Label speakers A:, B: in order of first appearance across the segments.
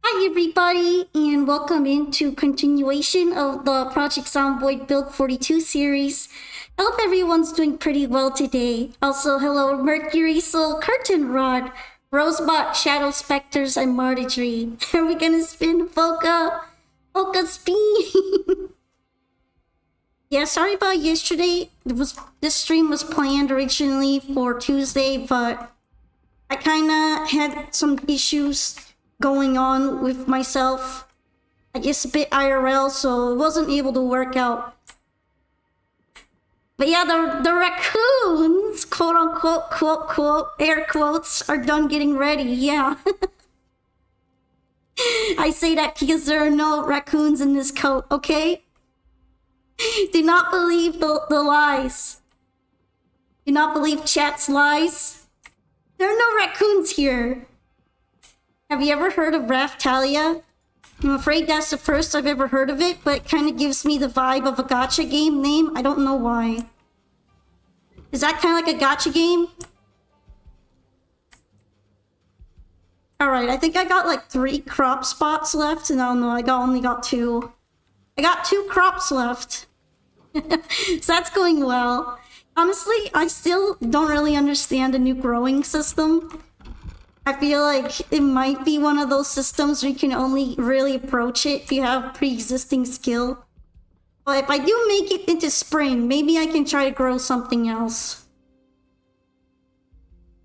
A: Hi everybody, and welcome into continuation of the Project Zomboid Build 42 series. I hope everyone's doing pretty well today. Also, hello Mercury Soul, Curtain Rod, Rosebot, Shadow Specters, and Martyrdry. Are we gonna spin Polka spin? Yeah, sorry about yesterday. This stream was planned originally for Tuesday, but I kinda had some issues going on with myself. I guess a bit IRL, so it wasn't able to work out. But yeah, the raccoons, quote unquote, quote, air quotes, are done getting ready, yeah. I say that because there are no raccoons in this coat, okay? Do not believe the lies. Do not believe chat's lies. There are no raccoons here. Have you ever heard of Raftalia? I'm afraid that's the first I've ever heard of it, but it kind of gives me the vibe of a gacha game name. I don't know why. Is that kind of like a gacha game? Alright, I think I got like 3 crop spots left, and I don't know, I only got 2. I got 2 crops left. So that's going well. Honestly, I still don't really understand the new growing system. I feel like it might be one of those systems where you can only really approach it if you have pre-existing skill. But if I do make it into spring, maybe I can try to grow something else.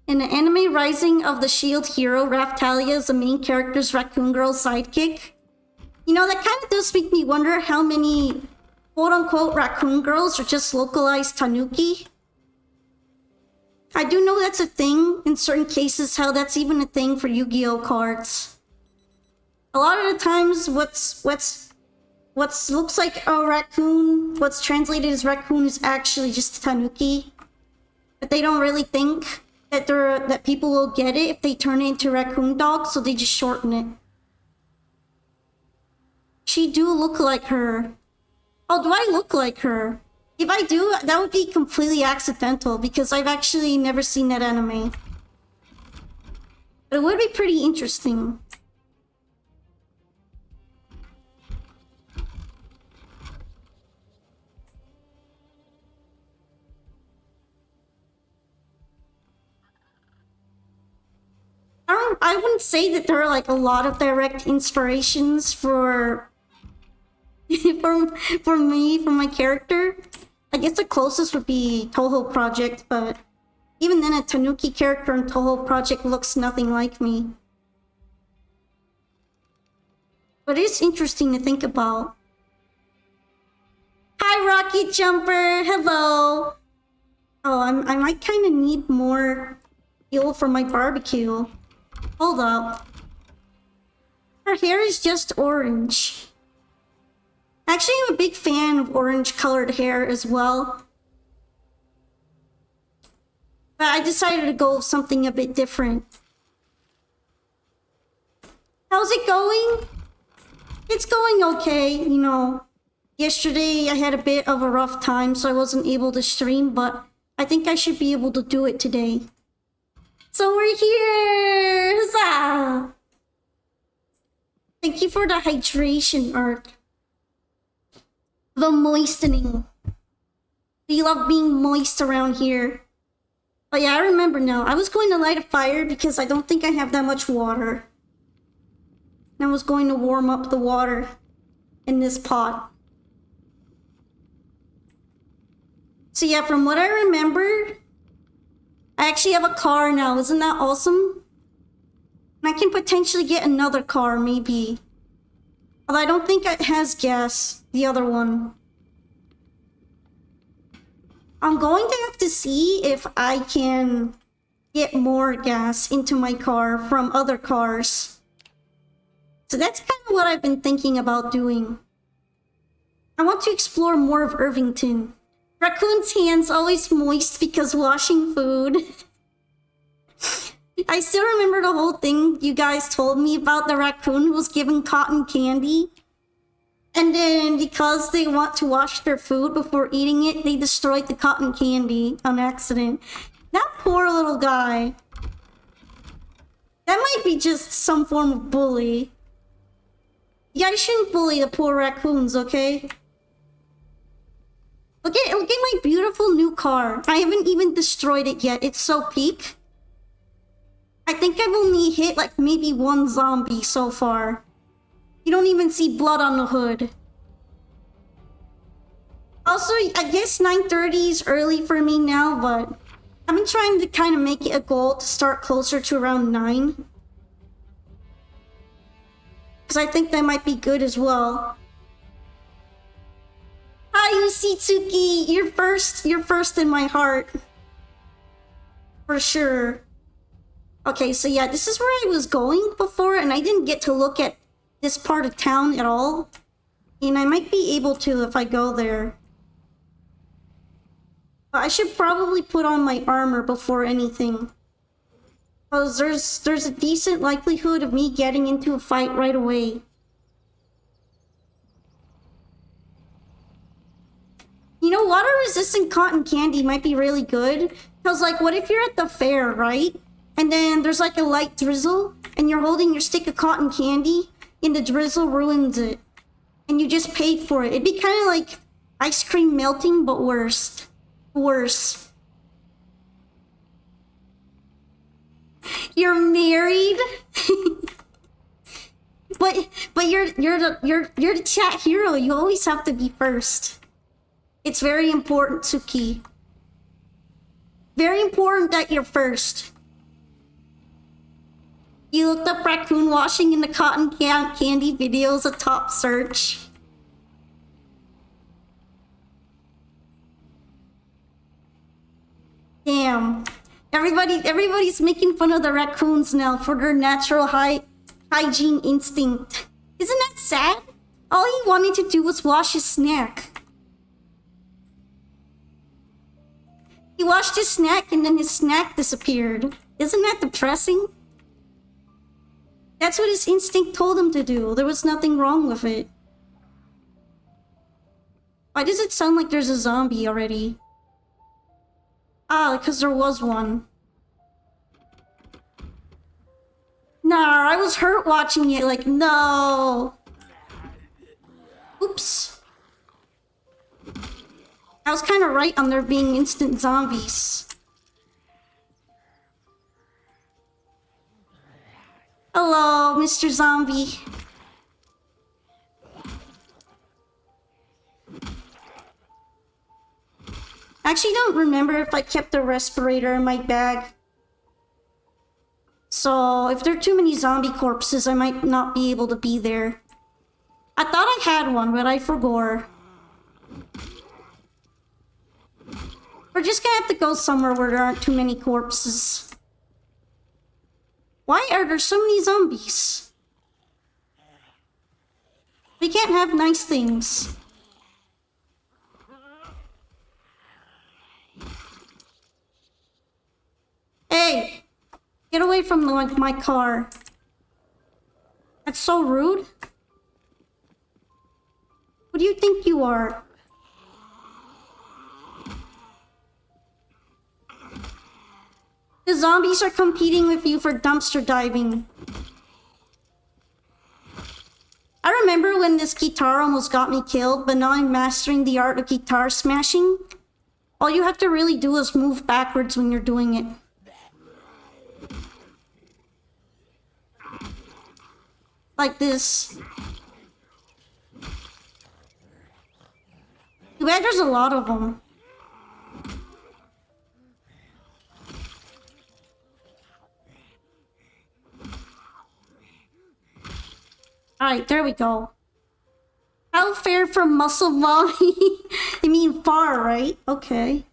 A: In the anime Rising of the Shield Hero, Raftalia is the main character's raccoon girl sidekick. You know, that kind of does make me wonder how many quote-unquote raccoon girls are just localized tanuki. I do know that's a thing in certain cases, how that's even a thing for Yu-Gi-Oh cards. A lot of the times what's looks like a raccoon, what's translated as raccoon, is actually just tanuki. But they don't really think that people will get it if they turn it into raccoon dog, so they just shorten it. She do look like her. Oh, do I look like her? If I do, that would be completely accidental because I've actually never seen that anime. But it would be pretty interesting. I wouldn't say that there are like a lot of direct inspirations for for me, for my character. I guess the closest would be Toho Project, but even then a Tanuki character in Toho Project looks nothing like me. But it's interesting to think about. Hi Rocky Jumper, hello! Oh, I might kind of need more fuel for my barbecue. Hold up. Her hair is just orange. Actually, I'm a big fan of orange-colored hair as well. But I decided to go with something a bit different. How's it going? It's going okay, you know. Yesterday, I had a bit of a rough time, so I wasn't able to stream, but I think I should be able to do it today. So we're here! Huzzah! Thank you for the hydration art. The moistening. We love being moist around here. But yeah, I remember now. I was going to light a fire because I don't think I have that much water. And I was going to warm up the water in this pot. So yeah, from what I remember, I actually have a car now. Isn't that awesome? And I can potentially get another car, maybe. Although I don't think it has gas, the other one. I'm going to have to see if I can get more gas into my car from other cars. So that's kind of what I've been thinking about doing. I want to explore more of Irvington. Raccoon's hands always moist because washing food. I still remember the whole thing you guys told me about the raccoon who was given cotton candy. And then because they want to wash their food before eating it, they destroyed the cotton candy on accident. That poor little guy. That might be just some form of bully. You guys shouldn't bully the poor raccoons, okay? Look at my beautiful new car. I haven't even destroyed it yet. It's so peak. I think I've only hit like maybe one zombie so far. You don't even see blood on the hood. Also, I guess 9:30 is early for me now, but I've been trying to kind of make it a goal to start closer to around 9. Because I think that might be good as well. Hi, Yusitsuki! You're first in my heart. For sure. Okay, so yeah, this is where I was going before, and I didn't get to look at this part of town at all. And I might be able to if I go there. But I should probably put on my armor before anything. Because there's a decent likelihood of me getting into a fight right away. You know, water-resistant cotton candy might be really good. Because, like, what if you're at the fair, right? And then there's, like, a light drizzle, and you're holding your stick of cotton candy, and the drizzle ruins it. And you just paid for it. It'd be kind of like ice cream melting, but worse. Worse. You're married? but you're the chat hero. You always have to be first. It's very important, Tsuki. Very important that you're first. You looked up raccoon washing in the cotton candy videos, a top search. Damn. Everybody's making fun of the raccoons now for their natural hygiene instinct. Isn't that sad? All he wanted to do was wash his snack. He washed his snack and then his snack disappeared. Isn't that depressing? That's what his instinct told him to do. There was nothing wrong with it. Why does it sound like there's a zombie already? Ah, because there was one. Nah, I was hurt watching it, like, no. Oops. I was kind of right on there being instant zombies. Hello, Mr. Zombie. I actually don't remember if I kept the respirator in my bag. So, if there are too many zombie corpses, I might not be able to be there. I thought I had one, but I forgot. We're just gonna have to go somewhere where there aren't too many corpses. Why are there so many zombies? We can't have nice things. Hey! Get away from my car. That's so rude. Who do you think you are? The zombies are competing with you for dumpster diving. I remember when this guitar almost got me killed, but now I'm mastering the art of guitar smashing. All you have to really do is move backwards when you're doing it. Like this. Too bad there's a lot of them. Alright, there we go. How fair from muscle mommy? I mean far, right? Okay.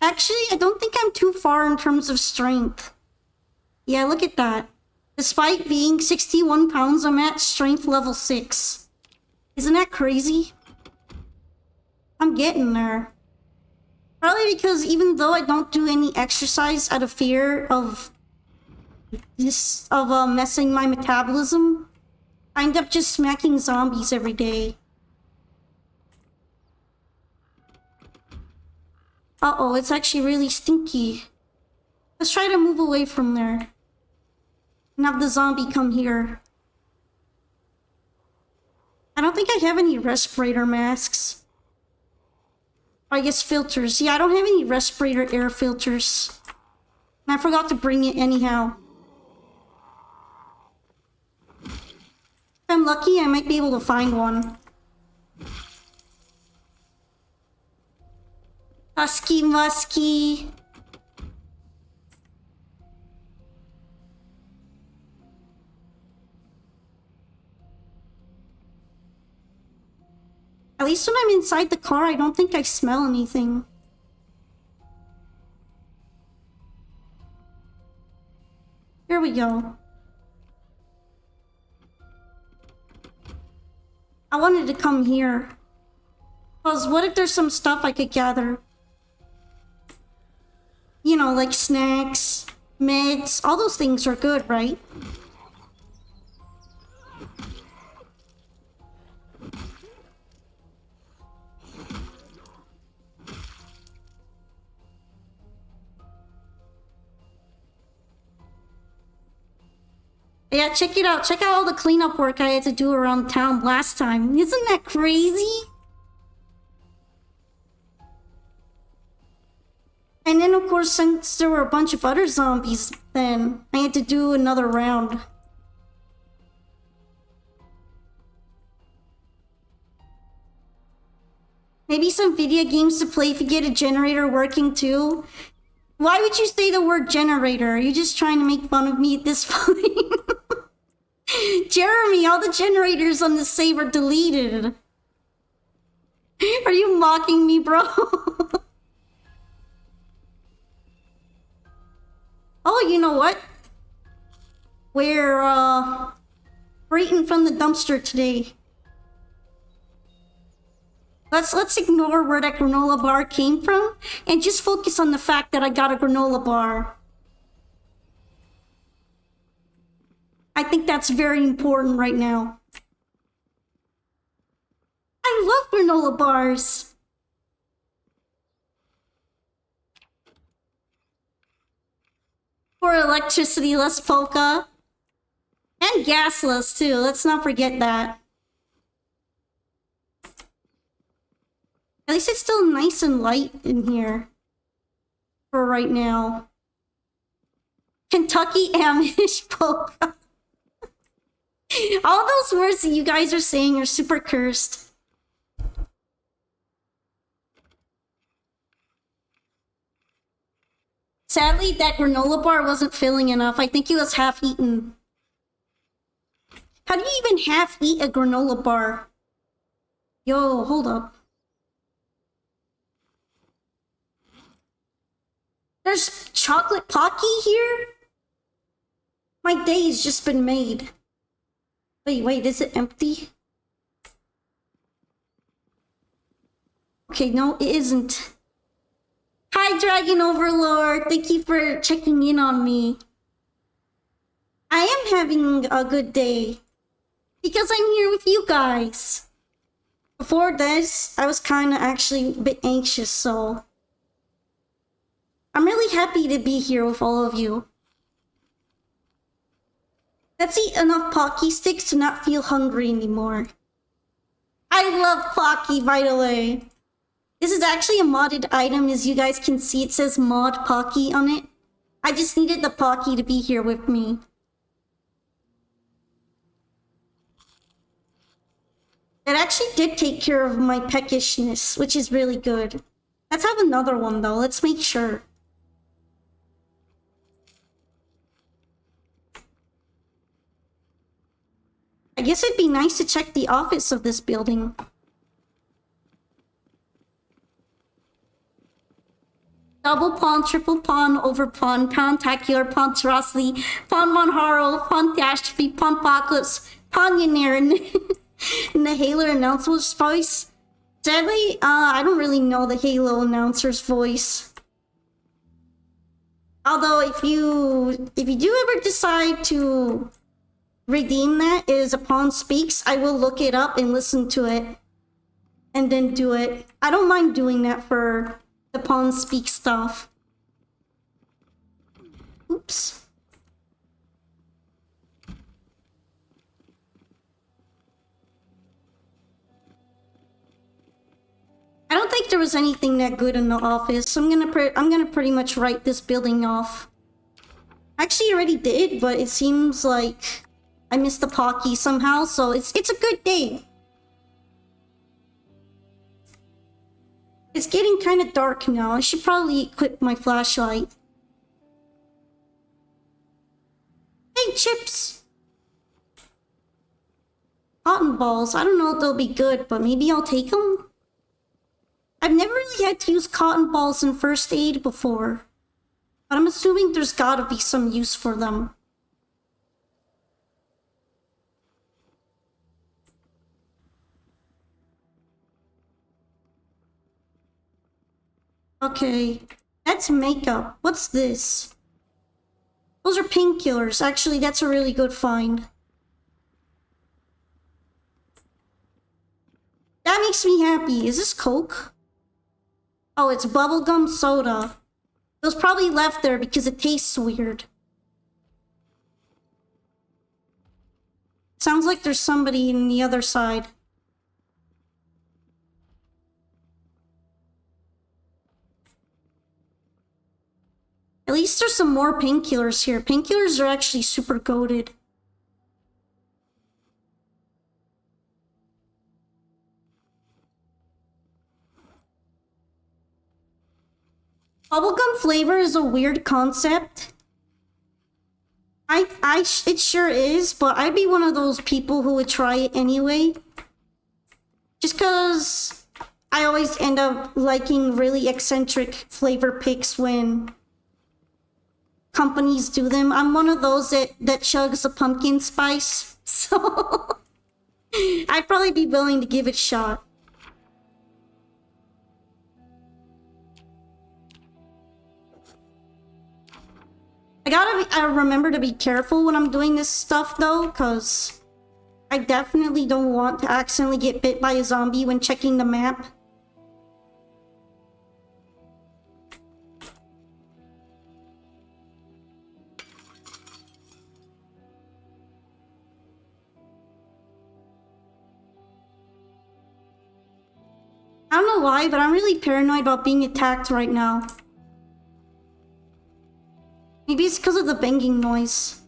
A: Actually, I don't think I'm too far in terms of strength. Yeah, look at that. Despite being 61 pounds, I'm at strength level 6. Isn't that crazy? I'm getting there. Probably because even though I don't do any exercise out of fear of messing my metabolism, I end up just smacking zombies every day. Uh-oh, it's actually really stinky. Let's try to move away from there. And have the zombie come here. I don't think I have any respirator masks. Or I guess filters. Yeah, I don't have any respirator air filters. And I forgot to bring it anyhow. If I'm lucky, I might be able to find one. Husky musky. At least when I'm inside the car, I don't think I smell anything. Here we go. I wanted to come here. Because what if there's some stuff I could gather? You know, like snacks, meds, all those things are good, right? Yeah, check it out. Check out all the cleanup work I had to do around town last time. Isn't that crazy? And then, of course, since there were a bunch of other zombies, then I had to do another round. Maybe some video games to play if you get a generator working too. Why would you say the word generator? Are you just trying to make fun of me at this point? Jeremy, all the generators on the save are deleted. Are you mocking me, bro? Oh, you know what? We're eating from the dumpster today. Let's ignore where that granola bar came from and just focus on the fact that I got a granola bar. I think that's very important right now. I love granola bars. For electricity, less polka. And gasless too, let's not forget that. At least it's still nice and light in here. For right now. Kentucky Amish polka. All those words that you guys are saying are super cursed. Sadly, that granola bar wasn't filling enough. I think it was half eaten. How do you even half eat a granola bar? Yo, hold up. There's chocolate Pocky here? My day's just been made. Wait, is it empty? Okay, no, it isn't. Hi, Dragon Overlord. Thank you for checking in on me. I am having a good day. Because I'm here with you guys. Before this, I was kind of actually a bit anxious, so... I'm really happy to be here with all of you. Let's eat enough Pocky sticks to not feel hungry anymore. I love Pocky, by the way. This is actually a modded item. As you guys can see, it says Mod Pocky on it. I just needed the Pocky to be here with me. It actually did take care of my peckishness, which is really good. Let's have another one though, let's make sure. I guess it'd be nice to check the office of this building. Double pawn, triple pawn, over pawn, pawn tacular, pawn Trossley, pawn Monharo, pawn Catastrophe, pawn Apocalypse, pawn Yanarin. In the Halo announcer's voice. Sadly, I don't really know the Halo announcer's voice. Although if you do ever decide to redeem that as a pawn speaks, I will look it up and listen to it. And then do it. I don't mind doing that for the pawn speak stuff. Oops. was anything that good in the office. I'm gonna pretty much write this building off. Actually, I already did, but it seems like I missed the Pocky somehow, so it's a good day. It's getting kind of dark now. I should probably equip my flashlight. Hey, chips! Cotton balls. I don't know if they'll be good, but maybe I'll take them? I've never really had to use cotton balls in first aid before, but I'm assuming there's gotta be some use for them. Okay, that's makeup. What's this? Those are painkillers. Actually, that's a really good find. That makes me happy. Is this Coke? Oh, it's bubblegum soda. It was probably left there because it tastes weird. Sounds like there's somebody in the other side. At least there's some more painkillers here. Painkillers are actually super goated. Bubblegum flavor is a weird concept. It sure is, but I'd be one of those people who would try it anyway. Just cause I always end up liking really eccentric flavor picks when companies do them. I'm one of those that chugs a pumpkin spice, so I'd probably be willing to give it a shot. I remember to be careful when I'm doing this stuff though, cause I definitely don't want to accidentally get bit by a zombie when checking the map. I don't know why, but I'm really paranoid about being attacked right now. Maybe it's because of the banging noise.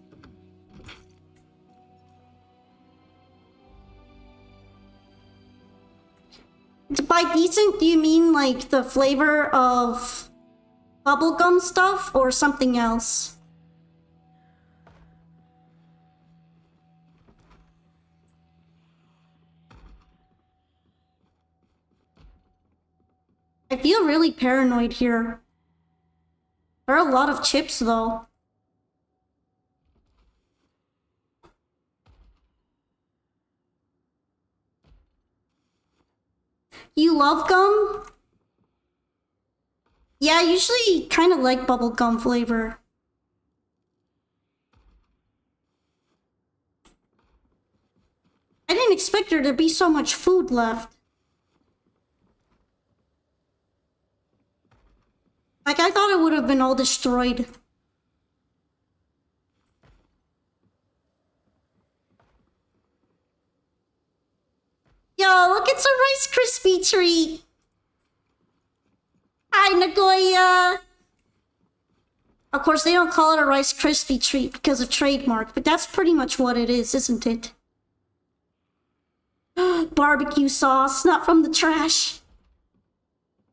A: By decent, do you mean like the flavor of bubblegum stuff or something else? I feel really paranoid here. There are a lot of chips, though. You love gum? Yeah, I usually kind of like bubblegum flavor. I didn't expect there to be so much food left. Like, I thought it would have been all destroyed. Yo, look, it's a Rice Krispie treat! Hi, Nagoya! Of course, they don't call it a Rice Krispie treat because of trademark, but that's pretty much what it is, isn't it? Barbecue sauce, not from the trash.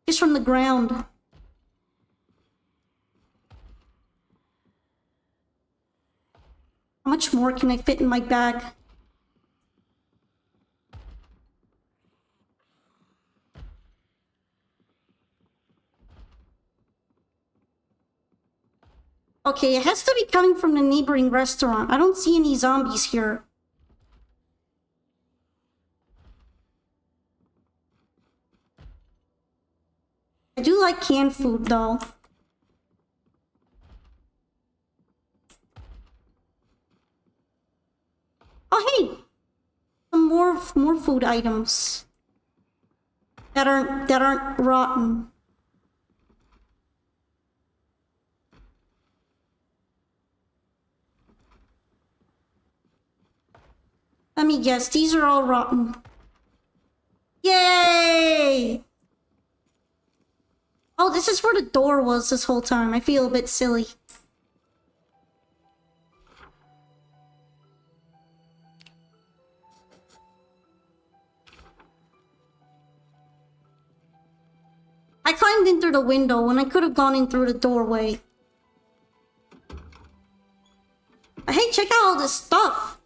A: Just from the ground. How much more can I fit in my bag? Okay, it has to be coming from the neighboring restaurant. I don't see any zombies here. I do like canned food, though. Oh, hey! Some more food items that aren't rotten. Let me guess, these are all rotten. Yay! Oh, this is where the door was this whole time. I feel a bit silly. I climbed in through the window when I could have gone in through the doorway. Hey, check out all this stuff.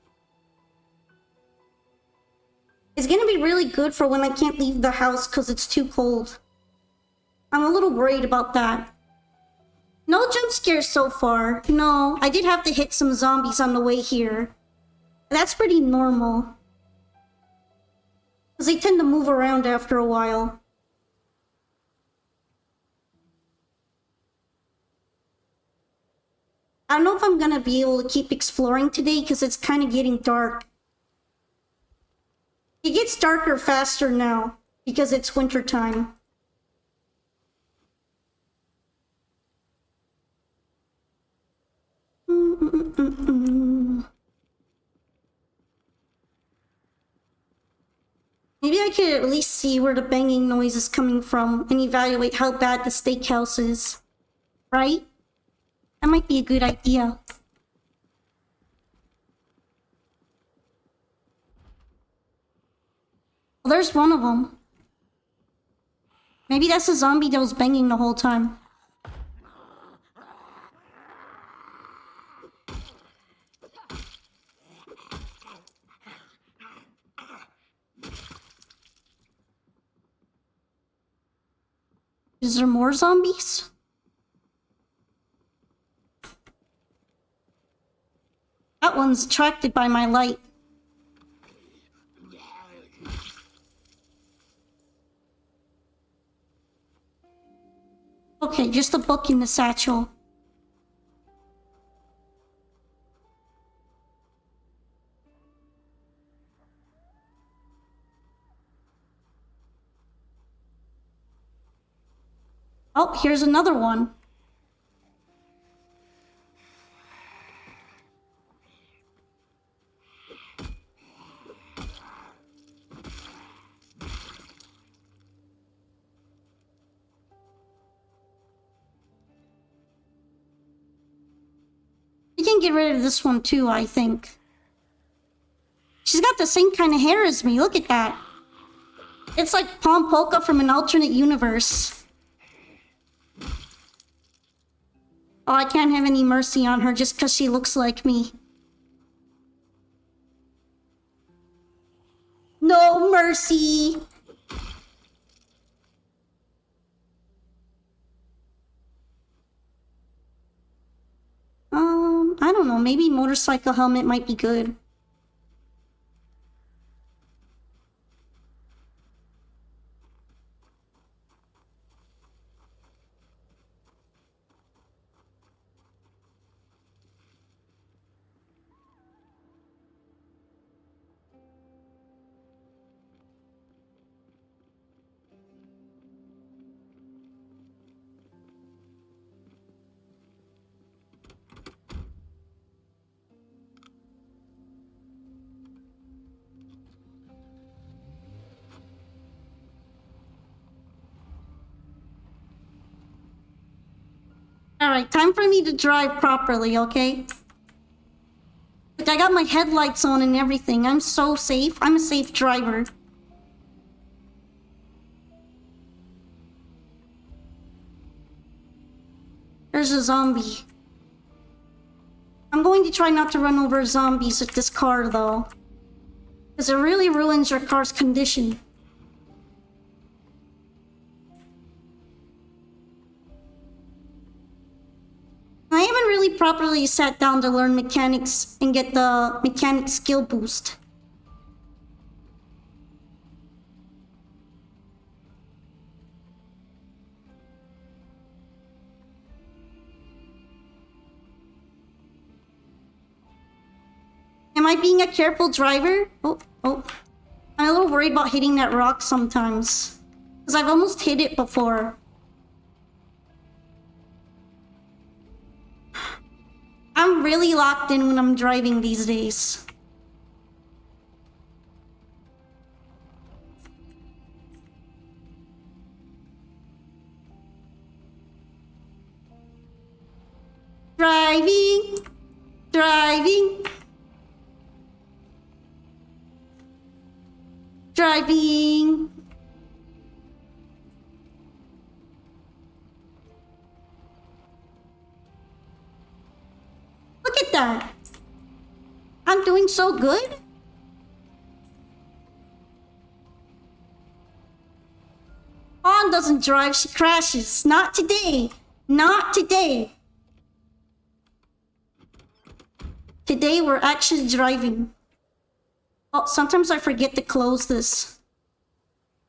A: It's gonna be really good for when I can't leave the house because it's too cold. I'm a little worried about that. No jump scares so far. No, I did have to hit some zombies on the way here. That's pretty normal. Because they tend to move around after a while. I don't know if I'm gonna be able to keep exploring today because it's kind of getting dark. It gets darker faster now because it's winter time. Maybe I could at least see where the banging noise is coming from and evaluate how bad the steakhouse is. Right? That might be a good idea. Well, there's one of them. Maybe that's a zombie that was banging the whole time. Is there more zombies? That one's attracted by my light. Okay, just a book in the satchel. Oh, here's another one. We can get rid of this one too, I think. She's got the same kind of hair as me, look at that. It's like Palm Polka from an alternate universe. Oh, I can't have any mercy on her just because she looks like me. No mercy! I don't know, maybe motorcycle helmet might be good. Alright, time for me to drive properly, okay? Like, I got my headlights on and everything. I'm so safe. I'm a safe driver. There's a zombie. I'm going to try not to run over zombies with this car, though. Because it really ruins your car's condition. I haven't really properly sat down to learn mechanics and get the mechanic skill boost. Am I being a careful driver? Oh. I'm a little worried about hitting that rock sometimes. Because I've almost hit it before. I'm really locked in when I'm driving these days. Driving. Driving. Look at that. I'm doing so good. Fawn doesn't drive, she crashes. Not today. Not today. Today we're actually driving. Oh, sometimes I forget to close this.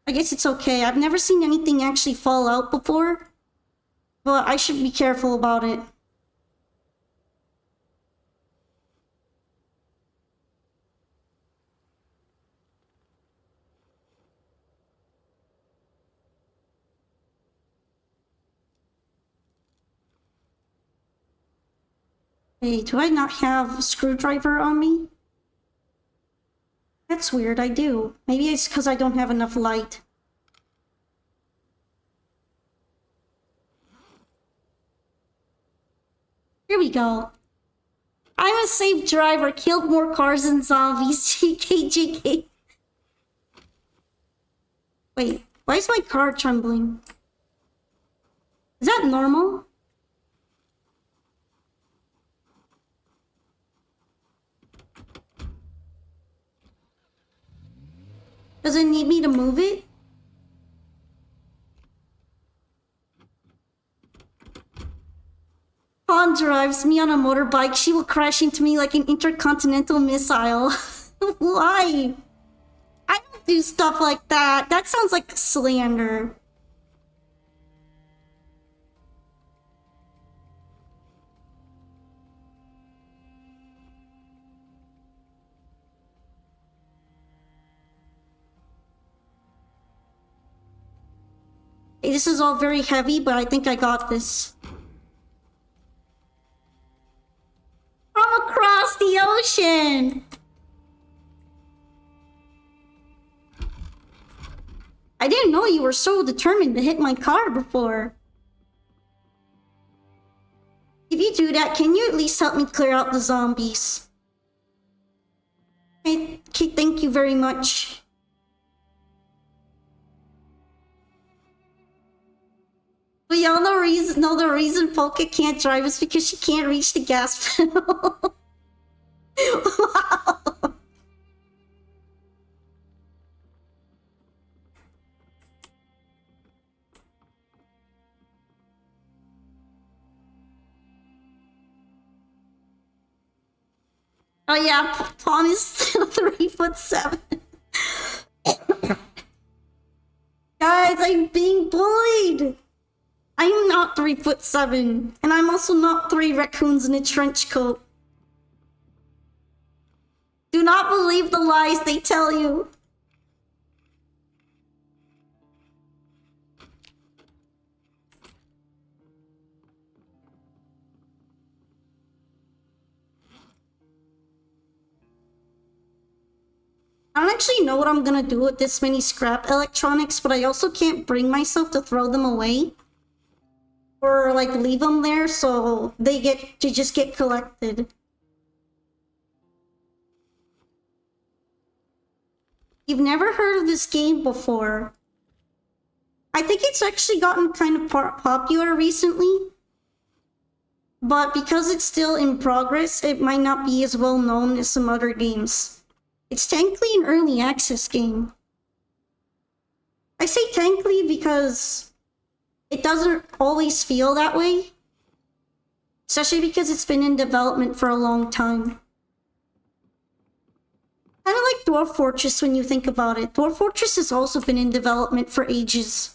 A: I guess it's okay. I've never seen anything actually fall out before. But I should be careful about it. Hey, do I not have a screwdriver on me? That's weird, I do. Maybe it's because I don't have enough light. Here we go. I'm a safe driver, killed more cars than zombies. GK. Wait, why is my car trembling? Is that normal? Does it need me to move it? Han drives me on a motorbike. She will crash into me like an intercontinental missile. Why? I don't do stuff like that. That sounds like slander. Hey, this is all very heavy, but I think I got this. From across the ocean! I didn't know you were so determined to hit my car before. If you do that, can you at least help me clear out the zombies? Okay, thank you very much. But y'all know the reason Polka can't drive is because she can't reach the gas pedal. Wow. Oh yeah, Pawn is still 3'7". Guys, I'm being bullied. I'm not 3'7", and I'm also not 3 raccoons in a trench coat. Do not believe the lies they tell you. I don't actually know what I'm gonna do with this many scrap electronics, but I also can't bring myself to throw them away. Or like leave them there so they get to just get collected. You've never heard of this game before. I think it's actually gotten kind of popular recently. But because it's still in progress, it might not be as well known as some other games. It's technically an early access game. I say technically because it doesn't always feel that way. Especially because it's been in development for a long time. Kind of like Dwarf Fortress when you think about it. Dwarf Fortress has also been in development for ages.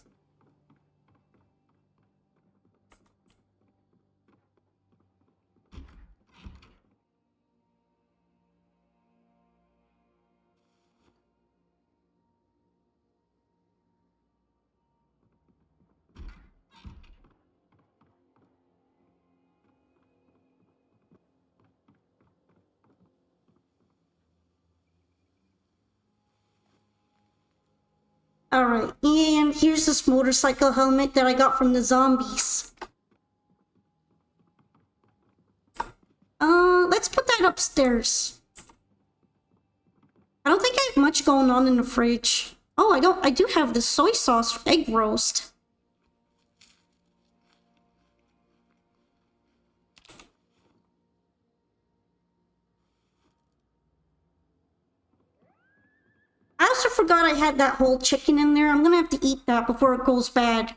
A: Alright, and here's this motorcycle helmet that I got from the zombies. Let's put head upstairs. I don't think I have much going on in the fridge. Oh, I do have the soy sauce egg roast. I also forgot I had that whole chicken in there. I'm gonna have to eat that before it goes bad.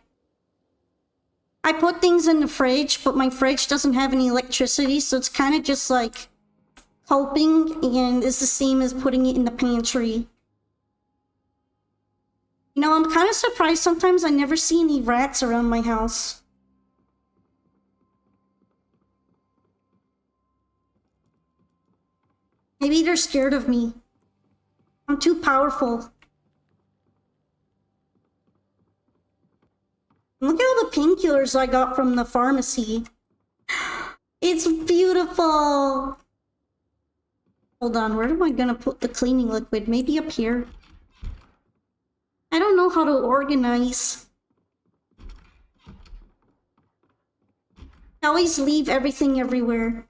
A: I put things in the fridge, but my fridge doesn't have any electricity, so it's kind of just like helping, and it's the same as putting it in the pantry. You know, I'm kind of surprised sometimes I never see any rats around my house. Maybe they're scared of me. I'm too powerful. Look at all the painkillers I got from the pharmacy. It's beautiful. Hold on, where am I gonna put the cleaning liquid? Maybe up here? I don't know how to organize. I always leave everything everywhere.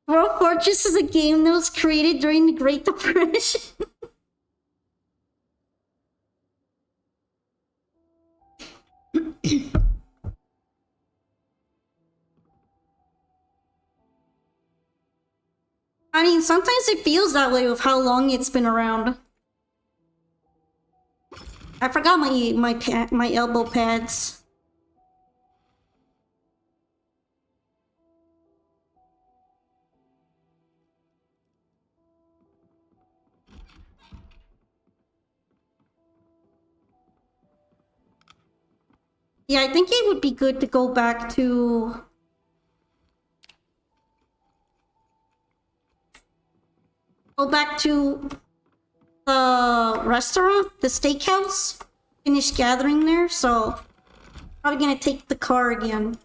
A: Dwarf Fortress is a game that was created during the Great Depression. I mean, sometimes it feels that way with how long it's been around. I forgot my elbow pads. Yeah, I think it would be good to go back to... the restaurant, the steakhouse. Finish gathering there, so... probably gonna take the car again.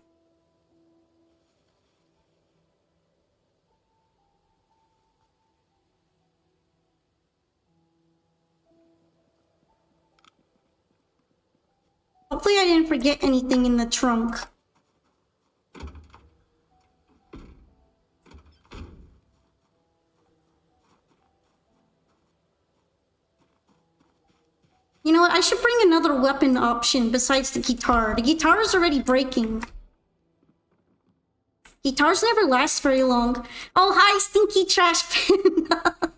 A: Hopefully I didn't forget anything in the trunk. You know what? I should bring another weapon option besides the guitar. The guitar is already breaking. Guitars never last very long. Oh, hi, stinky trash panda.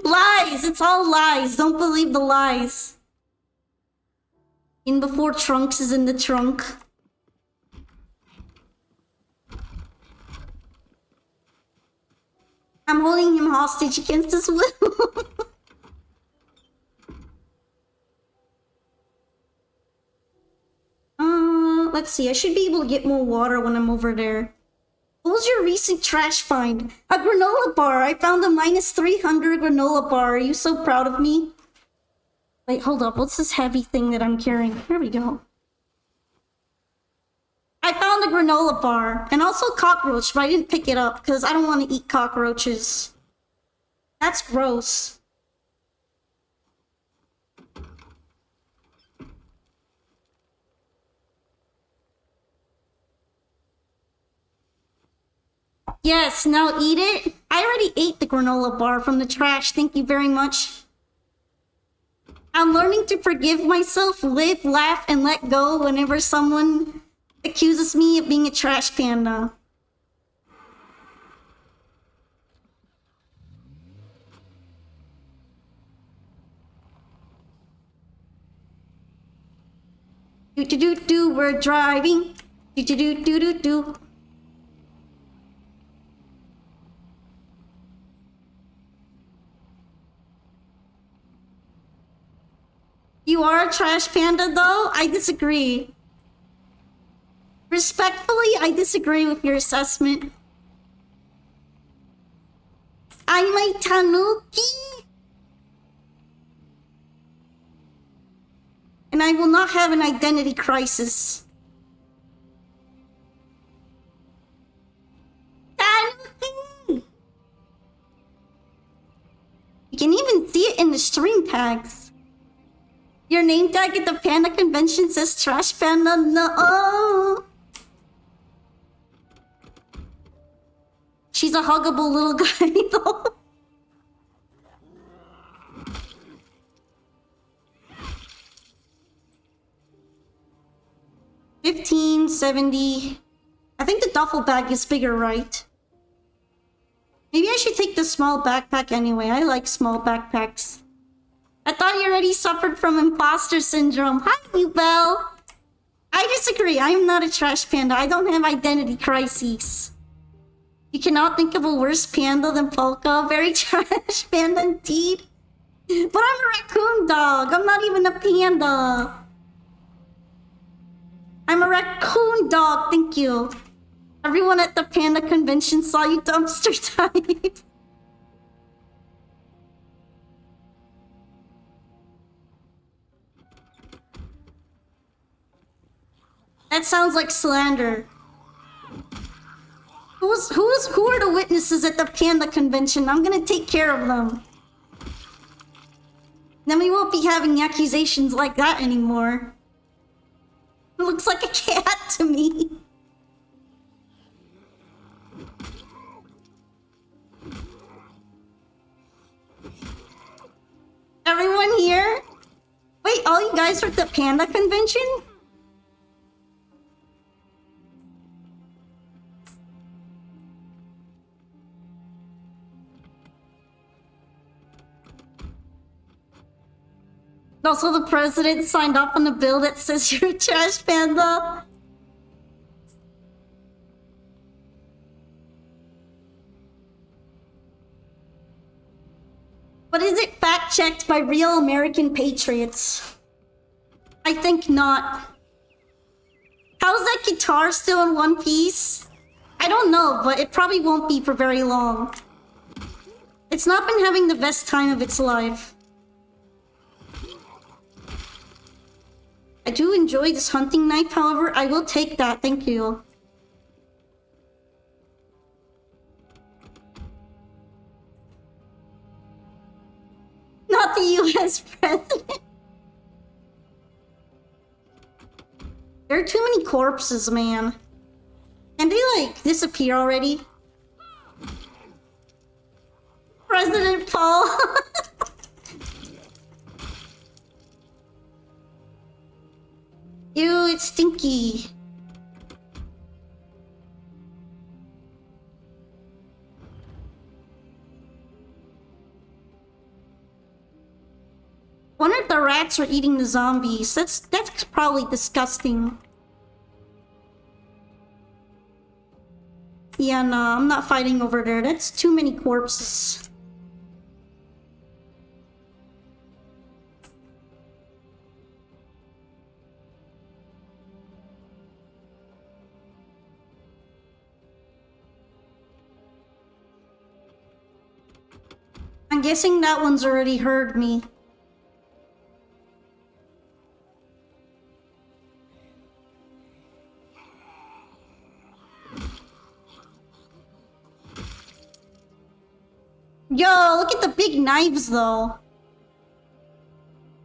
A: Lies! It's all lies. Don't believe the lies. In before Trunks is in the trunk. I'm holding him hostage against his will. Let's see. I should be able to get more water when I'm over there. What was your recent trash find? A granola bar. I found a -300 granola bar. Are you so proud of me? Wait, hold up. What's this heavy thing that I'm carrying? Here we go. I found a granola bar. And also a cockroach, but I didn't pick it up because I don't want to eat cockroaches. That's gross. Yes, now eat it. I already ate the granola bar from the trash. Thank you very much. I'm learning to forgive myself, live, laugh, and let go whenever someone accuses me of being a trash panda. Do, we're driving. Do. You are a trash panda, though? I disagree. Respectfully, I disagree with your assessment. I'm a tanuki. And I will not have an identity crisis. Tanuki! You can even see it in the string tags. Your name tag at the panda convention says trash panda. No. She's a huggable little guy though. $15.70. I think the duffel bag is bigger, right? Maybe I should take the small backpack anyway. I like small backpacks. I thought you already suffered from imposter syndrome. Hi, you Belle. I disagree. I am not a trash panda. I don't have identity crises. You cannot think of a worse panda than Polka. Very trash panda indeed. But I'm a raccoon dog. I'm not even a panda. I'm a raccoon dog. Thank you. Everyone at the panda convention saw you dumpster dive. That sounds like slander. Who are the witnesses at the panda convention? I'm gonna take care of them. Then we won't be having accusations like that anymore. It looks like a cat to me. Everyone here? Wait, all you guys are at the panda convention? Also, the president signed off on a bill that says you're a trash panda. But is it fact-checked by real American patriots? I think not. How's that guitar still in one piece? I don't know, but it probably won't be for very long. It's not been having the best time of its life. I do enjoy this hunting knife, however. I will take that, thank you. Not the US president. There are too many corpses, man. Can they, like, disappear already? President Paul. Ew, it's stinky. Wonder if the rats are eating the zombies. That's probably disgusting. Yeah, no, I'm not fighting over there. That's too many corpses. I'm guessing that one's already heard me. Yo, look at the big knives though.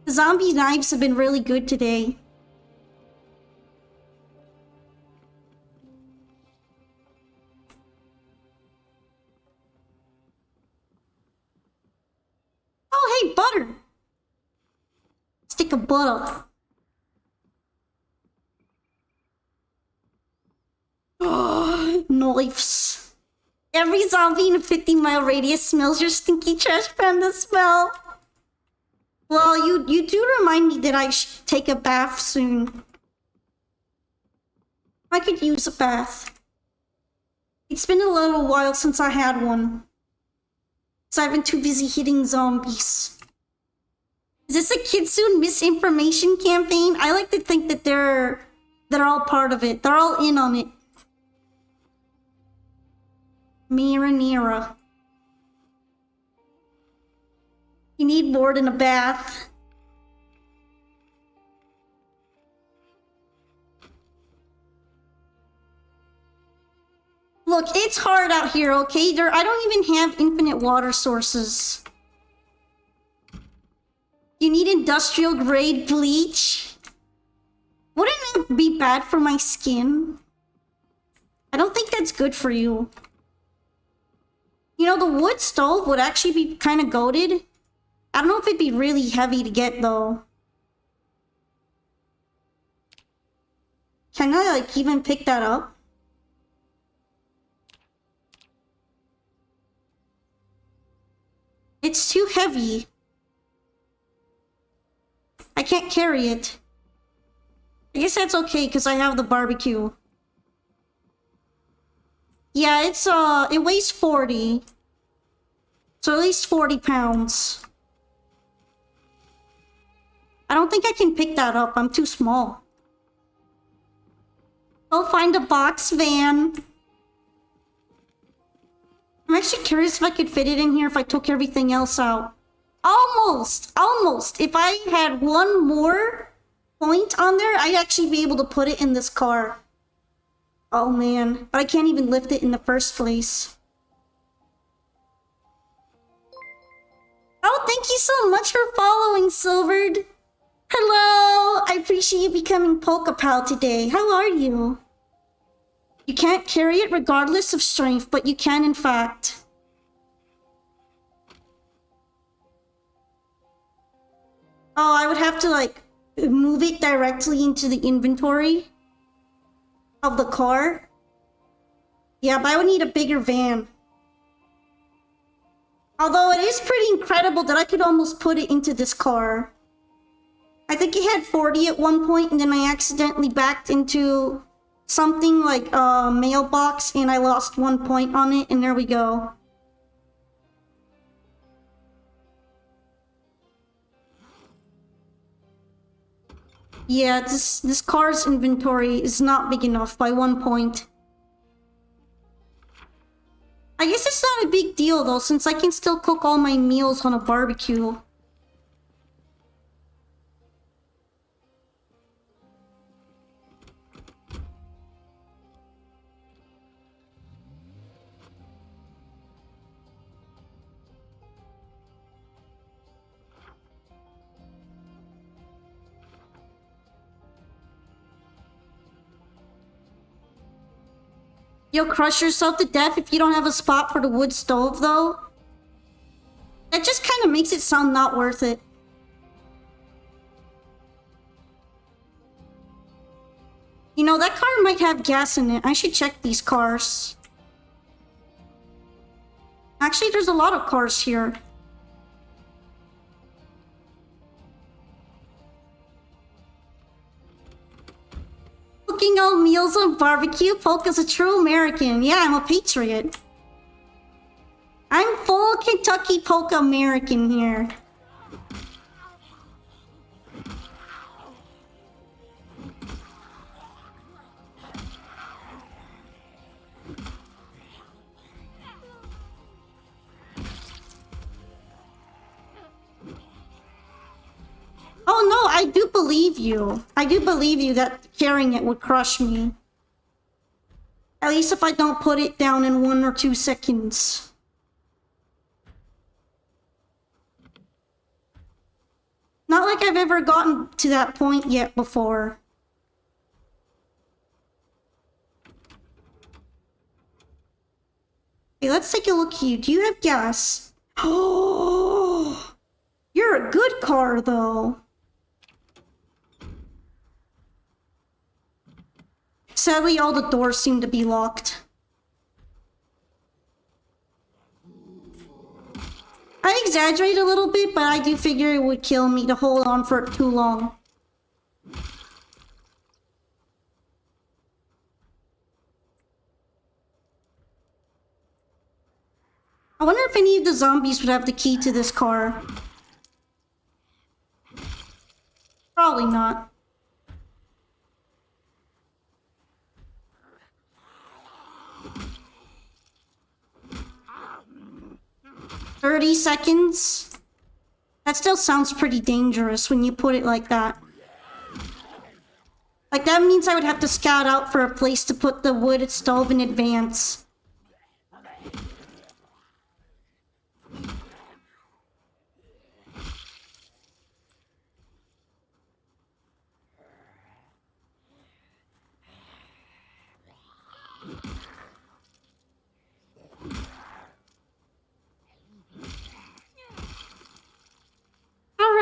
A: The zombie knives have been really good today. Oh, hey, butter. Stick of butter. Oh, knives. Every zombie in a 50-mile radius smells your stinky trash panda smell. Well, you do remind me that I should take a bath soon. I could use a bath. It's been a little while since I had one. So I've been too busy hitting zombies. Is this a Kitsune misinformation campaign? I like to think that they're all part of it. They're all in on it. Mira Nira. You need more than a bath. Look, it's hard out here, okay? I don't even have infinite water sources. You need industrial grade bleach? Wouldn't that be bad for my skin? I don't think that's good for you. You know, the wood stove would actually be kind of goated. I don't know if it'd be really heavy to get though. Can I like even pick that up? It's too heavy. I can't carry it. I guess that's okay because I have the barbecue. Yeah, it weighs 40. So at least 40 pounds. I don't think I can pick that up. I'm too small. I'll find a box van. I'm actually curious if I could fit it in here if I took everything else out. Almost! Almost! If I had one more point on there, I'd actually be able to put it in this car. Oh man, but I can't even lift it in the first place. Oh, thank you so much for following, Silvered. Hello! I appreciate you becoming Polka Pal today. How are you? You can't carry it regardless of strength, but you can in fact. Oh, I would have to like move it directly into the inventory of the car. Yeah, but I would need a bigger van. Although it is pretty incredible that I could almost put it into this car. I think it had 40 at one point, and then I accidentally backed into something like a mailbox, and I lost 1 point on it, and there we go. Yeah, this car's inventory is not big enough by 1 point. I guess it's not a big deal though, since I can still cook all my meals on a barbecue. You'll crush yourself to death if you don't have a spot for the wood stove, though? That just kind of makes it sound not worth it. You know, that car might have gas in it. I should check these cars. Actually, there's a lot of cars here. Cooking all meals on barbecue? Polka's a true American. Yeah, I'm a patriot. I'm full Kentucky Polka American here. Oh no, I do believe you. I do believe you that carrying it would crush me. At least if I don't put it down in 1 or 2 seconds. Not like I've ever gotten to that point yet before. Okay, let's take a look here. Do you have gas? Oh, you're a good car though. Sadly, all the doors seem to be locked. I exaggerate a little bit, but I do figure it would kill me to hold on for too long. I wonder if any of the zombies would have the key to this car. Probably not. 30 seconds? That still sounds pretty dangerous when you put it like that. Like, that means I would have to scout out for a place to put the wood stove in advance.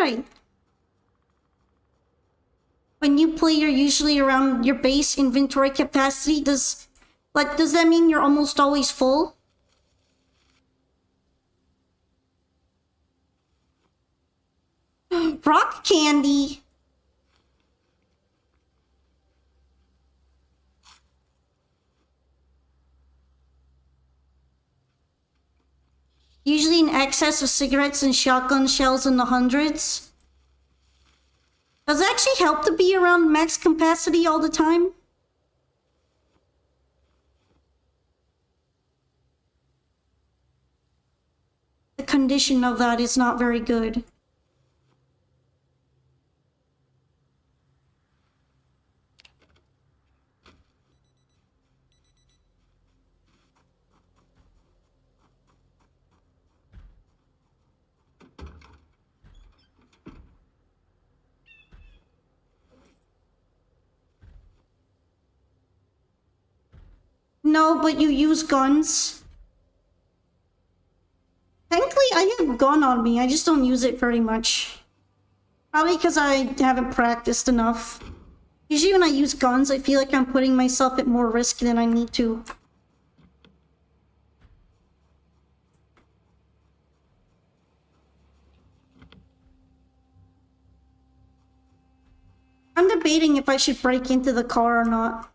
A: right. When you play, you're usually around your base inventory capacity. Does that mean you're almost always full? Rock candy. Usually in excess of cigarettes and shotgun shells in the hundreds. Does it actually help to be around max capacity all the time? The condition of that is not very good. No, but you use guns. Thankfully, I have a gun on me. I just don't use it very much. Probably because I haven't practiced enough. Usually when I use guns, I feel like I'm putting myself at more risk than I need to. I'm debating if I should break into the car or not.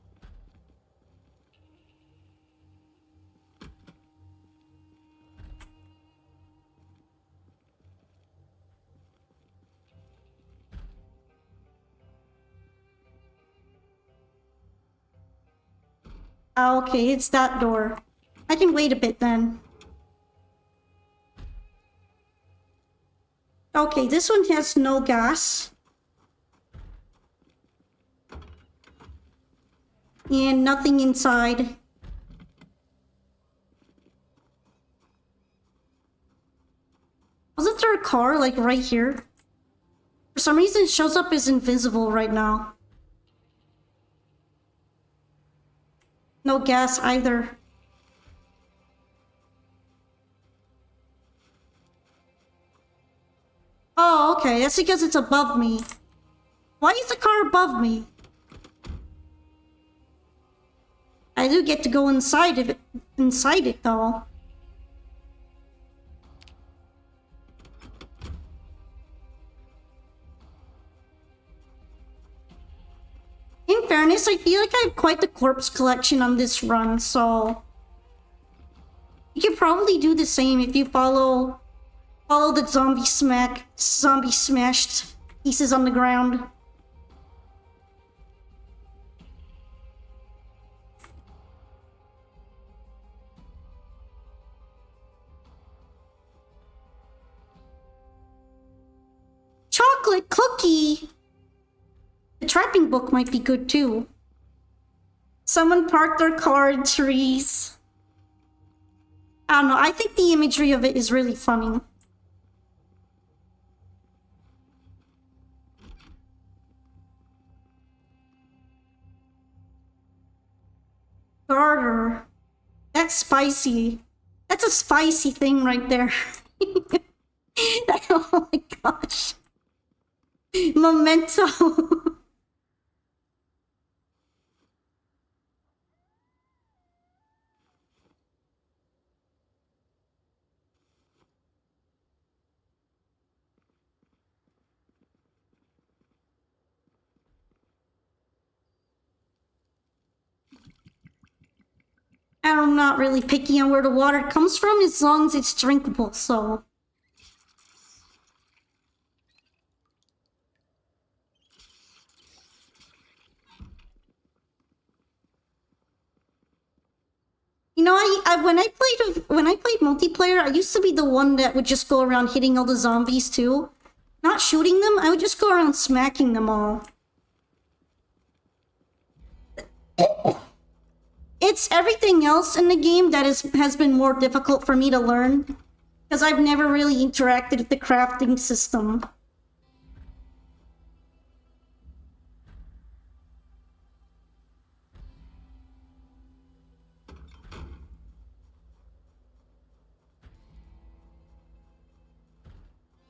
A: Ah, okay, it's that door. I can wait a bit then. Okay, this one has no gas. And nothing inside. Wasn't there a car, like, right here? For some reason, it shows up as invisible right now. No gas either. Oh, okay, that's because it's above me. Why is the car above me? I do get to go inside of it, though. In fairness, I feel like I have quite the corpse collection on this run, so you could probably do the same if you follow the zombie smashed pieces on the ground. Chocolate cookie! The trapping book might be good too. Someone parked their car in trees. I don't know, I think the imagery of it is really funny. Garter. That's spicy. That's a spicy thing right there. Oh my gosh. Memento. I'm not really picky on where the water comes from as long as it's drinkable, so. You know, when I played multiplayer, I used to be the one that would just go around hitting all the zombies too. Not shooting them, I would just go around smacking them all. It's everything else in the game that has been more difficult for me to learn, because I've never really interacted with the crafting system.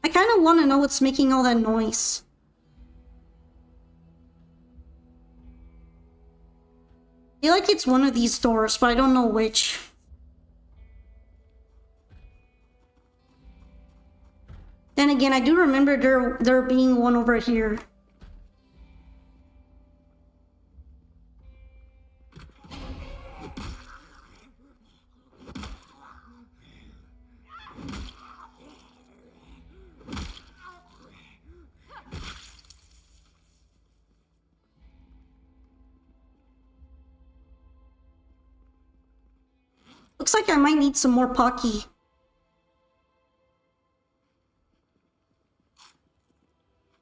A: I kind of want to know what's making all that noise. I feel like it's one of these doors, but I don't know which. Then again, I do remember there being one over here. Looks like I might need some more Pocky.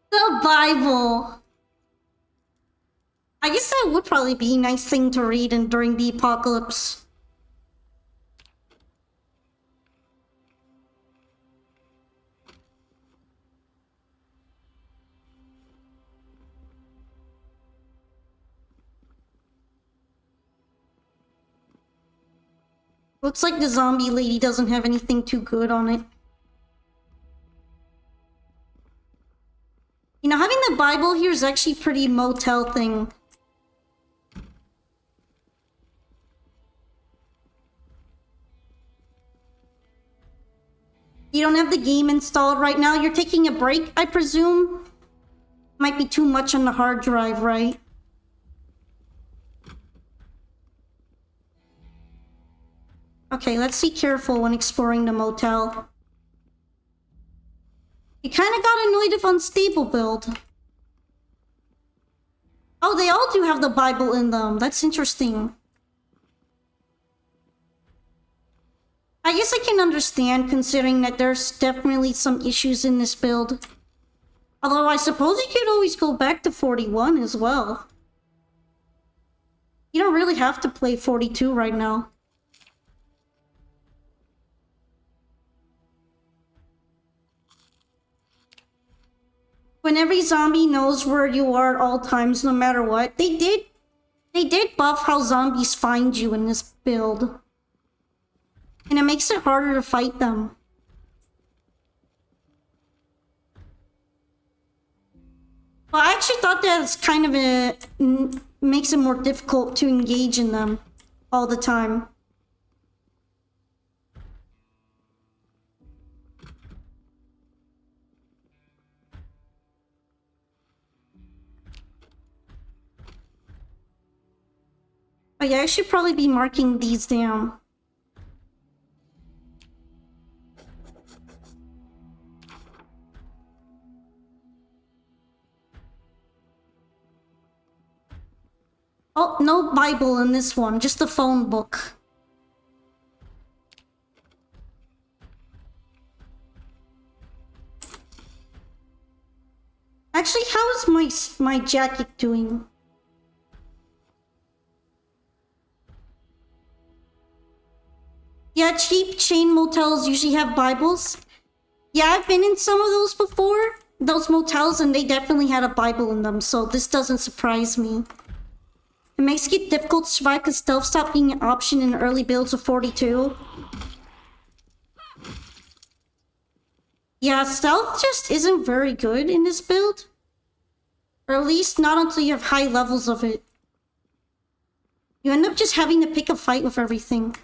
A: The Bible! I guess that would probably be a nice thing to read during the apocalypse. Looks like the zombie lady doesn't have anything too good on it. You know, having the Bible here is actually a pretty motel thing. You don't have the game installed right now. You're taking a break, I presume? Might be too much on the hard drive, right? Okay, let's be careful when exploring the motel. You kind of got annoyed of unstable build. Oh, they all do have the Bible in them. That's interesting. I guess I can understand, considering that there's definitely some issues in this build. Although I suppose you could always go back to 41 as well. You don't really have to play 42 right now. When every zombie knows where you are at all times, no matter what. They did buff how zombies find you in this build. And it makes it harder to fight them. Well, I actually thought that it's kind of makes it more difficult to engage in them all the time. Oh yeah, I should probably be marking these down. Oh, no Bible in this one, just a phone book. Actually, how is my jacket doing? Yeah, cheap chain motels usually have Bibles. Yeah, I've been in some of those before, those motels, and they definitely had a Bible in them, so this doesn't surprise me. It makes it difficult to survive because stealth stopped being an option in early builds of 42. Yeah, stealth just isn't very good in this build. Or at least not until you have high levels of it. You end up just having to pick a fight with everything.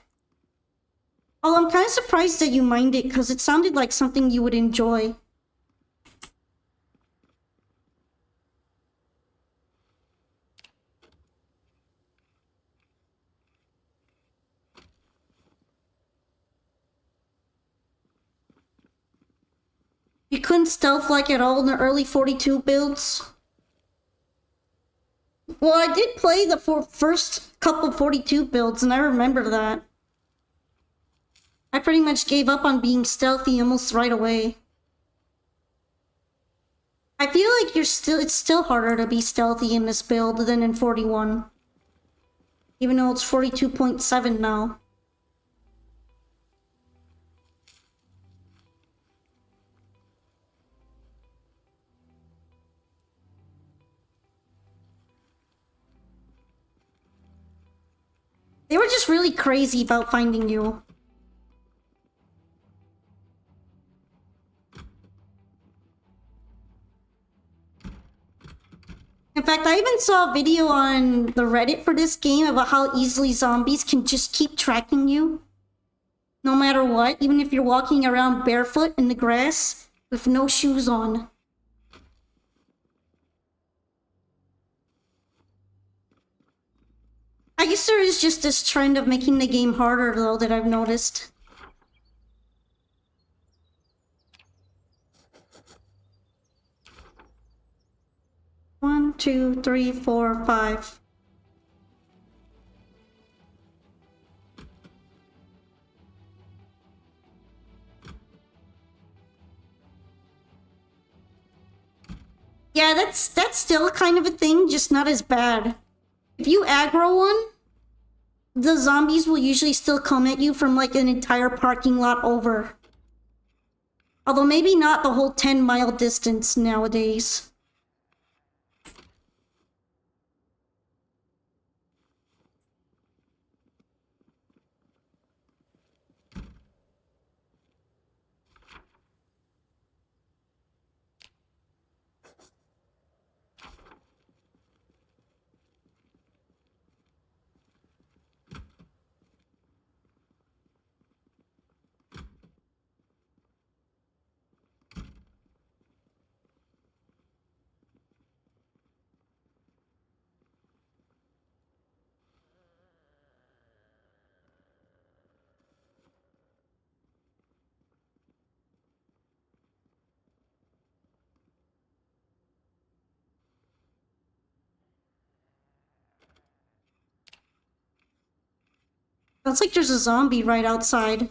A: Oh, I'm kind of surprised that you mind it, because it sounded like something you would enjoy. You couldn't stealth like at all in the early 42 builds? Well, I did play the first couple 42 builds, and I remember that. I pretty much gave up on being stealthy almost right away. I feel like it's still harder to be stealthy in this build than in 41. Even though it's 42.7 now. They were just really crazy about finding you. fact, I even saw a video on the Reddit for this game about how easily zombies can just keep tracking you. No matter what, even if you're walking around barefoot in the grass with no shoes on. I guess there is just this trend of making the game harder, though, that I've noticed. One, two, three, four, five. Yeah, that's still kind of a thing, just not as bad. If you aggro one, the zombies will usually still come at you from like an entire parking lot over. Although maybe not the whole 10-mile distance nowadays. Looks like there's a zombie right outside.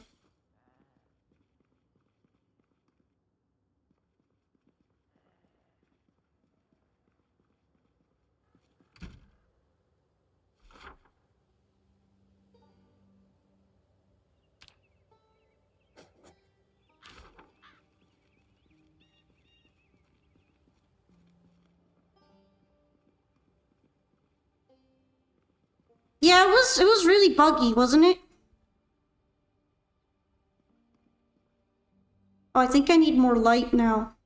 A: Yeah, it was really buggy, wasn't it? Oh, I think I need more light now.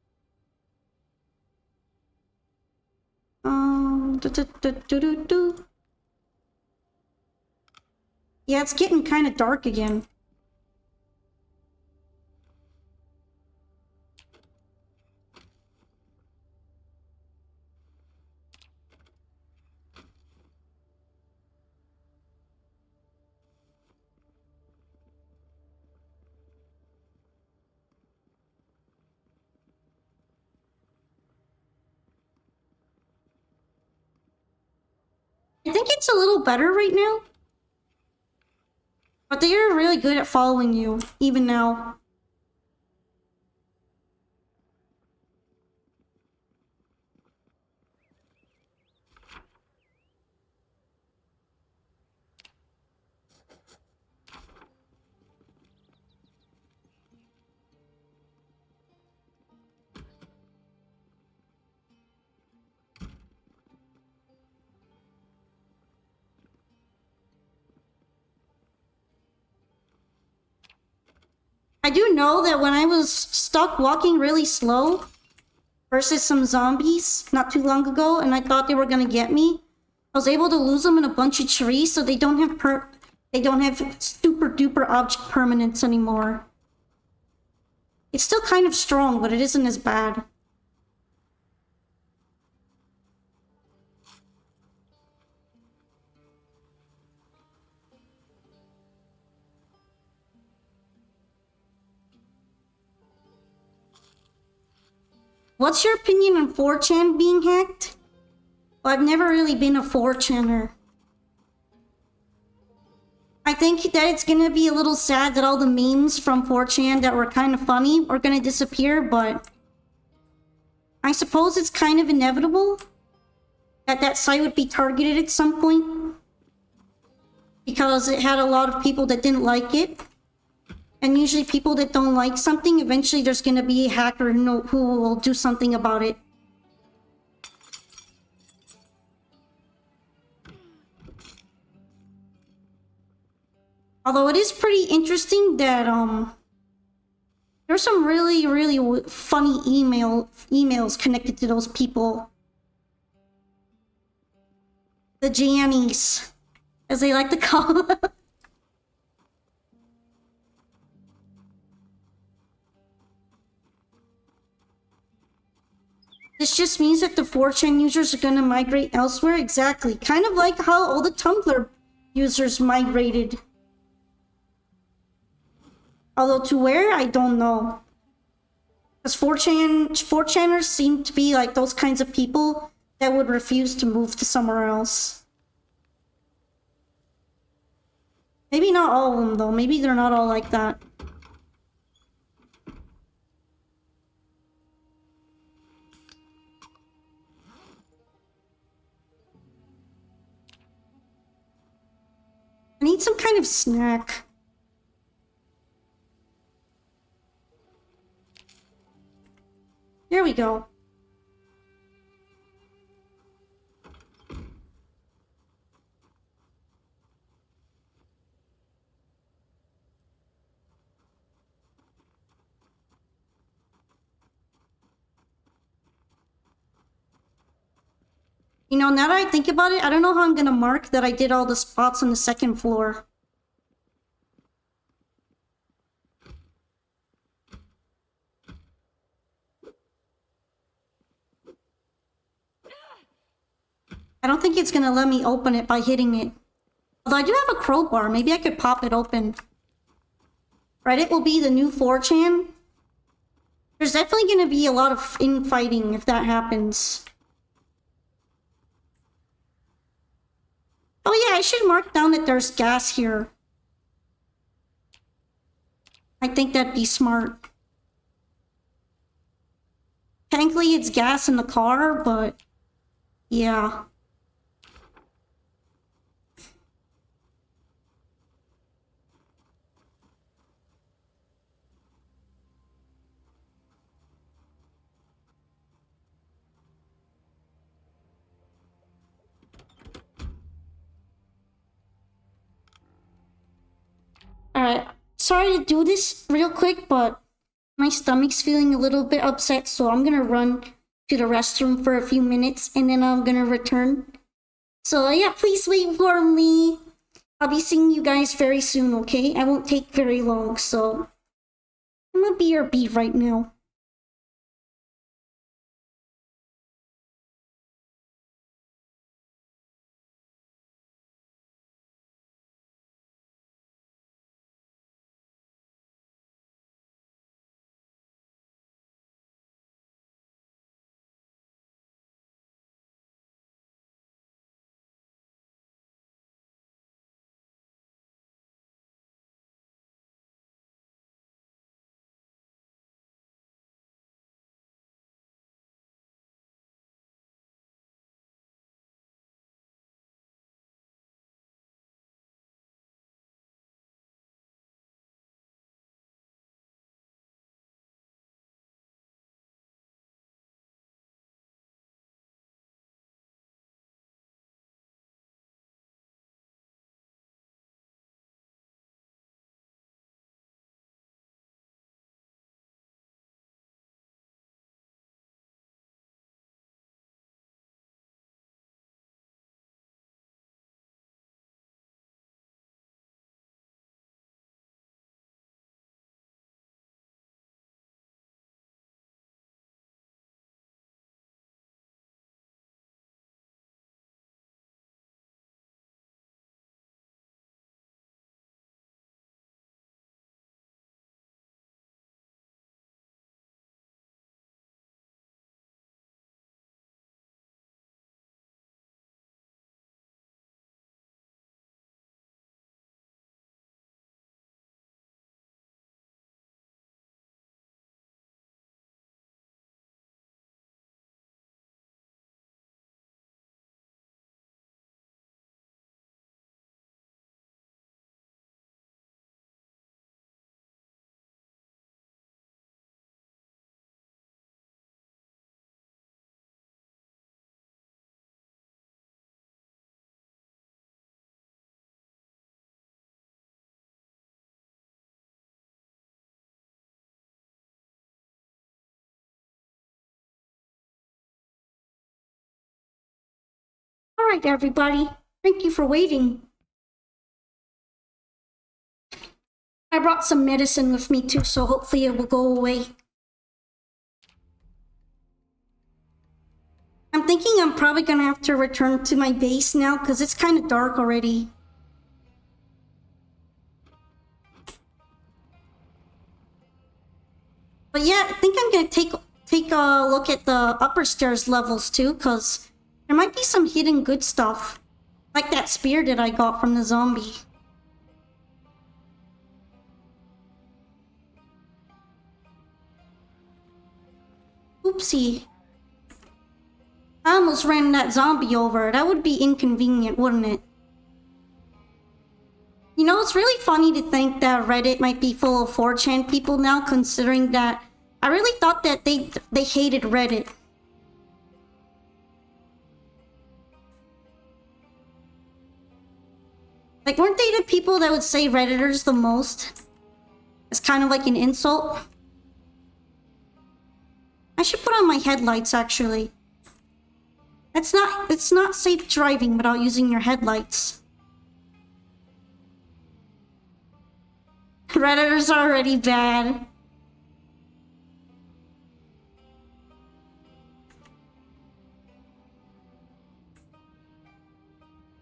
A: Yeah, it's getting kind of dark again. I think it's a little better right now. But they are really good at following you, even now. I do know that when I was stuck walking really slow versus some zombies not too long ago, and I thought they were gonna get me, I was able to lose them in a bunch of trees, so they don't have super duper object permanence anymore. It's still kind of strong, but it isn't as bad. What's your opinion on 4chan being hacked? Well, I've never really been a 4chaner. I think that it's gonna be a little sad that all the memes from 4chan that were kind of funny are gonna disappear, but I suppose it's kind of inevitable that that site would be targeted at some point because it had a lot of people that didn't like it. And usually people that don't like something, eventually there's gonna be a hacker who will do something about it. Although it is pretty interesting that there's some really funny emails connected to those people. The Jannies, as they like to call them. This just means that the 4chan users are gonna migrate elsewhere? Exactly. Kind of like how all the Tumblr users migrated. Although to where, I don't know. Because 4chaners seem to be like those kinds of people that would refuse to move to somewhere else. Maybe not all of them though. Maybe they're not all like that. I need some kind of snack. There we go. You know, now that I think about it, I don't know how I'm gonna mark that I did all the spots on the second floor. I don't think it's gonna let me open it by hitting it. Although I do have a crowbar, maybe I could pop it open. Reddit will be the new 4chan. There's definitely gonna be a lot of infighting if that happens. Oh yeah, I should mark down that there's gas here. I think that'd be smart. Technically it's gas in the car, but yeah. Alright, sorry to do this real quick, but my stomach's feeling a little bit upset, so I'm gonna run to the restroom for a few minutes and then I'm gonna return. So yeah, please wait for me. I'll be seeing you guys very soon, okay? I won't take very long, so I'm gonna BRB right now. Alright, everybody. Thank you for waiting. I brought some medicine with me too, so hopefully it will go away. I'm thinking I'm probably gonna have to return to my base now because it's kind of dark already. But yeah, I think I'm gonna take a look at the upper stairs levels too, because there might be some hidden good stuff. Like that spear that I got from the zombie. Oopsie. I almost ran that zombie over. That would be inconvenient, wouldn't it? You know, it's really funny to think that Reddit might be full of 4chan people now, considering that I really thought that they hated Reddit. Like, weren't they the people that would say Redditors the most? It's kind of like an insult. I should put on my headlights, actually. It's not safe driving without using your headlights. Redditors are already bad.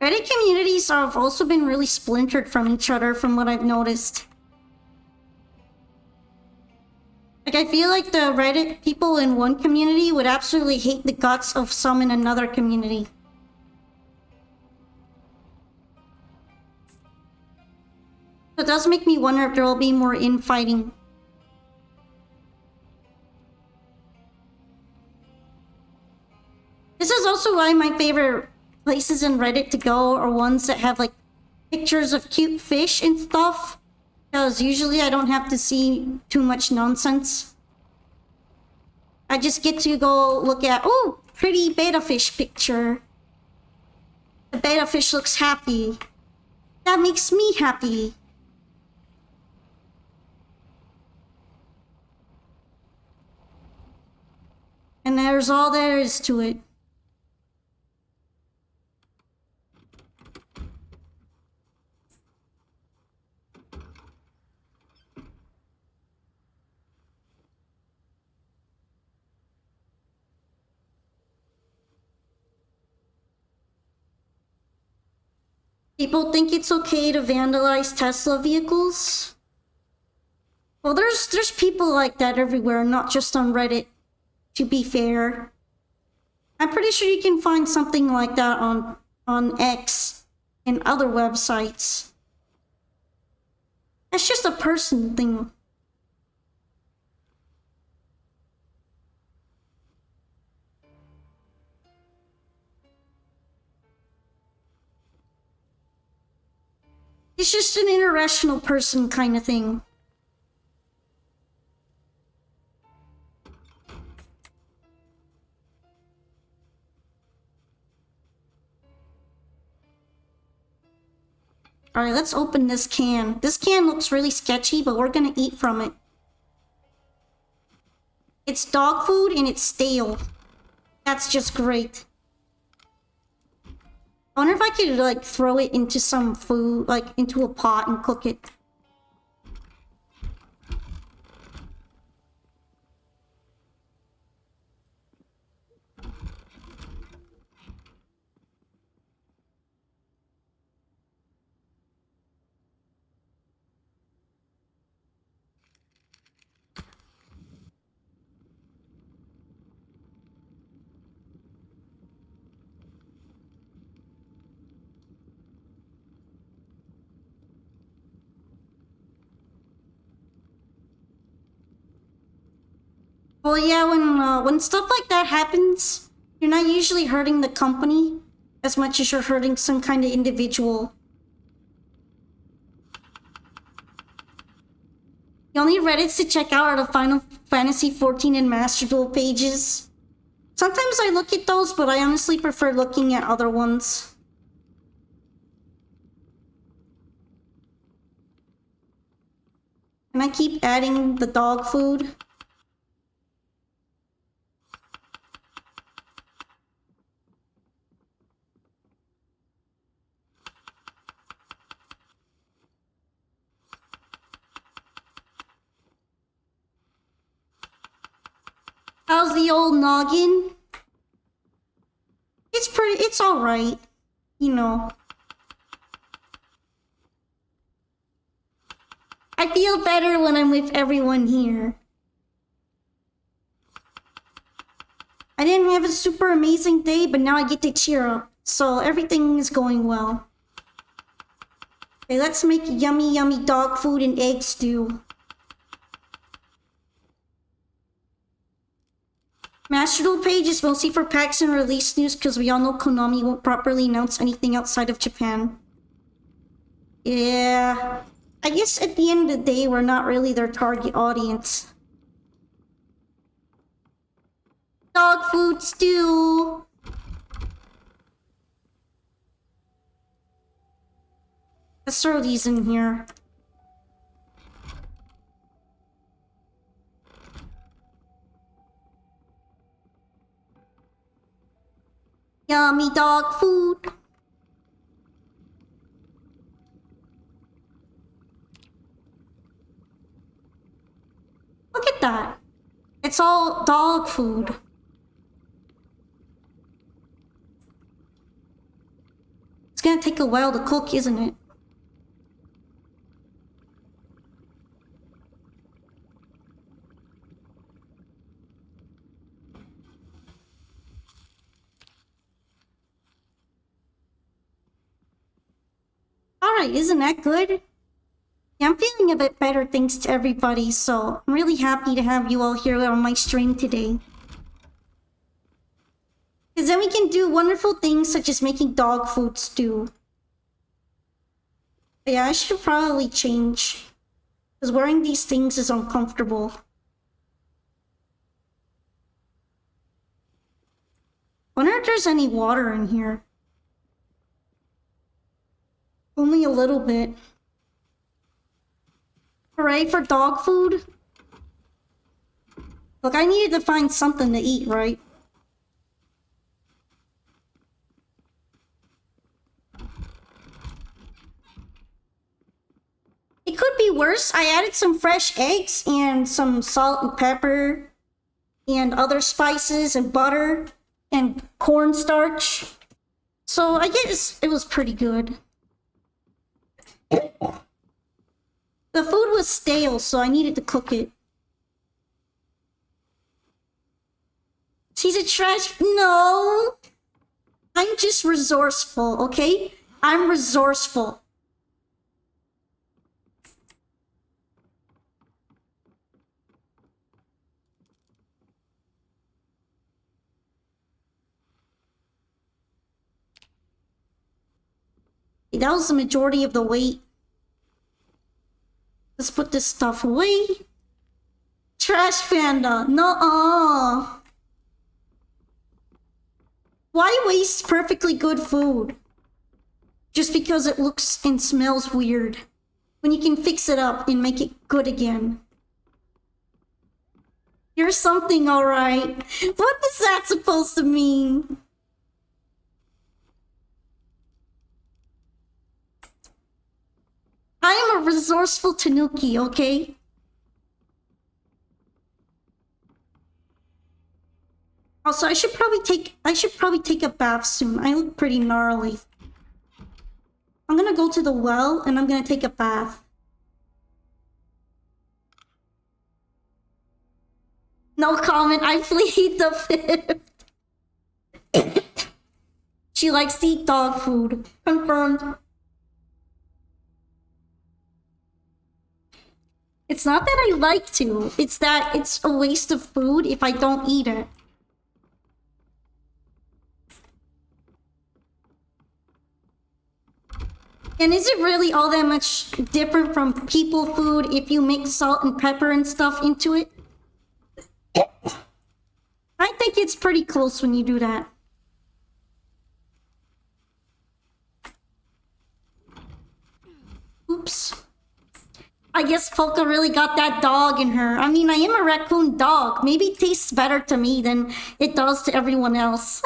A: Reddit communities have also been really splintered from each other from what I've noticed. Like, I feel like the Reddit people in one community would absolutely hate the guts of some in another community. So it does make me wonder if there will be more infighting. This is also why my favorite places in Reddit to go are ones that have like pictures of cute fish and stuff. Because usually I don't have to see too much nonsense. I just get to go look at, oh, pretty betta fish picture. The betta fish looks happy. That makes me happy. And there's all there is to it. People think it's okay to vandalize Tesla vehicles. Well, there's people like that everywhere, not just on Reddit, to be fair. I'm pretty sure you can find something like that on X and other websites. That's just a person thing. It's just an irrational person kind of thing. Alright, let's open this can. This can looks really sketchy, but we're gonna eat from it. It's dog food and it's stale. That's just great. I wonder if I could like throw it into some food, like into a pot and cook it. Well, yeah, when stuff like that happens, you're not usually hurting the company as much as you're hurting some kind of individual. The only Reddits to check out are the Final Fantasy XIV and Master Duel pages. Sometimes I look at those, but I honestly prefer looking at other ones. And I keep adding the dog food. grubby old noggin. It's alright. You know. I feel better when I'm with everyone here. I didn't have a super amazing day, but now I get to cheer up. So everything is going well. Okay, let's make yummy, yummy dog food and egg stew. Mashable page is mostly for packs and release news because we all know Konami won't properly announce anything outside of Japan. Yeah. I guess at the end of the day, we're not really their target audience. Dog food stew! Let's throw these in here. Yummy dog food. Look at that. It's all dog food. It's gonna take a while to cook, isn't it? Alright, isn't that good? Yeah, I'm feeling a bit better thanks to everybody, so I'm really happy to have you all here on my stream today. Because then we can do wonderful things such as making dog food stew. But yeah, I should probably change. Because wearing these things is uncomfortable. Wonder if there's any water in here. Only a little bit. Hooray for dog food? Look, I needed to find something to eat, right? It could be worse. I added some fresh eggs and some salt and pepper and other spices and butter and cornstarch. So I guess it was pretty good. The food was stale, so I needed to cook it. She's a trash... No! I'm just resourceful, okay? I'm resourceful. That was the majority of the weight. Let's put this stuff away. Trash panda. Nuh-uh. Why waste perfectly good food? Just because it looks and smells weird. When you can fix it up and make it good again. You're something, alright. What is that supposed to mean? I am a resourceful tanuki, okay? Also, I should probably take a bath soon. I look pretty gnarly. I'm gonna go to the well and I'm gonna take a bath. No comment, I plead the fifth. She likes to eat dog food. Confirmed. It's not that I like to, it's that it's a waste of food if I don't eat it. And is it really all that much different from people food if you mix salt and pepper and stuff into it? I think it's pretty close when you do that. Oops. I guess Polka really got that dog in her. I mean, I am a raccoon dog. Maybe it tastes better to me than it does to everyone else.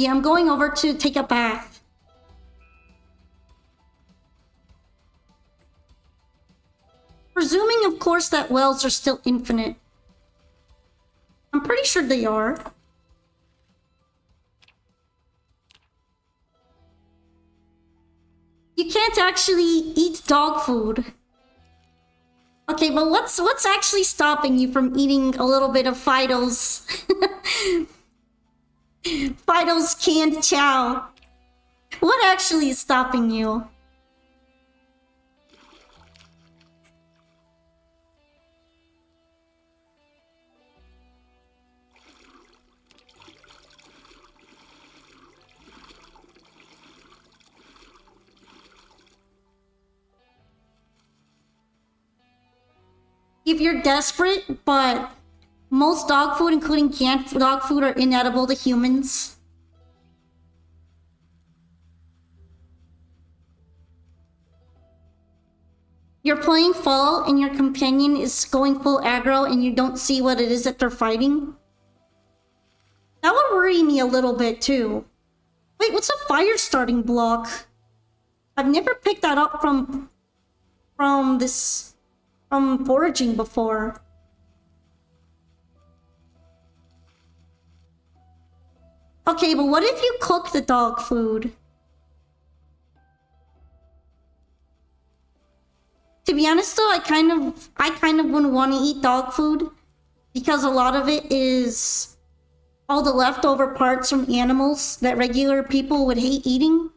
A: Yeah, I'm going over to take a bath. Presuming, of course, that wells are still infinite. I'm pretty sure they are. You can't actually eat dog food. Okay, but what's actually stopping you from eating a little bit of Fido's Fido's canned chow? What actually is stopping you? If you're desperate, but most dog food, including canned dog food, are inedible to humans. You're playing Fall and your companion is going full aggro and you don't see what it is that they're fighting. That would worry me a little bit too. Wait, what's a fire starting block? I've never picked that up from foraging before. Okay, but what if you cook the dog food? To be honest though, I kind of wouldn't want to eat dog food because a lot of it is all the leftover parts from animals that regular people would hate eating.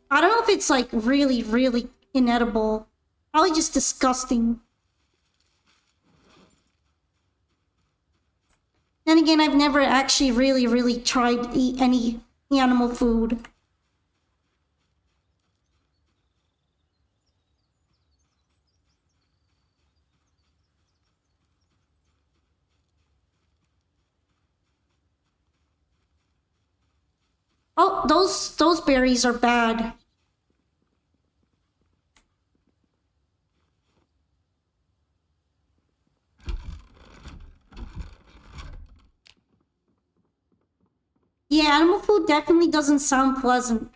A: I don't know if it's like really, really inedible. Probably just disgusting. Then again, I've never actually really tried to eat any animal food. Oh, those berries are bad. Yeah, animal food definitely doesn't sound pleasant.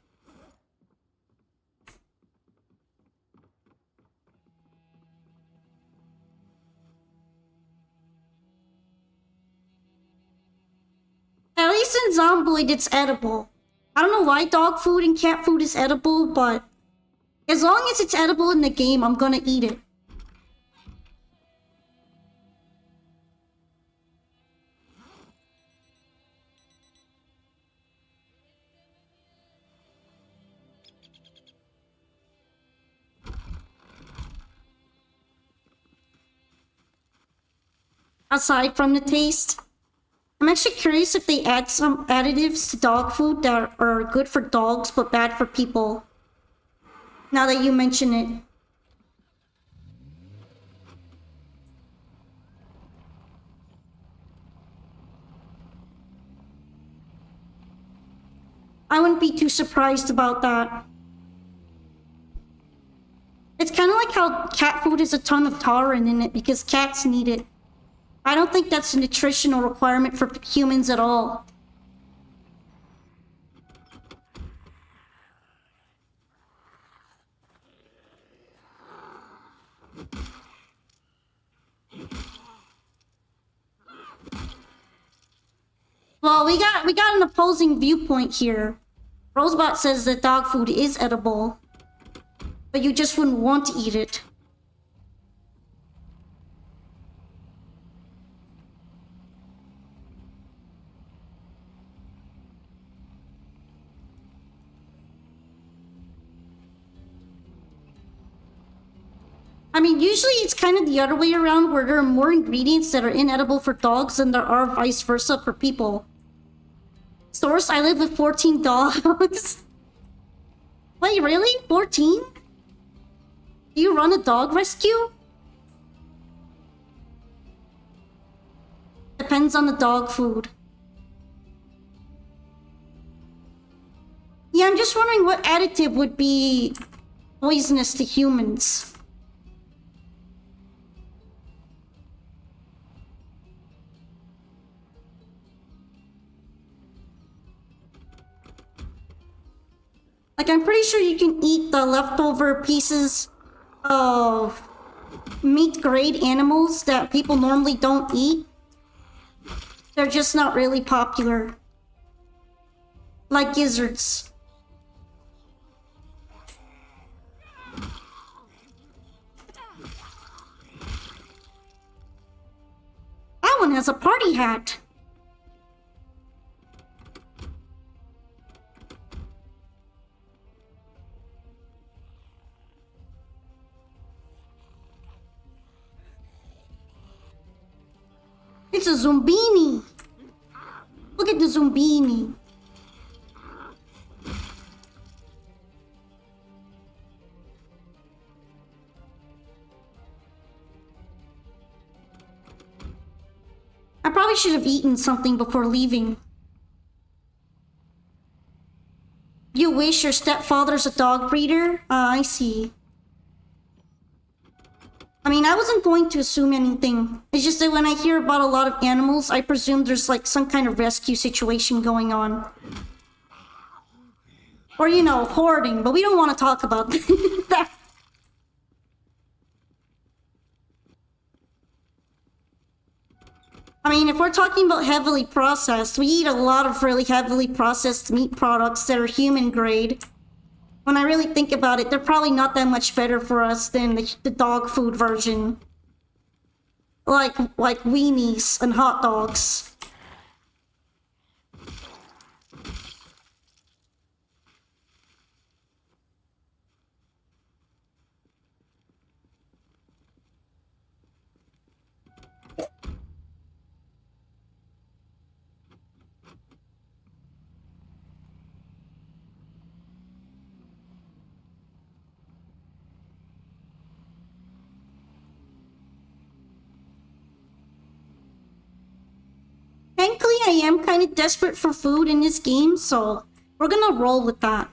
A: At least in Zomboid, it's edible. I don't know why dog food and cat food is edible, but as long as it's edible in the game, I'm gonna eat it. Aside from the taste, I'm actually curious if they add some additives to dog food that are good for dogs but bad for people. Now that you mention it. I wouldn't be too surprised about that. It's kind of like how cat food has a ton of taurine in it because cats need it. I don't think that's a nutritional requirement for humans at all. Well, we got an opposing viewpoint here. Rosebot says that dog food is edible, but you just wouldn't want to eat it. I mean, usually it's kind of the other way around where there are more ingredients that are inedible for dogs than there are vice versa for people. Source, I live with 14 dogs. Wait, really? 14? Do you run a dog rescue? Depends on the dog food. Yeah, I'm just wondering what additive would be poisonous to humans. Like, I'm pretty sure you can eat the leftover pieces of meat grade animals that people normally don't eat. They're just not really popular. Like gizzards. That one has a party hat. It's a Zombini. Look at the Zombini. I probably should have eaten something before leaving. You wish your stepfather's a dog breeder? I see. I mean, I wasn't going to assume anything. It's just that when I hear about a lot of animals, I presume there's like some kind of rescue situation going on. Or, you know, hoarding, but we don't want to talk about that. I mean, if we're talking about heavily processed, we eat a lot of really heavily processed meat products that are human grade. When I really think about it, they're probably not that much better for us than the dog food version. Like weenies and hot dogs. Thankfully, I am kind of desperate for food in this game, so we're gonna roll with that.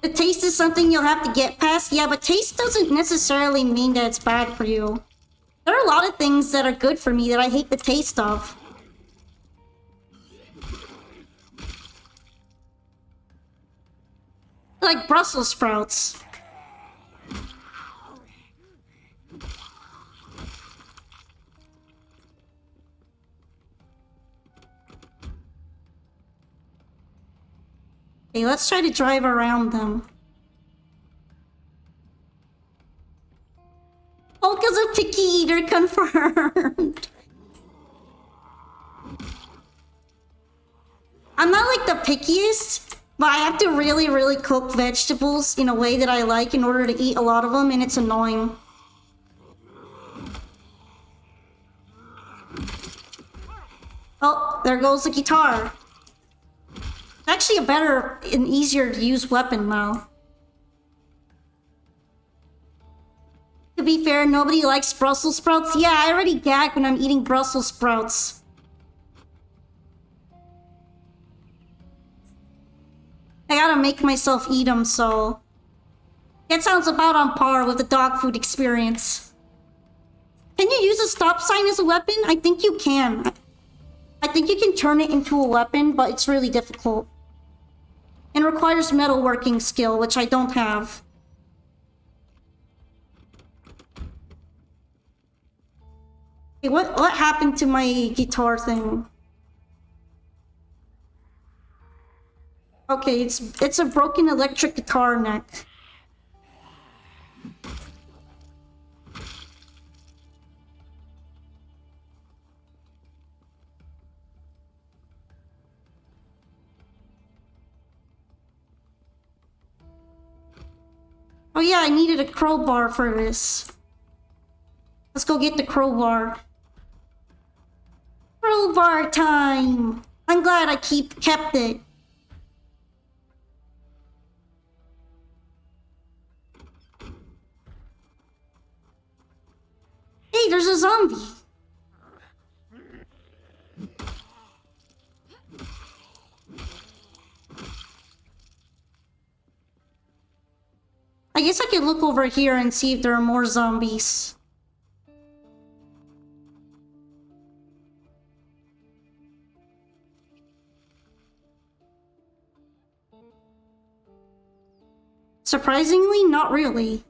A: The taste is something you'll have to get past. Yeah, but taste doesn't necessarily mean that it's bad for you. There are a lot of things that are good for me that I hate the taste of. Like Brussels sprouts. Okay, let's try to drive around them. Olga's a picky eater, confirmed. I'm not like the pickiest, but I have to really, really cook vegetables in a way that I like in order to eat a lot of them, and it's annoying. Oh, there goes the guitar. It's actually a better and easier to use weapon now. To be fair, nobody likes Brussels sprouts. Yeah, I already gag when I'm eating Brussels sprouts. I gotta make myself eat them, so... That sounds about on par with the dog food experience. Can you use a stop sign as a weapon? I think you can. I think you can turn it into a weapon, but it's really difficult. And requires metalworking skill, which I don't have. Hey, what happened to my guitar thing? Okay, it's a broken electric guitar neck. Oh yeah, I needed a crowbar for this. Let's go get the crowbar. Crowbar time! I'm glad I kept it. Hey, there's a zombie. I guess I could look over here and see if there are more zombies. Surprisingly, not really.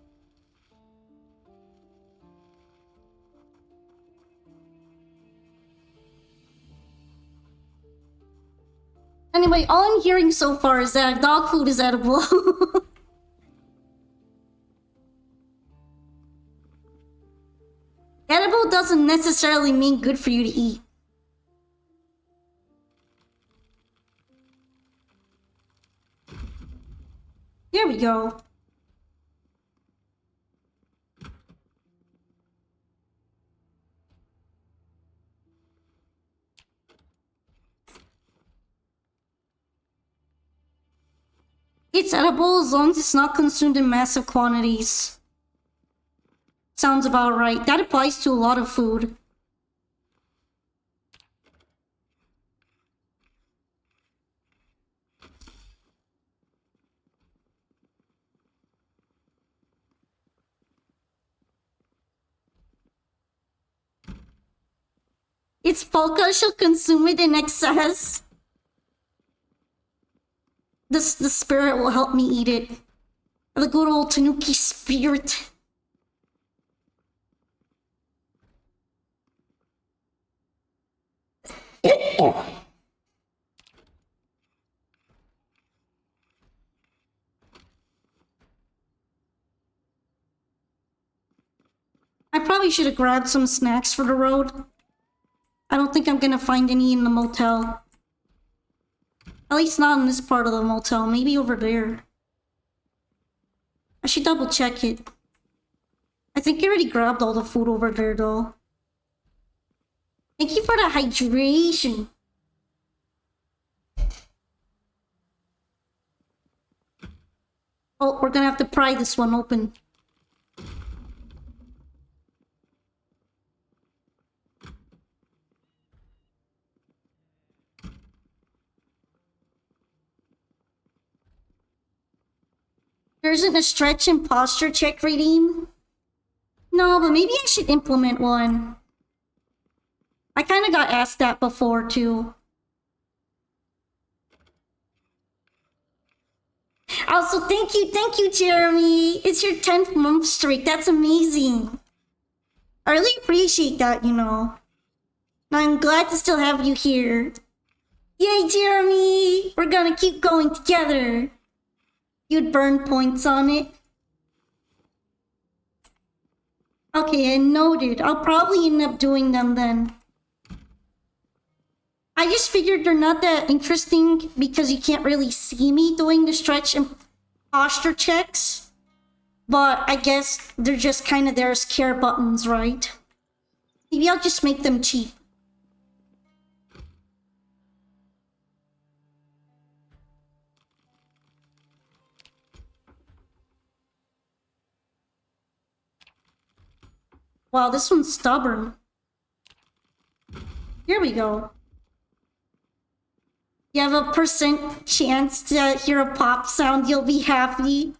A: Anyway, all I'm hearing so far is that dog food is edible. Edible doesn't necessarily mean good for you to eat. There we go. It's edible as long as it's not consumed in massive quantities. Sounds about right. That applies to a lot of food. It's Polka, she'll consume it in excess. The spirit will help me eat it. The good old tanuki spirit. I probably should have grabbed some snacks for the road. I don't think I'm gonna find any in the motel. At least not in this part of the motel, maybe over there. I should double check it. I think I already grabbed all the food over there though. Thank you for the hydration. Oh, we're gonna have to pry this one open. There isn't a stretch and posture check redeem? No, but maybe I should implement one. I kind of got asked that before too. Also, thank you, Jeremy. It's your 10th month streak. That's amazing. I really appreciate that, you know. And I'm glad to still have you here. Yay, Jeremy! We're gonna keep going together. You'd burn points on it. Okay, I noted. I'll probably end up doing them then. I just figured they're not that interesting because you can't really see me doing the stretch and posture checks. But I guess they're just kind of there as care buttons, right? Maybe I'll just make them cheap. Wow, this one's stubborn. Here we go. You have a % chance to hear a pop sound, you'll be happy.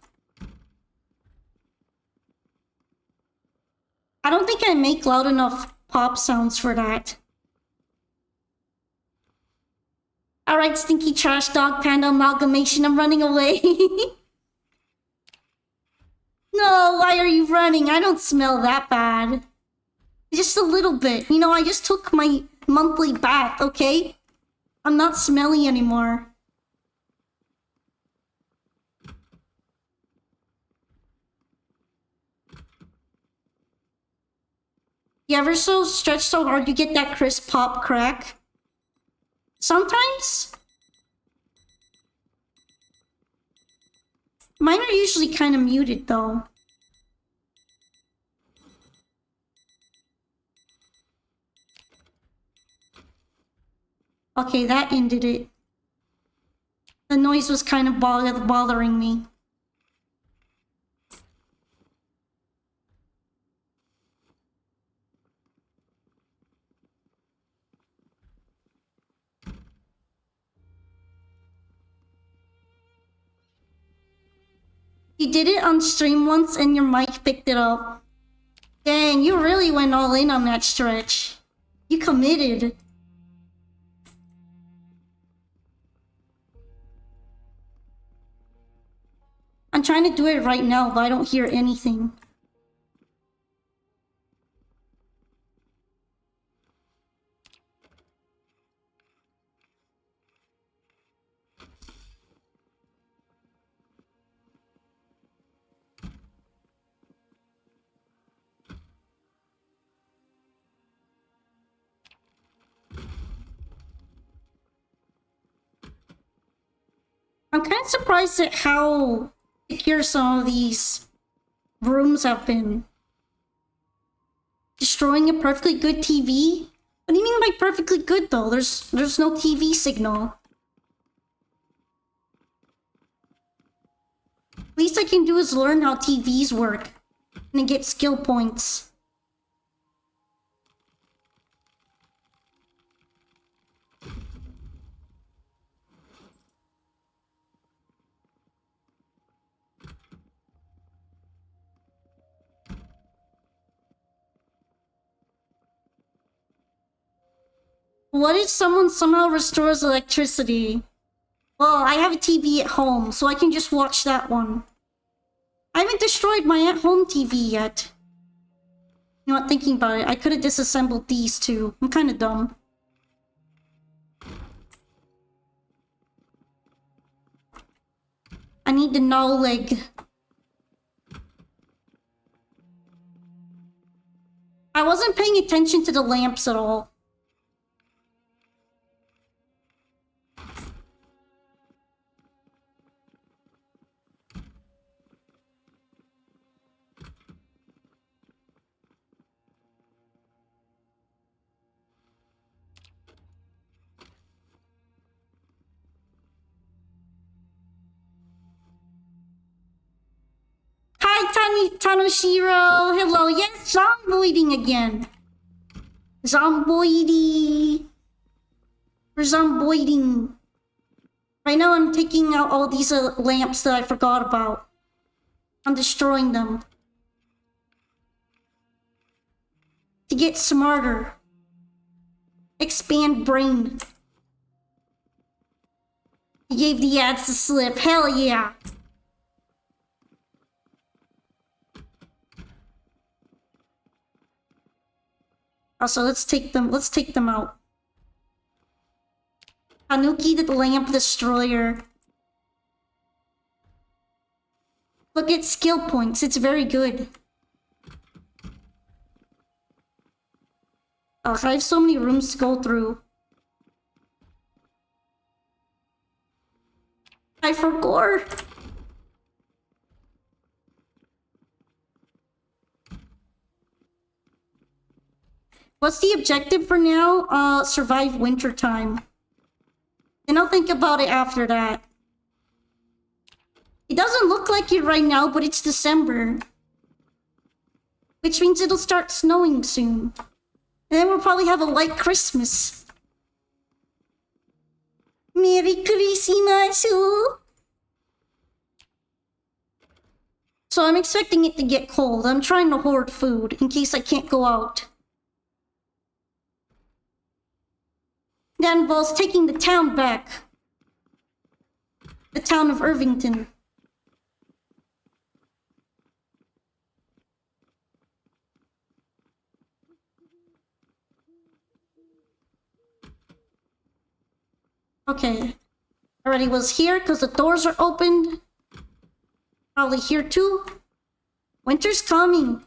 A: I don't think I make loud enough pop sounds for that. Alright, stinky trash dog panda amalgamation, I'm running away. No, why are you running? I don't smell that bad. Just a little bit. You know, I just took my monthly bath, okay? I'm not smelly anymore. You ever stretch so hard you get that crisp pop crack? Sometimes? Mine are usually kind of muted though. Okay, that ended it. The noise was kind of bothering me. You did it on stream once and your mic picked it up. Dang, you really went all in on that stretch. You committed. I'm trying to do it right now, but I don't hear anything. I'm kind of surprised at how secure some of these rooms have been. Destroying a perfectly good TV? What do you mean by perfectly good though? There's no TV signal. Least I can do is learn how TVs work and get skill points. What if someone somehow restores electricity? Well, I have a TV at home, so I can just watch that one. I haven't destroyed my at-home TV yet. You know what, thinking about it, I could have disassembled these two. I'm kind of dumb. I need the null leg. I wasn't paying attention to the lamps at all. Hi, Tanoshiro. Hello. Yes, zomboiding again. Zomboidy. We're zomboiding. Right now, I'm taking out all these lamps that I forgot about. I'm destroying them. To get smarter. Expand brain. He gave the ads the slip. Hell yeah. Also, let's take them out. Tanuki the lamp destroyer. Look at skill points, it's very good. Ugh, I have so many rooms to go through. I forgot. What's the objective for now? Survive winter time. And I'll think about it after that. It doesn't look like it right now, but it's December. Which means it'll start snowing soon. And then we'll probably have a white Christmas. Merry Christmas! So I'm expecting it to get cold. I'm trying to hoard food in case I can't go out. That involves taking the town back. The town of Irvington. Okay. Already was here because the doors are opened. Probably here too. Winter's coming.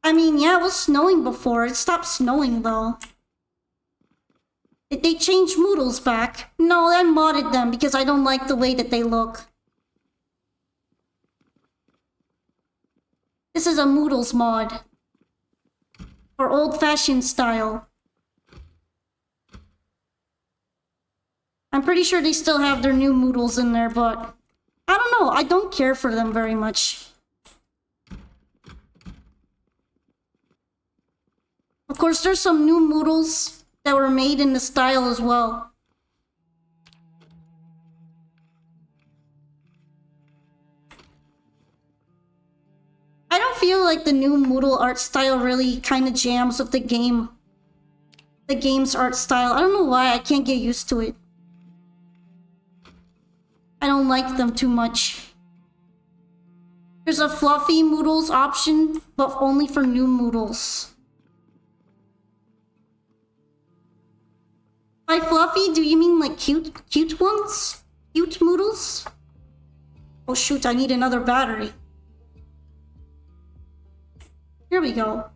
A: I mean, yeah, it was snowing before. It stopped snowing though. Did they change Moodles back? No, I modded them because I don't like the way that they look. This is a Moodles mod. For old-fashioned style. I'm pretty sure they still have their new Moodles in there, but... I don't know, I don't care for them very much. Of course, there's some new Moodles that were made in the style as well. like the new Moodle art style really kind of jams with the game. The game's art style. I don't know why, I can't get used to it. I don't like them too much. There's a fluffy Moodles option, but only for new Moodles. By fluffy, do you mean like cute ones? Cute Moodles? Oh shoot, I need another battery. Here we go.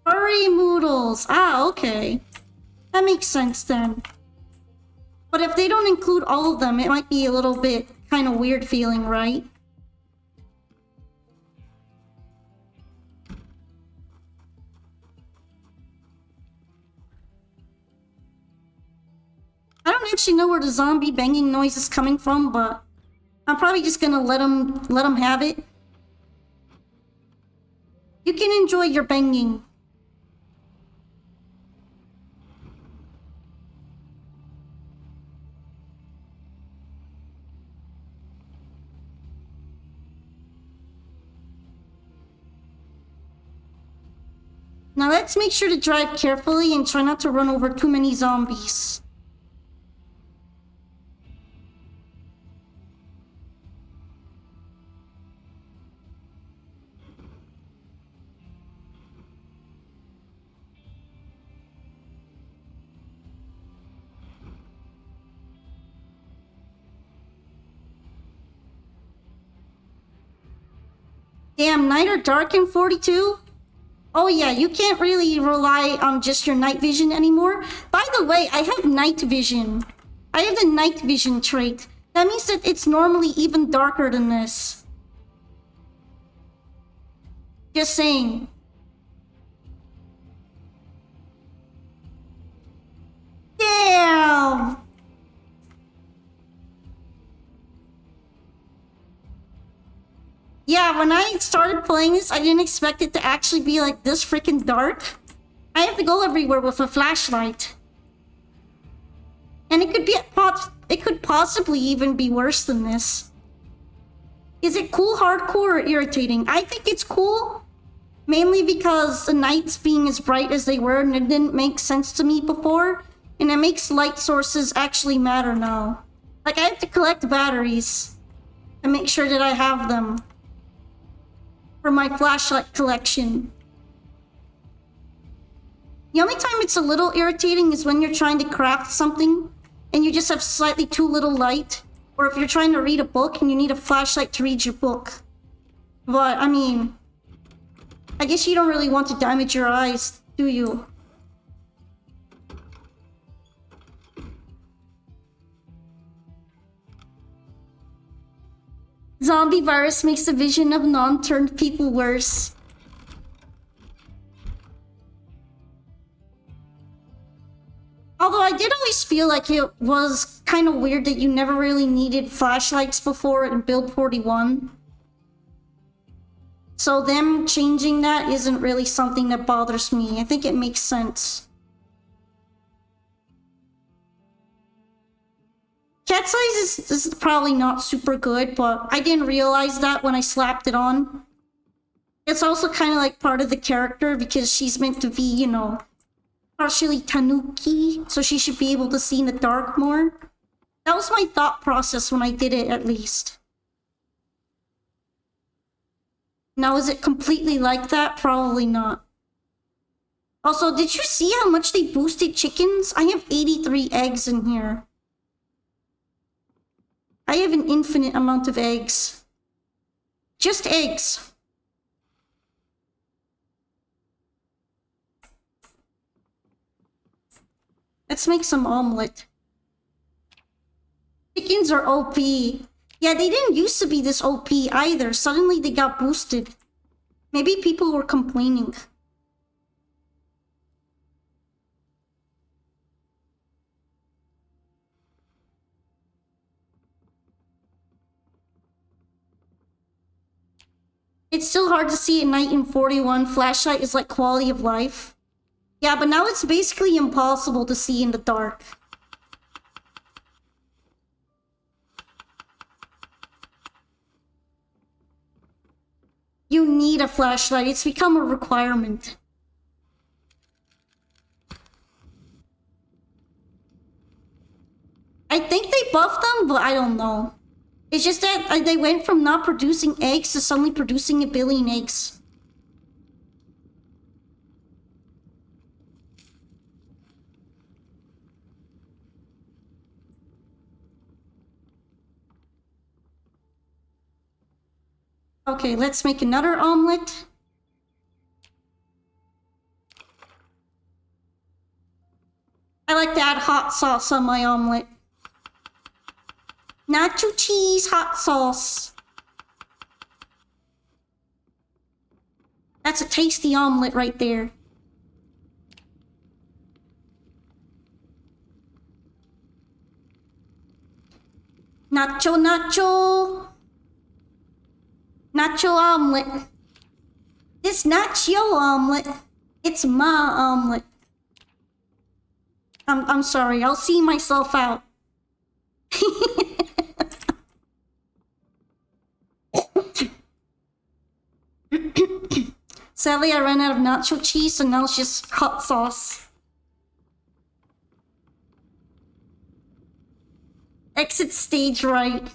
A: Furry Moodles. Ah, okay. That makes sense then. But if they don't include all of them, it might be a little bit kind of weird feeling, right? I don't actually know where the zombie banging noise is coming from, but I'm probably just gonna let him have it. You can enjoy your banging. Now let's make sure to drive carefully and try not to run over too many zombies. Damn, night or dark in 42? Oh yeah, you can't really rely on just your night vision anymore. By the way, I have night vision. I have the night vision trait. That means that it's normally even darker than this. Just saying. Damn! Yeah, when I started playing this, I didn't expect it to actually be like this freaking dark. I have to go everywhere with a flashlight. And it could possibly even be worse than this. Is it cool, hardcore, or irritating? I think it's cool. Mainly because the nights being as bright as they were and it didn't make sense to me before. And it makes light sources actually matter now. Like I have to collect batteries and make sure that I have them for my flashlight collection. The only time it's a little irritating is when you're trying to craft something and you just have slightly too little light, or if you're trying to read a book and you need a flashlight to read your book. But, I mean, I guess you don't really want to damage your eyes, do you? Zombie virus makes the vision of non-turned people worse. Although I did always feel like it was kind of weird that you never really needed flashlights before in build 41. So them changing that isn't really something that bothers me. I think it makes sense. Cat size is probably not super good, but I didn't realize that when I slapped it on. It's also kind of like part of the character because she's meant to be, you know, partially tanuki, so she should be able to see in the dark more. That was my thought process when I did it, at least. Now, is it completely like that? Probably not. Also, did you see how much they boosted chickens? I have 83 eggs in here. I have an infinite amount of eggs. Just eggs. Let's make some omelet. Chickens are OP. Yeah, they didn't used to be this OP either. Suddenly they got boosted. Maybe people were complaining. It's still hard to see at night in 41. Flashlight is like quality of life. Yeah, but now it's basically impossible to see in the dark. need a flashlight. It's become a requirement. I think they buffed them, but I don't know. It's just that they went from not producing eggs to suddenly producing a billion eggs. Okay, let's make another omelet. I like to add hot sauce on my omelet. Nacho cheese hot sauce. That's a tasty omelet right there. Nacho, nacho. Nacho omelet. It's not your omelet. It's my omelet. I'm sorry. I'll see myself out. Sadly, I ran out of nacho cheese, so now it's just hot sauce. Exit stage right.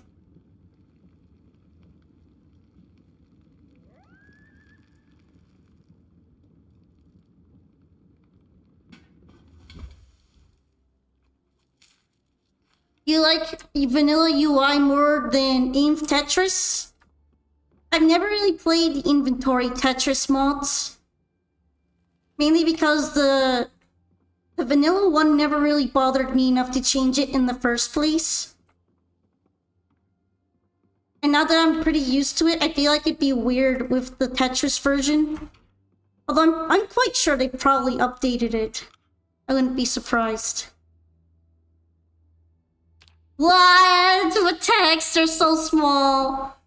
A: You like vanilla UI more than Inv Tetris? I've never really played the inventory Tetris mods. Mainly because the vanilla one never really bothered me enough to change it in the first place. And now that I'm pretty used to it, I feel like it'd be weird with the Tetris version. Although I'm quite sure they probably updated it. I wouldn't be surprised. What? The texts are so small.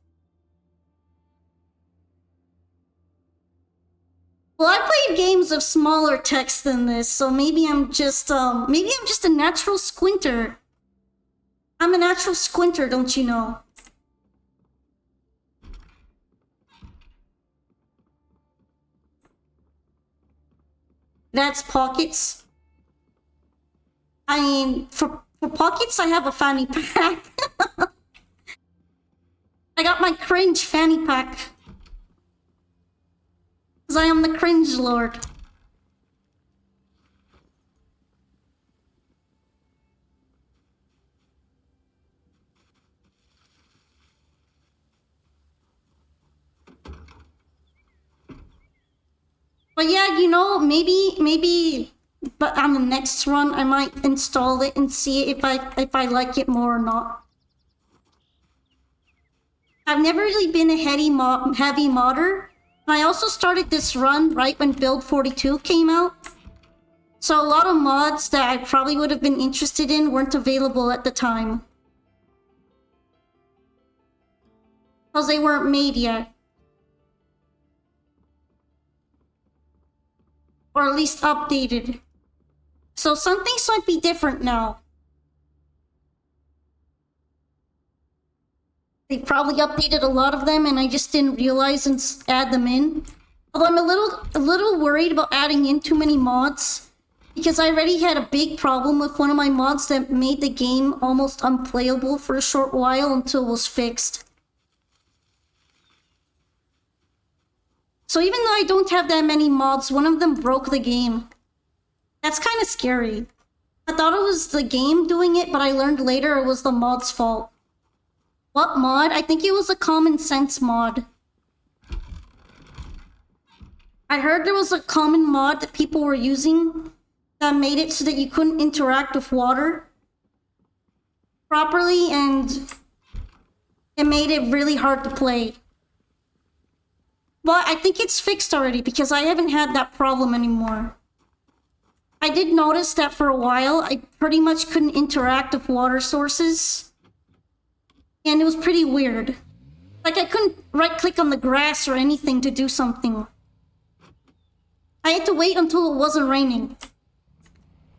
A: Well, I played games of smaller text than this, so maybe I'm just a natural squinter. I'm a natural squinter, don't you know? That's pockets. I mean, for pockets, I have a fanny pack. I got my cringe fanny pack. Because I am the cringe lord. But yeah, you know, maybe but on the next run I might install it and see if I like it more or not. I've never really been a heavy modder. I also started this run right when Build 42 came out. So a lot of mods that I probably would have been interested in weren't available at the time. Because they weren't made yet. Or at least updated. So some things might be different now. They probably updated a lot of them and I just didn't realize and add them in. Although I'm a little worried about adding in too many mods. Because I already had a big problem with one of my mods that made the game almost unplayable for a short while until it was fixed. So even though I don't have that many mods, one of them broke the game. That's kind of scary. I thought it was the game doing it, but I learned later it was the mod's fault. What mod? I think it was a common sense mod. I heard there was a common mod that people were using that made it so that you couldn't interact with water properly, and it made it really hard to play. But I think it's fixed already because I haven't had that problem anymore. I did notice that for a while I pretty much couldn't interact with water sources. And it was pretty weird. Like I couldn't right-click on the grass or anything to do something. I had to wait until it wasn't raining.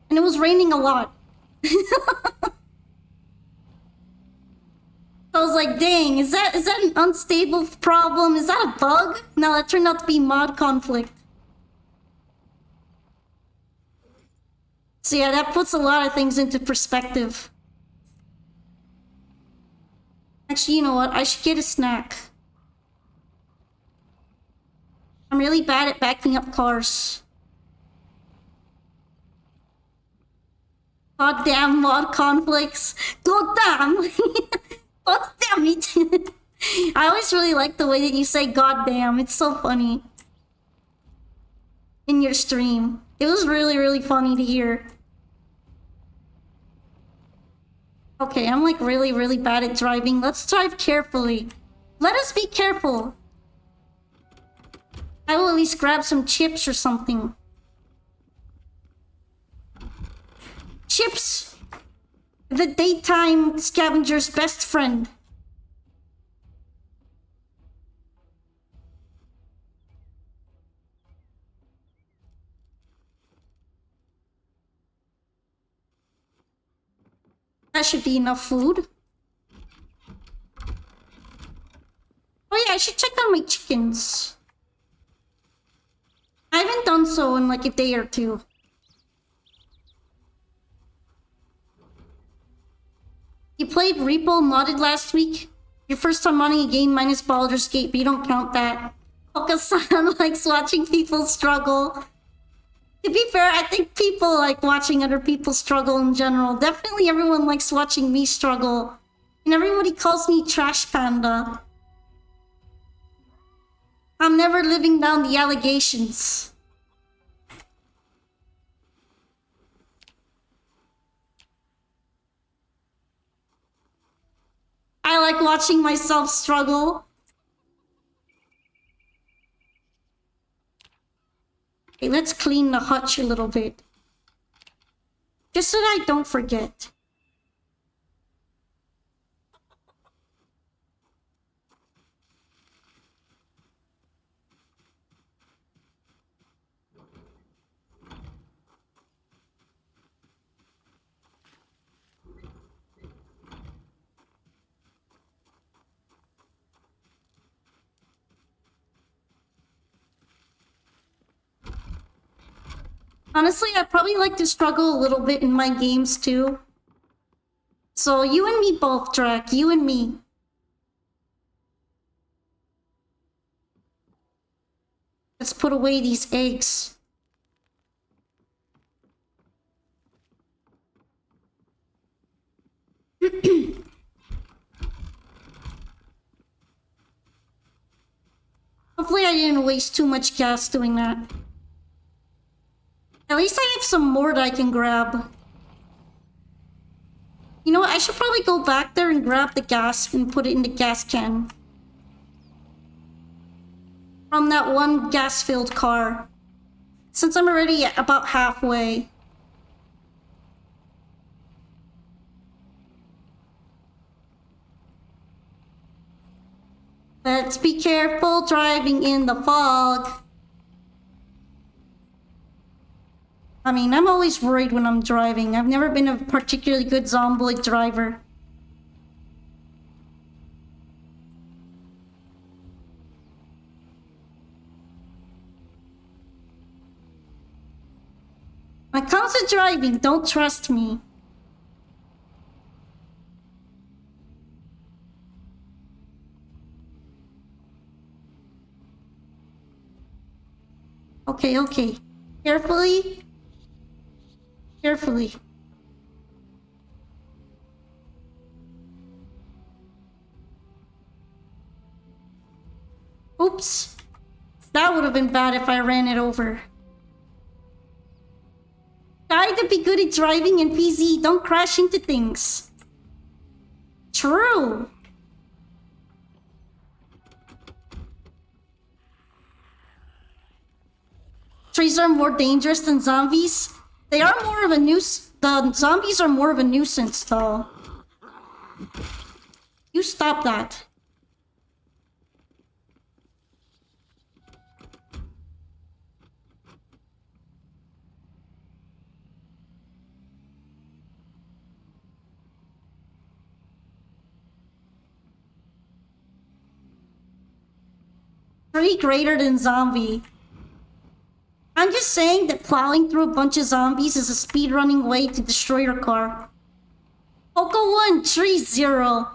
A: And it was raining a lot. So I was was like, dang, is that an unstable problem? Is that a bug? No, that turned out to be mod conflict. So yeah, that puts a lot of things into perspective. Actually, you know what? I should get a snack. I'm really bad at backing up cars. God damn mod conflicts. God damn. God damn it. I always really like the way that you say God damn. It's so funny. In your stream. It was really, really funny to hear. Okay, I'm like really, really bad at driving. Let's drive carefully. Let us be careful. I will at least grab some chips or something. Chips! The daytime scavenger's best friend. That should be enough food. Oh yeah, I should check on my chickens. I haven't done so in like a day or two. You played Repo modded last week? Your first time running a game minus Baldur's Gate, but you don't count that. Okasan likes watching people struggle. To be fair, I think people like watching other people struggle in general. Definitely everyone likes watching me struggle. And everybody calls me Trash Panda. I'm never living down the allegations. I like watching myself struggle. Okay, let's clean the hutch a little bit. Just so that I don't forget. Honestly, I probably like to struggle a little bit in my games too. So you and me both, Drac. You and me. Let's put away these eggs. Hopefully I didn't waste too much gas doing that. At least I have some more that I can grab. You know what? I should probably go back there and grab the gas and put it in the gas can. From that one gas-filled car. Since I'm already about halfway. Let's be careful driving in the fog. I mean, I'm always worried when I'm driving. I've never been a particularly good Zomboid driver. When it comes to driving, don't trust me. Okay, okay. Carefully. Carefully. Oops. That would have been bad if I ran it over. Try to be good at driving and PZ, don't crash into things. True. Trees are more dangerous than zombies. They are more of a nuisance. The zombies are more of a nuisance, though. You stop that. 3 greater than zombie. I'm just saying that plowing through a bunch of zombies is a speedrunning way to destroy your car. Poco 1, Tree 0.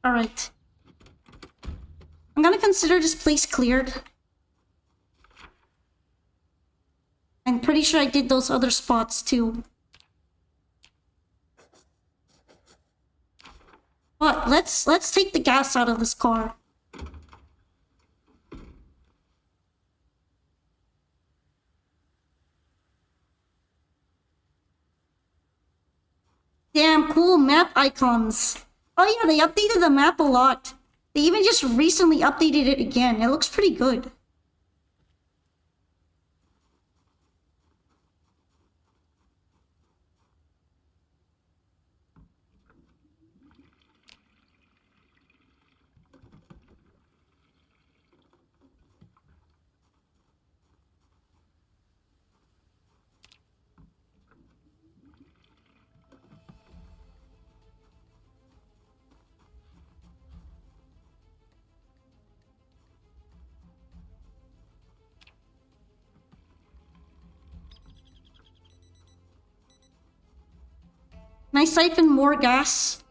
A: Alright. I'm gonna consider this place cleared. I'm pretty sure I did those other spots too. But let's take the gas out of this car. Damn cool map icons. Oh yeah, they updated the map a lot. They even just recently updated it again. It looks pretty good. Can I siphon more gas?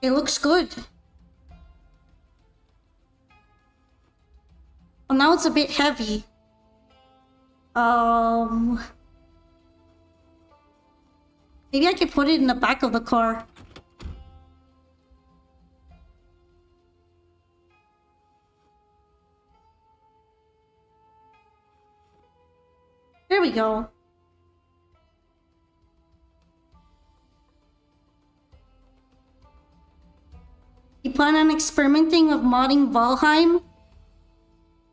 A: It looks good. Oh, now it's a bit heavy. Maybe I could put it in the back of the car. There we go. You plan on experimenting with modding Valheim?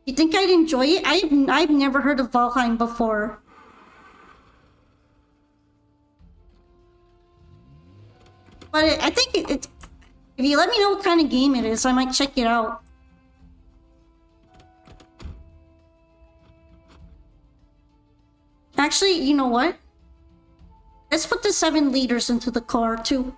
A: You think I'd enjoy it? I've never heard of Valheim before. But I think it if you let me know what kind of game it is, I might check it out. Actually, you know what? Let's put the 7 liters into the car too.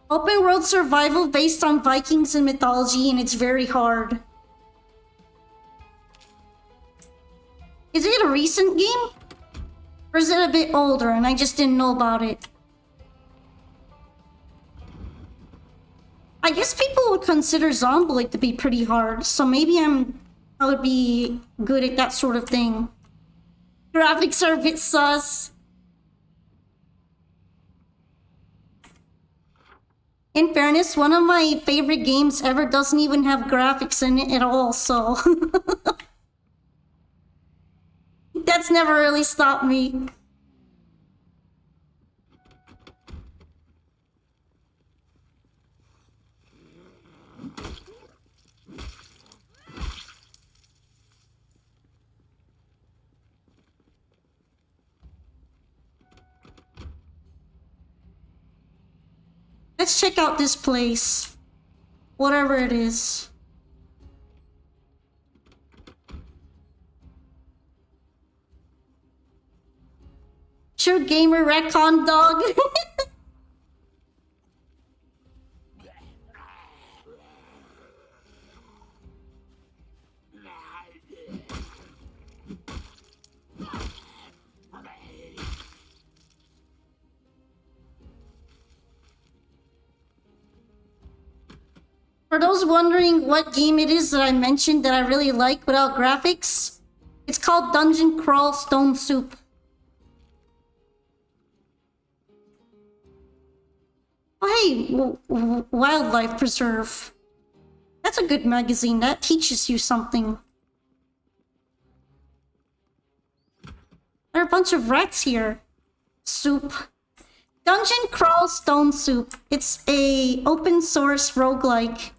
A: Open world survival based on Vikings and mythology, and it's very hard. Is it a recent game? Or is it a bit older and I just didn't know about it? I guess people would consider Zomboid to be pretty hard, so maybe I would be good at that sort of thing. Graphics are a bit sus. In fairness, one of my favorite games ever doesn't even have graphics in it at all, so... That's never really stopped me. Let's check out this place. Whatever it is. True gamer retcon dog. For those wondering what game it is that I mentioned that I really like without graphics, it's called Dungeon Crawl Stone Soup. Oh hey, Wildlife Preserve. That's a good magazine. That teaches you something. There are a bunch of rats here. Soup. Dungeon Crawl Stone Soup. It's a open source roguelike.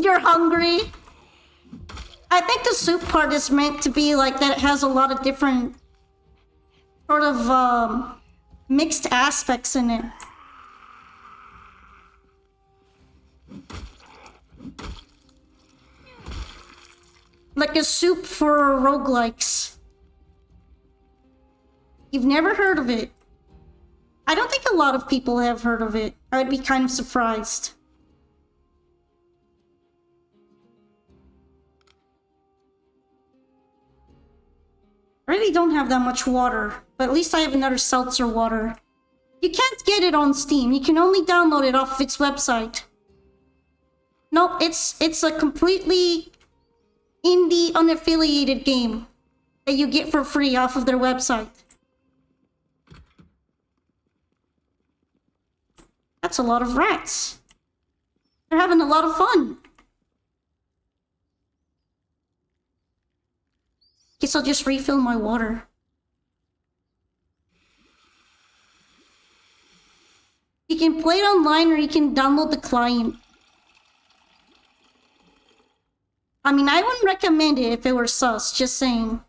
A: You're hungry? I think the soup part is meant to be like that. It has a lot of different sort of mixed aspects in it. Like a soup for roguelikes. You've never heard of it? I don't think a lot of people have heard of it. I'd be kind of surprised. I really don't have that much water, but at least I have another seltzer water. You can't get it on Steam. You can only download it off its website. Nope, it's a completely indie, unaffiliated game that you get for free off of their website. That's a lot of rats. They're having a lot of fun. Guess I'll just refill my water. You can play it online or you can download the client. I mean, I wouldn't recommend it if it were sus, just saying.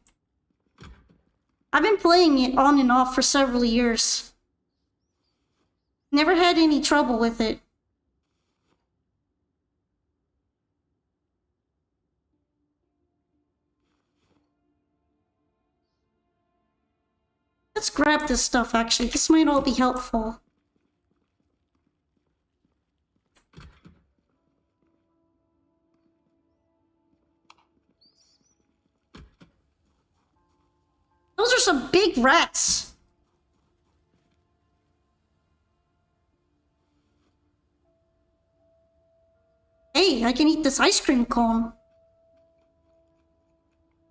A: I've been playing it on and off for several years. Never had any trouble with it. Let's grab this stuff, actually. This might all be helpful. Those are some big rats. Hey, I can eat this ice cream cone.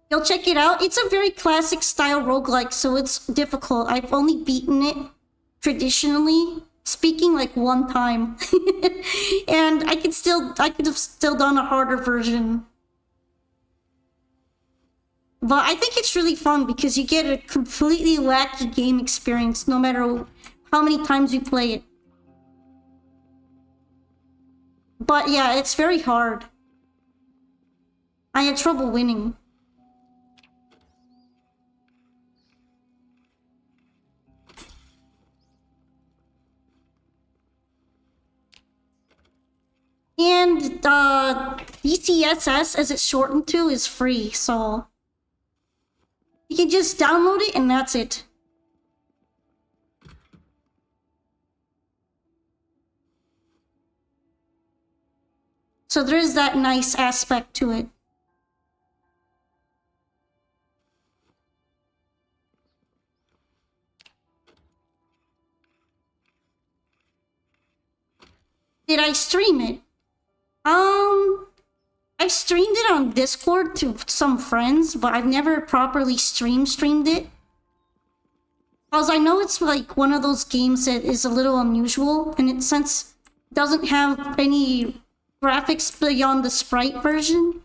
A: You'll check it out. It's a very classic style roguelike, so it's difficult. I've only beaten it traditionally speaking like one time. And I could have still done a harder version. But I think it's really fun because you get a completely wacky game experience no matter how many times you play it. But yeah, it's very hard. I had trouble winning. And BCSS, as it's shortened to, is free, so you can just download it and that's it. So there is that nice aspect to it. Did I stream it? I've streamed it on Discord to some friends, but I've never properly streamed it. Because I know it's like one of those games that is a little unusual, and it since doesn't have any graphics beyond the sprite version,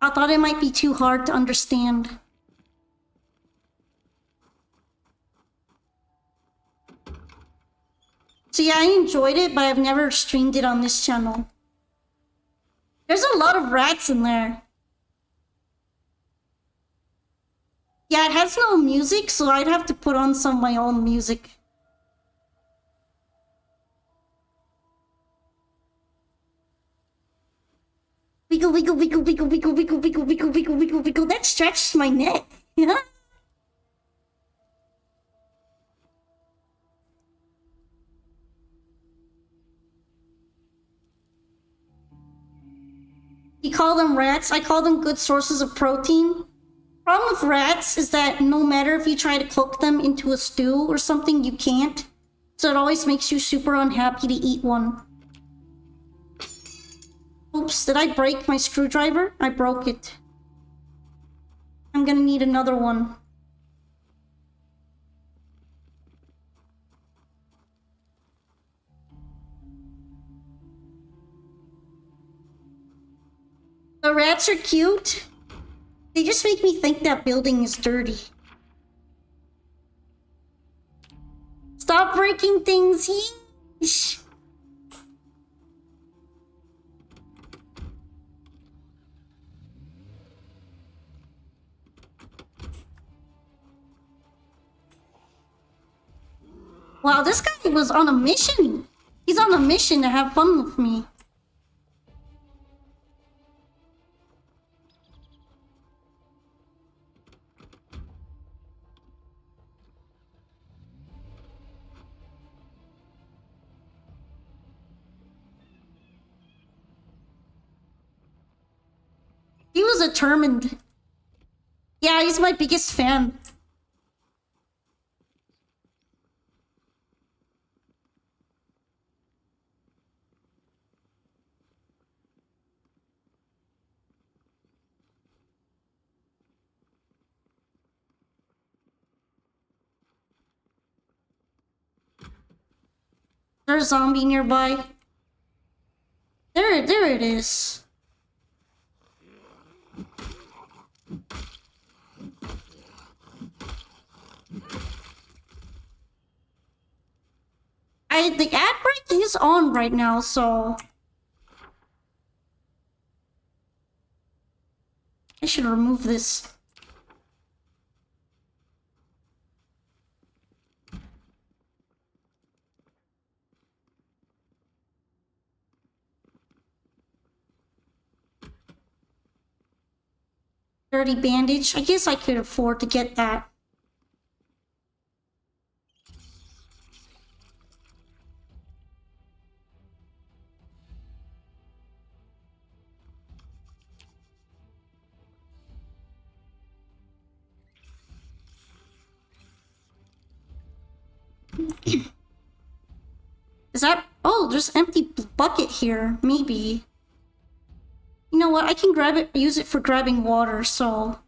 A: I thought it might be too hard to understand. So yeah, I enjoyed it, but I've never streamed it on this channel. There's a lot of rats in there. Yeah, it has no music, so I'd have to put on some of my own music. Wiggle, wiggle, wiggle, wiggle, wiggle, wiggle, wiggle, wiggle, wiggle, wiggle, wiggle. That stretched my neck. Yeah. You call them rats? I call them good sources of protein. Problem with rats is that no matter if you try to cook them into a stew or something, you can't. So it always makes you super unhappy to eat one. Oops, did I break my screwdriver? I broke it. I'm gonna need another one. The rats are cute. They just make me think that building is dirty. Stop breaking things. Yeesh. Wow, this guy was on a mission. He's on a mission to have fun with me. He was determined. Yeah, he's my biggest fan. There's a zombie nearby. There it is. The ad break is on right now, so I should remove this. Dirty bandage. I guess I could afford to get that. Is that... Oh, there's an empty bucket here. Maybe. You know what? I can grab it, use it for grabbing water, so...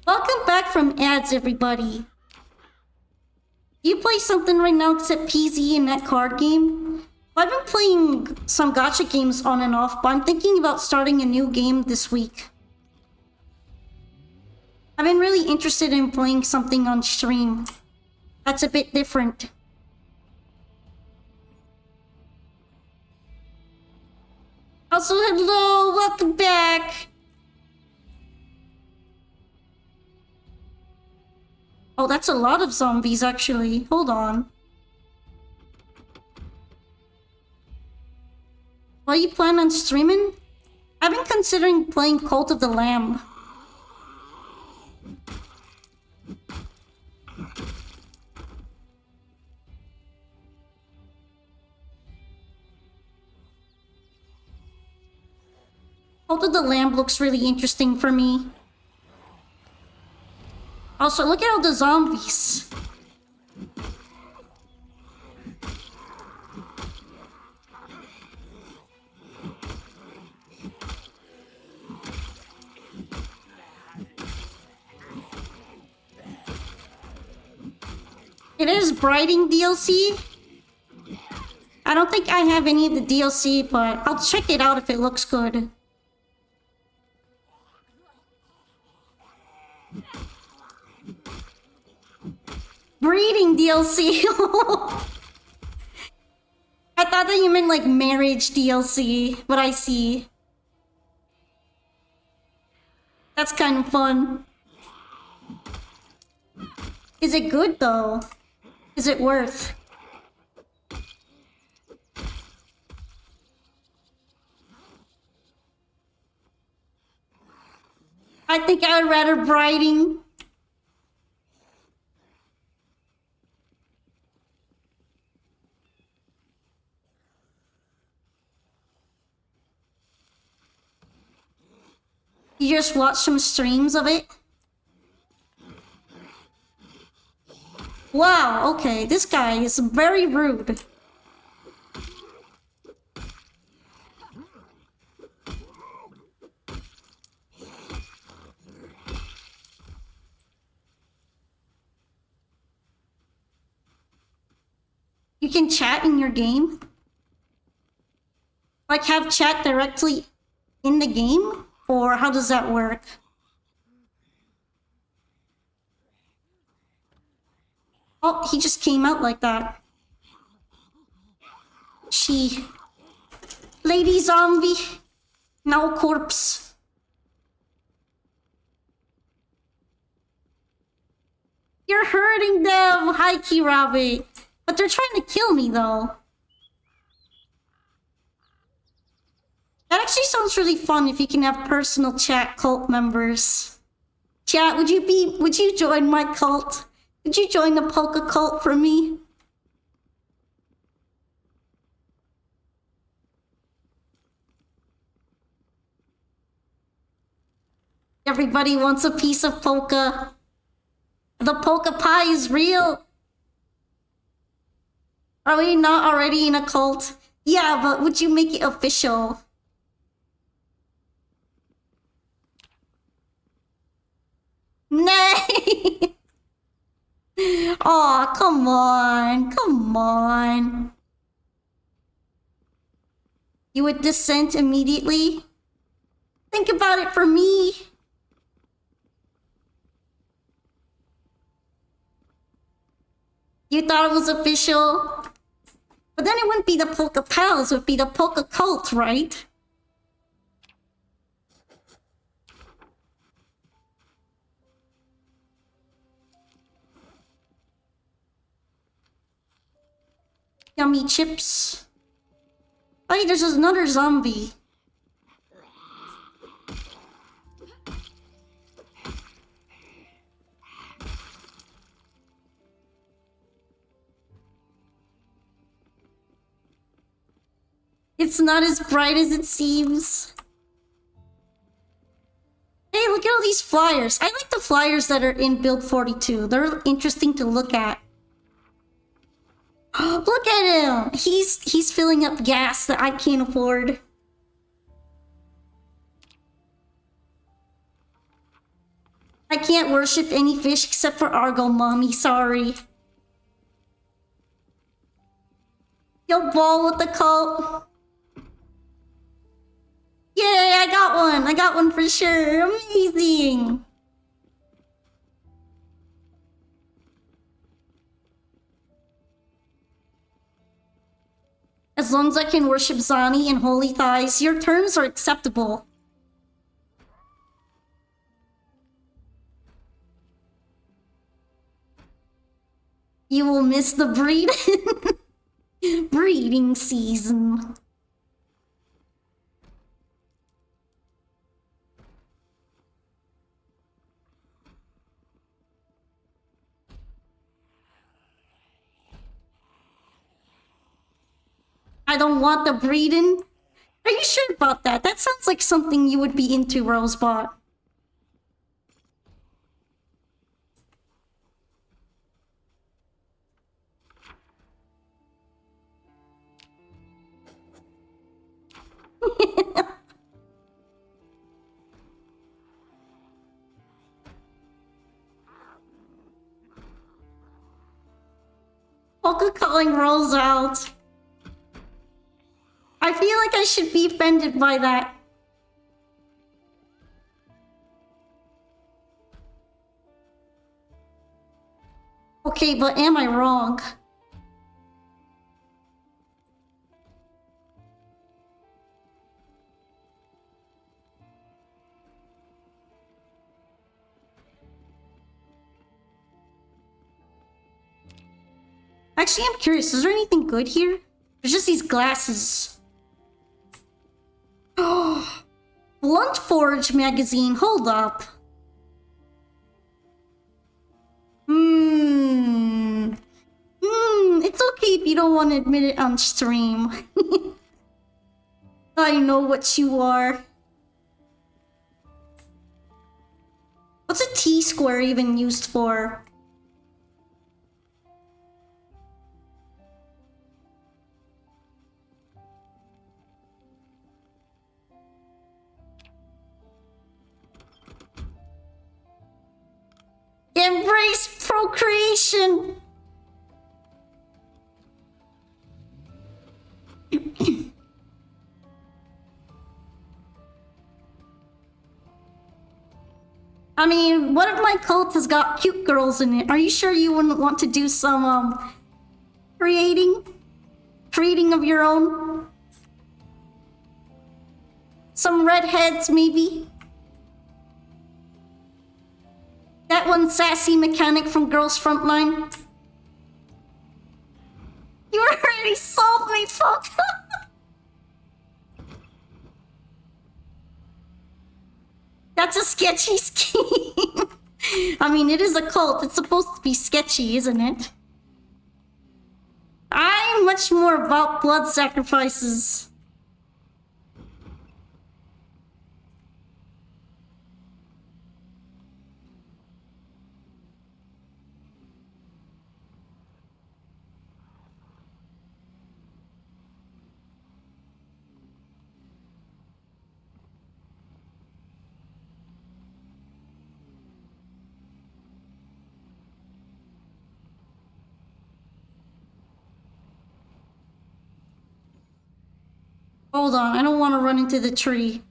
A: Welcome back from ads, everybody. Do you play something right now except PZ and that card game? I've been playing some gacha games on and off, but I'm thinking about starting a new game this week. I've been really interested in playing something on stream that's a bit different. Also, hello, welcome back. Oh, that's a lot of zombies, actually. Hold on. What you plan on streaming? I've been considering playing Cult of the Lamb. Cult of the Lamb looks really interesting for me. Also, look at all the zombies. It is Brighting DLC. I don't think I have any of the DLC, but I'll check it out if it looks good. Breeding DLC. I thought that you meant like marriage DLC, but I see. That's kind of fun. Is it good though? Is it worth? I think I would rather Briding. You just watch some streams of it? Wow, okay, this guy is very rude. You can chat in your game? Like have chat directly in the game? Or how does that work? Oh, he just came out like that. She... Lady zombie. Now corpse. You're hurting them, Hikey Rabbit. But they're trying to kill me though. That actually sounds really fun if you can have personal chat cult members. Chat, would you join my cult? Would you join the polka cult for me? Everybody wants a piece of polka. The polka pie is real. Are we not already in a cult? Yeah, but would you make it official? Nay! Aw, come on. Come on. You would dissent immediately? Think about it for me. You thought it was official? But then it wouldn't be the Polka Pals, it would be the Polka Cult, right? Yummy chips. Oh, there's another zombie. It's not as bright as it seems. Hey, look at all these flyers. I like the flyers that are in Build 42. They're interesting to look at. Look at him! He's filling up gas that I can't afford. I can't worship any fish except for Argo Mommy, sorry. Yo, ball with the cult. Yay, I got one! I got one for sure! Amazing! As long as I can worship Zani and Holy Thighs, your terms are acceptable. You will miss the breeding season. I don't want the breeding. Are you sure about that? That sounds like something you would be into, Rosebot. Polka calling rolls out. I feel like I should be offended by that. Okay, but am I wrong? Actually, I'm curious. Is there anything good here? There's just these glasses. Oh, Blunt Forge magazine. Hold up. It's okay if you don't want to admit it on stream. I know what you are. What's a T-square even used for? Embrace procreation! I mean, what if my cult has got cute girls in it? Are you sure you wouldn't want to do some, creating of your own? Some redheads, maybe. That one sassy mechanic from Girls Frontline. You already sold me, fuck. That's a sketchy scheme. I mean, it is a cult. It's supposed to be sketchy, isn't it? I'm much more about blood sacrifices. Hold on, I don't want to run into the tree.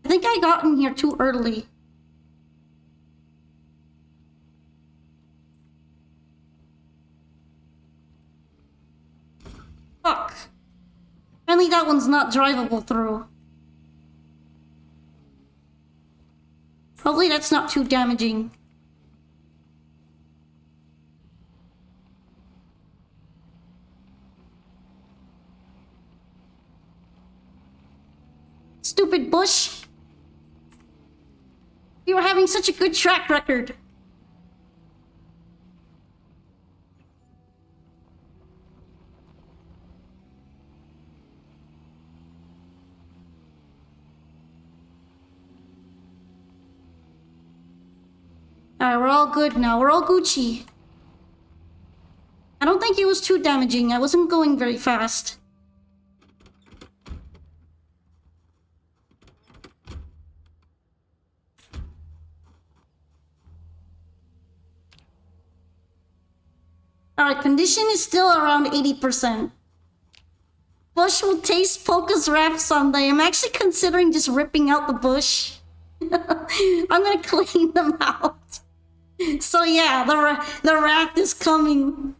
A: I think I got in here too early. Fuck. Apparently that one's not drivable through. Hopefully that's not too damaging. Stupid bush. You were having such a good track record. Alright, we're all good now. We're all Gucci. I don't think it was too damaging. I wasn't going very fast. Alright, condition is still around 80%. Bush will taste Polka's wrap someday. I'm actually considering just ripping out the bush. I'm gonna clean them out. So yeah, the raft is coming.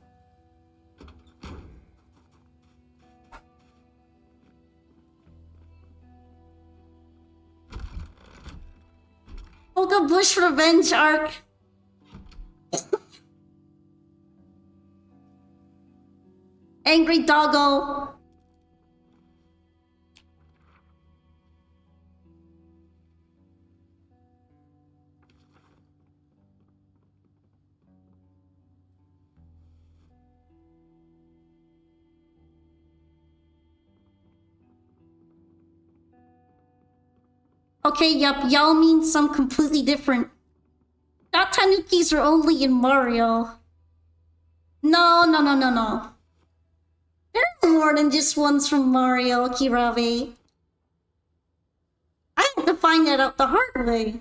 A: Polka Bush Revenge Arc. Angry Doggo. Okay, yup, y'all mean some completely different. Not tanukis are only in Mario. No. There are more than just ones from Mario, Kirave. I had to find that out the hard way.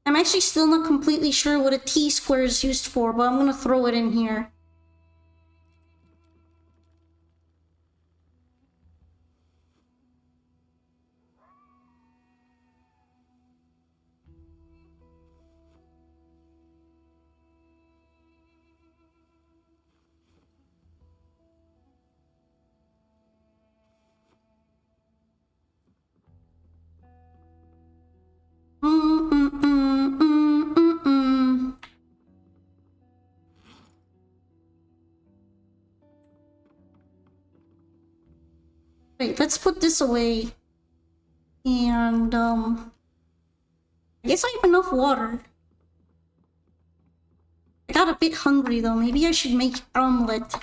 A: I'm actually still not completely sure what a T-square is used for, but I'm gonna throw it in here. Wait, let's put this away. And, I guess I have enough water. I got a bit hungry though. Maybe I should make omelet.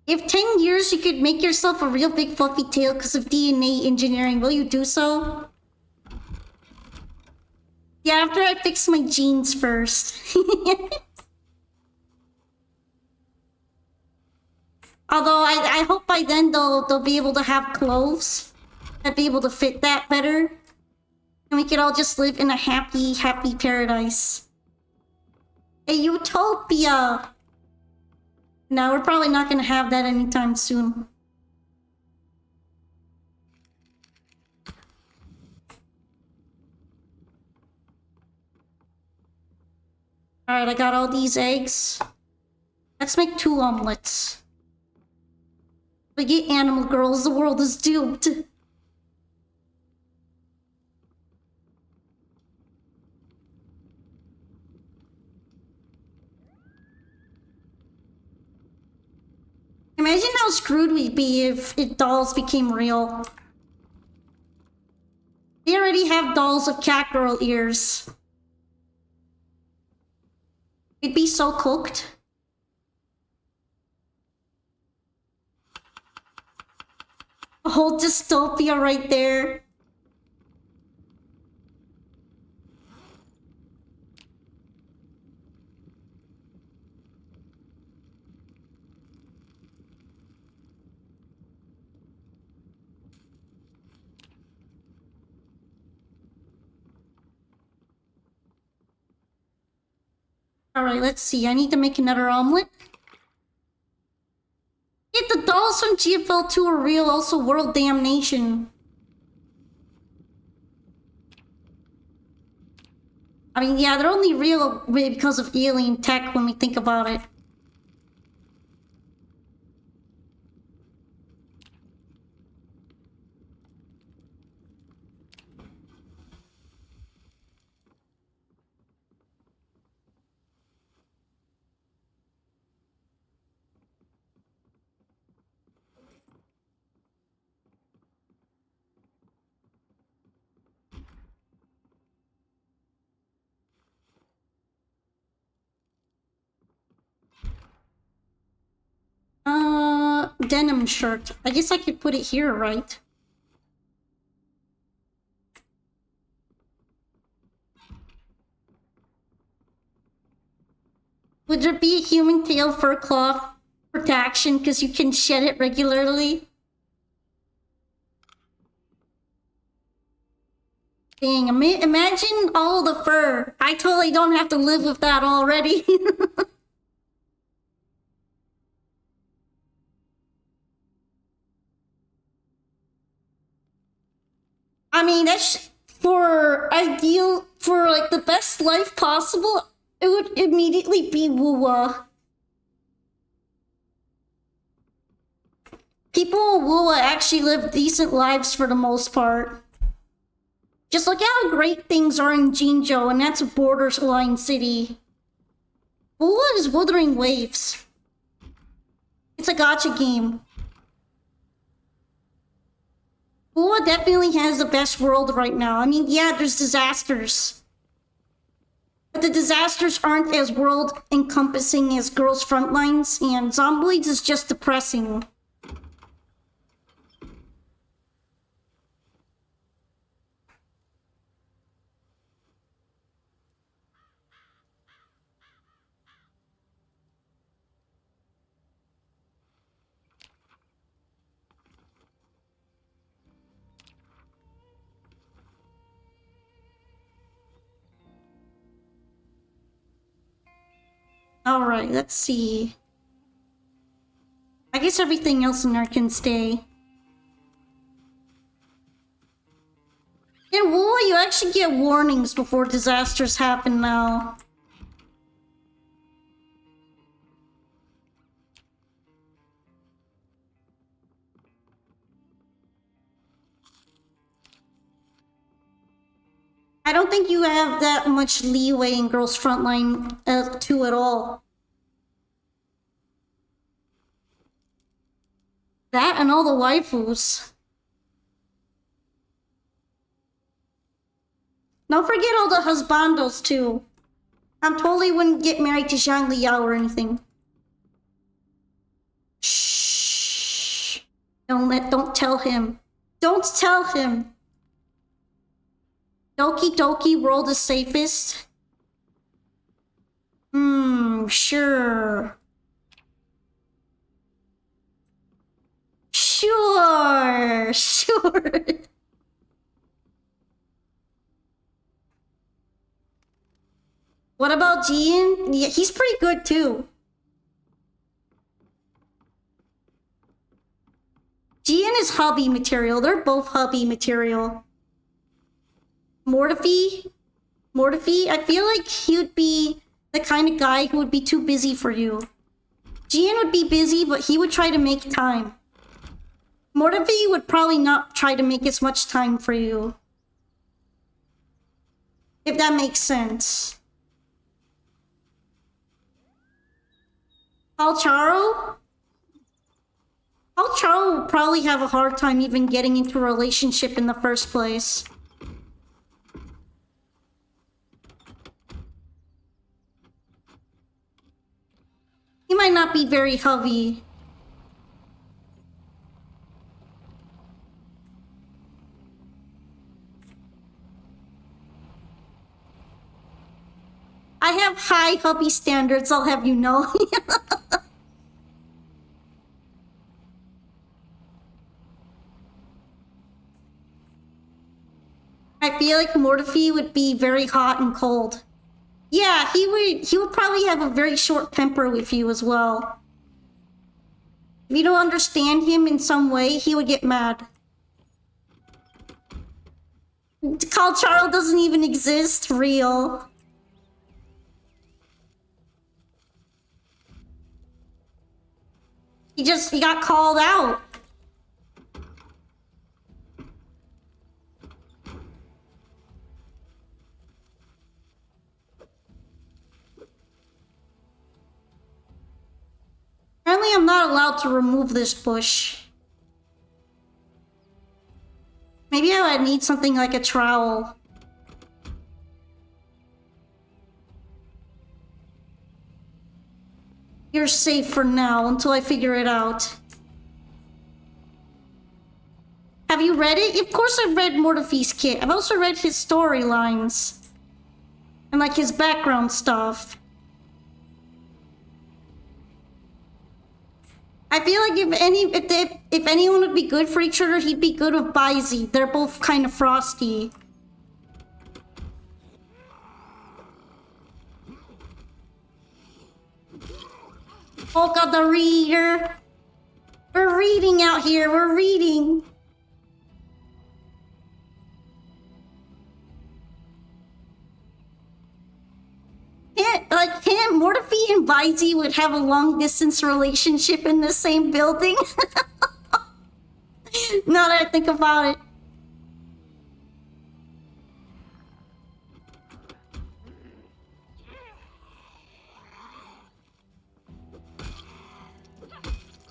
A: If 10 years you could make yourself a real big fluffy tail because of DNA engineering, will you do so? Yeah, after I fix my genes first. Although I hope by then they'll be able to have clothes that be able to fit that better. And we could all just live in a happy paradise. A utopia! No, we're probably not gonna have that anytime soon. Alright, I got all these eggs. Let's make 2 omelets. Forget animal girls, the world is doomed. Imagine how screwed we'd be if dolls became real. They already have dolls of cat girl ears. We'd be so cooked. A whole dystopia right there. Alright, let's see. I need to make another omelet. If the dolls from GFL2 are real, also world damnation. I mean, yeah, they're only real because of alien tech when we think about it. Denim shirt. I guess I could put it here, right? Would there be a human tail fur cloth protection because you can shed it regularly? Dang, imagine all the fur. I totally don't have to live with that already. I mean, that's for like the best life possible, it would immediately be Wua. People in Wua actually live decent lives for the most part. Just look at how great things are in Jinzhou, and that's a borderline city. Wua is Wuthering Waves. It's a gacha game. Wua definitely has the best world right now. I mean, yeah, there's disasters. But the disasters aren't as world-encompassing as Girls' Frontlines, and Zomboids is just depressing. Alright, let's see. I guess everything else in there can stay. In Wua, you actually get warnings before disasters happen now. I don't think you have that much leeway in Girls' Frontline 2 at all. That and all the waifus. Don't forget all the husbandos too. I totally wouldn't get married to Zhang Liao or anything. Shh. Don't tell him. Don't tell him. Doki Doki world is safest? Sure. Sure. What about Jian? Yeah, he's pretty good too. Jian is hubby material. They're both hubby material. Mortify, I feel like he would be The kind of guy who would be too busy for you. Gian would be busy, but he would try to make time. Mortivi would probably not try to make as much time for you. If that makes sense. Palcharo? Palcharo will probably have a hard time even getting into a relationship in the first place. He might not be very hubby. I have high hubby standards, I'll have you know. I feel like Mortifi would be very hot and cold. Yeah, he would probably have a very short temper with you as well. If you don't understand him in some way, he would get mad. Calcharo doesn't even exist, real. He got called out. Apparently I'm not allowed to remove this bush. Maybe I would need something like a trowel. You're safe for now until I figure it out. Have you read it? Of course I've read Mortifi's kit. I've also read his storylines. And like his background stuff. I feel like if anyone would be good for each other, he'd be good with Baizi. They're both kind of frosty. Oh god, the reader. We're reading out here, we're reading. Him, Mortifi and Baizi would have a long distance relationship in the same building. Now that I think about it.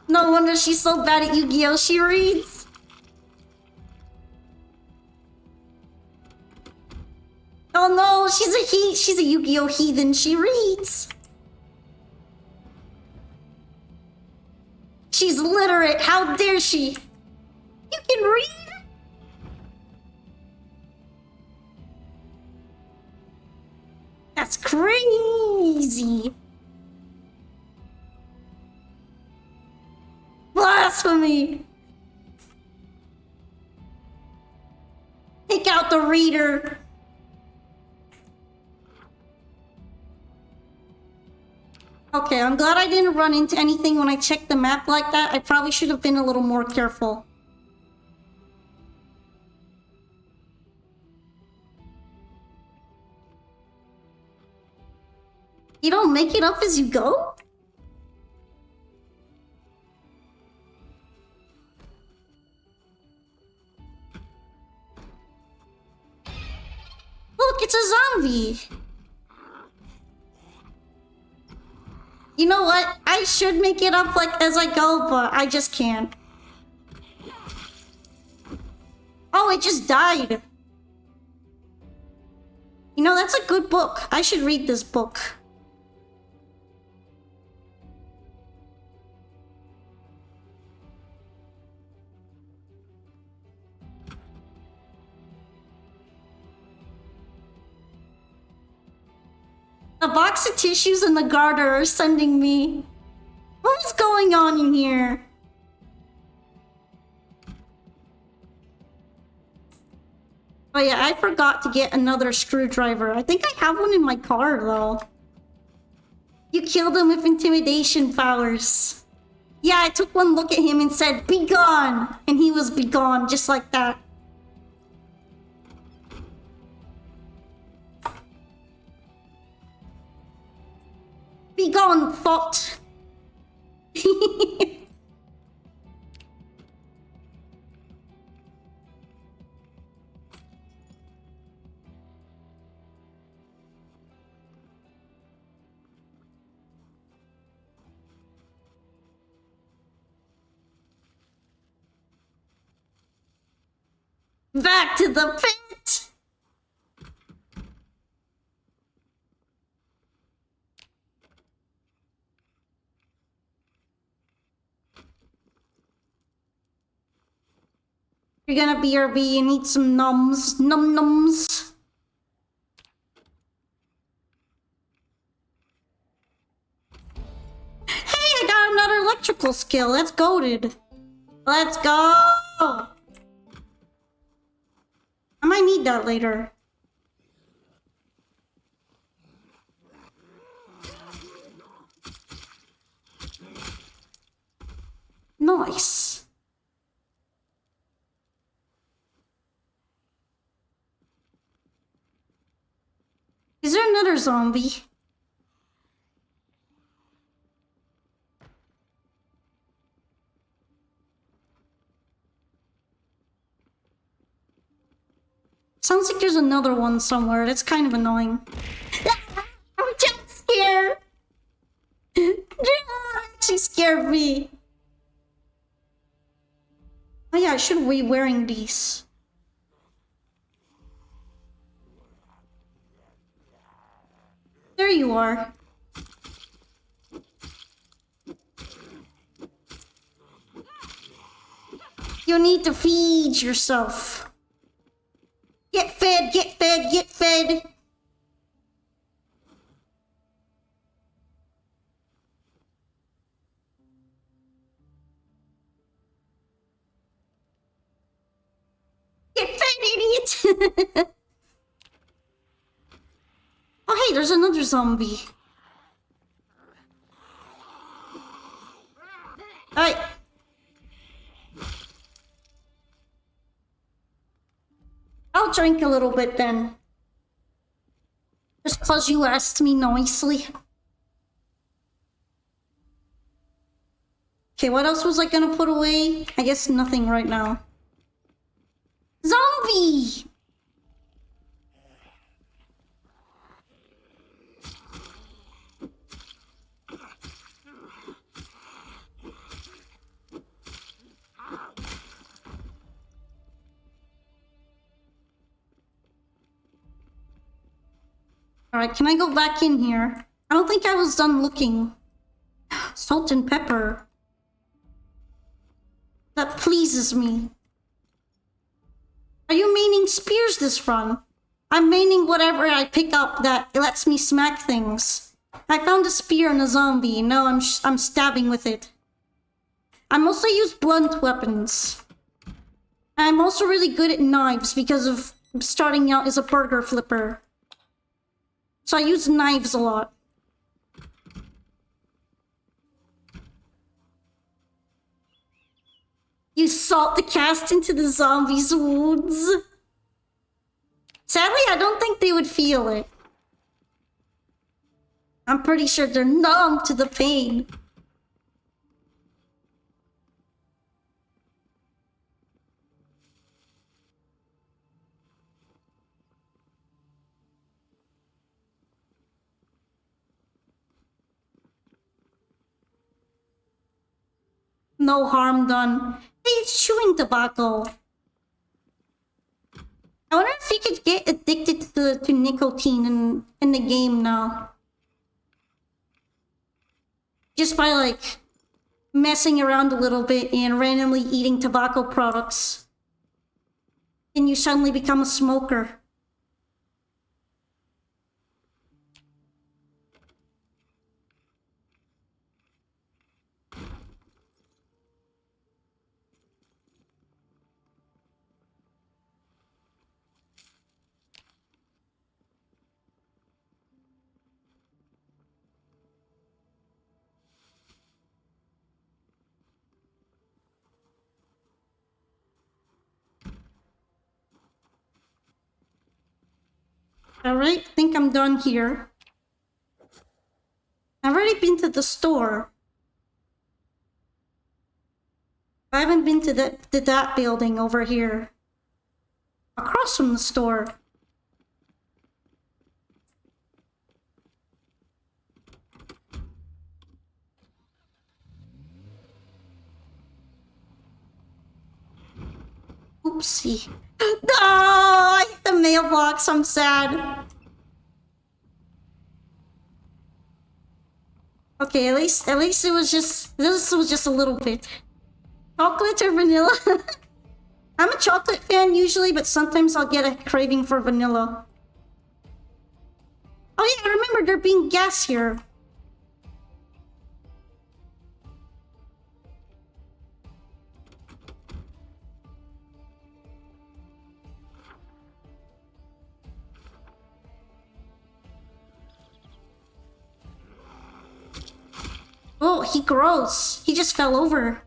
A: No wonder she's so bad at Yu-Gi-Oh! She reads. Oh no, she's a Yu-Gi-Oh! Heathen. She reads. She's literate. How dare she? You can read? That's crazy. Blasphemy. Take out the reader. Okay, I'm glad I didn't run into anything when I checked the map like that. I probably should have been a little more careful. You don't make it up as you go? Look, it's a zombie. You know what? I should make it up like as I go, but I just can't. Oh, it just died. You know, that's a good book. I should read this book. The box of tissues and the garter are sending me. What is going on in here? Oh yeah, I forgot to get another screwdriver. I think I have one in my car though. You killed him with intimidation powers. Yeah, I took one look at him and said, "Be gone!" And he was be gone, just like that. Be gone, thought. Back to the pit! You're gonna BRB and eat some nums. Num nums. Hey, I got another electrical skill. That's goated. Let's go! I might need that later. Nice. Is there another zombie? Sounds like there's another one somewhere. That's kind of annoying. I'm just scared. She scared me. Oh yeah, I should be wearing these. There you are. You need to feed yourself. Get fed, get fed, get fed. Get fed, idiot. Oh, hey, there's another zombie. Alright. I'll drink a little bit then. Just cause you asked me nicely. Okay, what else was I gonna put away? I guess nothing right now. Zombie! Alright, can I go back in here? I don't think I was done looking. Salt and pepper. That pleases me. Are you maining spears this run? I'm maining whatever I pick up that lets me smack things. I found a spear and a zombie. Now I'm stabbing with it. I mostly use blunt weapons. I'm also really good at knives because of starting out as a burger flipper. So I use knives a lot. Use salt to cast into the zombies' wounds. Sadly, I don't think they would feel it. I'm pretty sure they're numb to the pain. No harm done. Hey, it's chewing tobacco. I wonder if you could get addicted to nicotine in the game now. Just by like messing around a little bit and randomly eating tobacco products. And you suddenly become a smoker. Alright, think I'm done here. I already been to the store. I haven't been to that building over here. Across from the store. Oopsie. No! I hit the mailbox. I'm sad. Okay, at least it was just... This was just a little bit. Chocolate or vanilla? I'm a chocolate fan usually, but sometimes I'll get a craving for vanilla. Oh yeah, I remember there being gas here. Oh, he grows. He just fell over.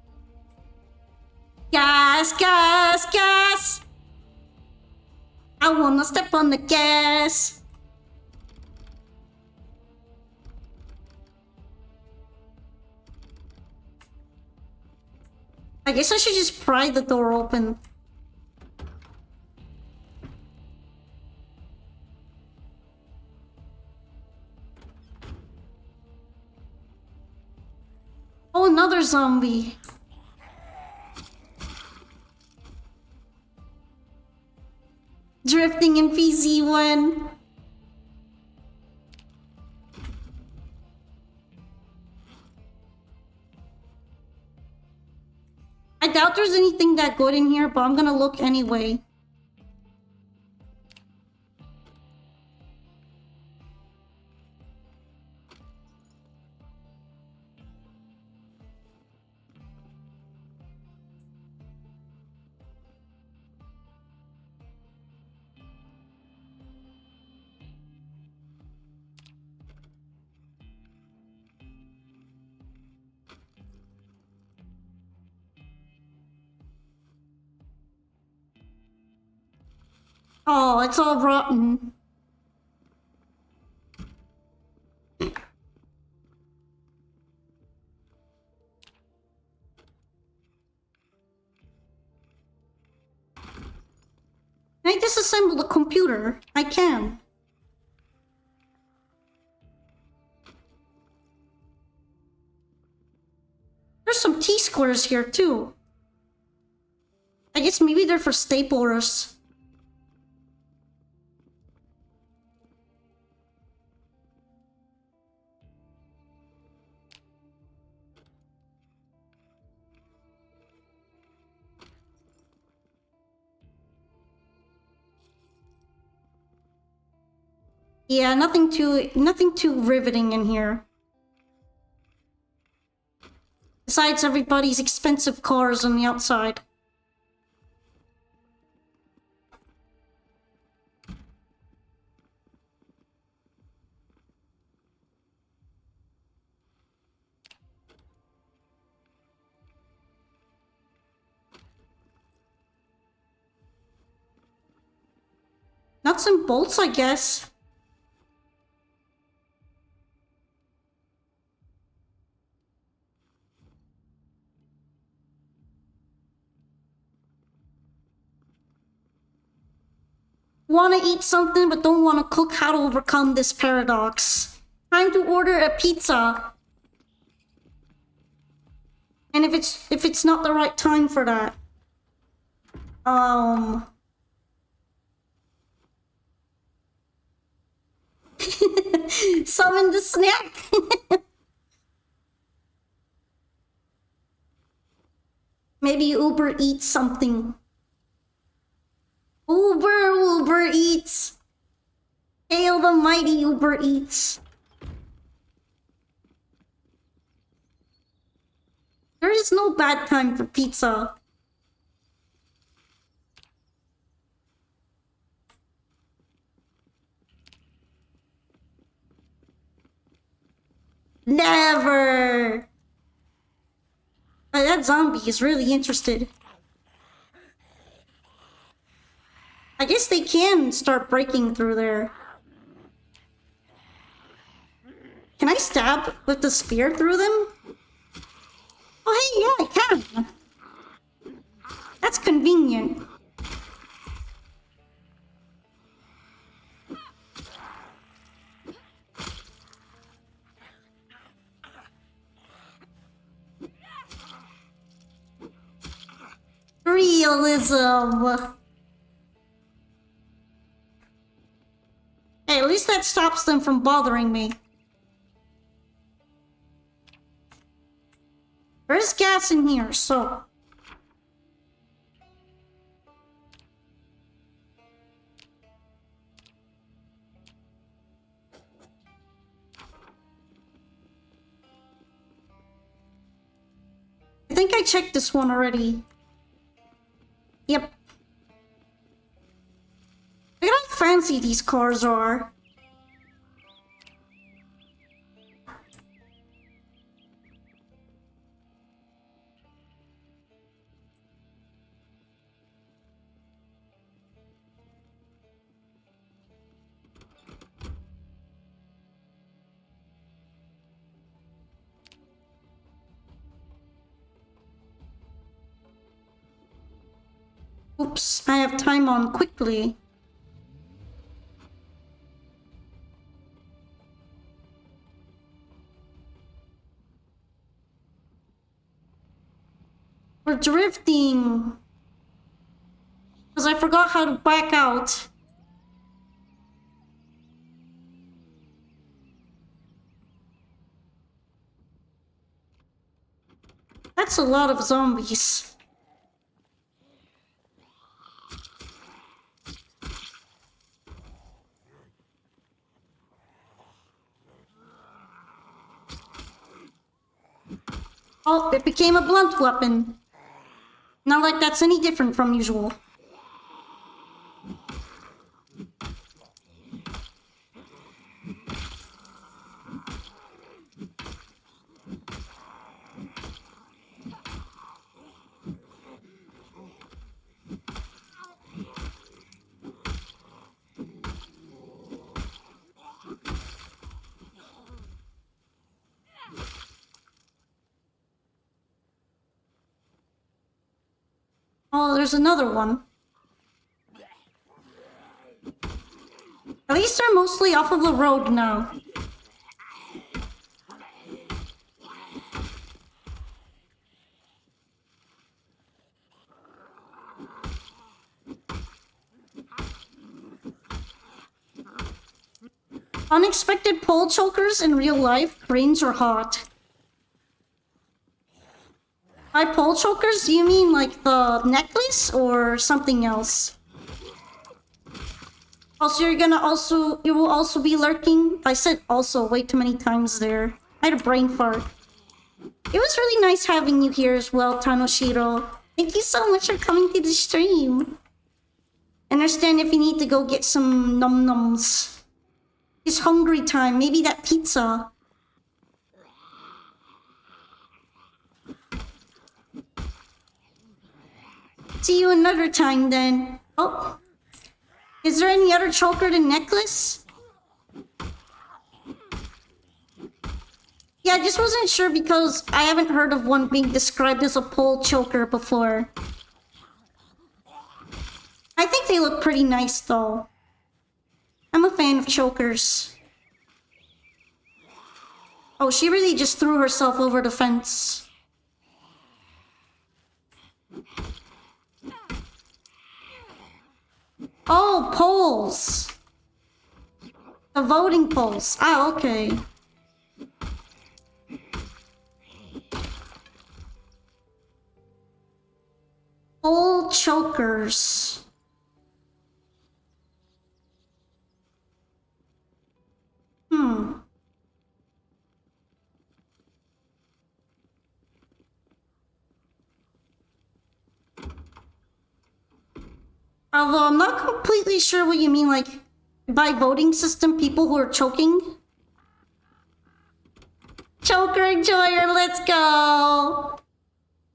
A: Gas, gas, gas! I wanna step on the gas. I guess I should just pry the door open. Oh, another zombie. Drifting in PZ1. I doubt there's anything that good in here, but I'm gonna look anyway. Oh, it's all rotten. Can I disassemble the computer? I can. There's some T-squares here too. I guess maybe they're for staplers. Yeah, nothing too riveting in here. Besides everybody's expensive cars on the outside. Nuts and bolts, I guess. Want to eat something but don't want to cook? How to overcome this paradox? Time to order a pizza. And if it's not the right time for that, summon the snack. Maybe Uber Eats something. Uber Eats. Hail the mighty Uber Eats. There is no bad time for pizza. Never! That zombie is really interested. I guess they can start breaking through there. Can I stab with the spear through them? Oh, hey, yeah, I can. That's convenient. Realism. Hey, at least that stops them from bothering me. There's gas in here, so... I think I checked this one already. Yep. Look at how fancy these cars are. Oops, I have time on quickly. We're drifting. Because I forgot how to back out. That's a lot of zombies. Oh, it became a blunt weapon. Not like that's any different from usual. Oh, there's another one. At least they're mostly off of the road now. Unexpected pole chokers in real life, cranes are hot. By pole chokers, do you mean like the necklace or something else? Also, you will also be lurking. I said also way too many times there. I had a brain fart. It was really nice having you here as well, Tanoshiro. Thank you so much for coming to the stream. I understand if you need to go get some num-nums. It's hungry time, maybe that pizza. See you another time then. Oh. Is there any other choker than necklace? Yeah, I just wasn't sure because I haven't heard of one being described as a pole choker before. I think they look pretty nice though. I'm a fan of chokers. Oh, she really just threw herself over the fence. Oh, polls. The voting polls. Ah, okay. Poll chokers. Although I'm not completely sure what you mean, like, by voting system, people who are choking. Choker enjoyer, let's go!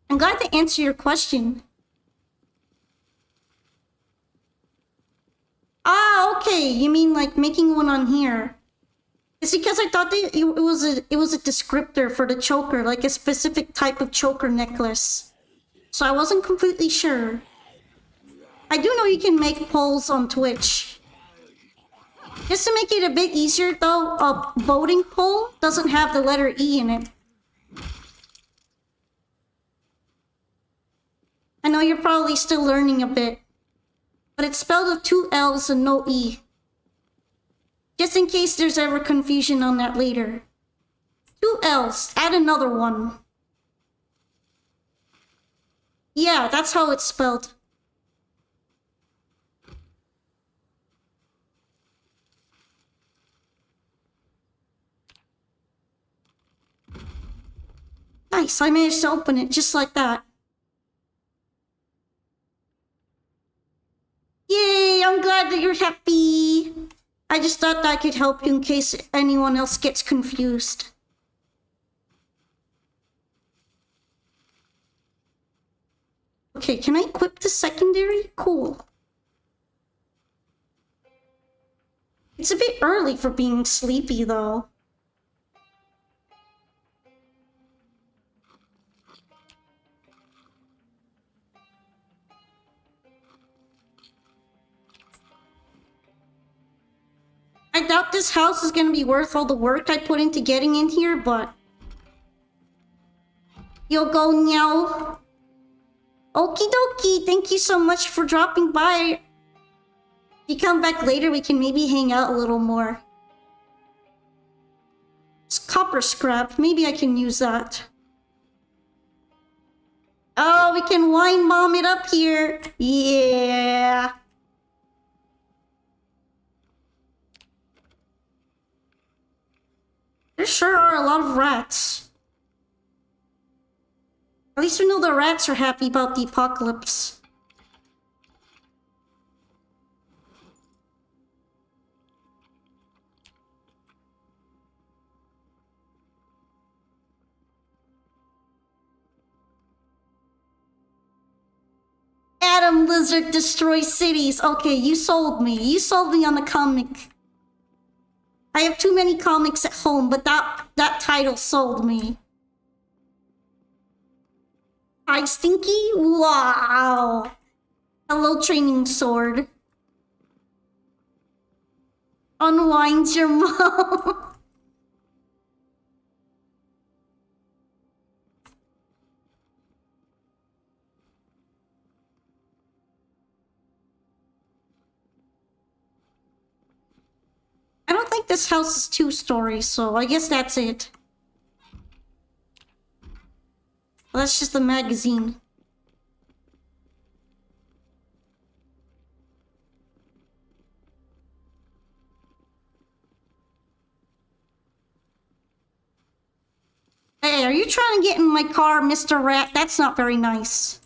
A: I'm glad to answer your question. Ah, okay, you mean like making one on here. It's because I thought it was a descriptor for the choker, like a specific type of choker necklace. So I wasn't completely sure. I do know you can make polls on Twitch. Just to make it a bit easier though, a voting poll doesn't have the letter E in it. I know you're probably still learning a bit, but it's spelled with 2 L's and no E. Just in case there's ever confusion on that later. 2 L's, add another one. Yeah, that's how it's spelled. Nice, I managed to open it just like that. Yay, I'm glad that you're happy. I just thought that I could help you in case anyone else gets confused. Okay, can I equip the secondary? Cool. It's a bit early for being sleepy though. I doubt this house is gonna be worth all the work I put into getting in here, but... Yo go meow. Okie dokie, thank you so much for dropping by. If you come back later, we can maybe hang out a little more. It's copper scrap, maybe I can use that. Oh, we can wine bomb it up here. Yeah. There sure are a lot of rats. At least we know the rats are happy about the apocalypse. Adam Lizard destroys cities. Okay, you sold me. You sold me on the comic. I have too many comics at home, but that title sold me. Hi, Stinky? Wow. Hello, training sword. Unwind your mom. I don't think this house is 2 stories, so I guess that's it. Well, that's just the magazine. Hey, are you trying to get in my car, Mr. Rat? That's not very nice.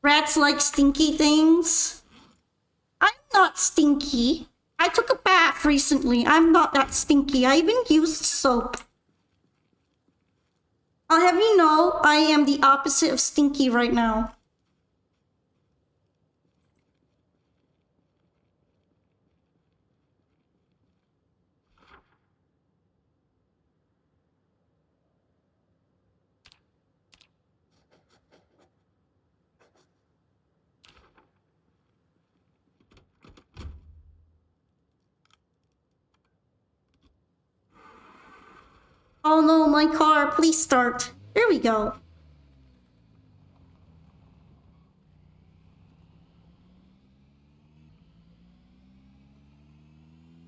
A: Rats like stinky things. I'm not stinky. I took a bath recently. I'm not that stinky. I even used soap. I'll have you know, I am the opposite of stinky right now. Oh no, my car, please start. There we go.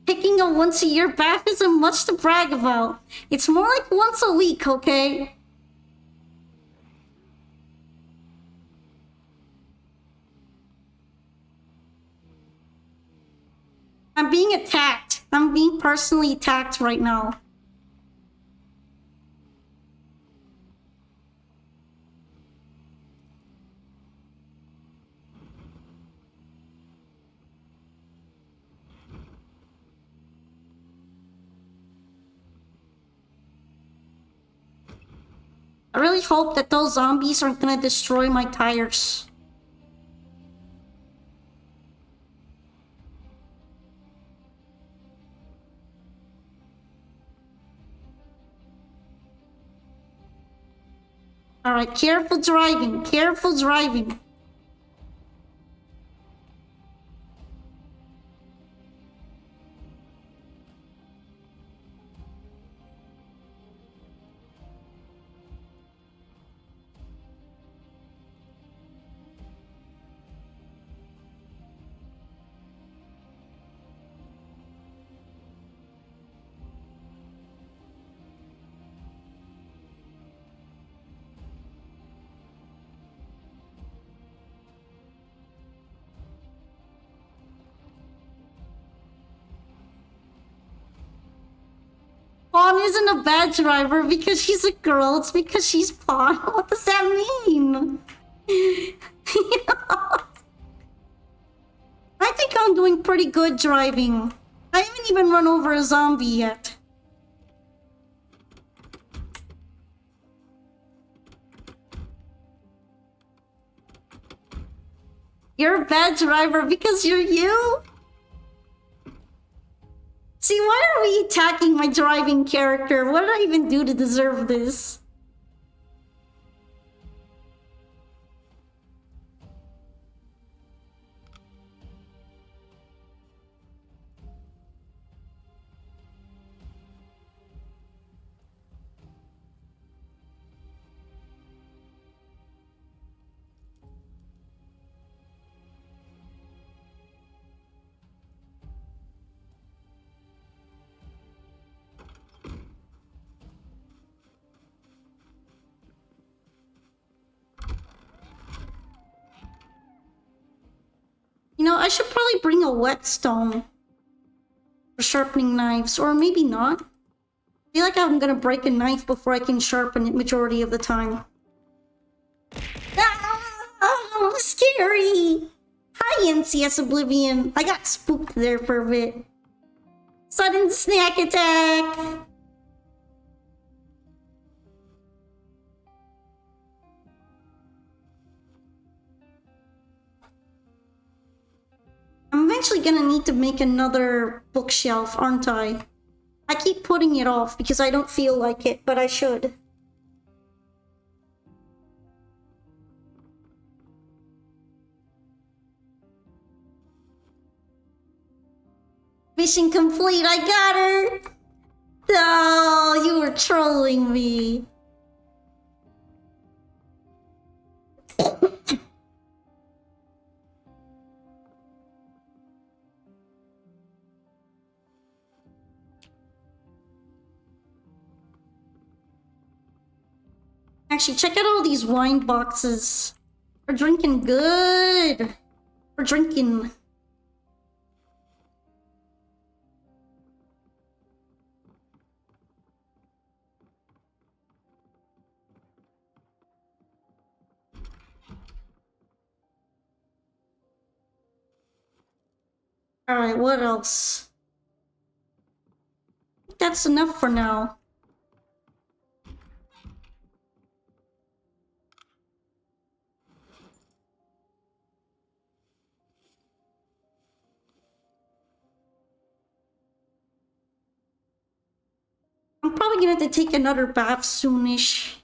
A: Taking a once-a-year bath isn't much to brag about. It's more like once a week, okay? I'm being attacked. I'm being personally attacked right now. really hope that those zombies aren't gonna destroy my tires. Alright, careful driving, careful driving. Pawn isn't a bad driver because she's a girl. It's because she's Pawn. What does that mean? I think I'm doing pretty good driving. I haven't even run over a zombie yet. You're a bad driver because you're you? See, why are we attacking my driving character? What did I even do to deserve this? You know, I should probably bring a whetstone for sharpening knives, or maybe not. I feel like I'm gonna break a knife before I can sharpen it majority of the time. Ah, scary! Hi, NCS Oblivion. I got spooked there for a bit. Sudden snack attack! I'm eventually gonna need to make another bookshelf, aren't I? I keep putting it off because I don't feel like it, but I should. Mission complete, I got her! Oh, you were trolling me. Actually, check out all these wine boxes. We're drinking good. We're drinking. Alright, what else? That's enough for now. I'm probably gonna have to take another bath soonish.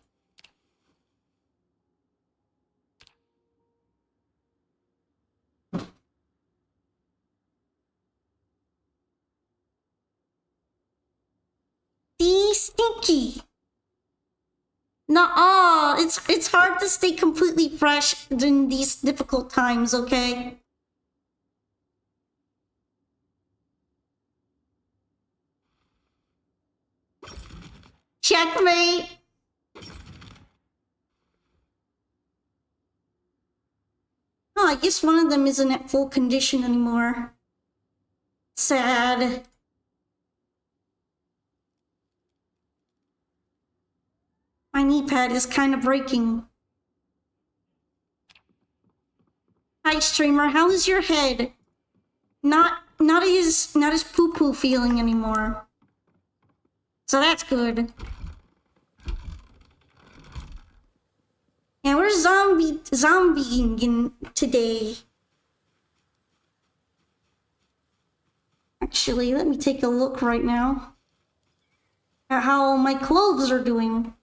A: See, stinky. Nuh-uh, it's hard to stay completely fresh during these difficult times, okay? Checkmate! Oh, I guess one of them isn't at full condition anymore. Sad. My knee pad is kind of breaking. Hi, streamer. How is your head? Not as poo-poo feeling anymore. So that's good. And we're zombieing in today. Actually, let me take a look right now at how my clothes are doing.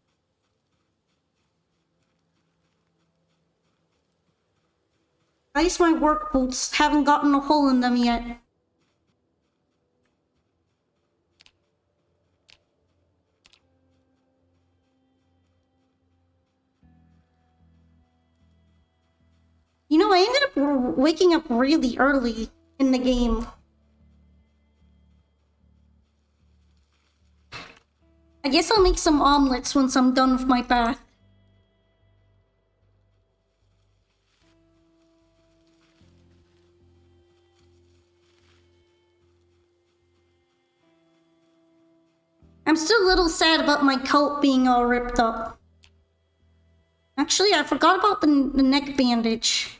A: At least my work boots haven't gotten a hole in them yet. You know, I ended up waking up really early in the game. I guess I'll make some omelets once I'm done with my bath. I'm still a little sad about my coat being all ripped up. Actually, I forgot about the neck bandage.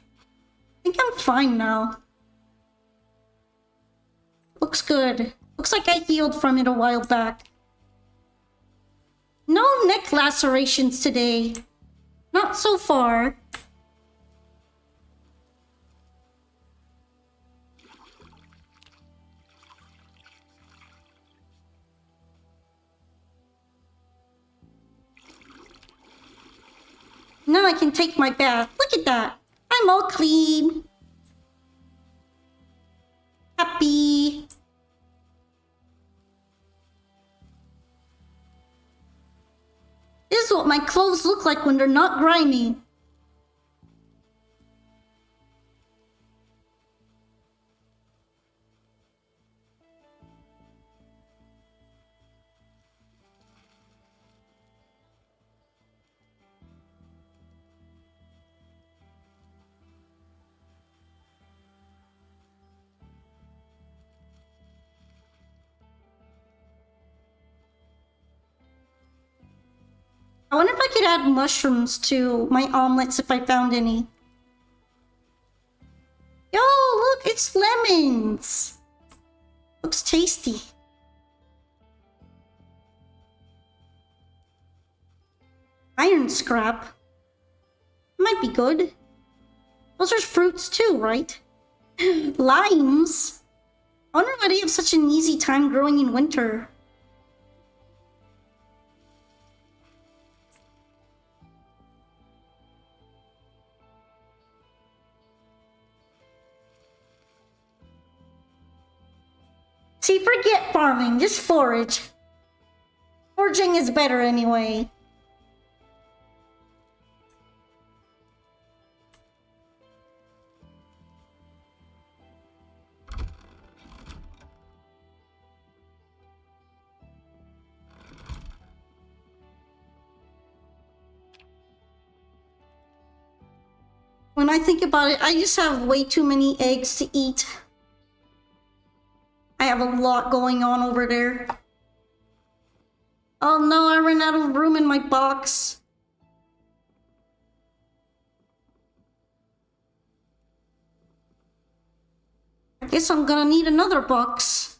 A: I think I'm fine now. Looks good. Looks like I healed from it a while back. No neck lacerations today. Not so far. Now I can take my bath. Look at that. I'm all clean. Happy. This is what my clothes look like when they're not grimy. I wonder if I could add mushrooms to my omelets if I found any. Yo, look, it's lemons. Looks tasty. Iron scrap. Might be good. Those are fruits too, right? Limes. I wonder why they have such an easy time growing in winter. See, forget farming, just forage. Foraging is better anyway. When I think about it, I just have way too many eggs to eat. I have a lot going on over there. Oh no, I ran out of room in my box. I guess I'm gonna need another box.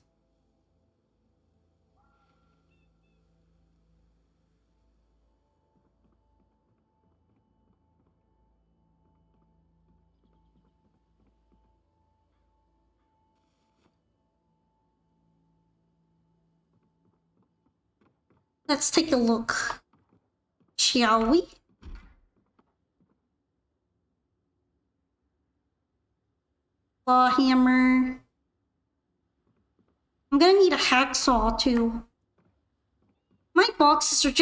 A: Let's take a look, shall we? Claw hammer. I'm gonna need a hacksaw too. My boxes are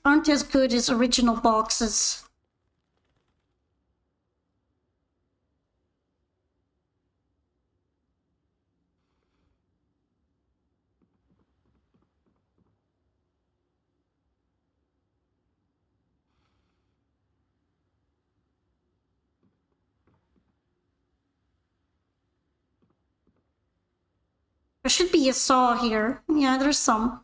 A: aren't as good as original boxes. There should be a saw here. Yeah, there's some.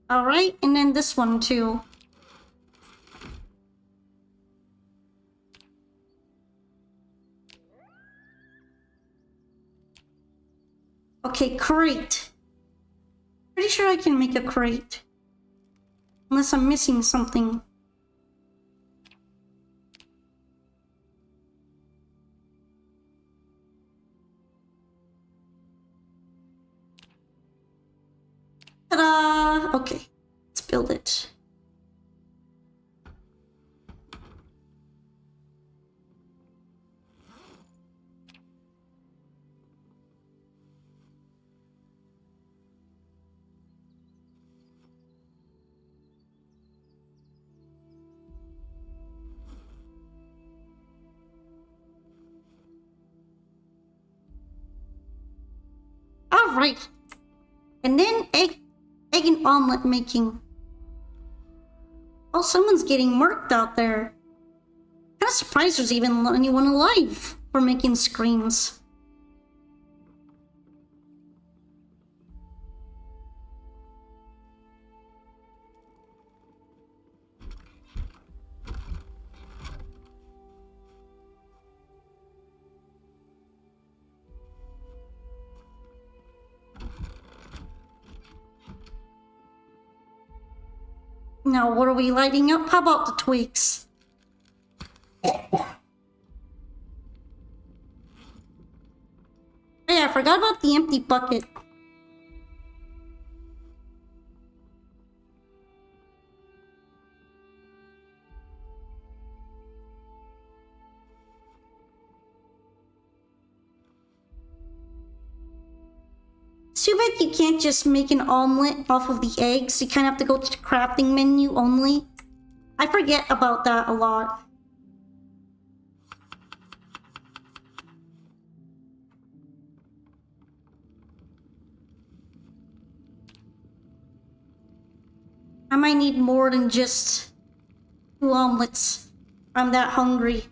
A: Alright, and then this one too. Okay, crate. Pretty sure I can make a crate. Unless I'm missing something. Ta-da! Okay, let's build it. Alright. And then egg and omelet making. Oh, someone's getting murked out there. Kinda surprised there's even anyone alive for making screens. Now, what are we lighting up? How about the twigs? Hey, I forgot about the empty bucket. It's too bad you can't just make an omelet off of the eggs. You kind of have to go to the crafting menu only. I forget about that a lot. I might need more than just 2 omelets. I'm that hungry.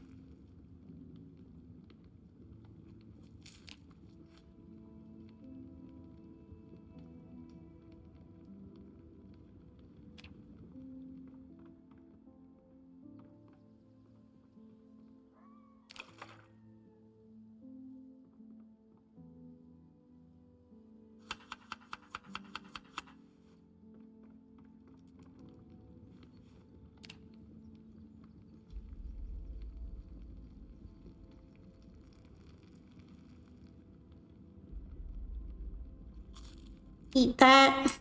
A: Eat that.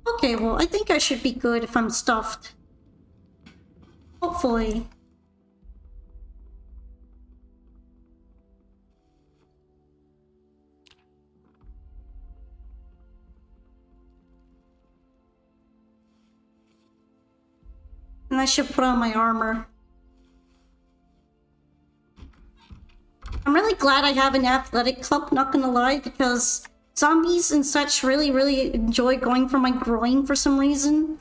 A: Okay, well, I think I should be good if I'm stuffed. Hopefully. And I should put on my armor. I'm really glad I have an athletic club, not gonna lie, because zombies and such really enjoy going for my groin for some reason.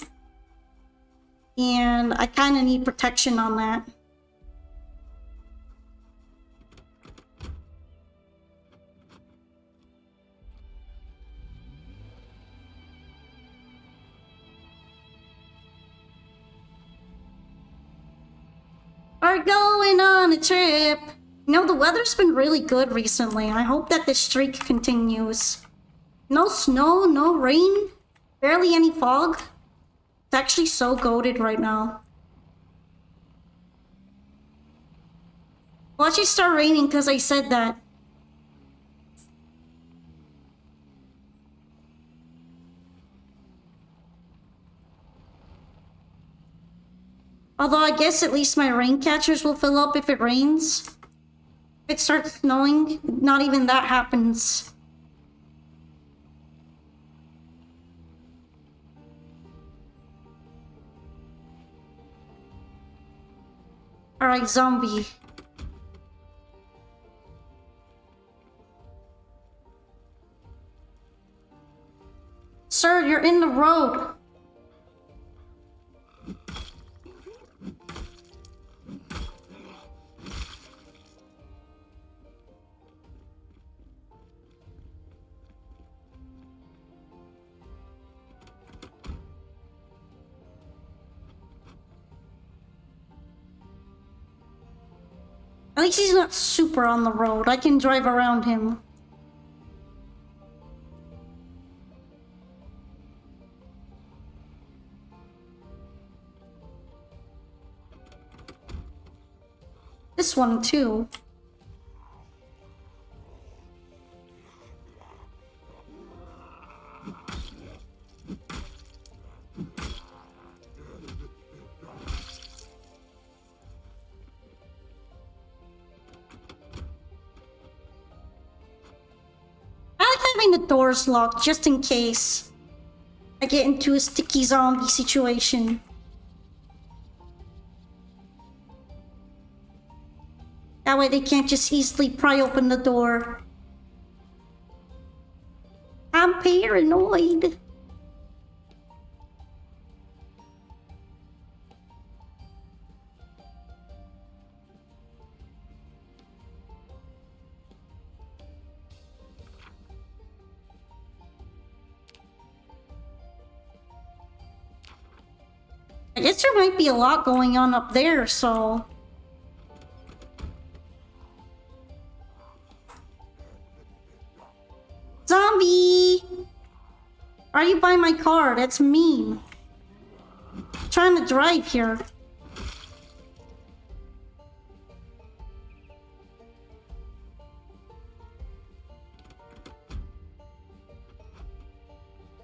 A: And I kinda need protection on that. We're going on a trip! You know, the weather's been really good recently. I hope that this streak continues. No snow, no rain, barely any fog. It's actually so goated right now. Watch it start raining because I said that. Although I guess at least my rain catchers will fill up if it rains. If it starts snowing, not even that happens. Alright, zombie. Sir, you're in the road. At least he's not super on the road. I can drive around him. This one too. Having the doors locked just in case I get into a sticky zombie situation. That way they can't just easily pry open the door. I'm paranoid. I guess there might be a lot going on up there, so... Zombie! Are you by my car? That's mean. I'm trying to drive here.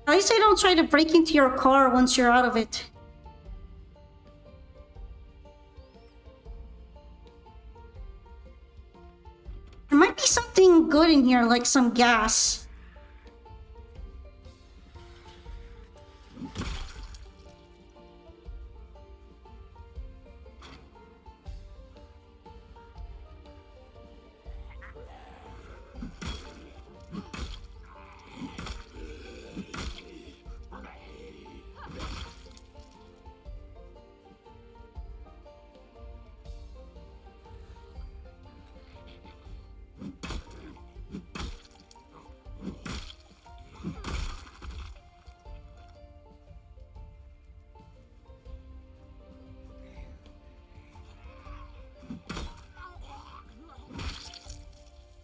A: At least I don't try to break into your car once you're out of it. There might be something good in here, like some gas.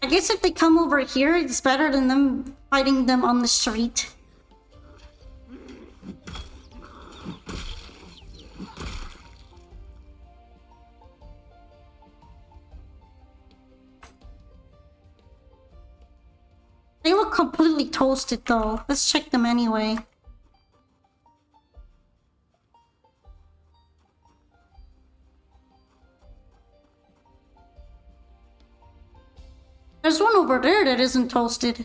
A: I guess if they come over here, it's better than them fighting them on the street. They look completely toasted though. Let's check them anyway. There's one over there that isn't toasted.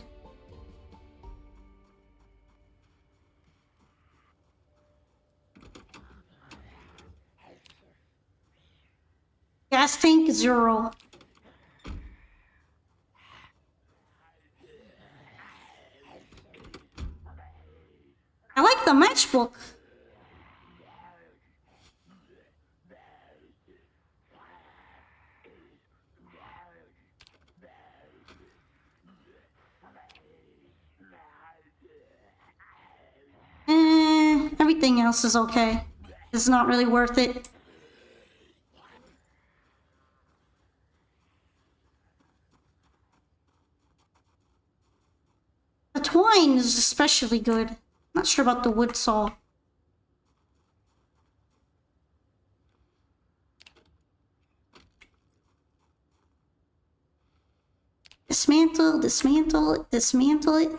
A: Gas tank 0. I like the matchbook. Everything else is okay. It's not really worth it. The twine is especially good. Not sure about the wood saw. Dismantle, dismantle it, dismantle it.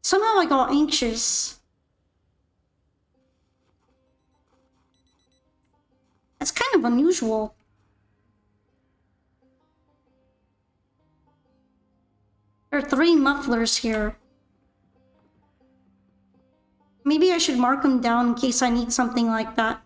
A: Somehow I got anxious. That's kind of unusual. There are 3 mufflers here. Maybe I should mark them down in case I need something like that.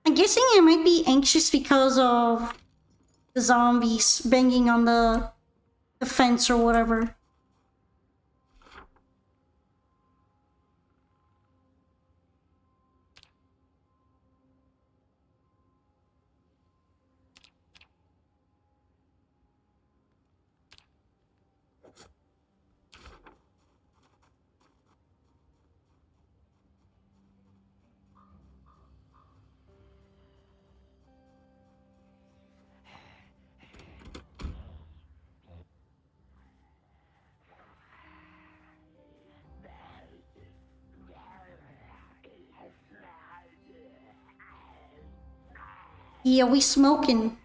A: I'm guessing I might be anxious because of the zombies banging on the fence or whatever. Yeah, we smoking.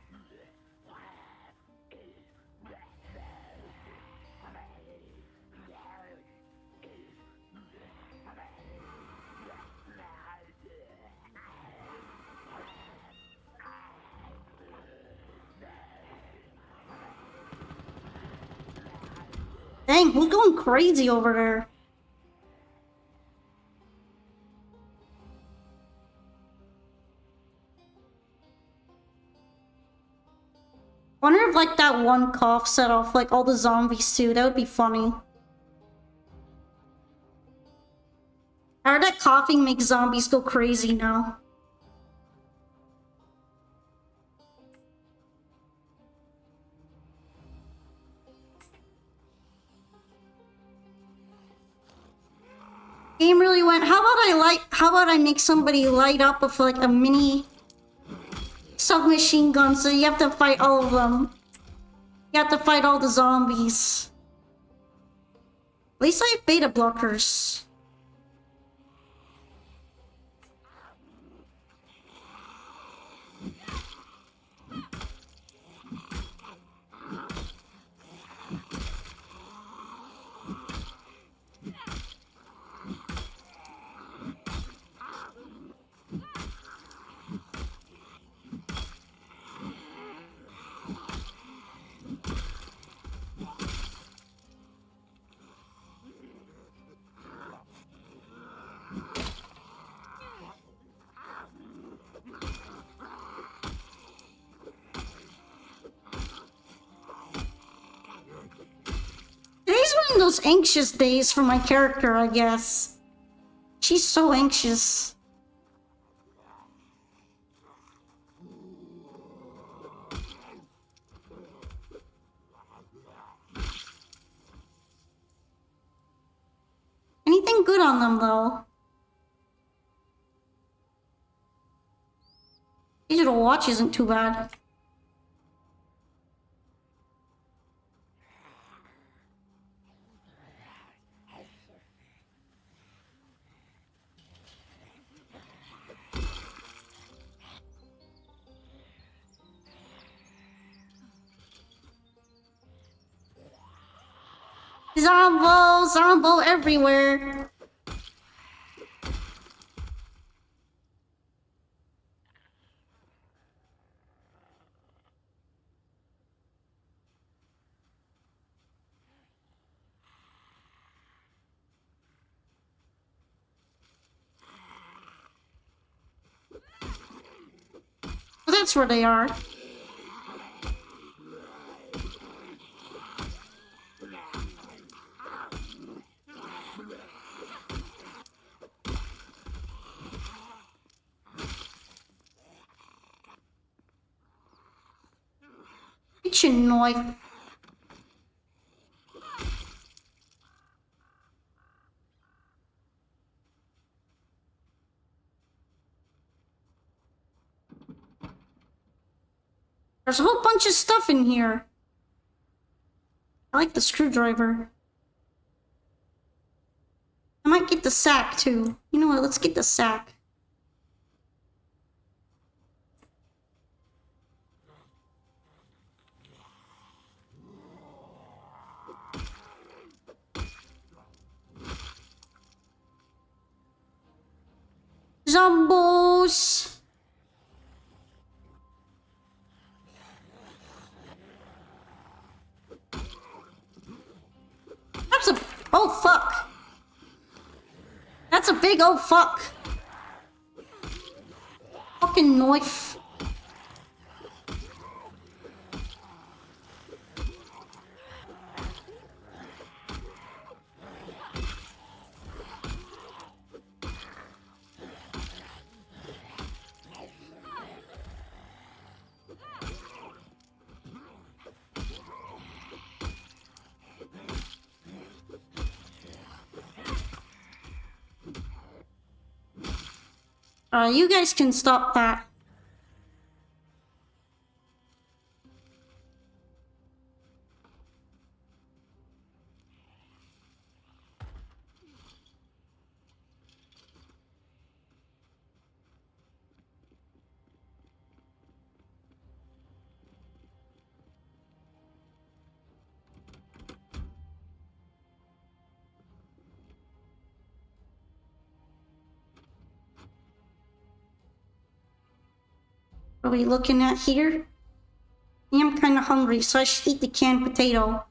A: Dang, we're going crazy over there. Wonder if like that one cough set off like all the zombies too. That would be funny. I heard that coughing makes zombies go crazy now. Game really went. How about I make somebody light up with like a mini submachine gun so you have to fight all of them. You have to fight all the zombies. At least I have beta blockers. Today's one of those anxious days for my character, I guess. She's so anxious. Anything good on them, though? Digital watch isn't too bad. Zombo everywhere. That's where they are. Kitchen knife. There's a whole bunch of stuff in here. I like the screwdriver. I might get the sack too. You know what? Let's get the sack. Zombos! That's a... Oh, fuck. That's a big oh, fuck. Fucking knife. You guys can stop that. What are we looking at here? I am kind of hungry, so I should eat the canned potato.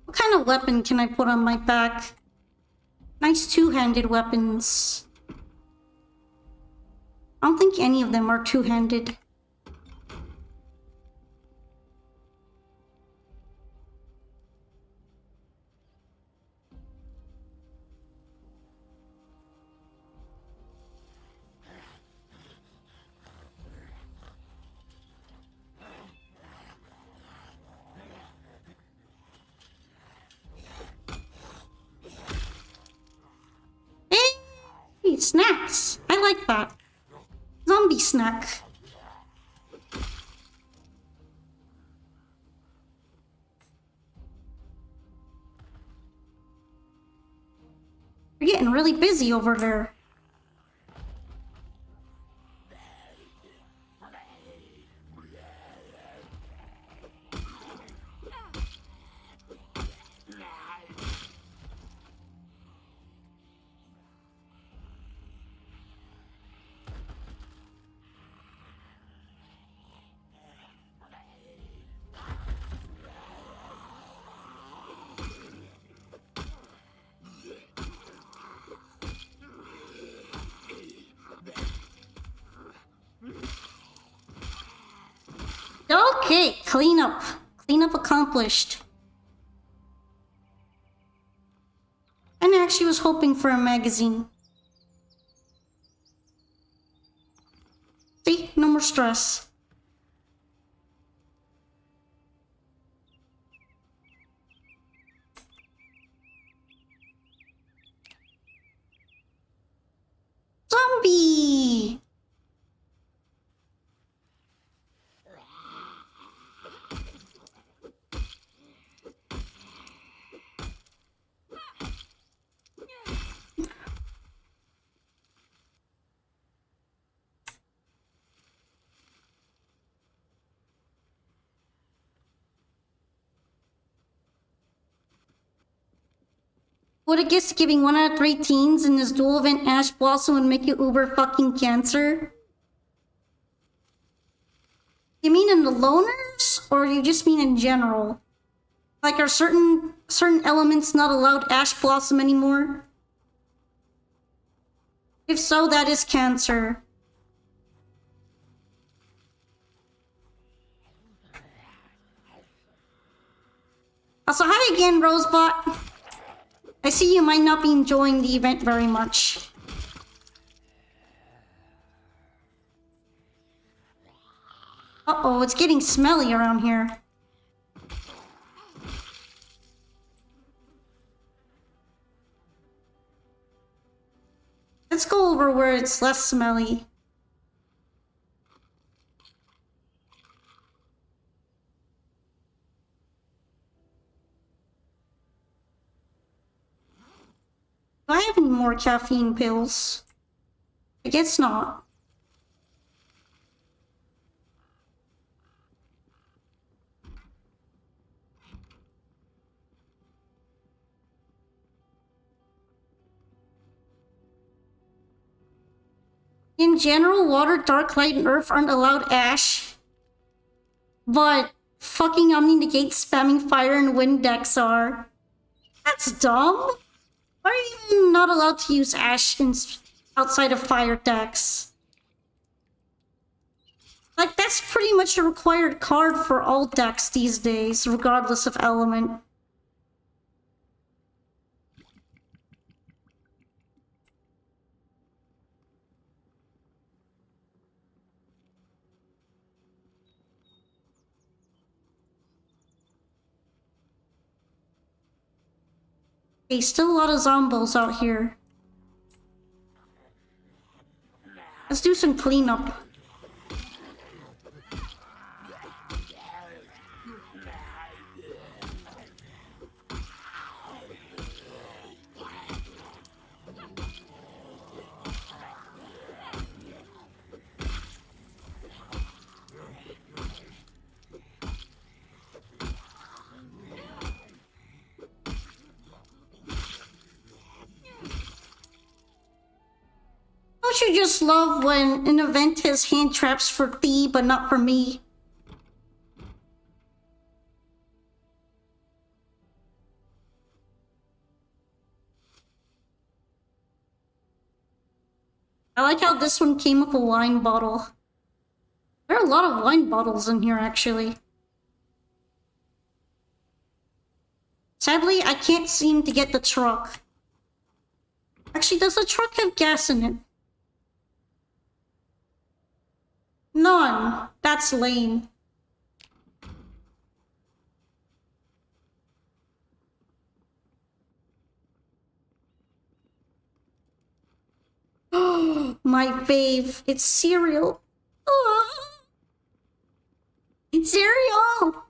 A: What kind of weapon can I put on my back? Nice two-handed weapons. I don't think any of them are two-handed. Hey, snacks! I like that. Zombie snack. You're getting really busy over there. Okay, clean up. Clean up accomplished. And I actually was hoping for a magazine. See? No more stress. Zombie! Would I guess giving 1 out of 3 teens in this dual event Ash Blossom would make you uber fucking cancer? You mean in the loners? Or you just mean in general? Like are certain elements not allowed Ash Blossom anymore? If so, that is cancer. Also, hi again, Rosebot. I see you might not be enjoying the event very much. Uh-oh, it's getting smelly around here. Let's go over where it's less smelly. Do I have any more caffeine pills? I guess not. In general, water, dark light, and earth aren't allowed Ash. But fucking omni-negate spamming fire and wind decks are. That's dumb. Why are you even not allowed to use Ash outside of fire decks? Like, that's pretty much a required card for all decks these days, regardless of element. Okay, still a lot of zombos out here. Let's do some cleanup. Don't you just love when an event has hand traps for thee, but not for me? I like how this one came with a wine bottle. There are a lot of wine bottles in here, actually. Sadly, I can't seem to get the truck. Actually, does the truck have gas in it? None. That's lame. My fave. It's cereal. Oh, it's cereal.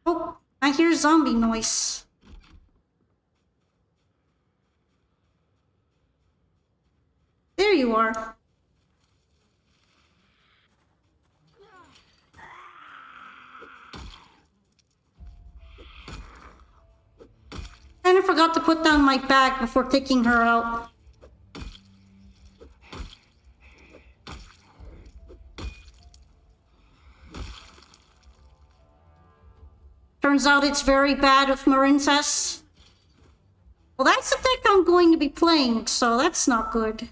A: Oh, I hear zombie noise. There you are. Kinda forgot to put down my bag before taking her out. Turns out it's very bad with Marincess. Well, that's the deck I'm going to be playing, so that's not good.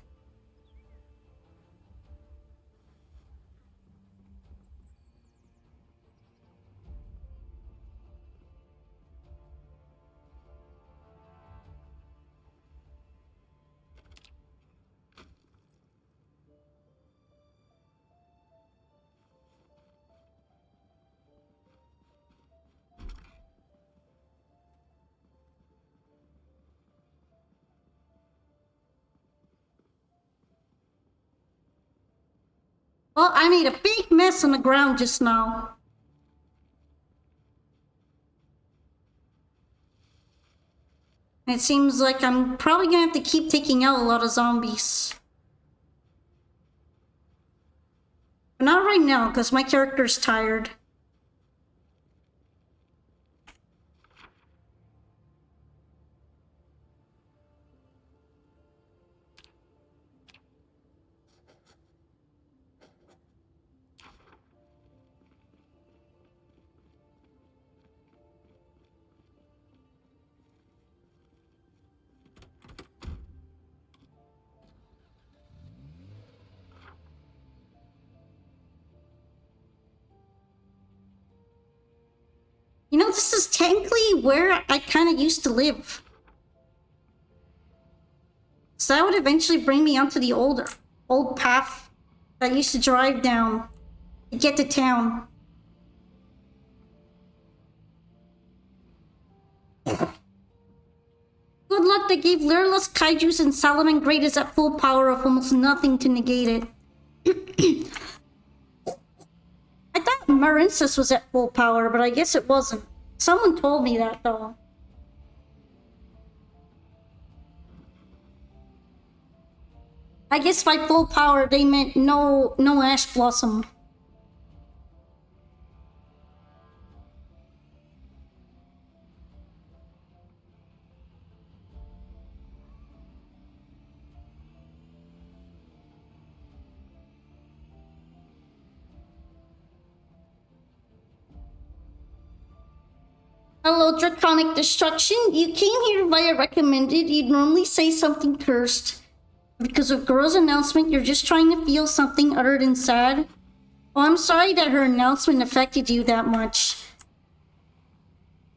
A: Well, I made a big mess on the ground just now. It seems like I'm probably gonna have to keep taking out a lot of zombies. But not right now, because my character's tired. You know, this is technically where I kind of used to live. So that would eventually bring me onto the old path that I used to drive down to get to town. Good luck, they gave Lureless Kaijus and Salamangreatas at full power of almost nothing to negate it. I thought Marincess was at full power, but I guess it wasn't. Someone told me that, though. I guess by full power, they meant no Ash Blossom. Hello, Draconic Destruction. You came here via recommended. You'd normally say something cursed. Because of Girl's announcement, you're just trying to feel something other than sad. Oh, I'm sorry that her announcement affected you that much.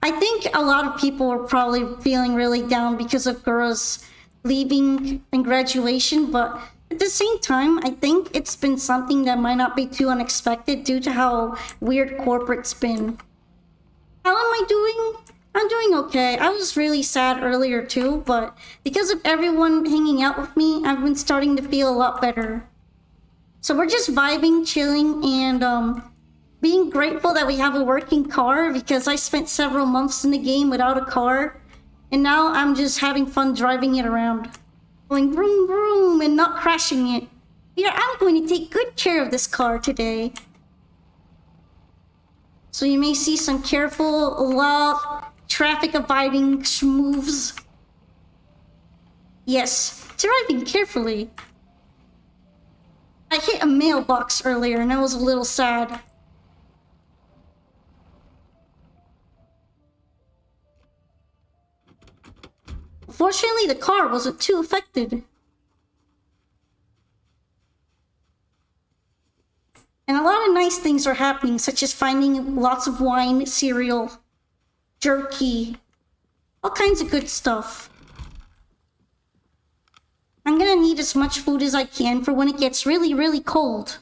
A: I think a lot of people are probably feeling really down because of Gura's leaving and graduation, but at the same time, I think it's been something that might not be too unexpected due to how weird corporate's been. How am I doing? I'm doing okay. I was really sad earlier too, but because of everyone hanging out with me, I've been starting to feel a lot better. So we're just vibing, chilling, and being grateful that we have a working car because I spent several months in the game without a car. And now I'm just having fun driving it around. Going vroom vroom and not crashing it. Yeah, I'm going to take good care of this car today. So you may see some careful, traffic abiding moves. Yes, driving carefully. I hit a mailbox earlier and I was a little sad. Fortunately, the car wasn't too affected. And a lot of nice things are happening, such as finding lots of wine, cereal, jerky, all kinds of good stuff. I'm gonna need as much food as I can for when it gets really, really cold.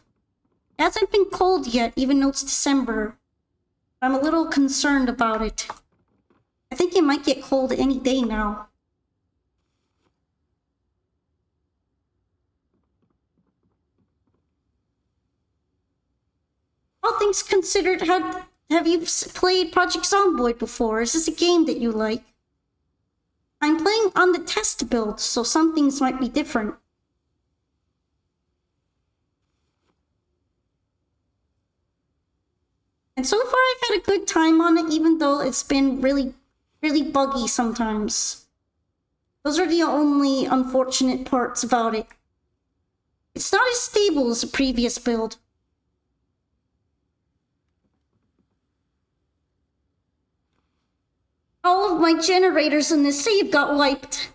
A: It hasn't been cold yet, even though it's December. I'm a little concerned about it. I think it might get cold any day now. All things considered, have you played Project Zomboid before? Is this a game that you like? I'm playing on the test build, so some things might be different. And so far I've had a good time on it, even though it's been really, really buggy sometimes. Those are the only unfortunate parts about it. It's not as stable as the previous build. All of my generators in the save got wiped.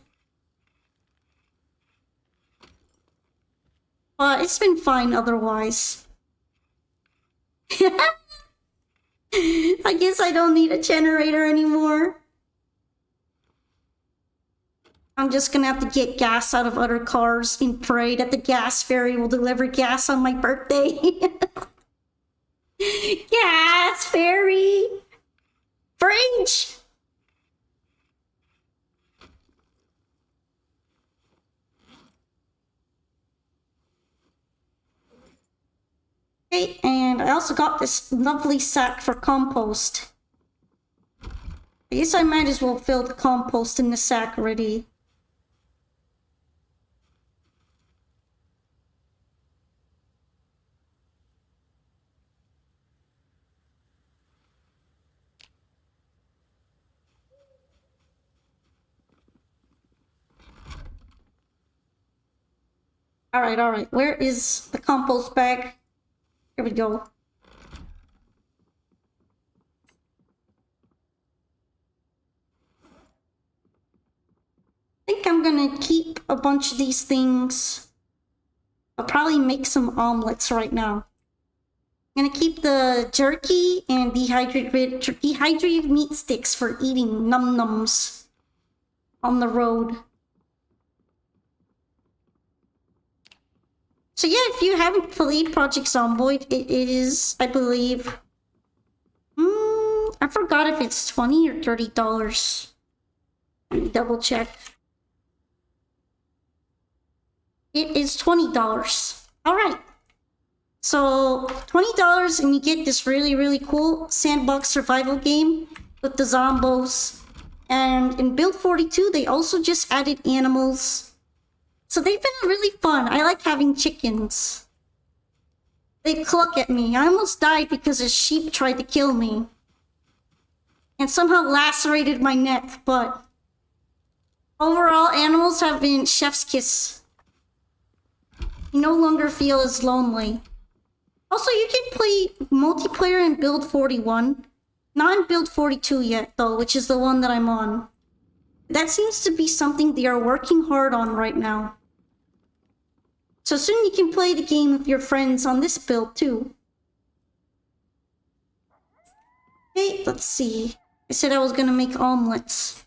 A: But it's been fine otherwise. I guess I don't need a generator anymore. I'm just gonna have to get gas out of other cars and pray that the gas fairy will deliver gas on my birthday. Gas fairy! Fridge! Okay, and I also got this lovely sack for compost. I guess I might as well fill the compost in the sack already. Alright. Where is the compost bag? Here we go. I think I'm gonna keep a bunch of these things. I'll probably make some omelets right now. I'm gonna keep the jerky and dehydrated meat sticks for eating num-nums on the road. So yeah, if you haven't played Project Zomboid, it is, I believe, I forgot if it's $20 or $30. Let me double check. It is $20. Alright. So, $20 and you get this really, really cool sandbox survival game with the zombos. And in Build 42, they also just added animals. So they've been really fun. I like having chickens. They cluck at me. I almost died because a sheep tried to kill me. And somehow lacerated my neck, but overall, animals have been chef's kiss. You no longer feel as lonely. Also, you can play multiplayer in Build 41. Not in Build 42 yet, though, which is the one that I'm on. That seems to be something they are working hard on right now. So soon you can play the game with your friends on this build, too. Okay, let's see. I said I was gonna make omelets.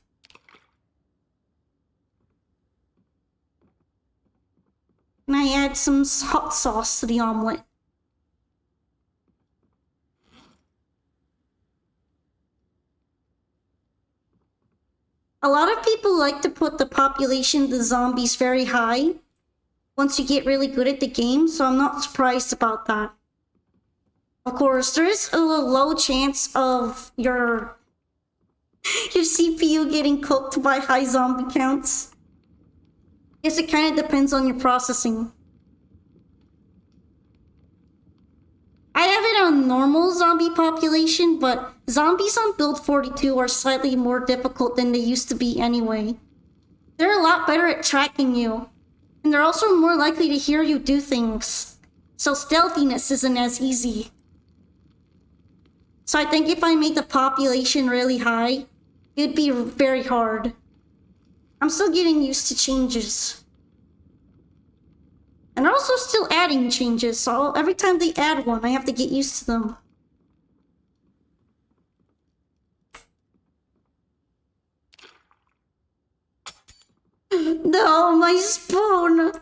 A: And I add some hot sauce to the omelet. A lot of people like to put the population of the zombies very high once you get really good at the game, so I'm not surprised about that. Of course, there is a low chance of your CPU getting cooked by high zombie counts. Guess it kind of depends on your processing. I have it on normal zombie population, but zombies on build 42 are slightly more difficult than they used to be anyway. They're a lot better at tracking you, and they're also more likely to hear you do things, so stealthiness isn't as easy. So I think if I made the population really high, it'd be very hard. I'm still getting used to changes. And they're also still adding changes, so every time they add one, I have to get used to them. No, my spoon!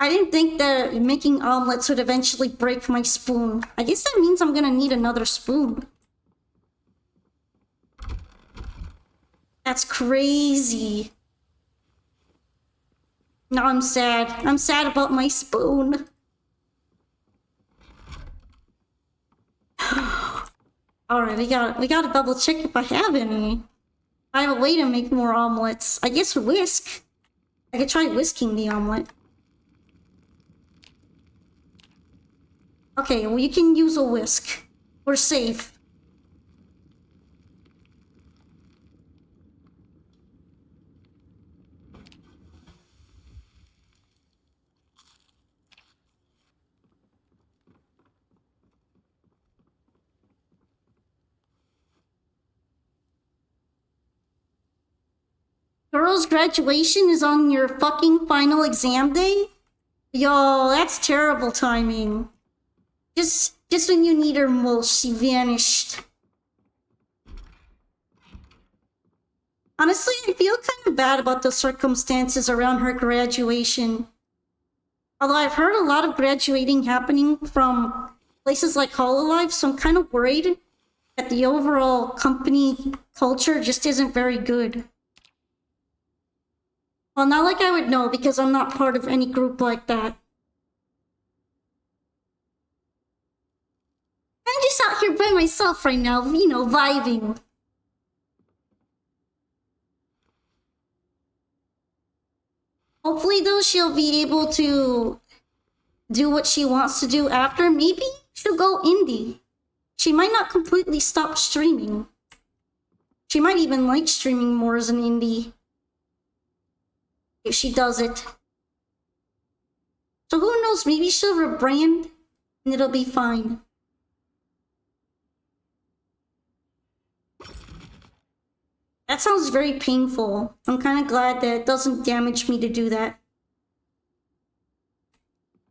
A: I didn't think that making omelets would eventually break my spoon. I guess that means I'm gonna need another spoon. That's crazy. Now I'm sad. I'm sad about my spoon. Alright, we gotta double check if I have any. I have a way to make more omelets. I guess whisk. I could try whisking the omelet. Okay, well, you can use a whisk. We're safe. Girls' graduation is on your fucking final exam day? Yo, that's terrible timing. Just when you need her most, she vanished. Honestly, I feel kind of bad about the circumstances around her graduation. Although I've heard a lot of graduating happening from places like Hololive, so I'm kind of worried that the overall company culture just isn't very good. Well, not like I would know because I'm not part of any group like that. I'm just out here by myself right now, you know, vibing. Hopefully, though, she'll be able to do what she wants to do after. Maybe she'll go indie. She might not completely stop streaming. She might even like streaming more as an indie. If she does it. So who knows, maybe she'll rebrand and it'll be fine. That sounds very painful. I'm kind of glad that it doesn't damage me to do that.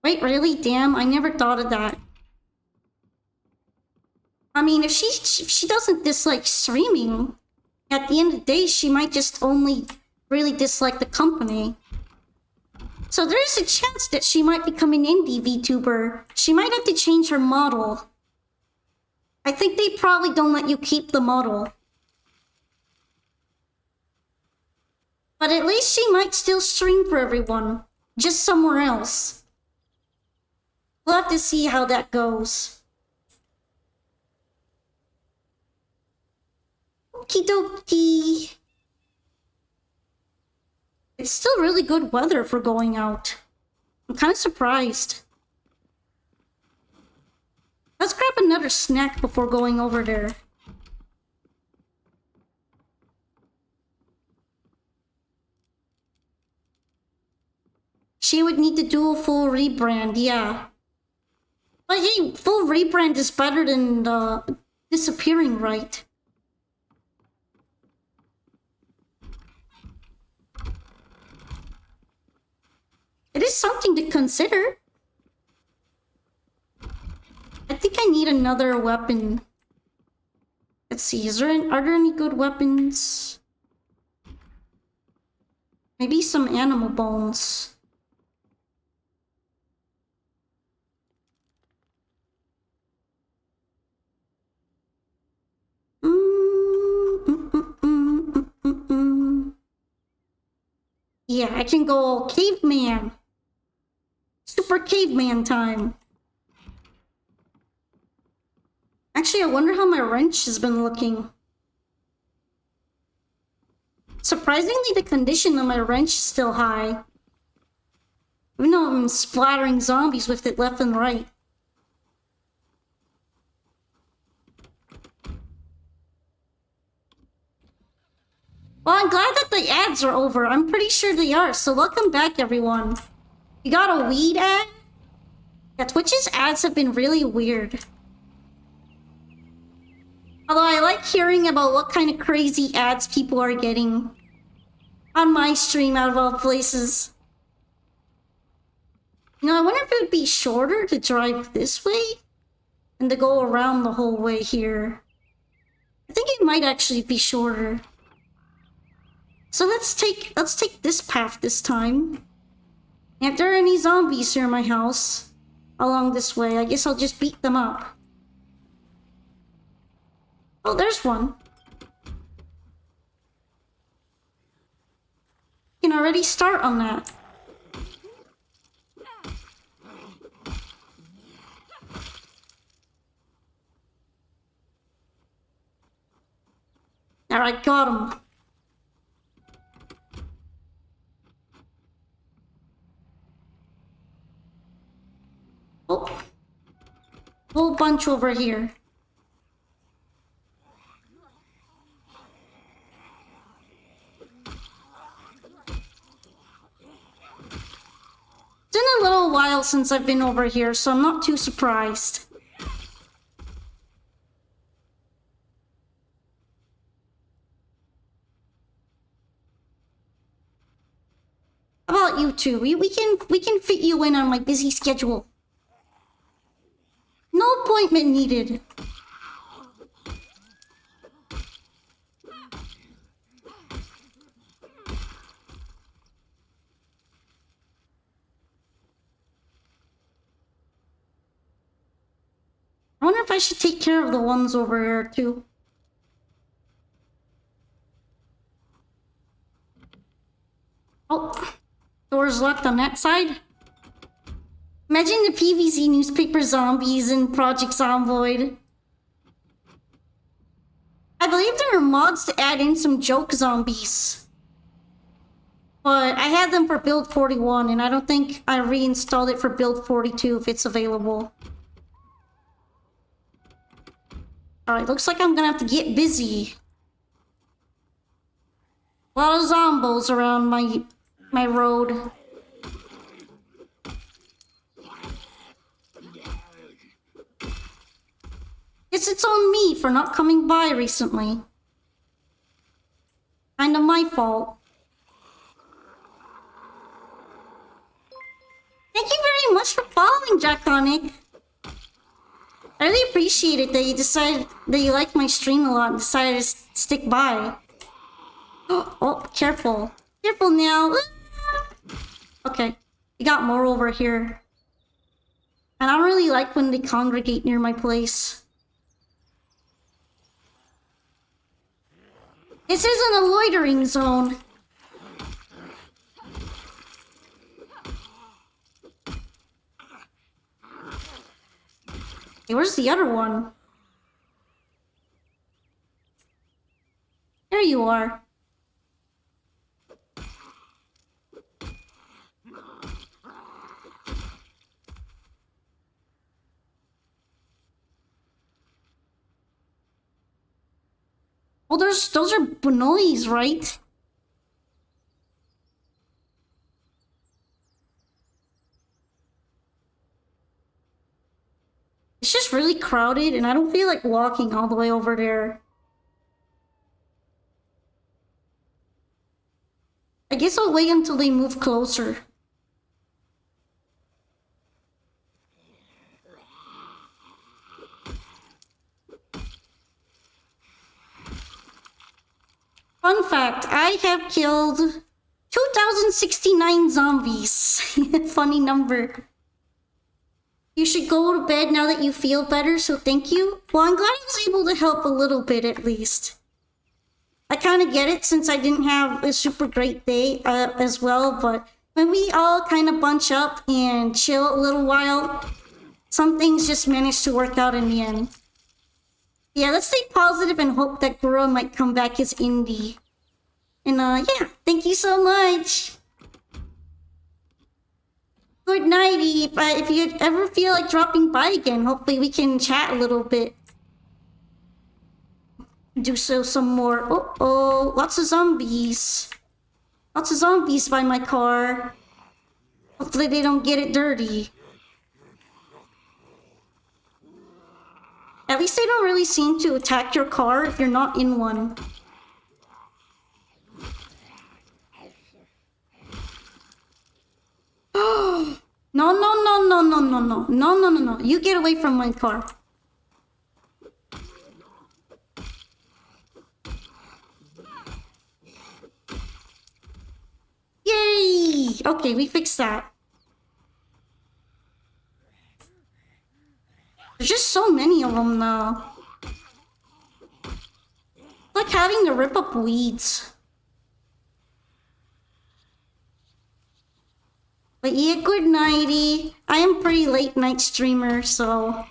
A: Wait, really? Damn, I never thought of that. I mean, if she doesn't dislike streaming, at the end of the day, she might just only really dislike the company. So there's a chance that she might become an indie VTuber. She might have to change her model. I think they probably don't let you keep the model. But at least she might still stream for everyone, just somewhere else. We'll have to see how that goes. Okie dokie. It's still really good weather for going out. I'm kind of surprised. Let's grab another snack before going over there. She would need to do a full rebrand, yeah. But hey, full rebrand is better than disappearing, right? something to consider. I think I need another weapon. Let's see, are there any good weapons? Maybe some animal bones. Yeah, I can go caveman. Super caveman time. Actually, I wonder how my wrench has been looking. Surprisingly, the condition of my wrench is still high. Even though I'm splattering zombies with it left and right. Well, I'm glad that the ads are over. I'm pretty sure they are, so welcome back, everyone. You got a weed ad? Yeah, Twitch's ads have been really weird. Although I like hearing about what kind of crazy ads people are getting on my stream out of all places. You know, I wonder if it would be shorter to drive this way and to go around the whole way here. I think it might actually be shorter. So let's take this path this time. And if there are any zombies near my house along this way, I guess I'll just beat them up. Oh, there's one. You can already start on that. Alright, got him. Oh. Whole bunch over here. It's been a little while since I've been over here, so I'm not too surprised. How about you two? We can fit you in on my busy schedule. No appointment needed. I wonder if I should take care of the ones over here too. Oh, door's locked on that side. Imagine the PVZ newspaper zombies in Project Zomboid. I believe there are mods to add in some joke zombies. But I had them for build 41 and I don't think I reinstalled it for build 42 if it's available. Alright, looks like I'm gonna have to get busy. A lot of zombos around my road. Guess it's on me for not coming by recently. Kinda my fault. Thank you very much for following, Jackonic. I really appreciate it that you decided that you like my stream a lot and decided to stick by. Oh, careful. Careful now. Okay, we got more over here. And I don't really like when they congregate near my place. This isn't a loitering zone. Hey, where's the other one? There you are. Oh, those are bonois, right? It's just really crowded and I don't feel like walking all the way over there. I guess I'll wait until they move closer. Fun fact, I have killed 2,069 zombies. Funny number. You should go to bed now that you feel better, so thank you. Well, I'm glad I was able to help a little bit at least. I kind of get it since I didn't have a super great day as well, but when we all kind of bunch up and chill a little while, some things just manage to work out in the end. Yeah, let's stay positive and hope that Gura might come back as indie. And yeah, thank you so much. Good nighty. If you ever feel like dropping by again, hopefully we can chat a little bit. Do some more. Oh, lots of zombies. Lots of zombies by my car. Hopefully they don't get it dirty. At least they don't really seem to attack your car if you're not in one. No, no, no, no, no, no, no. No, no, no, no. You get away from my car. Yay! Okay, we fixed that. There's just so many of them now. It's like having to rip up weeds. But yeah, good nighty. I am pretty late night streamer, so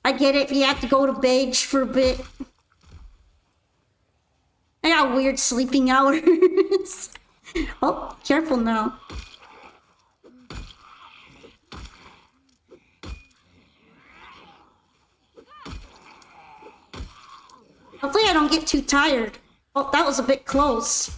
A: I get it if you have to go to bed for a bit. I got weird sleeping hours. Oh, careful now. Hopefully I don't get too tired. Oh, that was a bit close.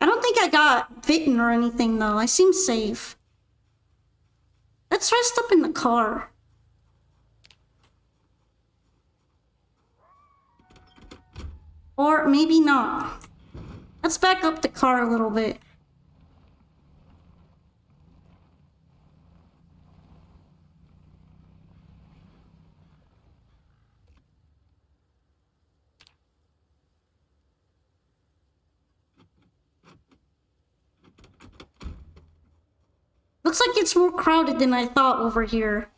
A: I don't think I got bitten or anything though. I seem safe. Let's rest up in the car. Or maybe not. Let's back up the car a little bit. Looks like it's more crowded than I thought over here.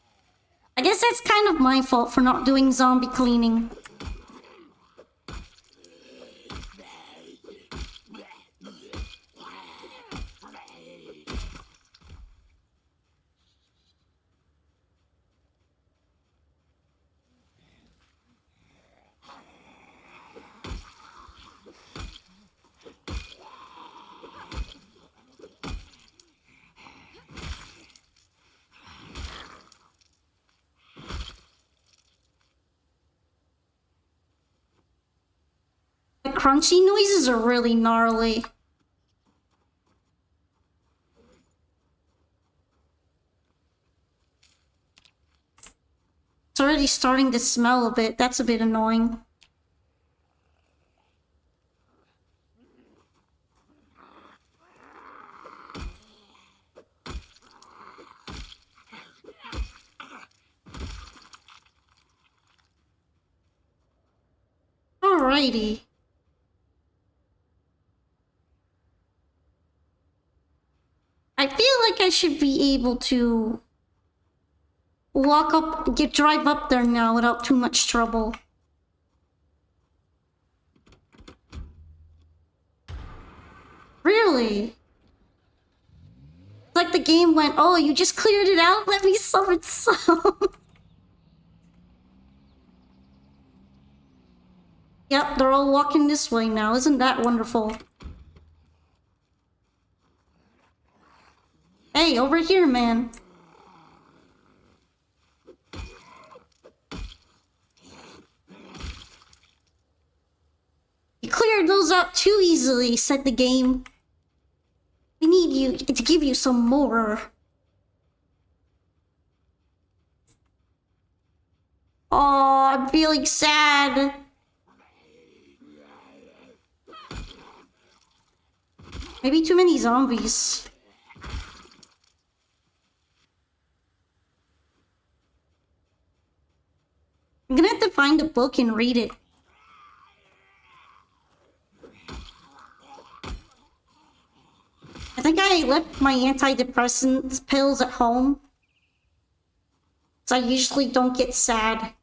A: I guess that's kind of my fault for not doing zombie cleaning. The crunchy noises are really gnarly. It's already starting to smell a bit. That's a bit annoying. Alrighty. I feel like I should be able to drive up there now without too much trouble. Really? Like the game went, oh, you just cleared it out? Let me summon some. Yep, they're all walking this way now. Isn't that wonderful? Hey, over here, man. You cleared those out too easily, said the game. We need you to give you some more. Oh, I'm feeling sad. Maybe too many zombies. find a book and read it. I think I left my antidepressant pills at home, so I usually don't get sad.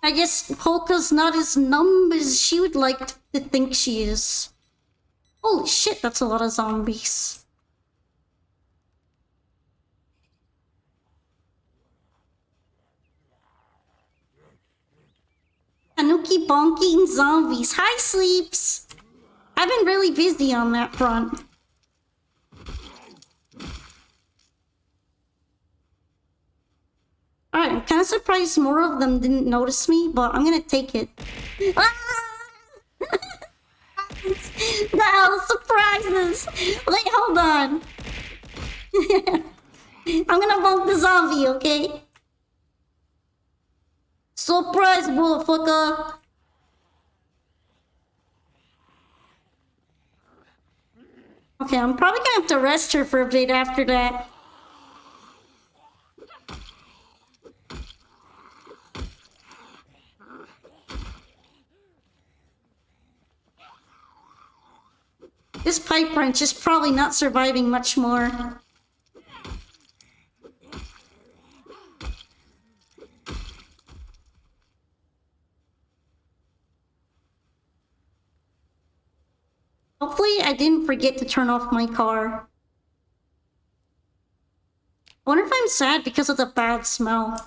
A: I guess Polka's not as numb as she would like to think she is. Holy shit, that's a lot of zombies. Tanuki bonking zombies. Hi, Sleeps! I've been really busy on that front. Alright, I'm kind of surprised more of them didn't notice me, but I'm gonna take it. Ah! No, surprises! Wait, hold on. I'm gonna bonk the zombie, okay? Surprise, motherfucker! Okay, I'm probably gonna have to rest her for a bit after that. This pipe wrench is probably not surviving much more. Hopefully I didn't forget to turn off my car. I wonder if I'm sad because of the bad smell.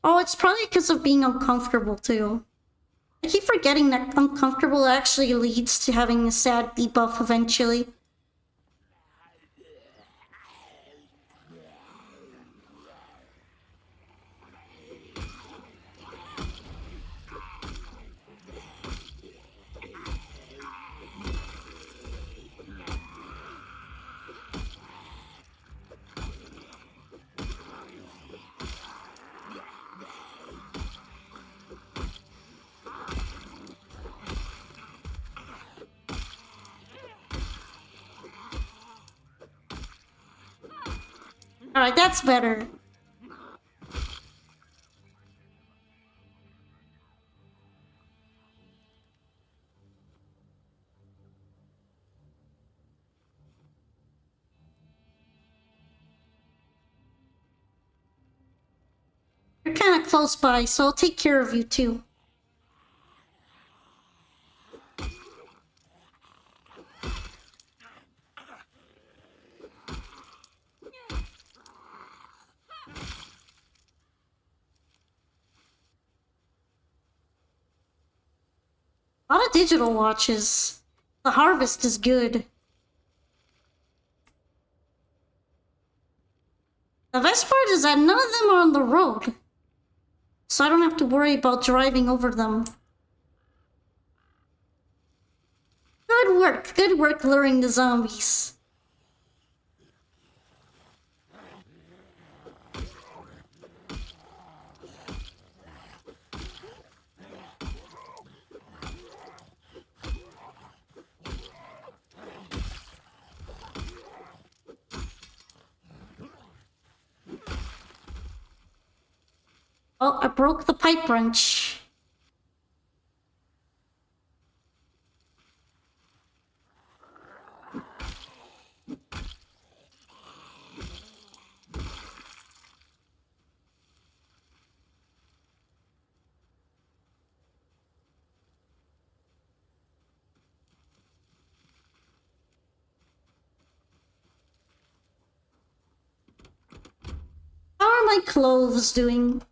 A: Oh, it's probably because of being uncomfortable too. I keep forgetting that uncomfortable actually leads to having a sad debuff eventually. Alright, that's better. You're kind of close by, so I'll take care of you too. A lot of digital watches. The harvest is good. The best part is that none of them are on the road, so I don't have to worry about driving over them. Good work luring the zombies. Oh, I broke the pipe wrench. How are my clothes doing?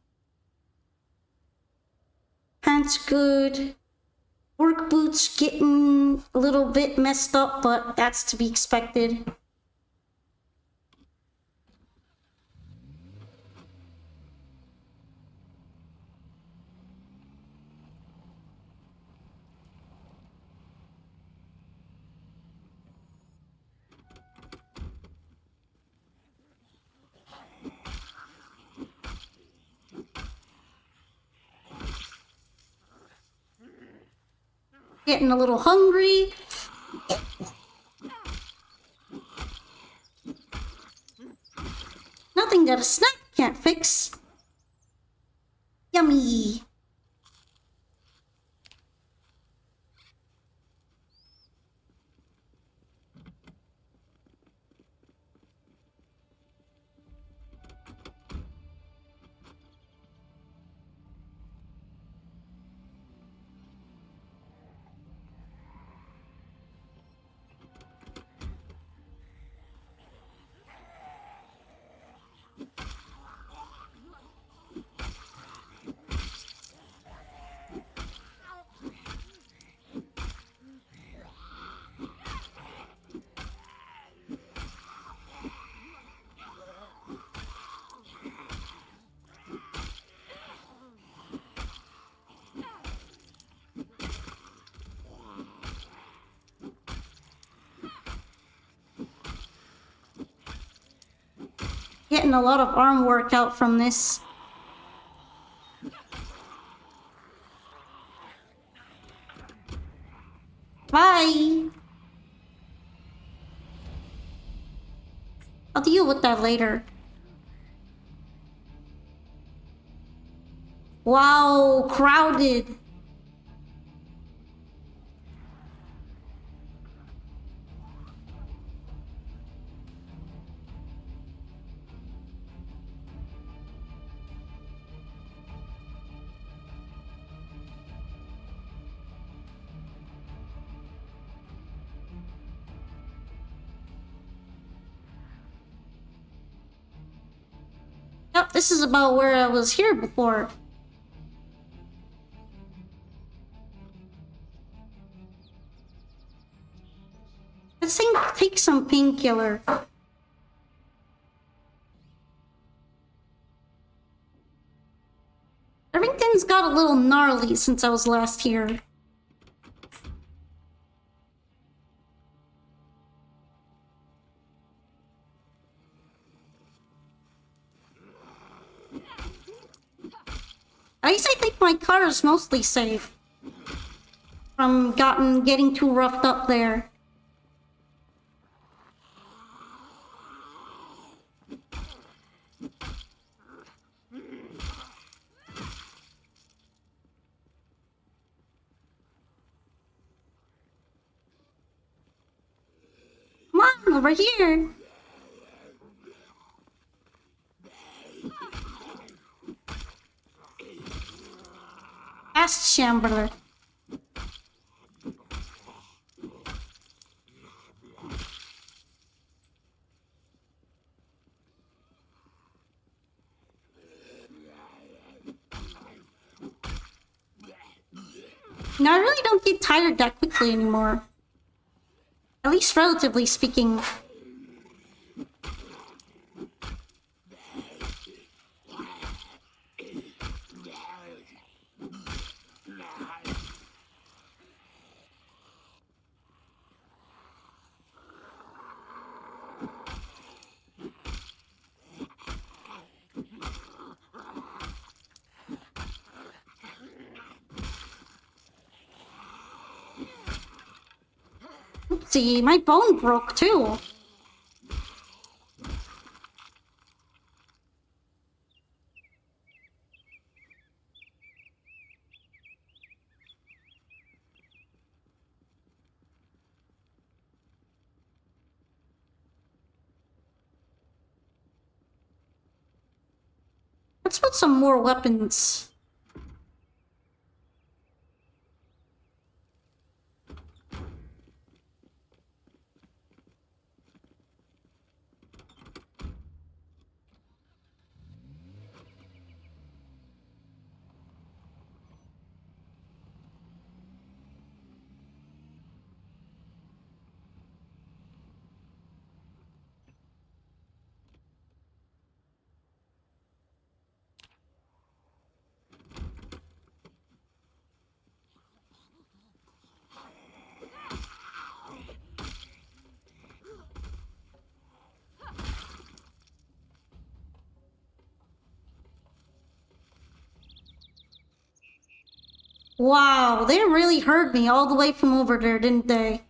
A: Pants good. Work boots getting a little bit messed up, but that's to be expected. Getting a little hungry. Nothing that a snack can't fix. Yummy. Getting a lot of arm workout from this. Bye! I'll deal with that later. Wow, crowded. Yep, this is about where I was here before. Let's take some painkiller. Everything's got a little gnarly since I was last here. At least I think my car is mostly safe from getting too roughed up there. Come on, over here. Fast shambler. No, I really don't get tired that quickly anymore. At least relatively speaking. Oopsie, my bone broke too. Let's put some more weapons. Wow, they really heard me all the way from over there, didn't they?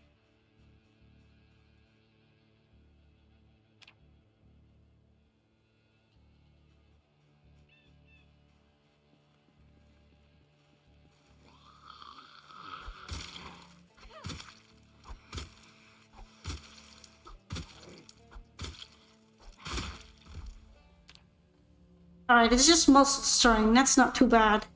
A: Alright, it's just muscle stirring. That's not too bad.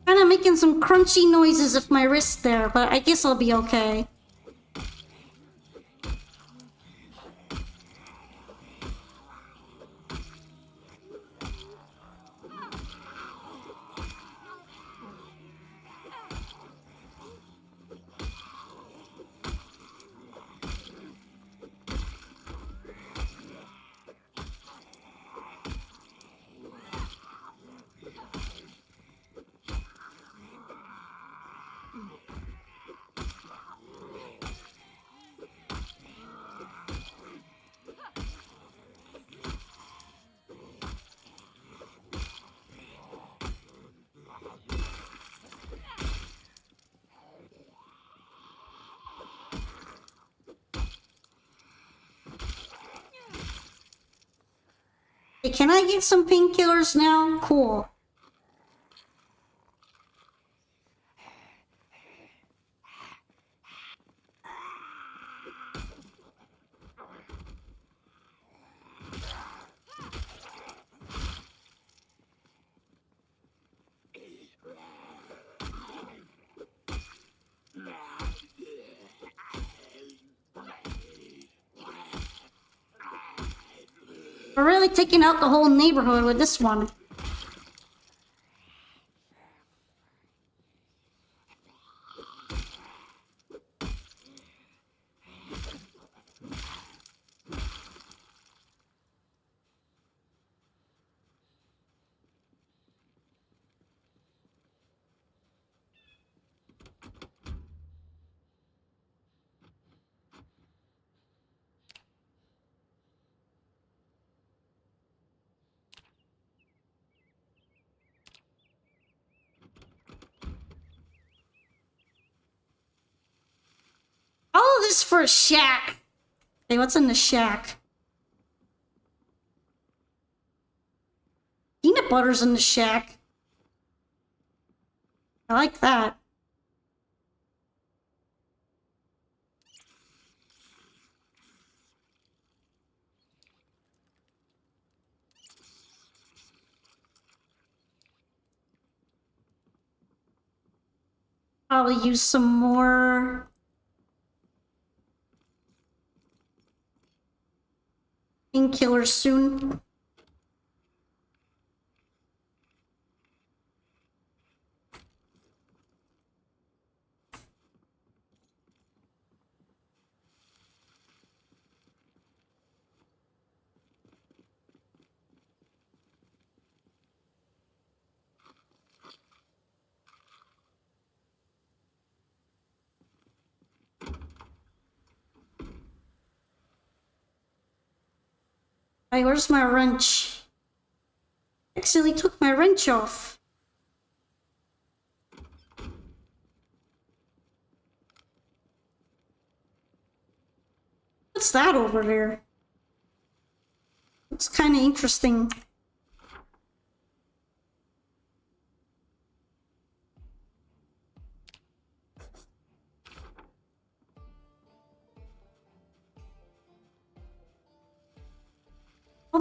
A: Kinda making some crunchy noises with my wrist there, but I guess I'll be okay. Hey, can I get some painkillers now? Cool. We're really taking out the whole neighborhood with this one. All of this for a shack. Hey, what's in the shack? Peanut butter's in the shack. I like that. Probably use some more painkillers soon. Hey, where's my wrench? Accidentally took my wrench off. What's that over there? It's kind of interesting.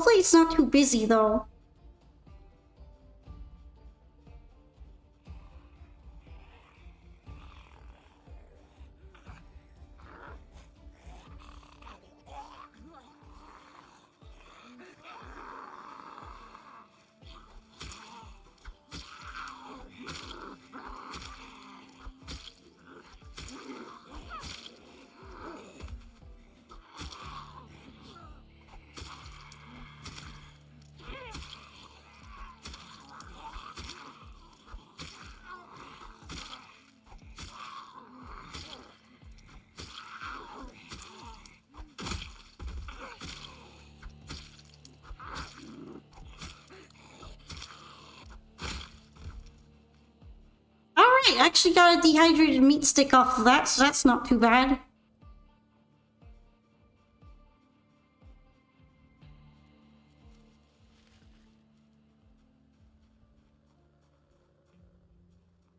A: Hopefully it's not too busy though. Alright, I actually got a dehydrated meat stick off of that, so that's not too bad.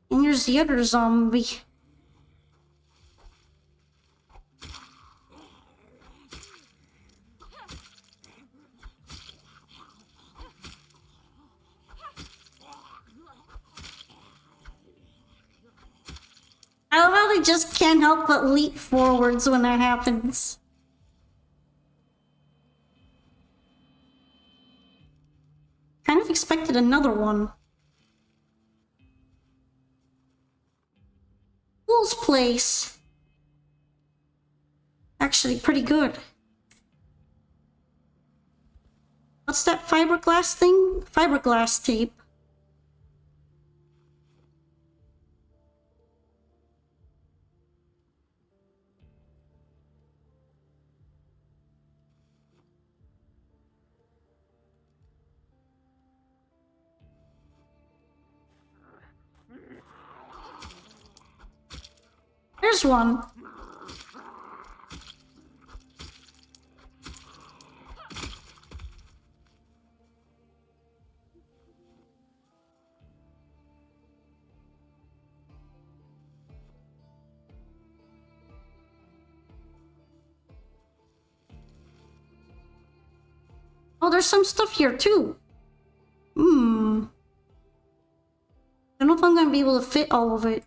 A: And here's the other zombie. I love how they just can't help but leap forwards when that happens. Kind of expected another one. Fool's Place. Actually, pretty good. What's that fiberglass thing? Fiberglass tape. There's one. Oh, there's some stuff here too. I don't know if I'm gonna be able to fit all of it.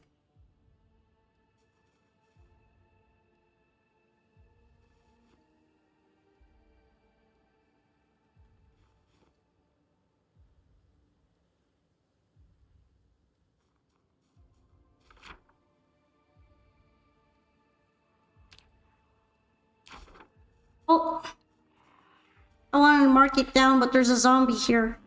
A: Oh, I wanted to mark it down, but there's a zombie here.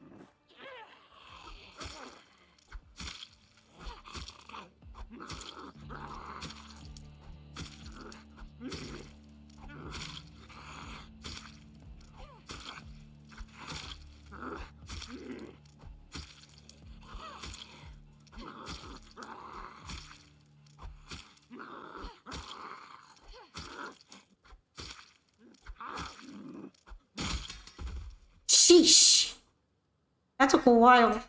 A: Sheesh. That took a while.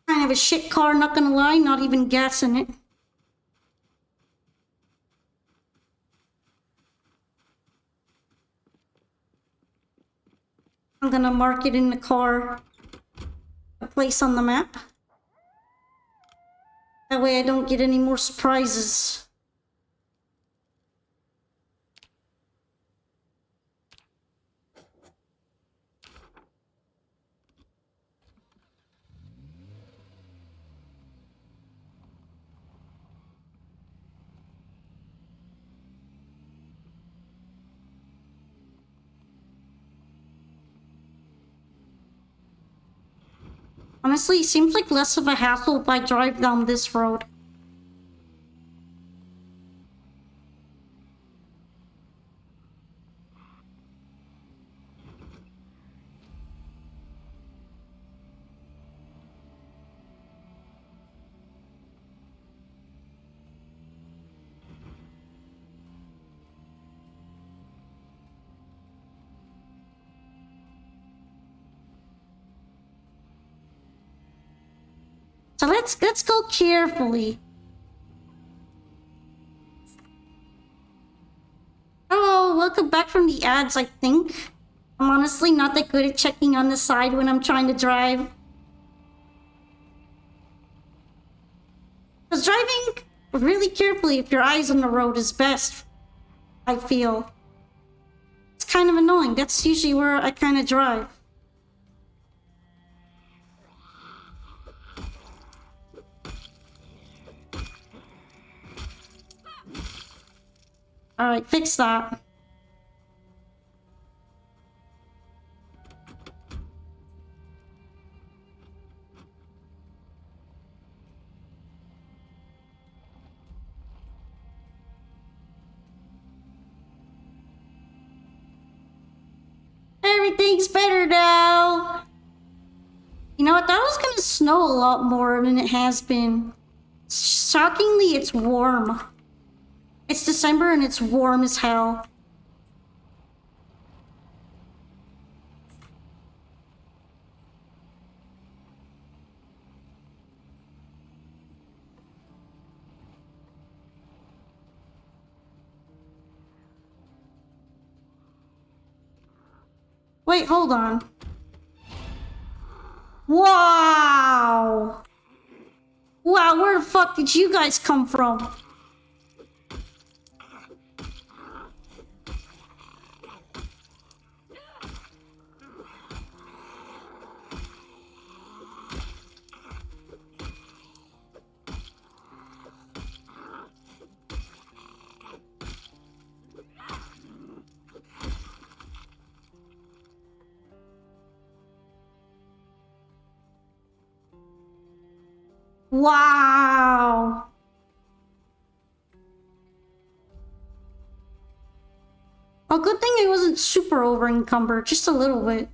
A: Kind of a shit car, not gonna lie, not even gas in it. I'm gonna mark it in the car, a place on the map. That way I don't get any more surprises. Honestly, it seems like less of a hassle if I drive down this road. So let's go carefully. Hello, welcome back from the ads, I think. I'm honestly not that good at checking on the side when I'm trying to drive. Because driving really carefully if your eyes on the road is best, I feel. It's kind of annoying. That's usually where I kind of drive. Alright, fix that. Everything's better now. You know what? That was gonna snow a lot more than it has been. Shockingly, it's warm. It's December and it's warm as hell. Wait, hold on. Wow! Wow, where the fuck did you guys come from? Wow! Oh, good thing I wasn't super over encumbered, just a little bit.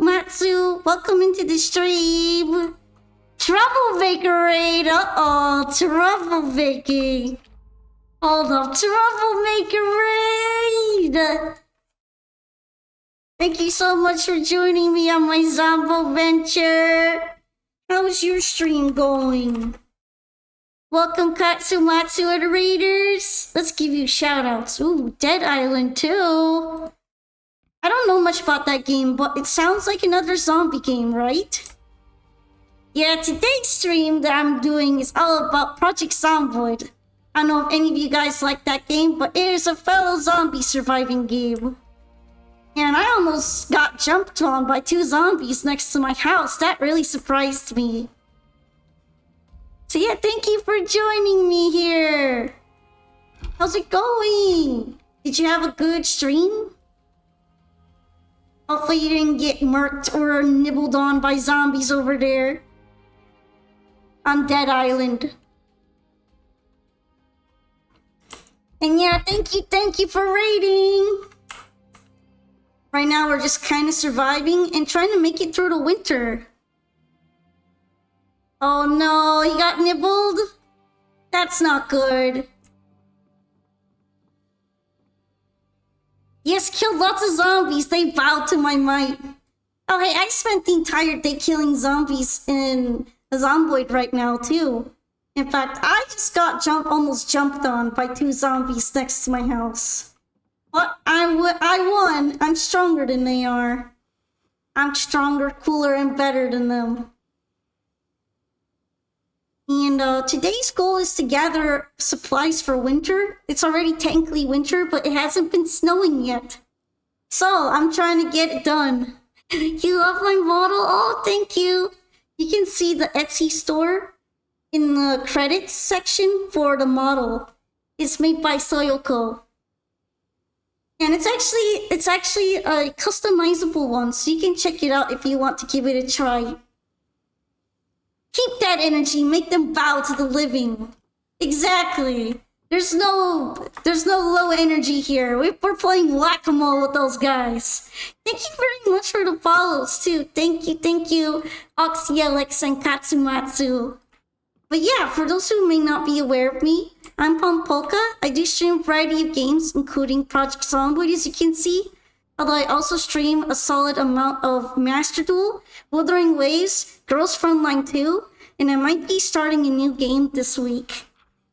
A: Matsu, welcome into the stream. Troublemaker raid, troublemaking. Hold up, troublemaker raid. Thank you so much for joining me on my Zombo venture. How's your stream going? Welcome Katsumatsu and raiders. Let's give you shoutouts. Ooh, Dead Island too. I don't know much about that game, but it sounds like another zombie game, right? Yeah, today's stream that I'm doing is all about Project Zomboid. I don't know if any of you guys like that game, but it is a fellow zombie surviving game. And I almost got jumped on by 2 zombies next to my house. That really surprised me. So yeah, thank you for joining me here. How's it going? Did you have a good stream? Hopefully you didn't get murked or nibbled on by zombies over there on Dead Island. And yeah, thank you for raiding. Right now we're just kind of surviving and trying to make it through the winter. Oh no, he got nibbled? That's not good. Yes, killed lots of zombies. They bowed to my might. Oh, hey, I spent the entire day killing zombies in a Zomboid right now, too. In fact, I just got almost jumped on by 2 zombies next to my house. But I won. I'm stronger than they are. I'm stronger, cooler, and better than them. And today's goal is to gather supplies for winter. It's already technically winter, but it hasn't been snowing yet. So I'm trying to get it done. You love my model? Oh, thank you. You can see the Etsy store in the credits section for the model. It's made by Soyoko. And it's actually a customizable one, so you can check it out if you want to give it a try. Keep that energy. Make them bow to the living. Exactly. There's no low energy here. We're playing whack-a-mole with those guys. Thank you very much for the follows too. Thank you, Oxyelix and Katsumatsu. But yeah, for those who may not be aware of me, I'm Pompolka. I do stream a variety of games, including Project Zomboid, as you can see. Although I also stream a solid amount of Master Duel, Wuthering Waves, Girls Frontline 2, and I might be starting a new game this week.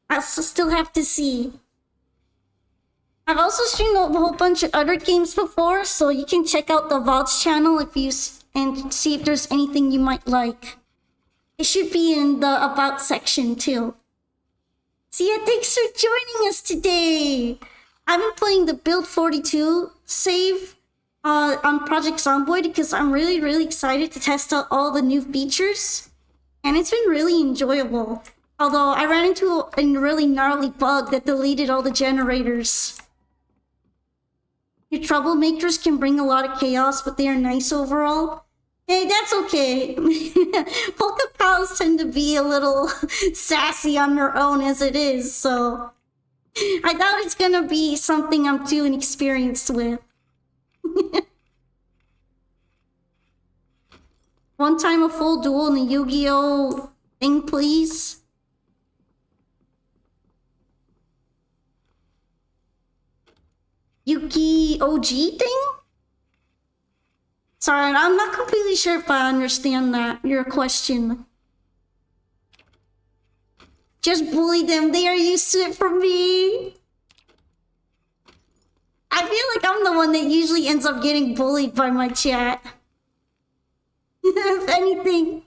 A: I'll still have to see. I've also streamed a whole bunch of other games before, so you can check out the VODs channel and see if there's anything you might like. It should be in the About section too. So yeah, thanks for joining us today. I've been playing the Build 42 save on Project Zomboid because I'm really excited to test out all the new features. And it's been really enjoyable. Although I ran into a really gnarly bug that deleted all the generators. Your troublemakers can bring a lot of chaos, but they are nice overall. Hey, that's okay. Polka pals tend to be a little sassy on their own as it is, so I doubt it's gonna be something I'm too inexperienced with. One time a full duel in the Yu-Gi-Oh thing, please. Yuki OG thing? Sorry, I'm not completely sure if I understand that, your question. Just bully them, they are used to it from me. I feel like I'm the one that usually ends up getting bullied by my chat. If anything.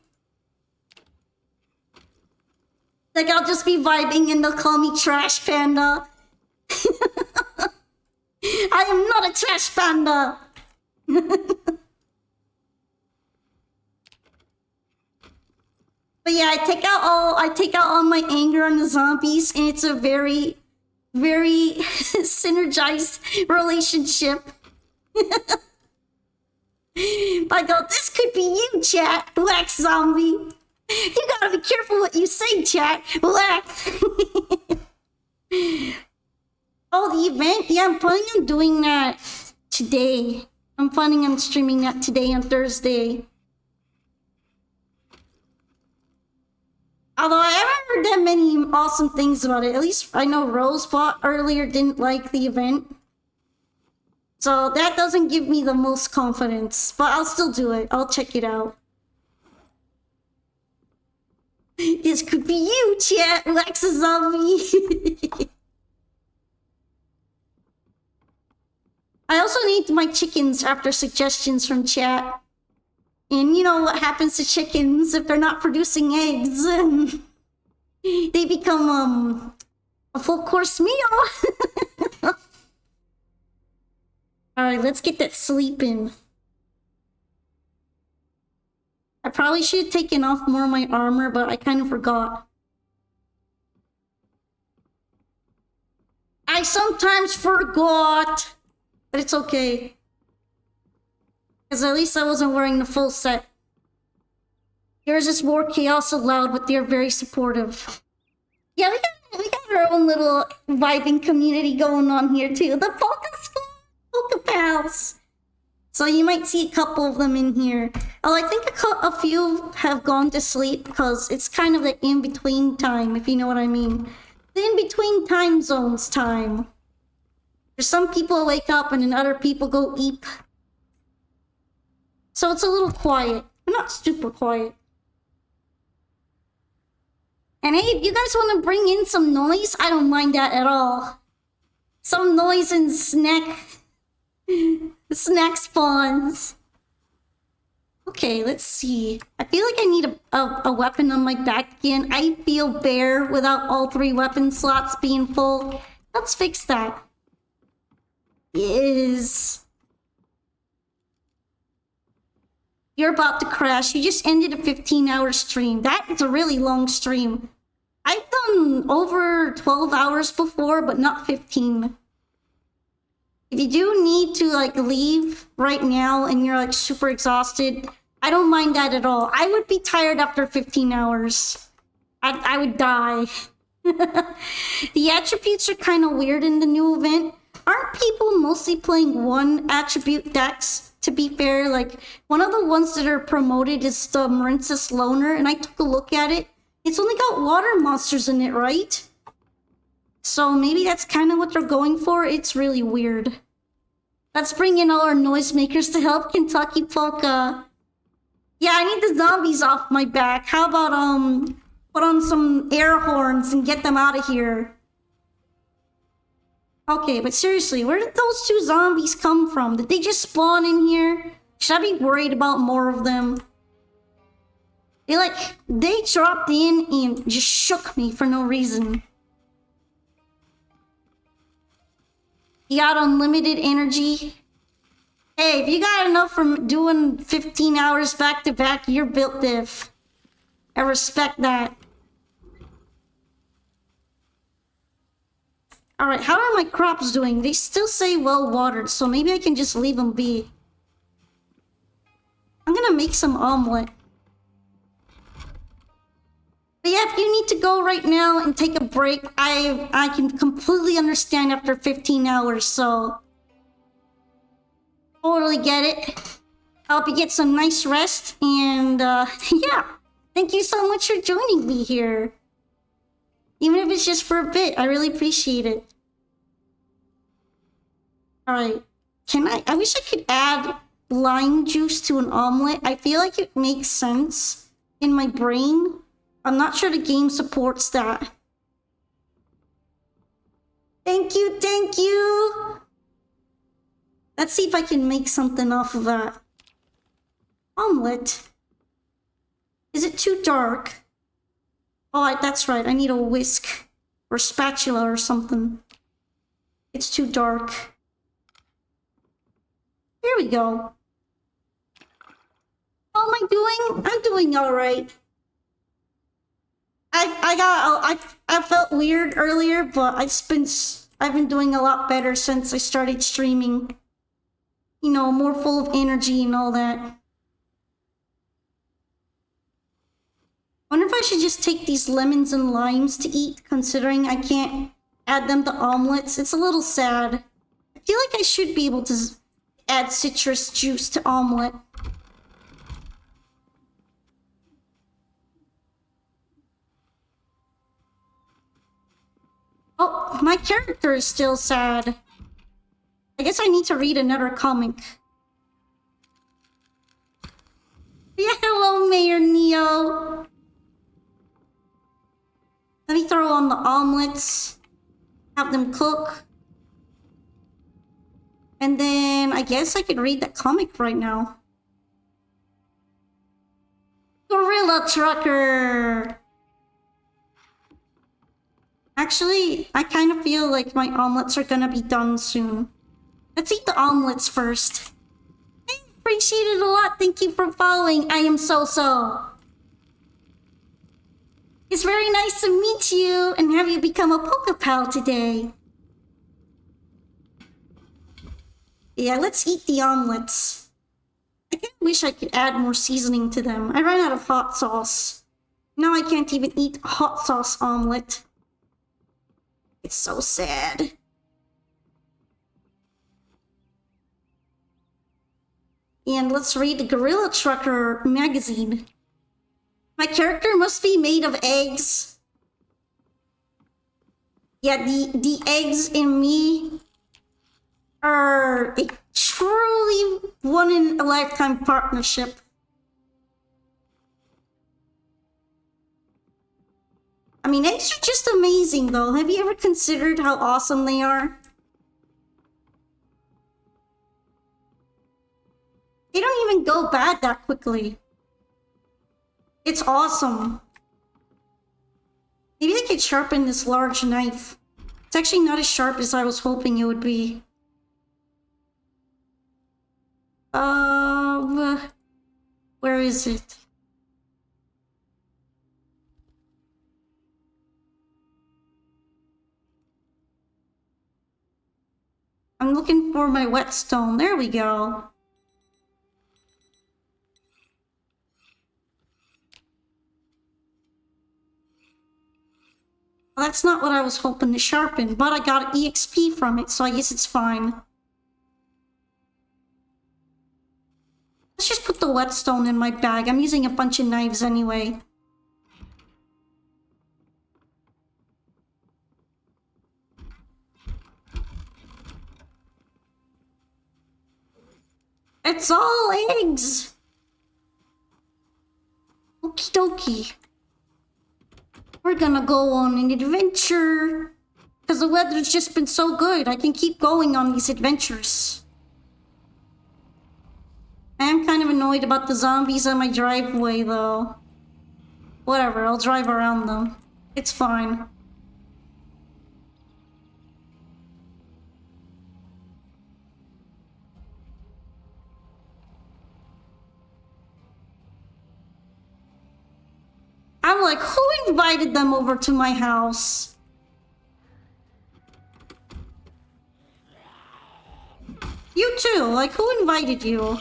A: Like I'll just be vibing and they'll call me Trash Panda. I am not a Trash Panda. But yeah, I take out all my anger on the zombies, and it's a very synergized relationship. I go, this could be you, chat, Black Zombie. You gotta be careful what you say, chat, Black. Oh, the event? Yeah, I'm planning on doing that today. I'm planning on streaming that today on Thursday. Although I haven't heard that many awesome things about it. At least I know Rosebot earlier didn't like the event. So that doesn't give me the most confidence. But I'll still do it. I'll check it out. This could be you, chat, Lexa Zombie. I also need my chickens after suggestions from chat. And you know what happens to chickens if they're not producing eggs? They become, a full course meal. Alright, let's get that sleep in. I probably should have taken off more of my armor, but I kind of forgot. I sometimes forgot, but it's okay. Because at least I wasn't wearing the full set. Yours is more chaos allowed, but they're very supportive. Yeah, we got our own little vibing community going on here too. The Polka Pals. So you might see a couple of them in here. Oh, I think a few have gone to sleep because it's kind of the in-between time, if you know what I mean. The in-between time zones time. There's some people wake up and then other people go eat. So it's a little quiet, but not super quiet. And hey, if you guys want to bring in some noise, I don't mind that at all. Some noise and snack spawns. Okay, let's see. I feel like I need a weapon on my back again. I feel bare without all 3 weapon slots being full. Let's fix that. You're about to crash. You just ended a 15-hour stream. That is a really long stream. I've done over 12 hours before, but not 15. If you do need to like leave right now and you're like super exhausted, I don't mind that at all. I would be tired after 15 hours. I would die. The attributes are kind of weird in the new event. Aren't people mostly playing one attribute decks? To be fair, like, one of the ones that are promoted is the Marinsis Loner, and I took a look at it. It's only got water monsters in it, right? So maybe that's kind of what they're going for. It's really weird. Let's bring in all our noisemakers to help Kentucky Polka. Yeah, I need the zombies off my back. How about, put on some air horns and get them out of here? Okay, but seriously, where did those two zombies come from? Did they just spawn in here? Should I be worried about more of them? They dropped in and just shook me for no reason. You got unlimited energy. Hey, if you got enough from doing 15 hours back to back, you're built diff. I respect that. Alright, how are my crops doing? They still say well watered, so maybe I can just leave them be. I'm gonna make some omelet. But yeah, if you need to go right now and take a break, I can completely understand after 15 hours, so... Totally get it. I hope you get some nice rest, and yeah. Thank you so much for joining me here. Even if it's just for a bit, I really appreciate it. Alright. I wish I could add lime juice to an omelet. I feel like it makes sense in my brain. I'm not sure the game supports that. Thank you, thank you! Let's see if I can make something off of that. Omelet? Is it too dark? Oh, that's right. I need a whisk or spatula or something. It's too dark. Here we go. How am I doing? I'm doing all right. I felt weird earlier, but I've been doing a lot better since I started streaming. You know, more full of energy and all that. Wonder if I should just take these lemons and limes to eat, considering I can't add them to omelets. It's a little sad. I feel like I should be able to add citrus juice to omelet. Oh, my character is still sad. I guess I need to read another comic. Yeah, hello, Mayor Neo. Let me throw on the omelets, have them cook. And then I guess I could read the comic right now. Gorilla Trucker! Actually, I kind of feel like my omelets are gonna be done soon. Let's eat the omelets first. I appreciate it a lot. Thank you for following. I am So-So. It's very nice to meet you and have you become a Pokepal today. Yeah, let's eat the omelets. I kind of wish I could add more seasoning to them. I ran out of hot sauce. Now I can't even eat hot sauce omelet. It's so sad. And let's read the Gorilla Trucker magazine. My character must be made of eggs. Yeah, the eggs in me are a truly one-in-a-lifetime partnership. I mean, eggs are just amazing, though. Have you ever considered how awesome they are? They don't even go bad that quickly. It's awesome. Maybe I could sharpen this large knife. It's actually not as sharp as I was hoping it would be. Where is it? I'm looking for my whetstone. There we go. that's not what I was hoping to sharpen, but I got EXP from it, so I guess it's fine. Let's just put the whetstone in my bag. I'm using a bunch of knives anyway. It's all eggs! Okie dokie. We're gonna go on an adventure. Because the weather's just been so good, I can keep going on these adventures. I am kind of annoyed about the zombies on my driveway, though. Whatever, I'll drive around them. It's fine. I'm like, who invited them over to my house? You too, like, who invited you?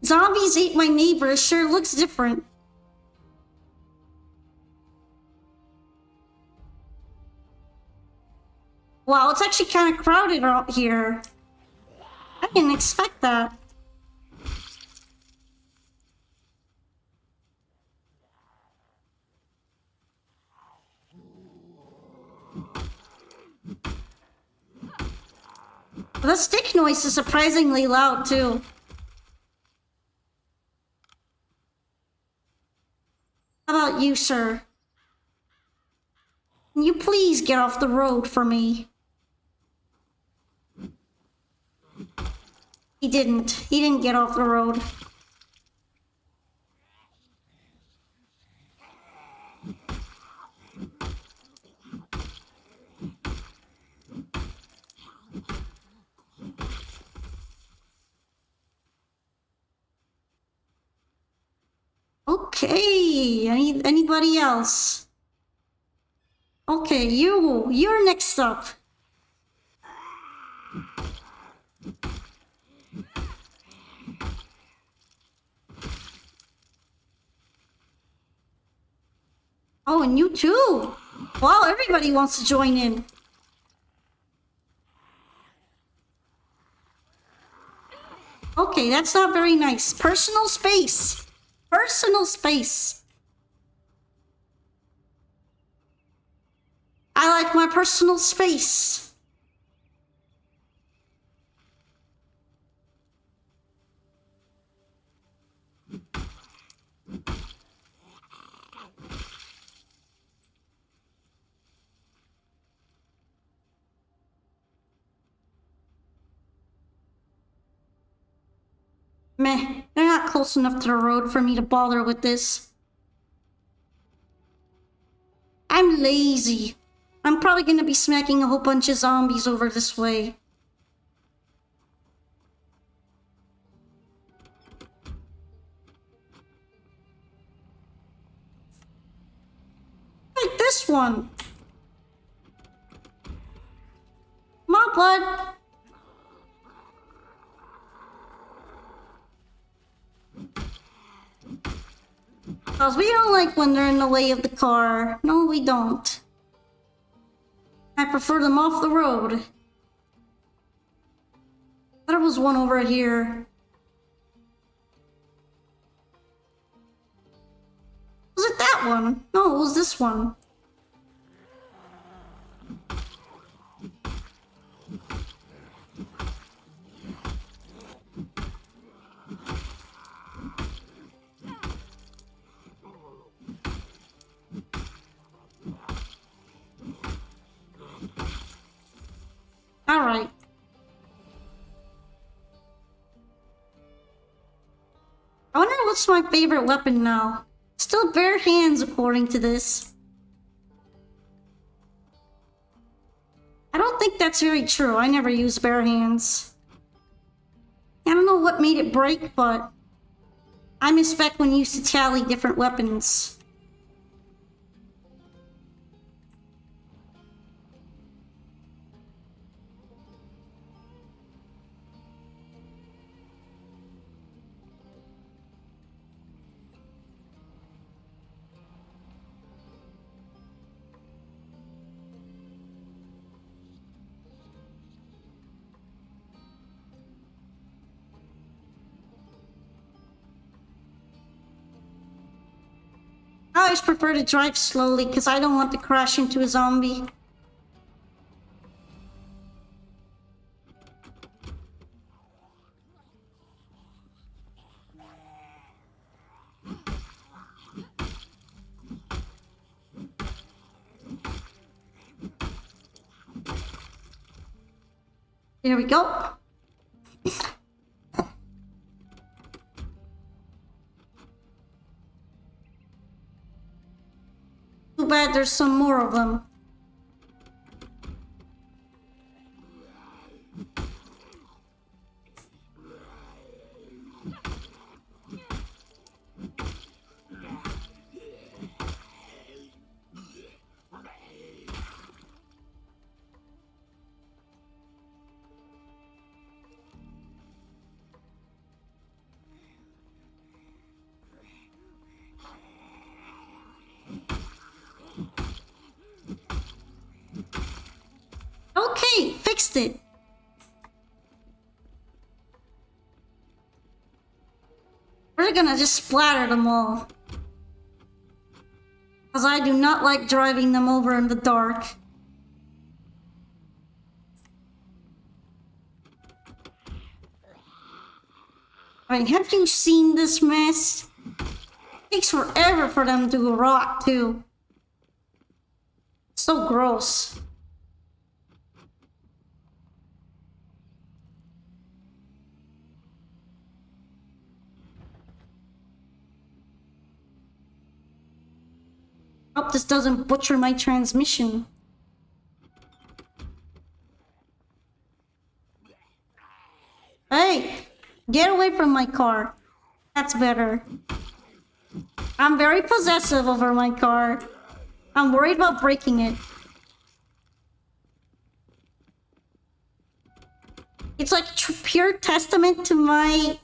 A: Zombies ate my neighbor, it sure looks different. Wow, it's actually kind of crowded out here. I didn't expect that. The stick noise is surprisingly loud, too. How about you, sir? Can you please get off the road for me? He didn't. He didn't get off the road. Okay, anybody else? Okay, you're next up. Oh, and you too. Wow, everybody wants to join in. Okay, that's not very nice. Personal space. Personal space. I like my personal space. Meh, they're not close enough to the road for me to bother with this. I'm lazy. I'm probably gonna be smacking a whole bunch of zombies over this way. Like this one. Come on, bud. Cause we don't like when they're in the way of the car. No, we don't. I prefer them off the road. There was one over here. Was it that one? No, it was this one. Alright. I wonder what's my favorite weapon now. Still bare hands according to this. I don't think that's very true. I never use bare hands. I don't know what made it break, but I miss back when you used to tally different weapons. I always prefer to drive slowly because I don't want to crash into a zombie. There we go. Too bad there's some more of them. Okay, fixed it. We're gonna just splatter them all. Because I do not like driving them over in the dark. I mean, have you seen this mess? It takes forever for them to rot, too. So gross. Hope this doesn't butcher my transmission. Hey, get away from my car. That's better. I'm very possessive over my car. I'm worried about breaking it. It's like pure testament to my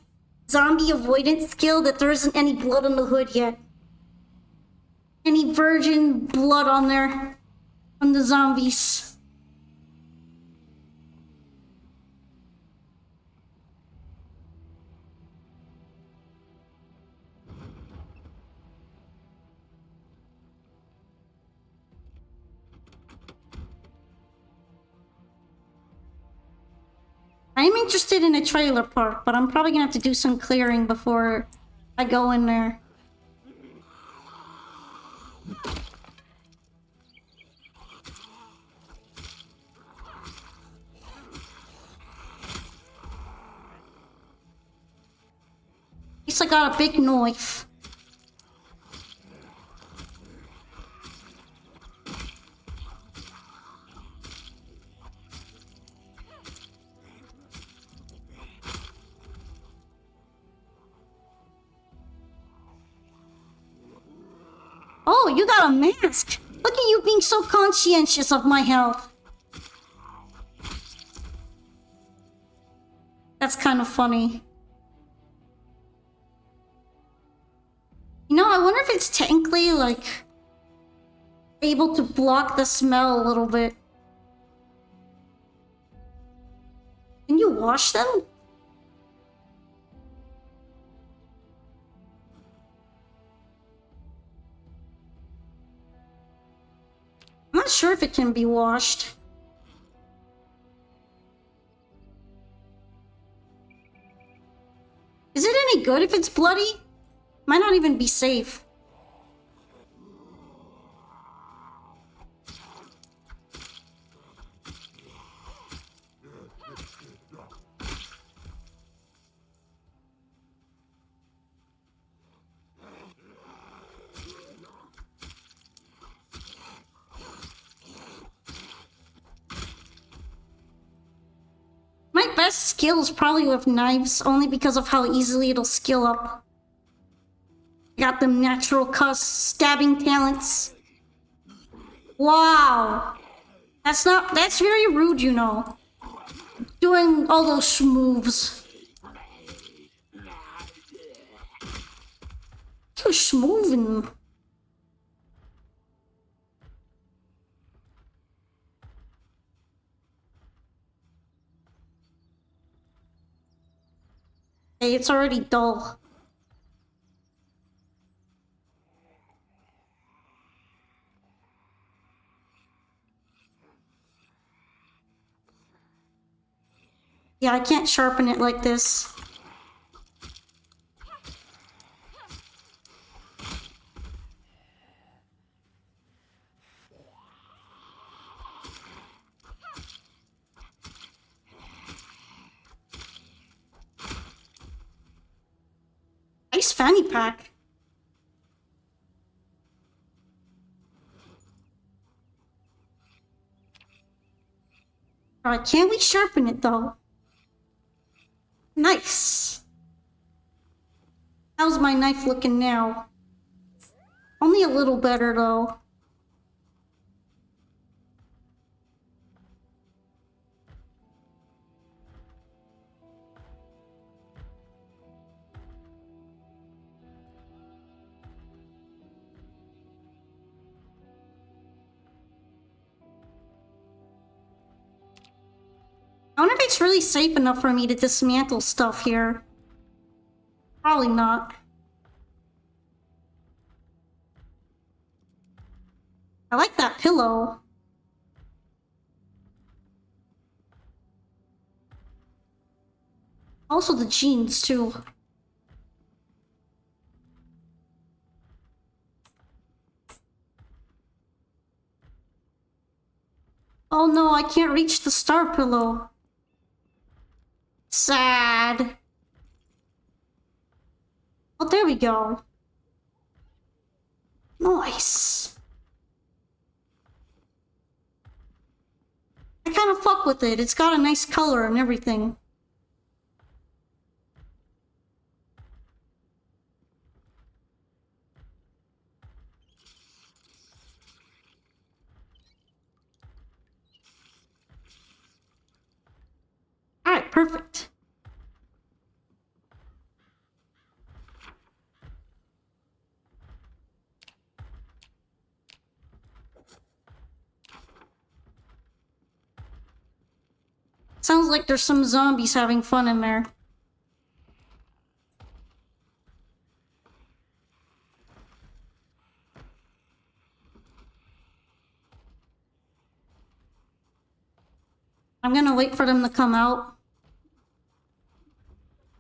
A: zombie avoidance skill that there isn't any blood on the hood yet. Any virgin blood on there on the zombies. I'm interested in a trailer park, but I'm probably gonna have to do some clearing before I go in there. At least I got a big knife. Oh, you got a mask! Look at you being so conscientious of my health. That's kind of funny. You know, I wonder if it's technically, like, able to block the smell a little bit. Can you wash them? I'm not sure if it can be washed. Is it any good if it's bloody? Might not even be safe. My best skill is probably with knives, only because of how easily it'll skill up. Got them natural stabbing talents. Wow. That's very rude, you know. Doing all those moves. So schmoovin'. Hey, it's already dull. Yeah, I can't sharpen it like this. Nice fanny pack. Alright, can we sharpen it though? Nice. How's my knife looking now? Only a little better though. I wonder if it's really safe enough for me to dismantle stuff here. Probably not. I like that pillow. Also the jeans too. Oh no, I can't reach the star pillow. Sad. Oh, there we go. Nice. I kind of fuck with it. It's got a nice color and everything. Alright, perfect. Sounds like there's some zombies having fun in there. I'm gonna wait for them to come out.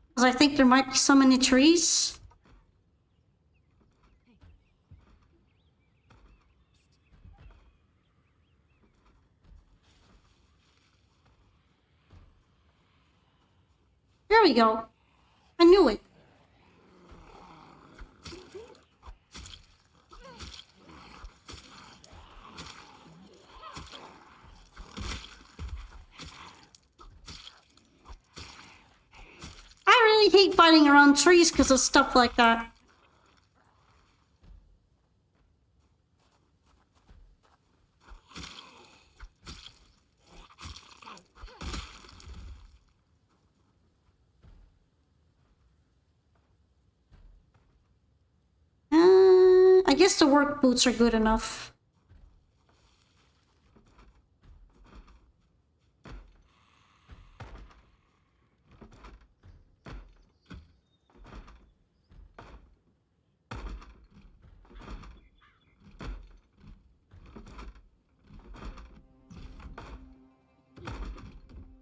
A: Because I think there might be some in the trees. There we go. I knew it. I really hate fighting around trees because of stuff like that. I guess the work boots are good enough.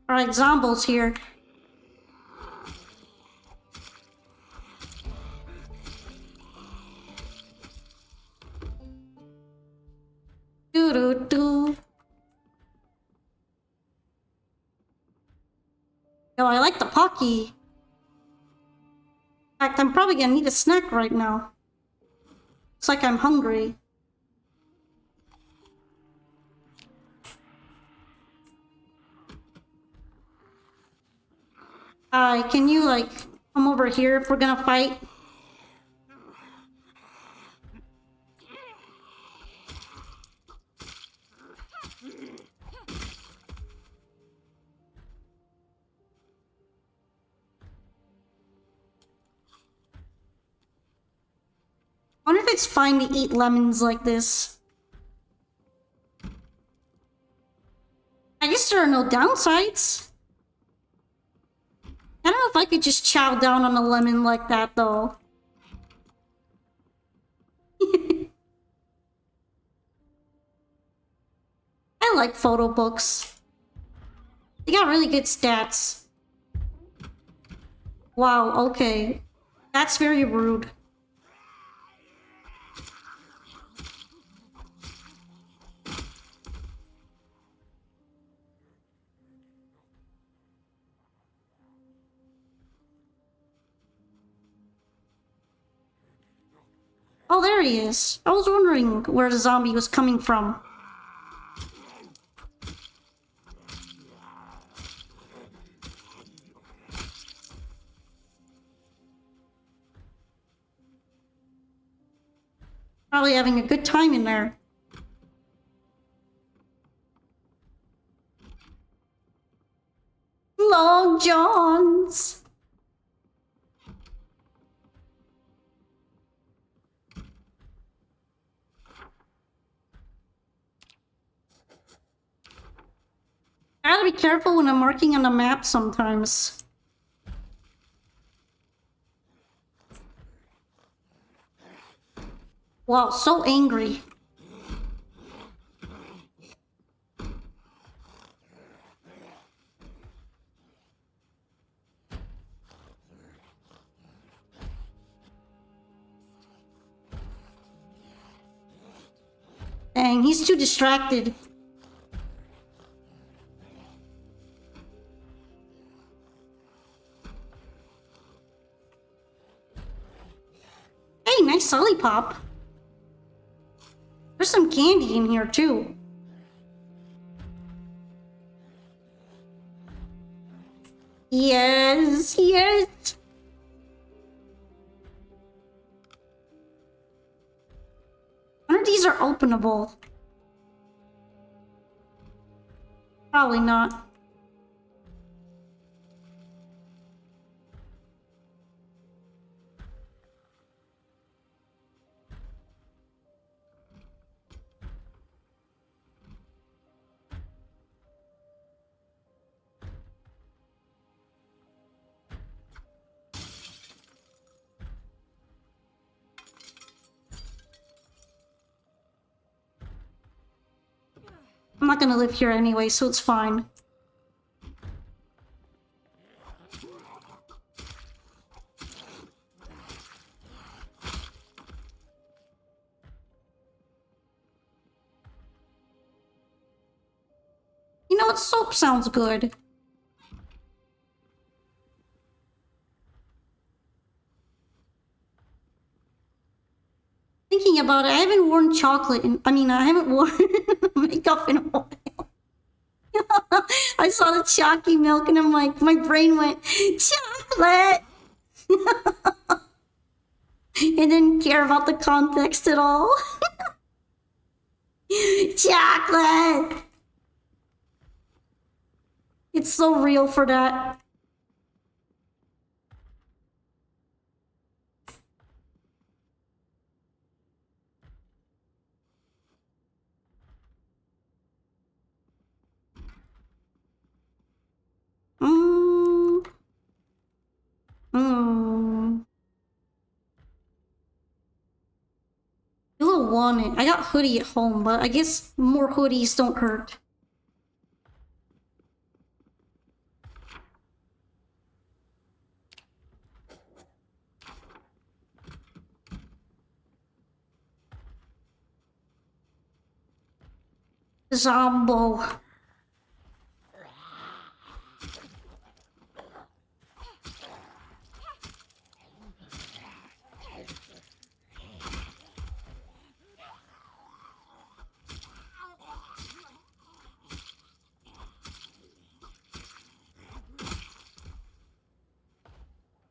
A: Alright, Zombo's here. Doo-doo-doo. Yo, I like the Pocky. In fact, I'm probably gonna need a snack right now. It's like I'm hungry. Can you, like, come over here if we're gonna fight? I wonder if it's fine to eat lemons like this. I guess there are no downsides. I don't know if I could just chow down on a lemon like that, though. I like photo books. They got really good stats. Wow, okay. That's very rude. Oh, there he is. I was wondering where the zombie was coming from. Probably having a good time in there. Long Johns. I gotta be careful when I'm marking on the map sometimes. Wow, so angry. Dang, he's too distracted. Hey, nice lollipop. There's some candy in here too. Yes, yes. None of these are openable. Probably not. I'm not gonna live here anyway, so it's fine. You know what? Soap sounds good. Thinking about it, I haven't worn chocolate in, I haven't worn makeup in a while. I saw the chalky milk and I'm like, my brain went, chocolate! I didn't care about the context at all. Chocolate! It's so real for that. Mm. Mm. You don't want it. I got hoodie at home, but I guess more hoodies don't hurt. Zombo.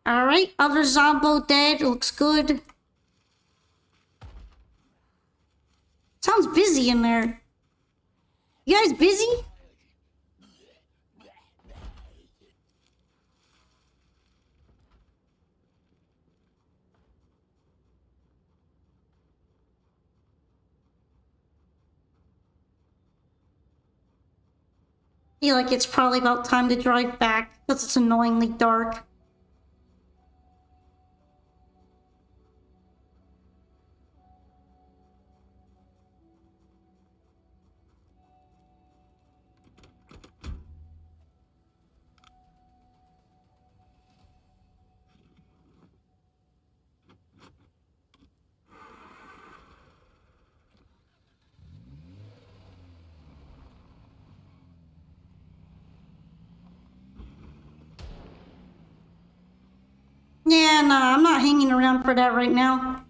A: Alright, other Zombo dead. Looks good. Sounds busy in there. You guys busy? Feel like it's probably about time to drive back because it's annoyingly dark. Yeah, nah, I'm not hanging around for that right now.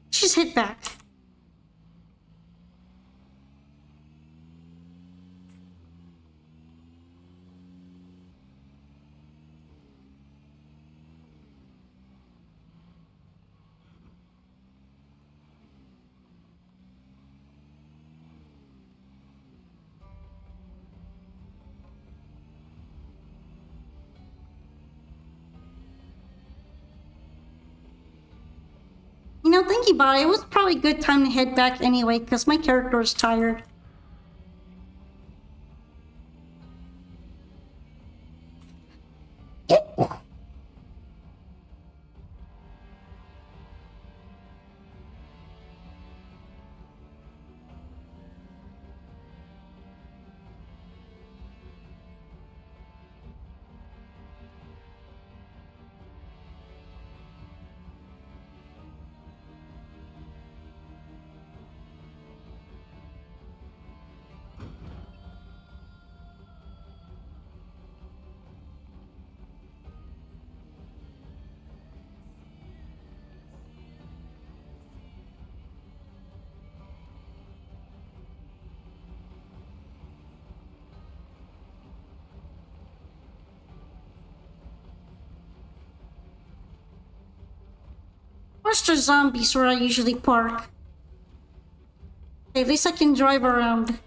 A: Let's just head back. You know, thinking about it, it was probably a good time to head back anyway, because my character is tired. Where's the zombies where I usually park? Okay, at least I can drive around.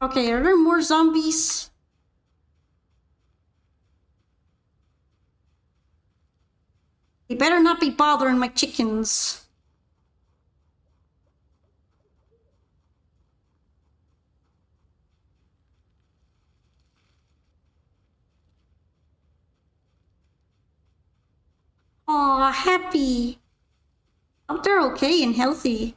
A: Okay, are there more zombies? They better not be bothering my chickens. Aw, happy. Hope they're okay and healthy.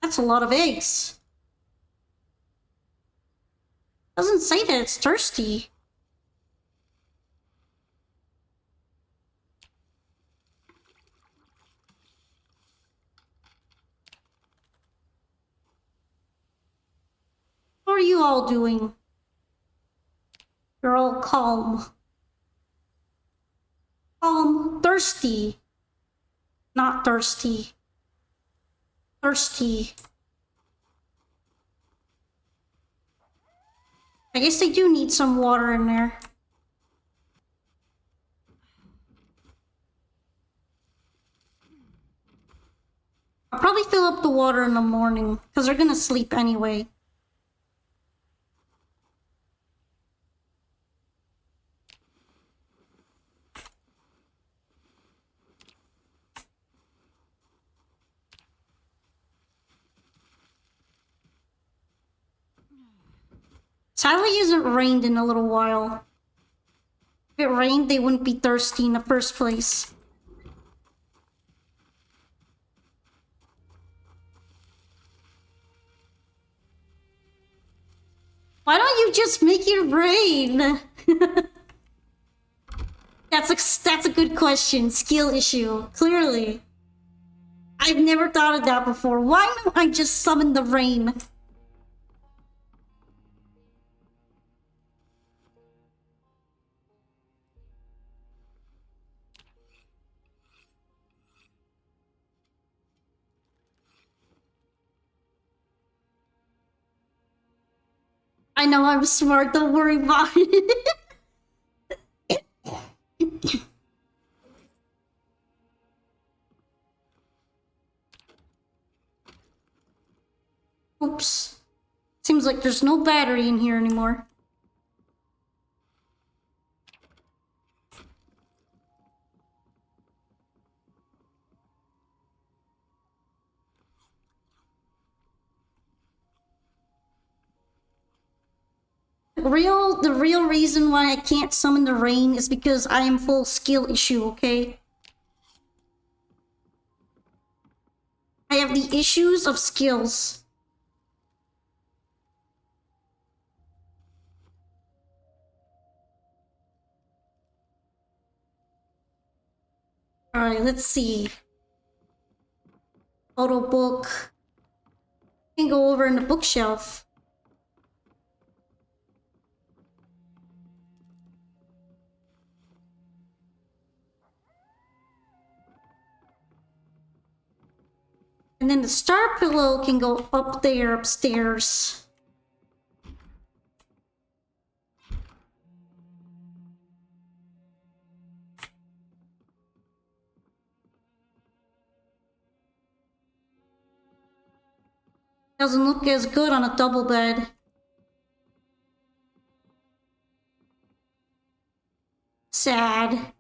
A: That's a lot of eggs. Doesn't say that it's thirsty. How are you all doing? You're all calm. Calm, thirsty. Not thirsty. Thirsty. I guess they do need some water in there. I'll probably fill up the water in the morning, because they're gonna sleep anyway. Sadly, it hasn't rained in a little while. If it rained, they wouldn't be thirsty in the first place. Why don't you just make it rain? That's a good question. Skill issue, clearly. I've never thought of that before. Why don't I just summon the rain? I know I'm smart, don't worry about it. Oops. Seems like there's no battery in here anymore. The real reason why I can't summon the rain is because I am full skill issue, okay? I have the issues of skills. Alright, let's see. Photo book. Can go over in the bookshelf. And then the star pillow can go up there upstairs. Doesn't look as good on a double bed. Sad.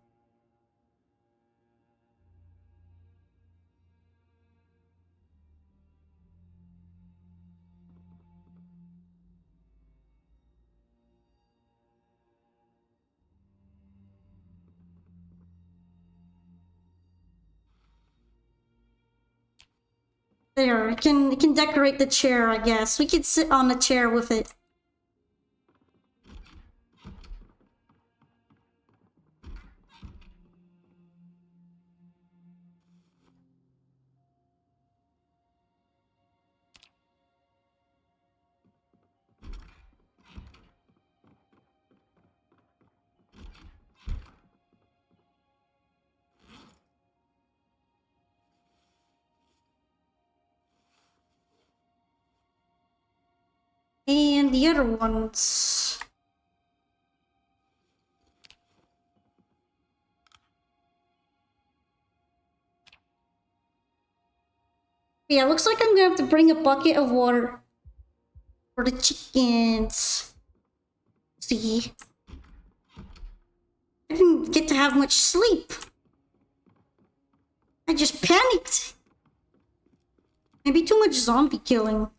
A: There, it can decorate the chair, I guess. We could sit on the chair with it. And the other ones. Yeah, looks like I'm gonna have to bring a bucket of water for the chickens. See? I didn't get to have much sleep. I just panicked. Maybe too much zombie killing.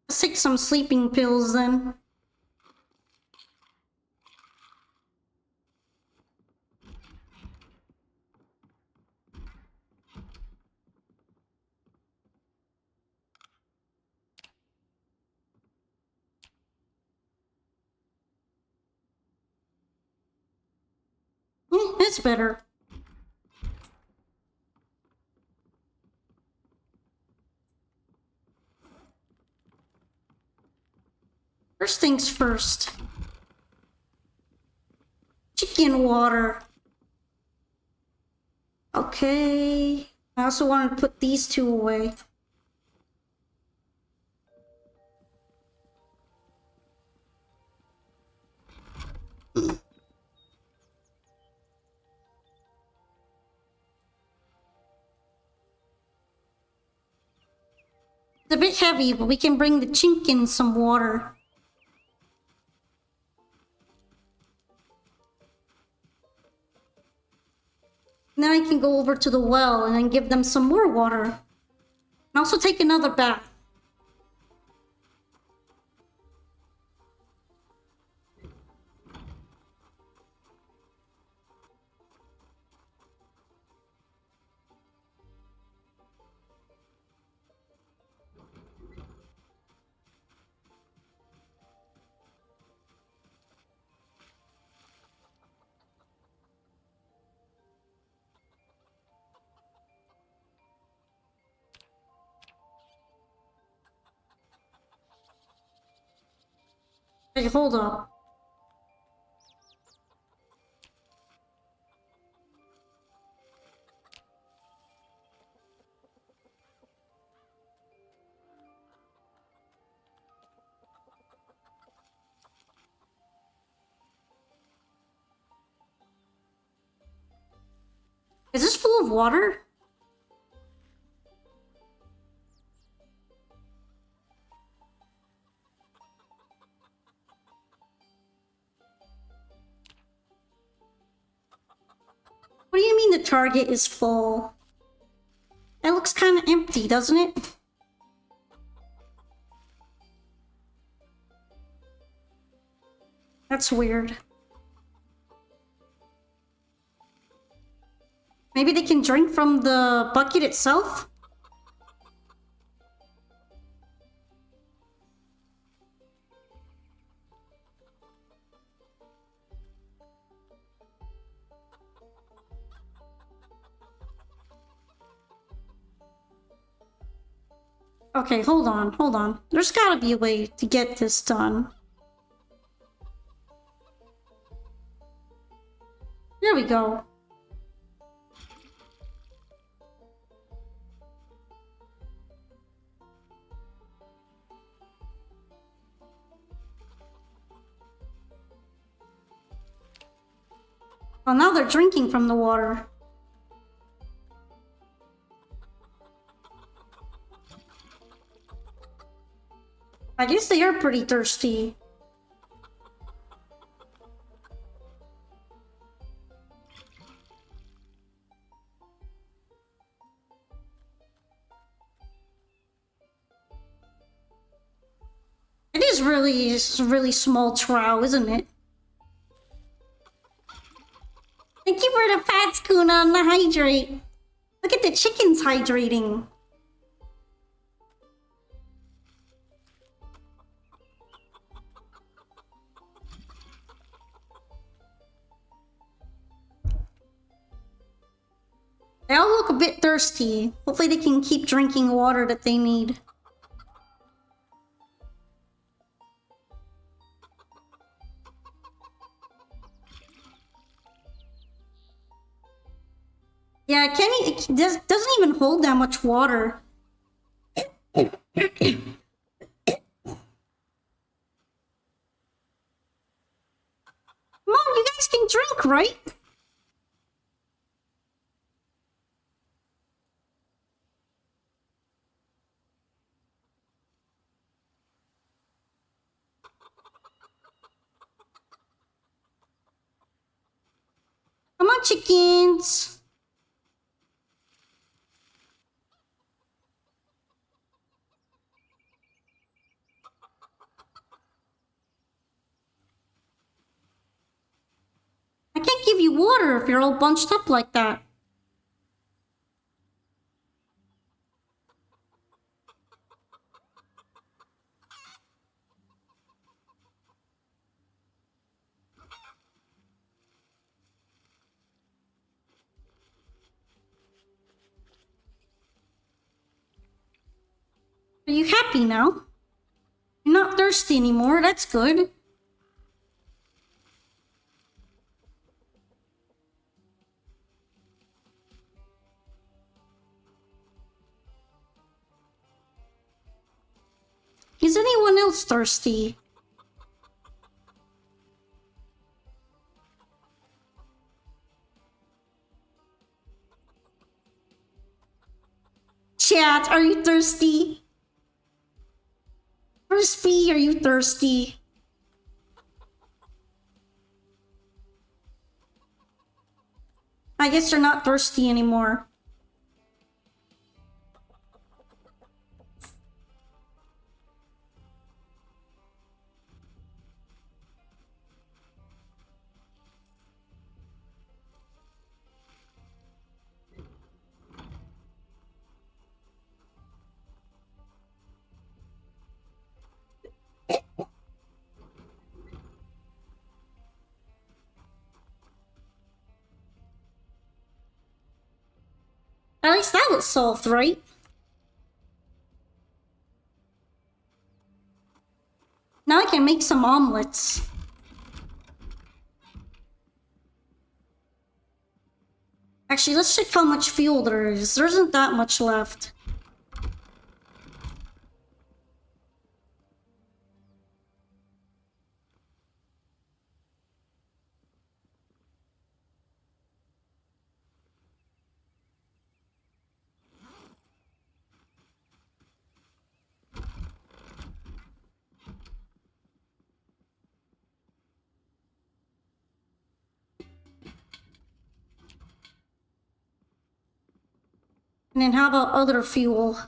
A: Let's take some sleeping pills then. It's better. First things first. Chicken water. Okay. I also wanted to put these two away. It's a bit heavy, but we can bring the chicken some water. And then I can go over to the well and then give them some more water. And also take another bath. Hey, hold up. Is this full of water? What do you mean the target is full? That looks kind empty, doesn't it? That's weird. Maybe they can drink from the bucket itself? Okay, hold on, hold on. There's gotta be a way to get this done. There we go. Well, now they're drinking from the water. I guess they are pretty thirsty. It is really small trout, isn't it? Thank you for the pats, Kuna, on the hydrate. Look at the chickens hydrating. They all look a bit thirsty. Hopefully they can keep drinking water that they need. Yeah, it doesn't even hold that much water. Come on, you guys can drink, right? Come on, chickens. I can't give you water if you're all bunched up like that. Are you happy now? You're not thirsty anymore, that's good. Is anyone else thirsty? Chat, are you thirsty? Crispy, are you thirsty? I guess you're not thirsty anymore. At least that was solved, right? Now I can make some omelets. Actually, let's check how much fuel there is. There isn't that much left. And then how about other fuel?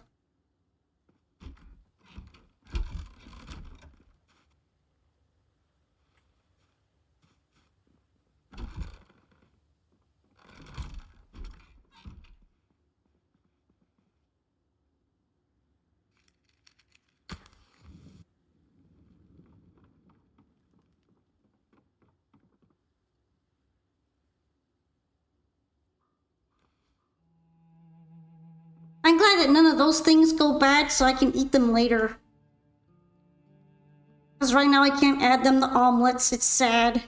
A: I'm glad that none of those things go bad so I can eat them later. Because right now I can't add them to omelets, it's sad.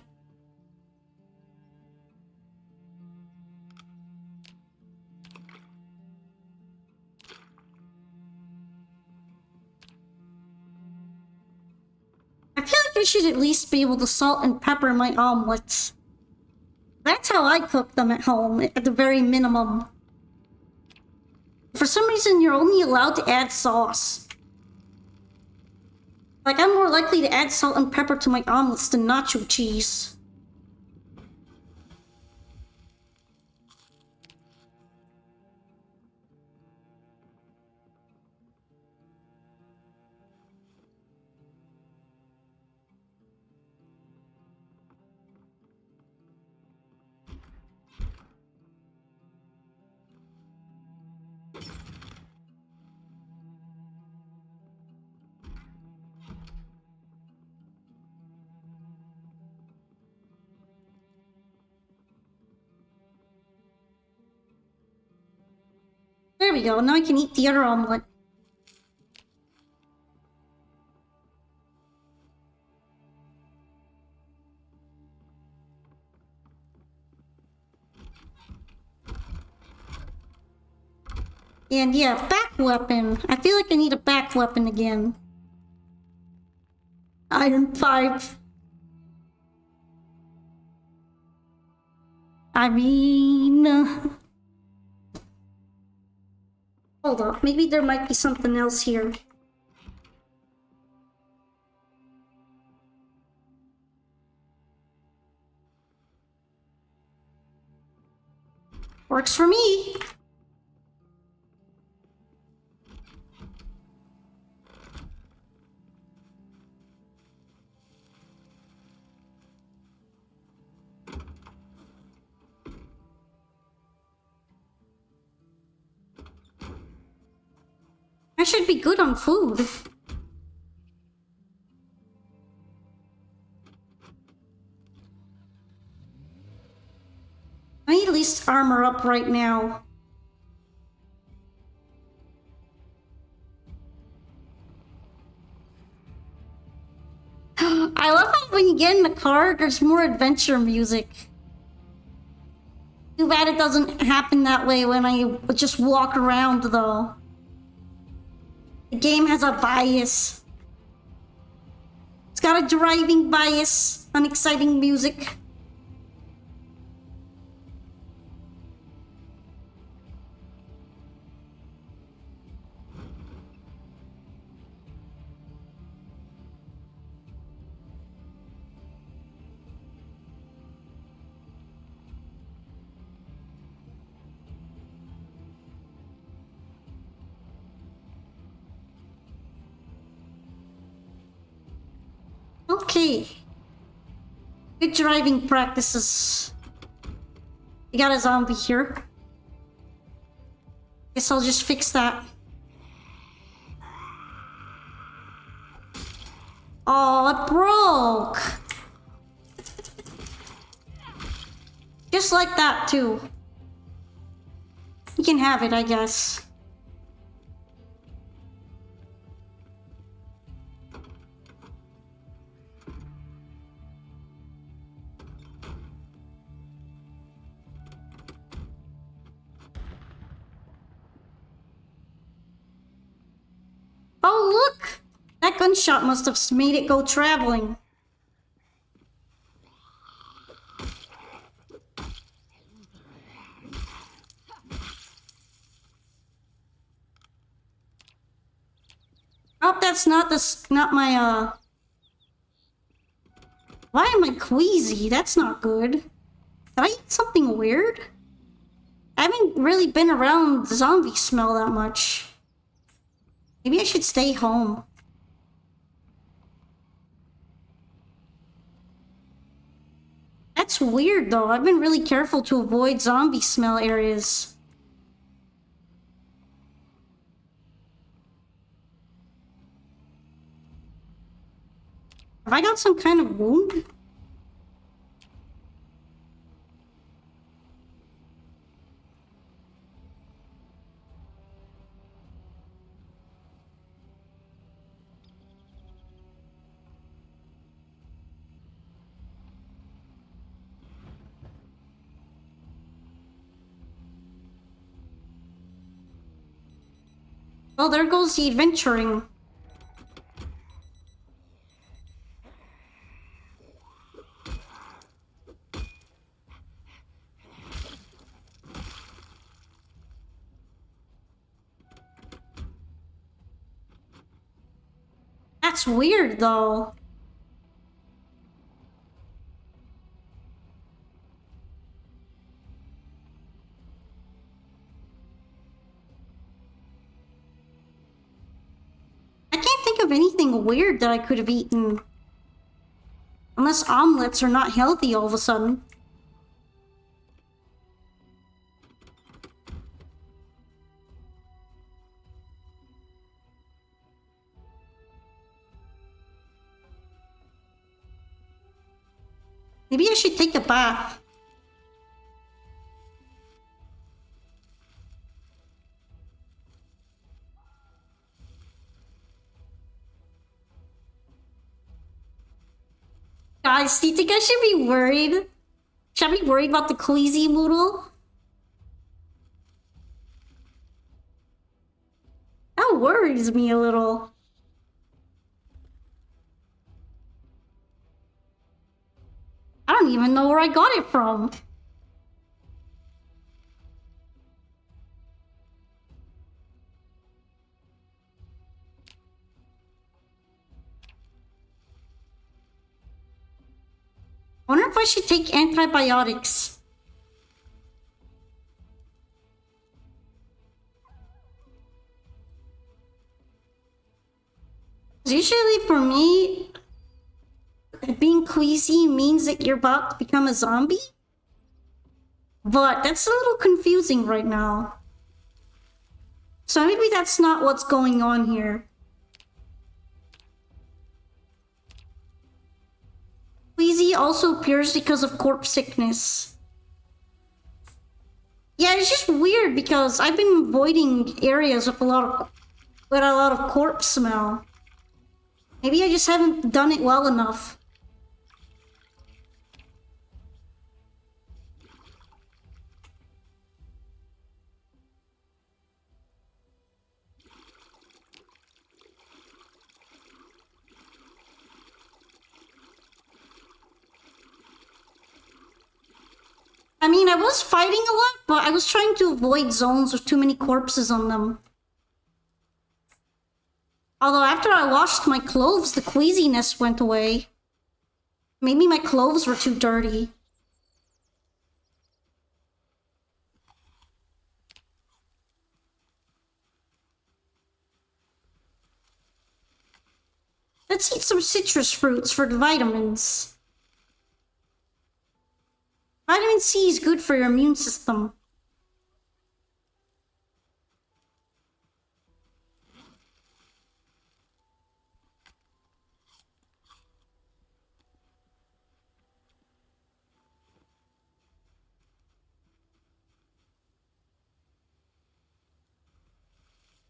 A: I feel like I should at least be able to salt and pepper my omelets. That's how I cook them at home, at the very minimum. For some reason, you're only allowed to add sauce. Like, I'm more likely to add salt and pepper to my omelets than nacho cheese. There we go, now I can eat the other omelet. And yeah, back weapon. I feel like I need a back weapon again. Iron 5. I mean... hold up, maybe there might be something else here. Works for me. I should be good on food. I need at least armor up right now. I love how when you get in the car, there's more adventure music. Too bad it doesn't happen that way when I just walk around, though. The game has a bias. It's got a driving bias on exciting music. Okay. Good driving practices. We got a zombie here. Guess I'll just fix that. Oh, it broke! Just like that, too. You can have it, I guess. Oh, look! That gunshot must have made it go traveling. Oh, that's not my, why am I queasy? That's not good. Did I eat something weird? I haven't really been around zombie smell that much. Maybe I should stay home. That's weird though. I've been really careful to avoid zombie smell areas. Have I got some kind of wound? Well, there goes the adventuring. That's weird, though. I can't think of anything weird that I could have eaten. Unless omelets are not healthy all of a sudden. Maybe I should take a bath. Guys, do you think I should be worried? Should I be worried about the queasy noodle? That worries me a little. I don't even know where I got it from. I wonder if I should take antibiotics. Usually for me, being queasy means that you're about to become a zombie. But that's a little confusing right now. So maybe that's not what's going on here. Queasy also appears because of corpse sickness. Yeah, it's just weird because I've been avoiding areas with a lot of corpse smell. Maybe I just haven't done it well enough. I mean, I was fighting a lot, but I was trying to avoid zones with too many corpses on them. Although after I washed my clothes, the queasiness went away. Maybe my clothes were too dirty. Let's eat some citrus fruits for the vitamins. Vitamin C is good for your immune system.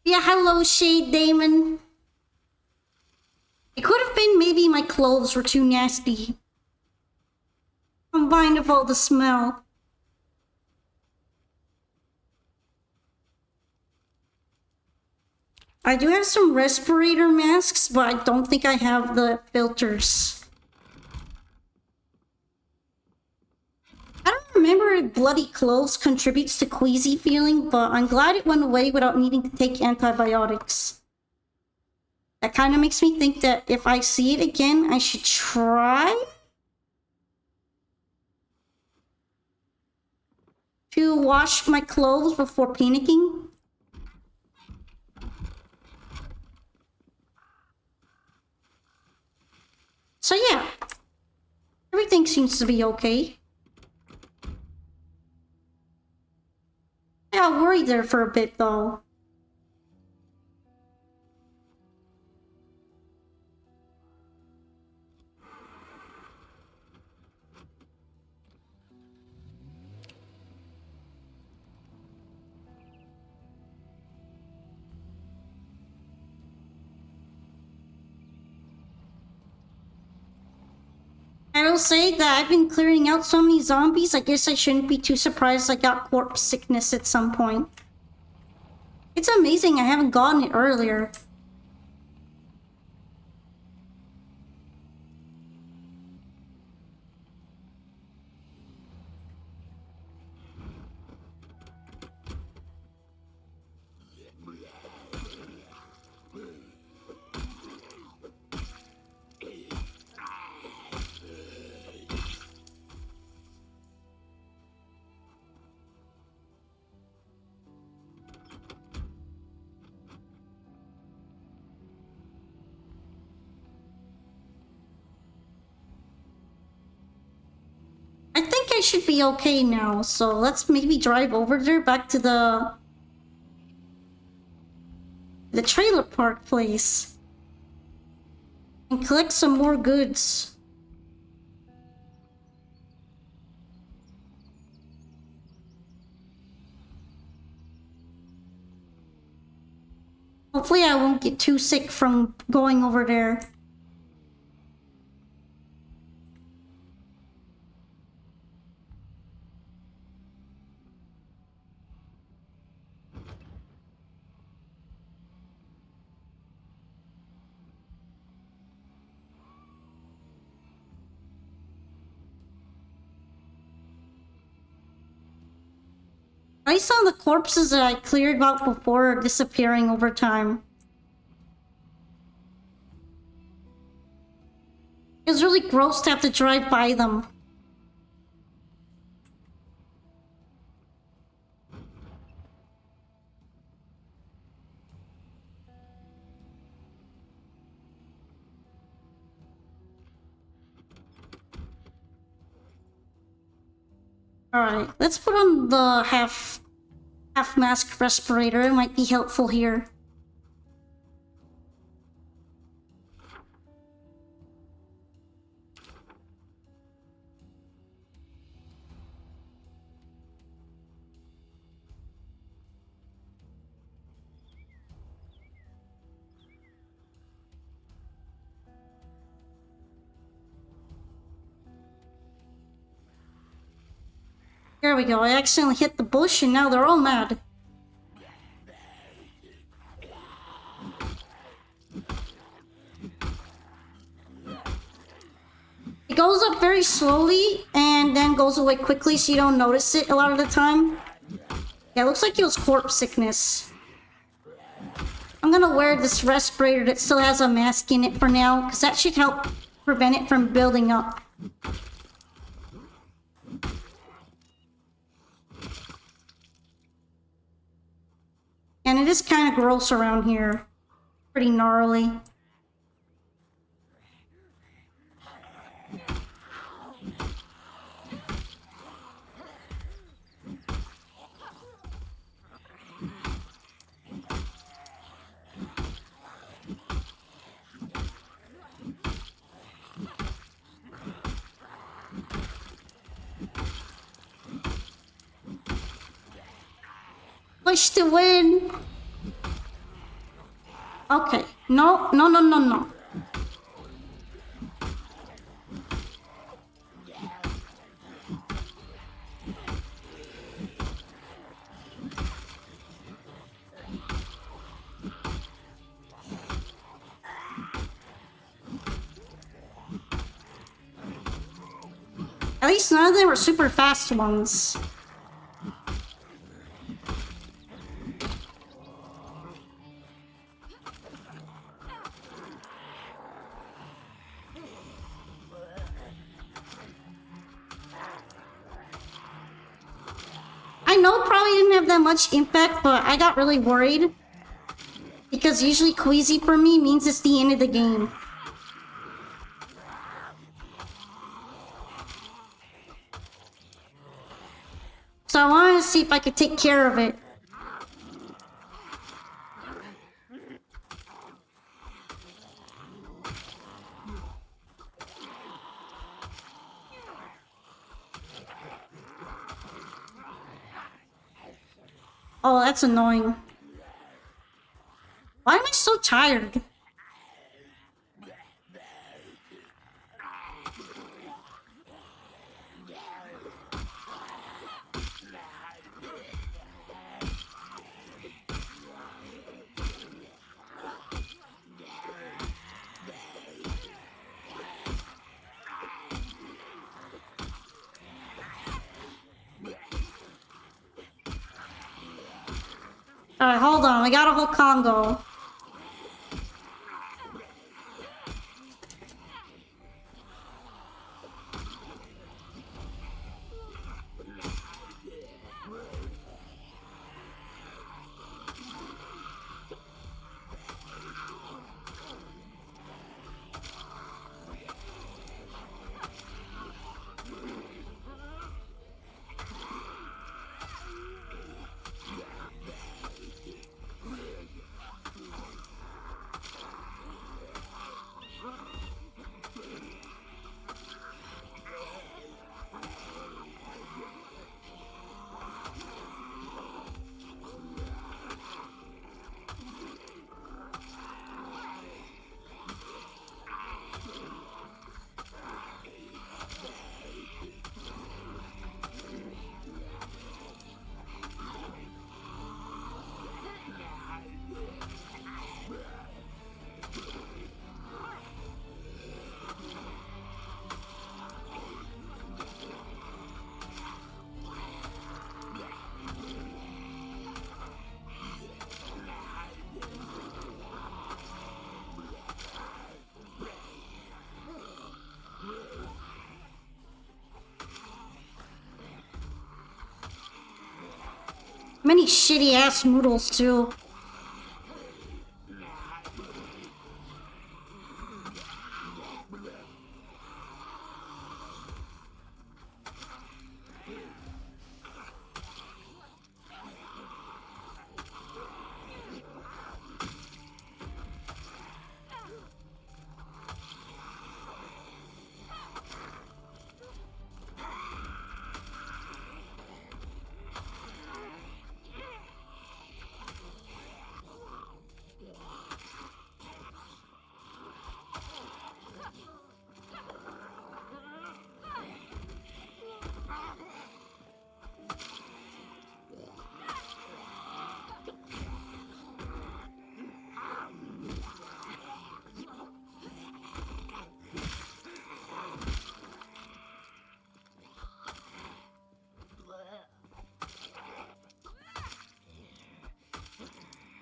A: Yeah, hello, Shade Damon. It could have been maybe my clothes were too nasty. Combined with all the smell. I do have some respirator masks, but I don't think I have the filters. I don't remember if bloody clothes contributes to queasy feeling, but I'm glad it went away without needing to take antibiotics. That kind of makes me think that if I see it again, I should try to wash my clothes before panicking. So yeah, everything seems to be okay. I got worried there for a bit though. I will say that I've been clearing out so many zombies, I guess I shouldn't be too surprised I got corpse sickness at some point. It's amazing I haven't gotten it earlier. I think I should be okay now, so let's maybe drive over there back to the trailer park place and collect some more goods. Hopefully I won't get too sick from going over there. I saw the corpses that I cleared out before disappearing over time. It was really gross to have to drive by them. Alright, let's put on the half mask respirator. It might be helpful here. There we go. I accidentally hit the bush and now they're all mad. It goes up very slowly and then goes away quickly so you don't notice it a lot of the time. Yeah, it looks like it was corpse sickness. I'm gonna wear this respirator that still has a mask in it for now, because that should help prevent it from building up. And it is kind of gross around here. Pretty gnarly. Push to win. Okay. No, no, no, no, no. At least none of them were super fast ones. know it probably didn't have that much impact, but I got really worried. Because usually Queasy for me means it's the end of the game. So I wanted to see if I could take care of it. Oh, that's annoying. Why am I so tired? Alright, hold on. I got a whole Congo. Many shitty ass noodles too.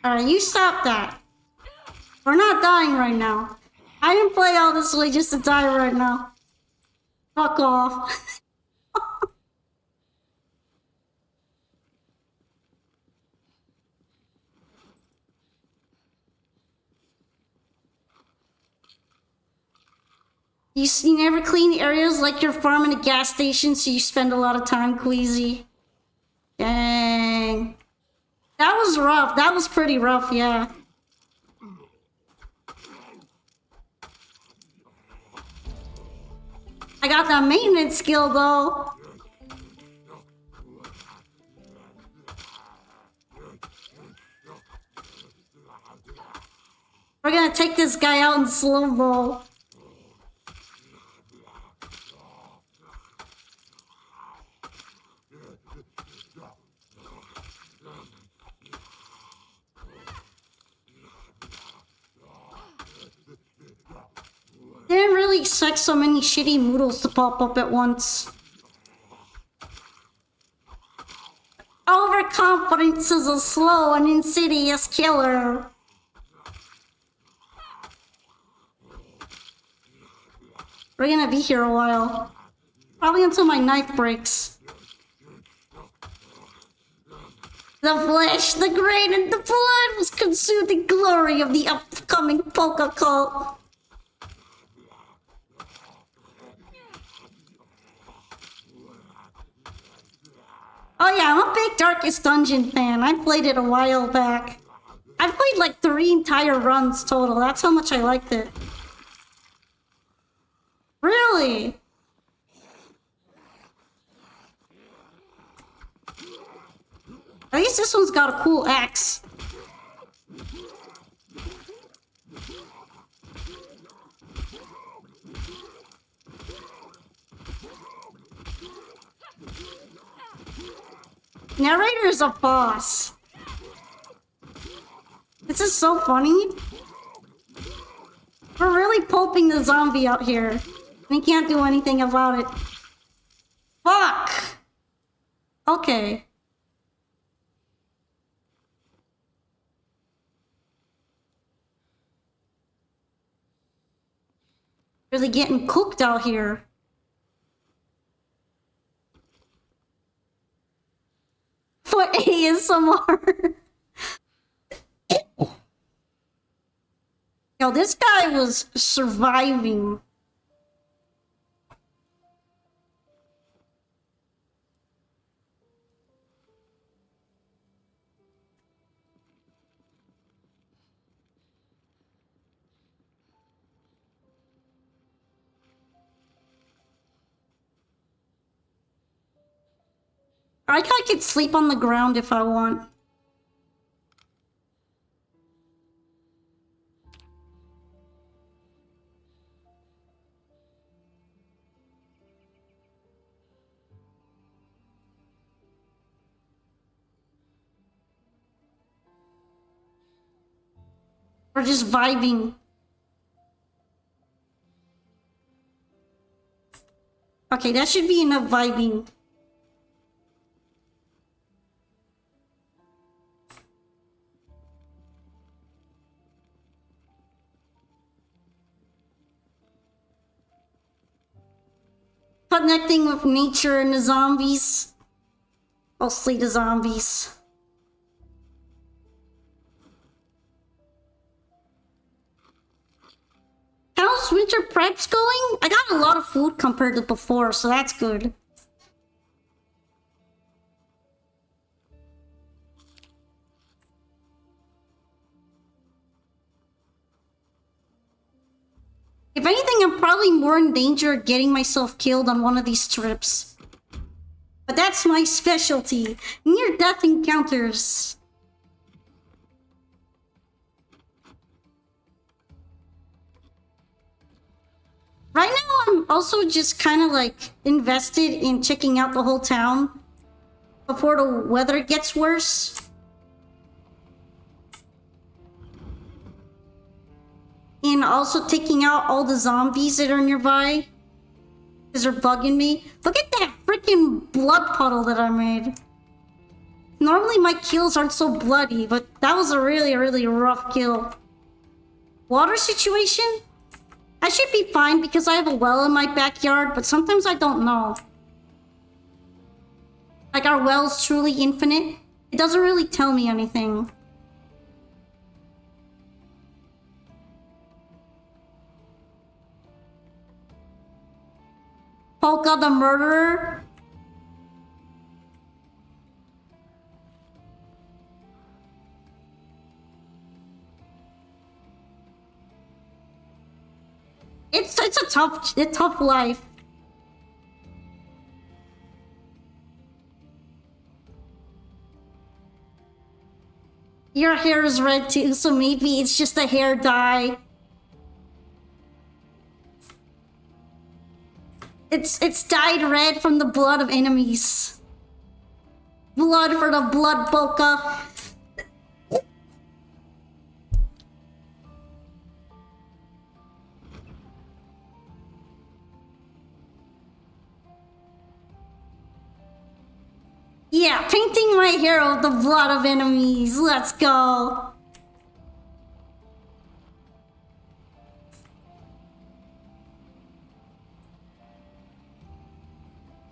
A: Alright, you stop that. We're not dying right now. I didn't play all this way just to die right now. Fuck off. You never clean areas like you're farming a gas station, so you spend a lot of time, Queasy. Dang. That was rough. That was pretty rough, yeah. I got that maintenance skill, though. We're gonna take this guy out in slow-mo. Didn't really expect so many shitty noodles to pop up at once. Overconfidence is a slow and insidious killer. We're gonna be here a while. Probably until my knife breaks. The flesh, the grain, and the blood was consumed in glory of the upcoming polka cult. Oh yeah, I'm a big Darkest Dungeon fan. I played it a while back. I played like 3 entire runs total. That's how much I liked it. Really? At least this one's got a cool axe. Narrator is a boss. This is so funny. We're really pulping the zombie out here. We can't do anything about it. Fuck! Okay. Really getting cooked out here. For ASMR. Yo, this guy was surviving. I could sleep on the ground if I want. Or just vibing. Okay, that should be enough vibing. Connecting with nature and the zombies. Mostly the zombies. How's winter preps going? I got a lot of food compared to before, so that's good. If anything, I'm probably more in danger of getting myself killed on one of these trips. But that's my specialty. Near-death encounters. Right now, I'm also just kind of like invested in checking out the whole town before the weather gets worse. And also taking out all the zombies that are nearby. Because they're bugging me. Look at that freaking blood puddle that I made. Normally my kills aren't so bloody, but that was a really, really rough kill. Water situation? I should be fine because I have a well in my backyard, but sometimes I don't know. Like, are wells truly infinite? It doesn't really tell me anything. Polka the murderer? It's a tough life. Your hair is red too, so maybe it's just a hair dye. It's dyed red from the blood of enemies. Blood for the blood polka. Yeah, painting my hair with the blood of enemies. Let's go.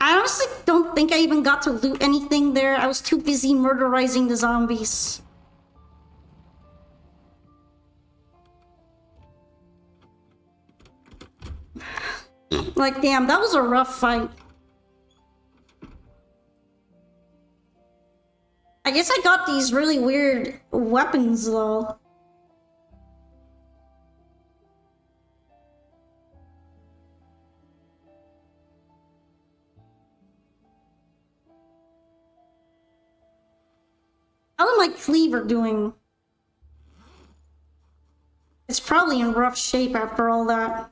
A: I honestly don't think I even got to loot anything there. I was too busy murderizing the zombies. Like, damn, that was a rough fight. I guess I got these really weird weapons, though. How am my cleaver doing? It's probably in rough shape after all that.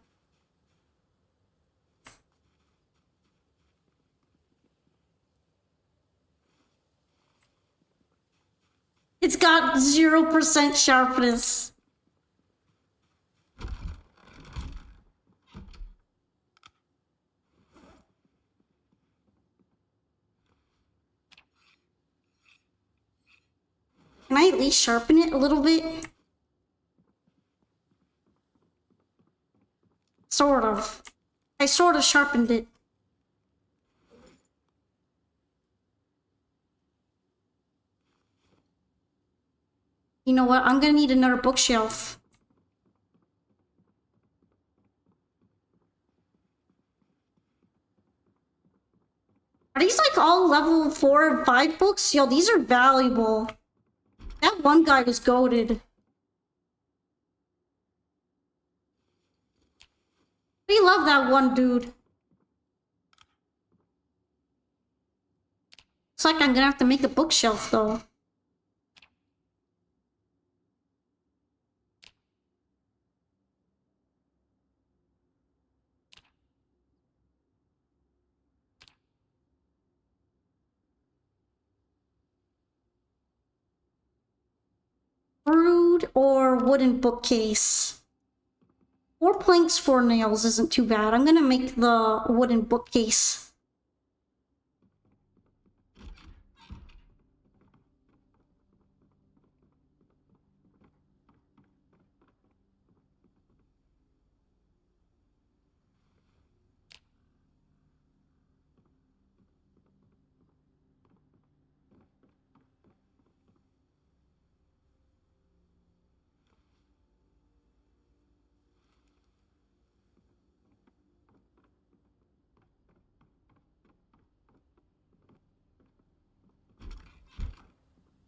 A: It's got 0% sharpness. Can I at least sharpen it a little bit? Sort of. I sort of sharpened it. You know what? I'm gonna need another bookshelf. Are these like all level 4 and 5 books? Yo, these are valuable. That one guy was goated. We love that one dude. Looks like I'm gonna have to make a bookshelf though. Brood or wooden bookcase? 4 planks, 4 nails isn't too bad. I'm gonna make the wooden bookcase.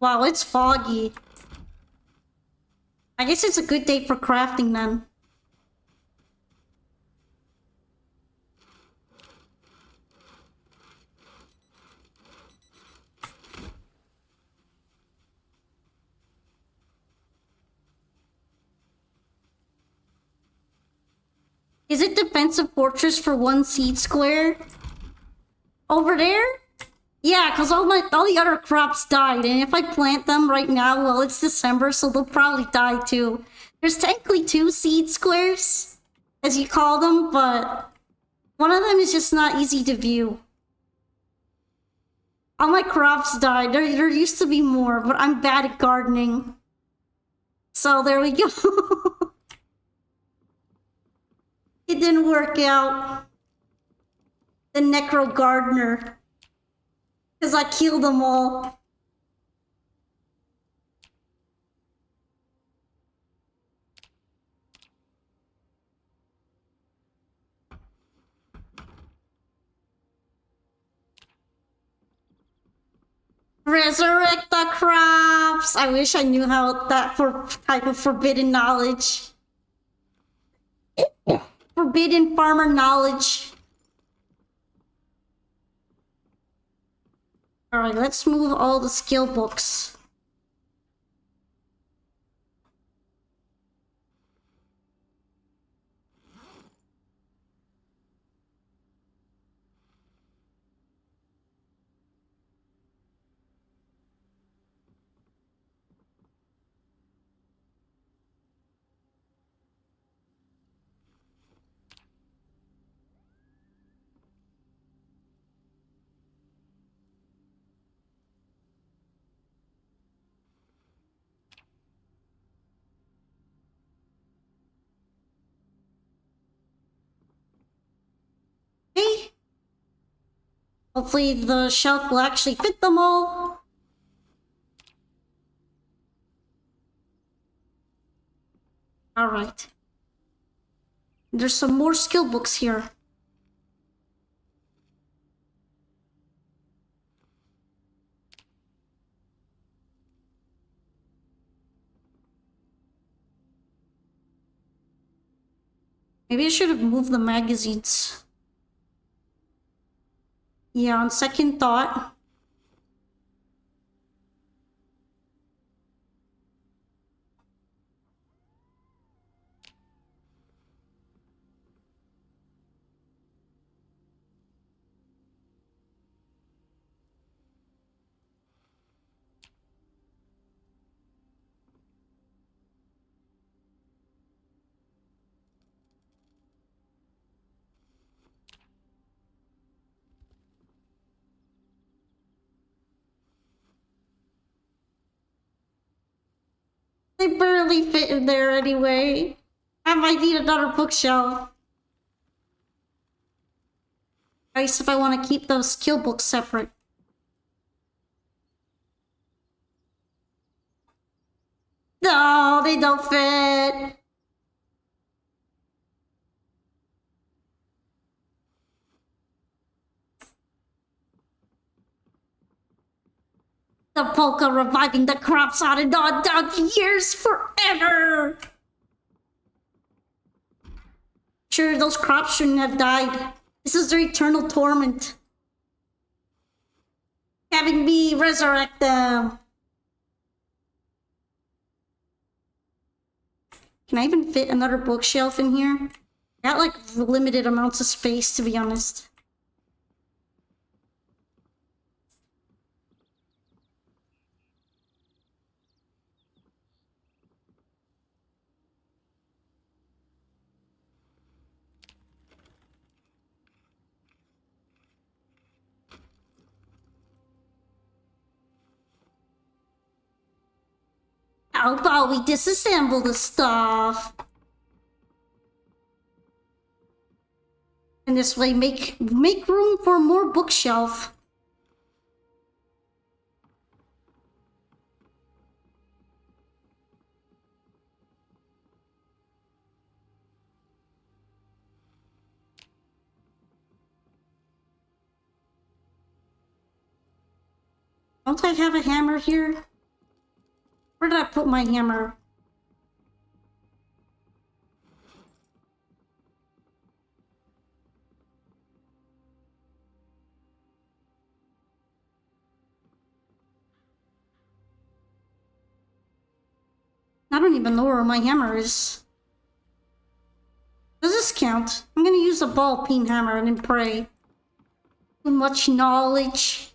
A: Wow, it's foggy. I guess it's a good day for crafting then. Is it defensive fortress for 1 seed square? Over there? Yeah, because all the other crops died, and if I plant them right now, well, it's December, so they'll probably die too. There's technically 2 seed squares, as you call them, but one of them is just not easy to view. All my crops died. There used to be more, but I'm bad at gardening. So there we go. It didn't work out. The Necro Gardener. Because I killed them all. Resurrect the crops! I wish I knew how that type of forbidden knowledge. Forbidden farmer knowledge. Alright, let's move all the skill books. Hopefully the shelf will actually fit them all. Alright. There's some more skill books here. Maybe I should have moved the magazines. Yeah, on second thought. They barely fit in there anyway. I might need another bookshelf. Nice if I want to keep those skill books separate. No, they don't fit. The polka reviving the crops on and on down the years forever. Sure, those crops shouldn't have died. This is their eternal torment. Having me resurrect them. Can I even fit another bookshelf in here? I got like limited amounts of space, to be honest. How about we disassemble the stuff? And this way make room for more bookshelf. Don't I have a hammer here? Where did I put my hammer? I don't even know where my hammer is. Does this count? I'm gonna use a ball peen hammer and then pray. Too much knowledge.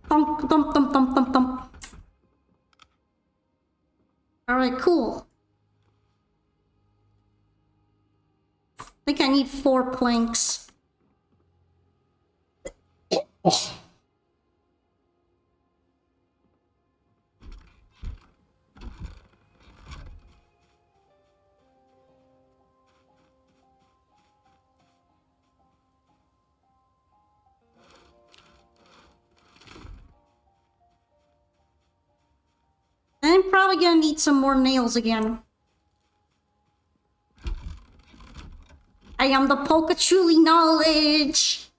A: Thump, thump, thump, thump, thump, thump. Alright, cool. I think I need 4 planks. I'm probably gonna need some more nails again. I am the Polkachuli knowledge.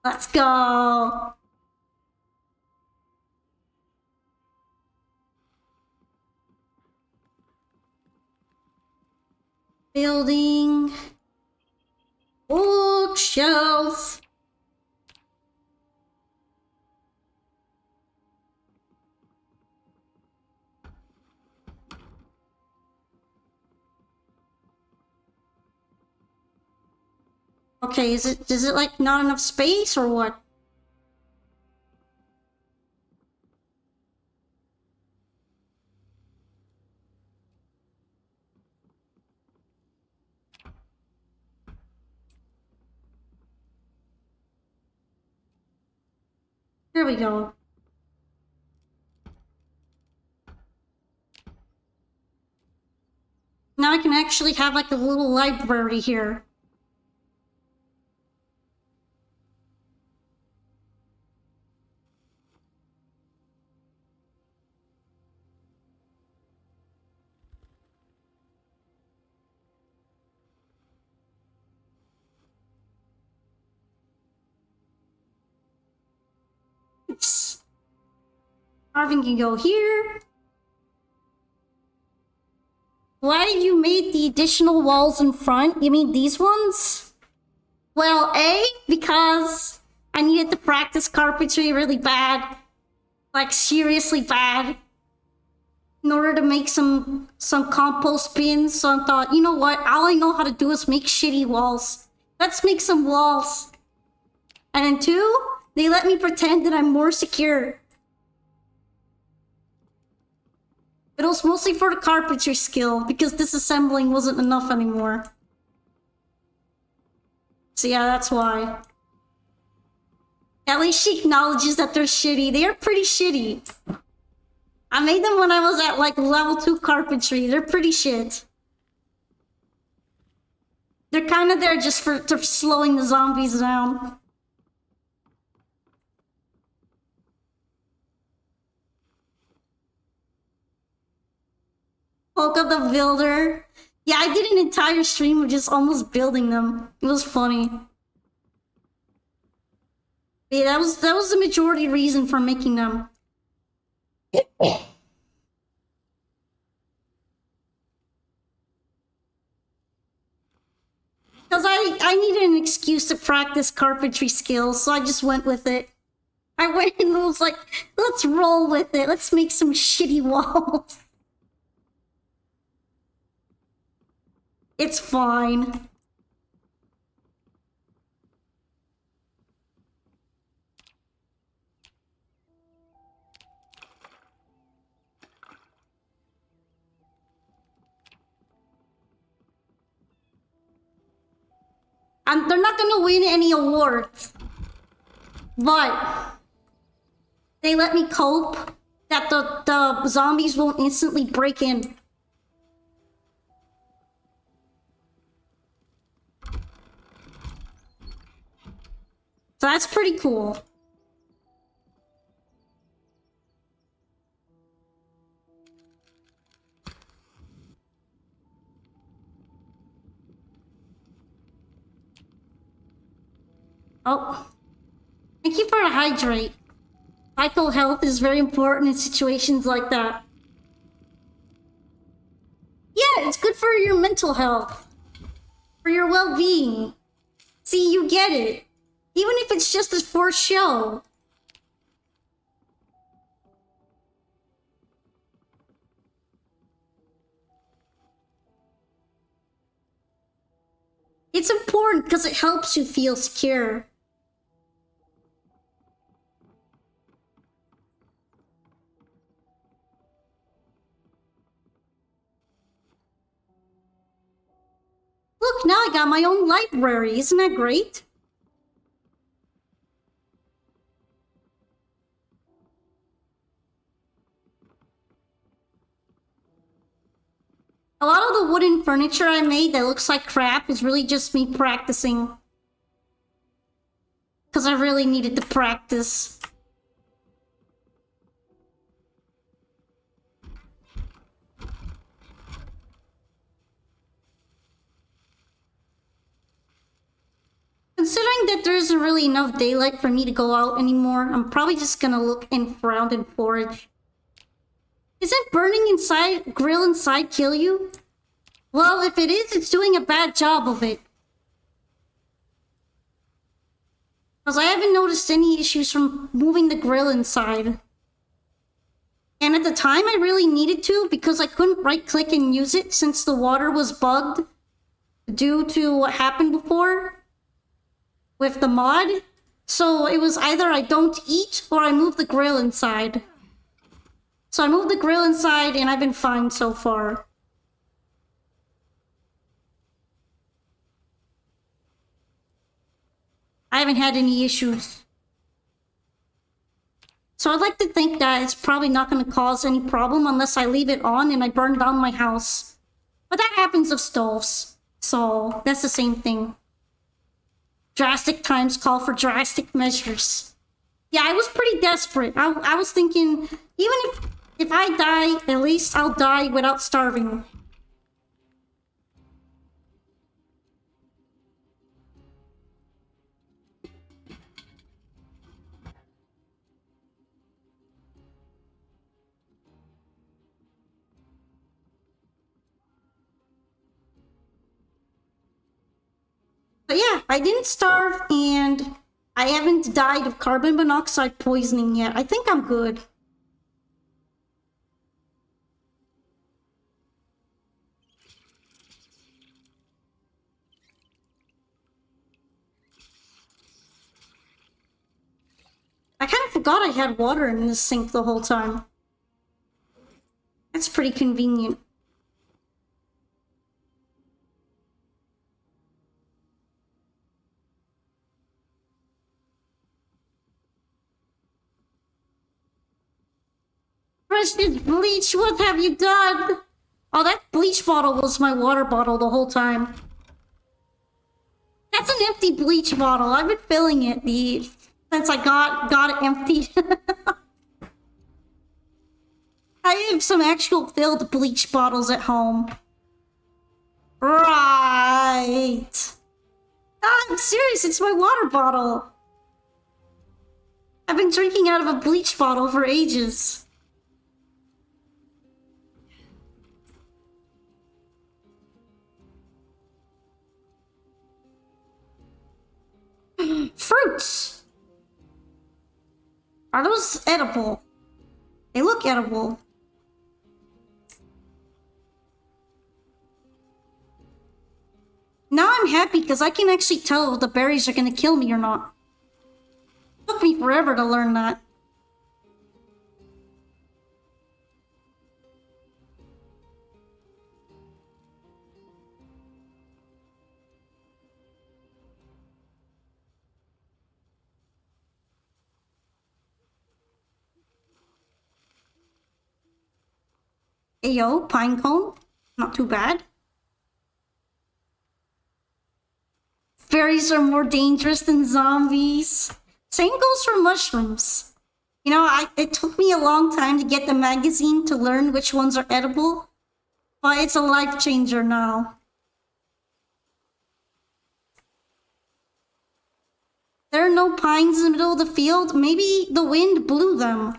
A: Let's go. Building. Bookshelf. Okay, is it like not enough space or what? Here we go. Now now I can actually have like a little library here. Marvin can go here. Why you made the additional walls in front? You mean these ones? Well, A, because I needed to practice carpentry really bad. Like, seriously bad. In order to make some compost bins. So I thought, you know what? All I know how to do is make shitty walls. Let's make some walls. And then 2, they let me pretend that I'm more secure. It was mostly for the carpentry skill, because disassembling wasn't enough anymore. So yeah, that's why. At least she acknowledges that they're shitty. They are pretty shitty. I made them when I was at like level 2 carpentry. They're pretty shit. They're kind of there just for slowing the zombies down. Woke up the builder. Yeah, I did an entire stream of just almost building them. It was funny. Yeah, that was the majority reason for making them. Because I needed an excuse to practice carpentry skills, so I just went with it. I went and was like, let's roll with it. Let's make some shitty walls. It's fine. And they're not gonna win any awards. But they let me cope that the zombies won't instantly break in. So that's pretty cool. Oh. Thank you for the hydrate. Vital health is very important in situations like that. Yeah, it's good for your mental health. For your well-being. See, you get it. Even if it's just for show. It's important because it helps you feel secure. Look, now I got my own library. Isn't that great? A lot of the wooden furniture I made that looks like crap is really just me practicing. Because I really needed to practice. Considering that there isn't really enough daylight for me to go out anymore, I'm probably just gonna look around and forage. Isn't burning inside, grill inside kill you? Well, if it is, it's doing a bad job of it. Because I haven't noticed any issues from moving the grill inside. And at the time, I really needed to because I couldn't right-click and use it since the water was bugged due to what happened before with the mod. So it was either I don't eat or I move the grill inside. So I moved the grill inside and I've been fine so far. I haven't had any issues. So I'd like to think that it's probably not going to cause any problem unless I leave it on and I burn down my house. But that happens with stoves. So that's the same thing. Drastic times call for drastic measures. Yeah, I was pretty desperate. I was thinking, even if I die, at least I'll die without starving. But yeah, I didn't starve and I haven't died of carbon monoxide poisoning yet. I think I'm good. I kind of forgot I had water in the sink the whole time. That's pretty convenient. Precious bleach, what have you done? Oh, that bleach bottle was my water bottle the whole time. That's an empty bleach bottle. I've been filling it since I got it empty. I have some actual filled bleach bottles at home. Right. I'm serious, it's my water bottle. I've been drinking out of a bleach bottle for ages. Fruits! Are those edible? They look edible. Now I'm happy because I can actually tell if the berries are gonna kill me or not. It took me forever to learn that. Ayo, pine cone. Not too bad. Berries are more dangerous than zombies. Same goes for mushrooms. You know, it took me a long time to get the magazine to learn which ones are edible, but it's a life changer now. There are no pines in the middle of the field. Maybe the wind blew them.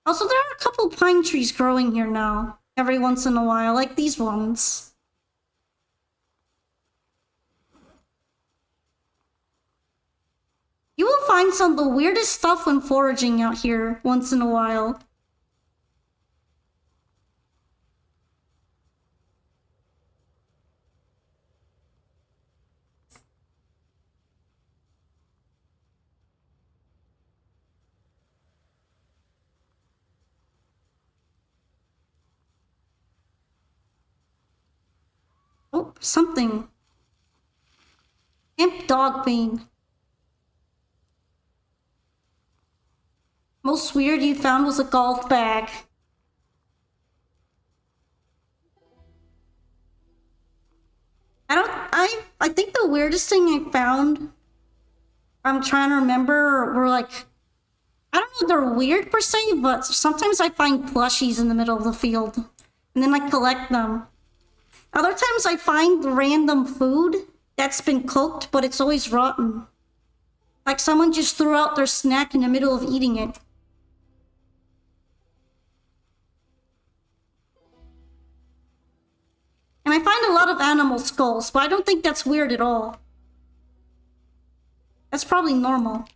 A: Also, there are a couple pine trees growing here now, every once in a while, like these ones. You will find some of the weirdest stuff when foraging out here once in a while. Oh, something. Hemp dog bane. Most weird you found was a golf bag. I think the weirdest thing I found, I'm trying to remember, were like, I don't know if they're weird per se, but sometimes I find plushies in the middle of the field. And then I collect them. Other times I find random food that's been cooked, but it's always rotten. Like someone just threw out their snack in the middle of eating it. And I find a lot of animal skulls, but I don't think that's weird at all. That's probably normal.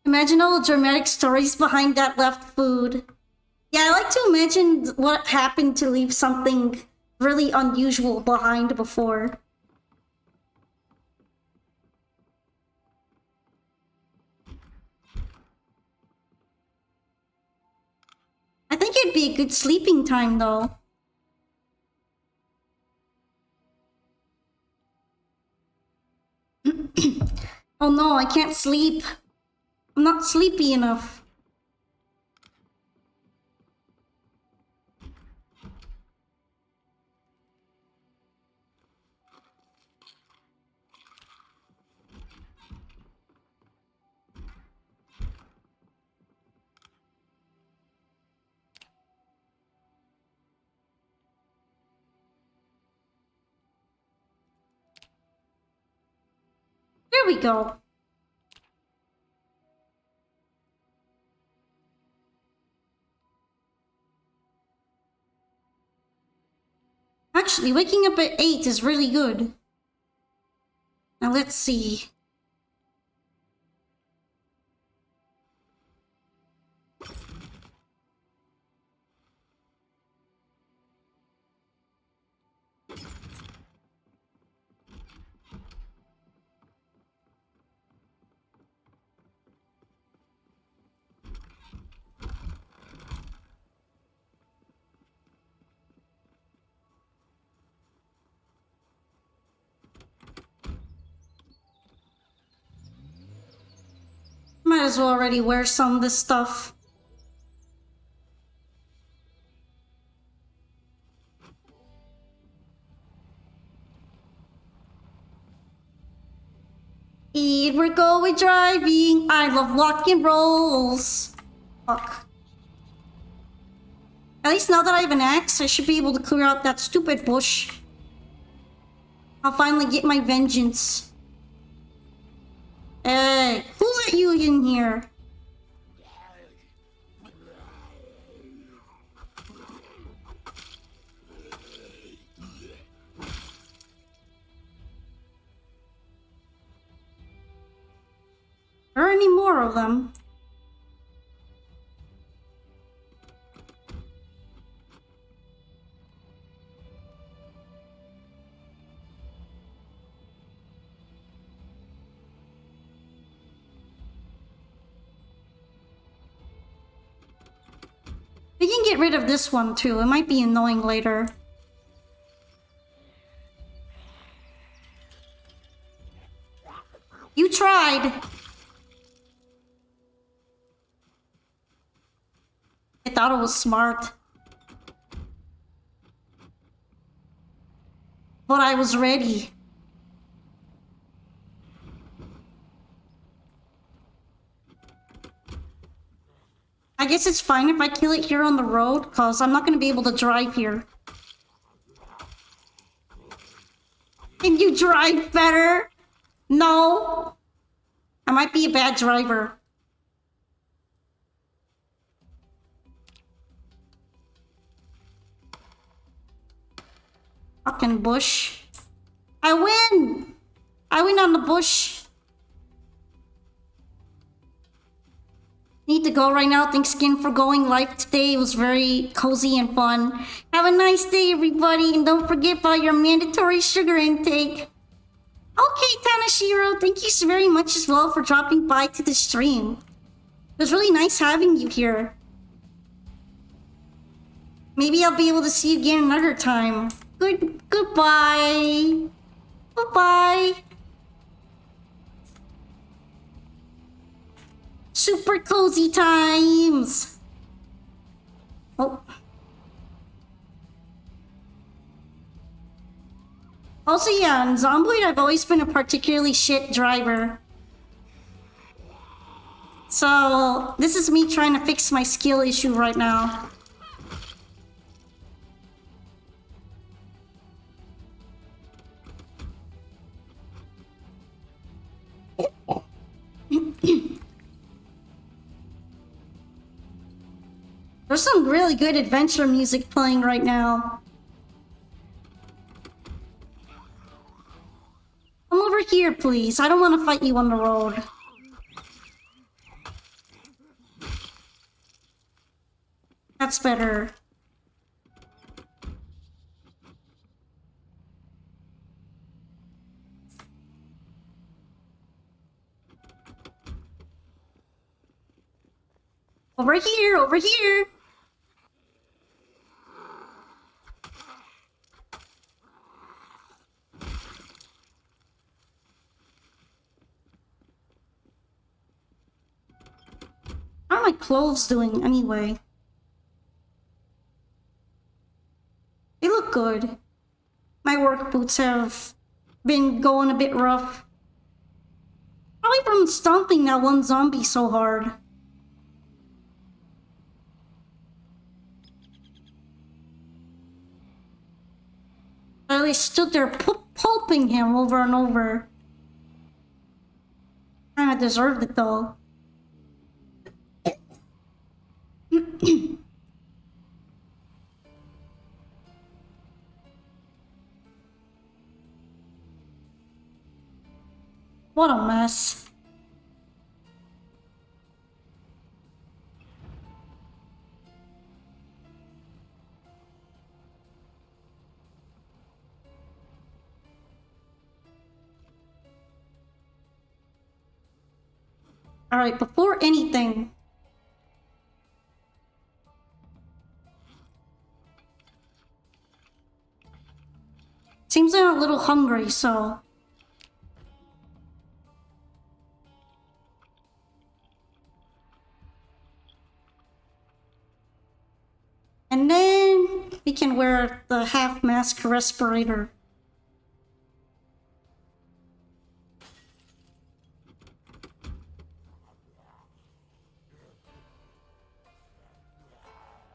A: Imagine all the dramatic stories behind that left food. Yeah, I like to imagine what happened to leave something really unusual behind before. I think it'd be a good sleeping time though. Oh no, I can't sleep. I'm not sleepy enough. There we go. Actually, waking up at 8 is really good. Now let's see. Might as well already wear some of this stuff. And we're going driving. I love rock and rolls. Fuck. At least now that I have an axe, I should be able to clear out that stupid bush. I'll finally get my vengeance. Hey, who let you in here? Are there any more of them? We can get rid of this one too. It might be annoying later. You tried. I thought it was smart. But I was ready. I guess it's fine if I kill it here on the road, because I'm not going to be able to drive here. Can you drive better? No. I might be a bad driver. Fucking bush. I win! I win on the bush. Need to go right now. Thanks again for going live today. It was very cozy and fun. Have a nice day, everybody. And don't forget about your mandatory sugar intake. Okay, Tanashiro, thank you so very much as well for dropping by to the stream. It was really nice having you here. Maybe I'll be able to see you again another time. Goodbye. Bye-bye. Super cozy times. Oh. Also, yeah, in Zomboid, I've always been a particularly shit driver. So, this is me trying to fix my skill issue right now. There's some really good adventure music playing right now. Come over here, please. I don't want to fight you on the road. That's better. Over here, over here. my clothes doing anyway? They look good. My work boots have been going a bit rough. Probably from stomping that one zombie so hard. I really stood there pulping him over and over. Kinda deserved it though. What a mess. Alright, before anything, seems like I'm a little hungry, so... And then we can wear the half-mask respirator.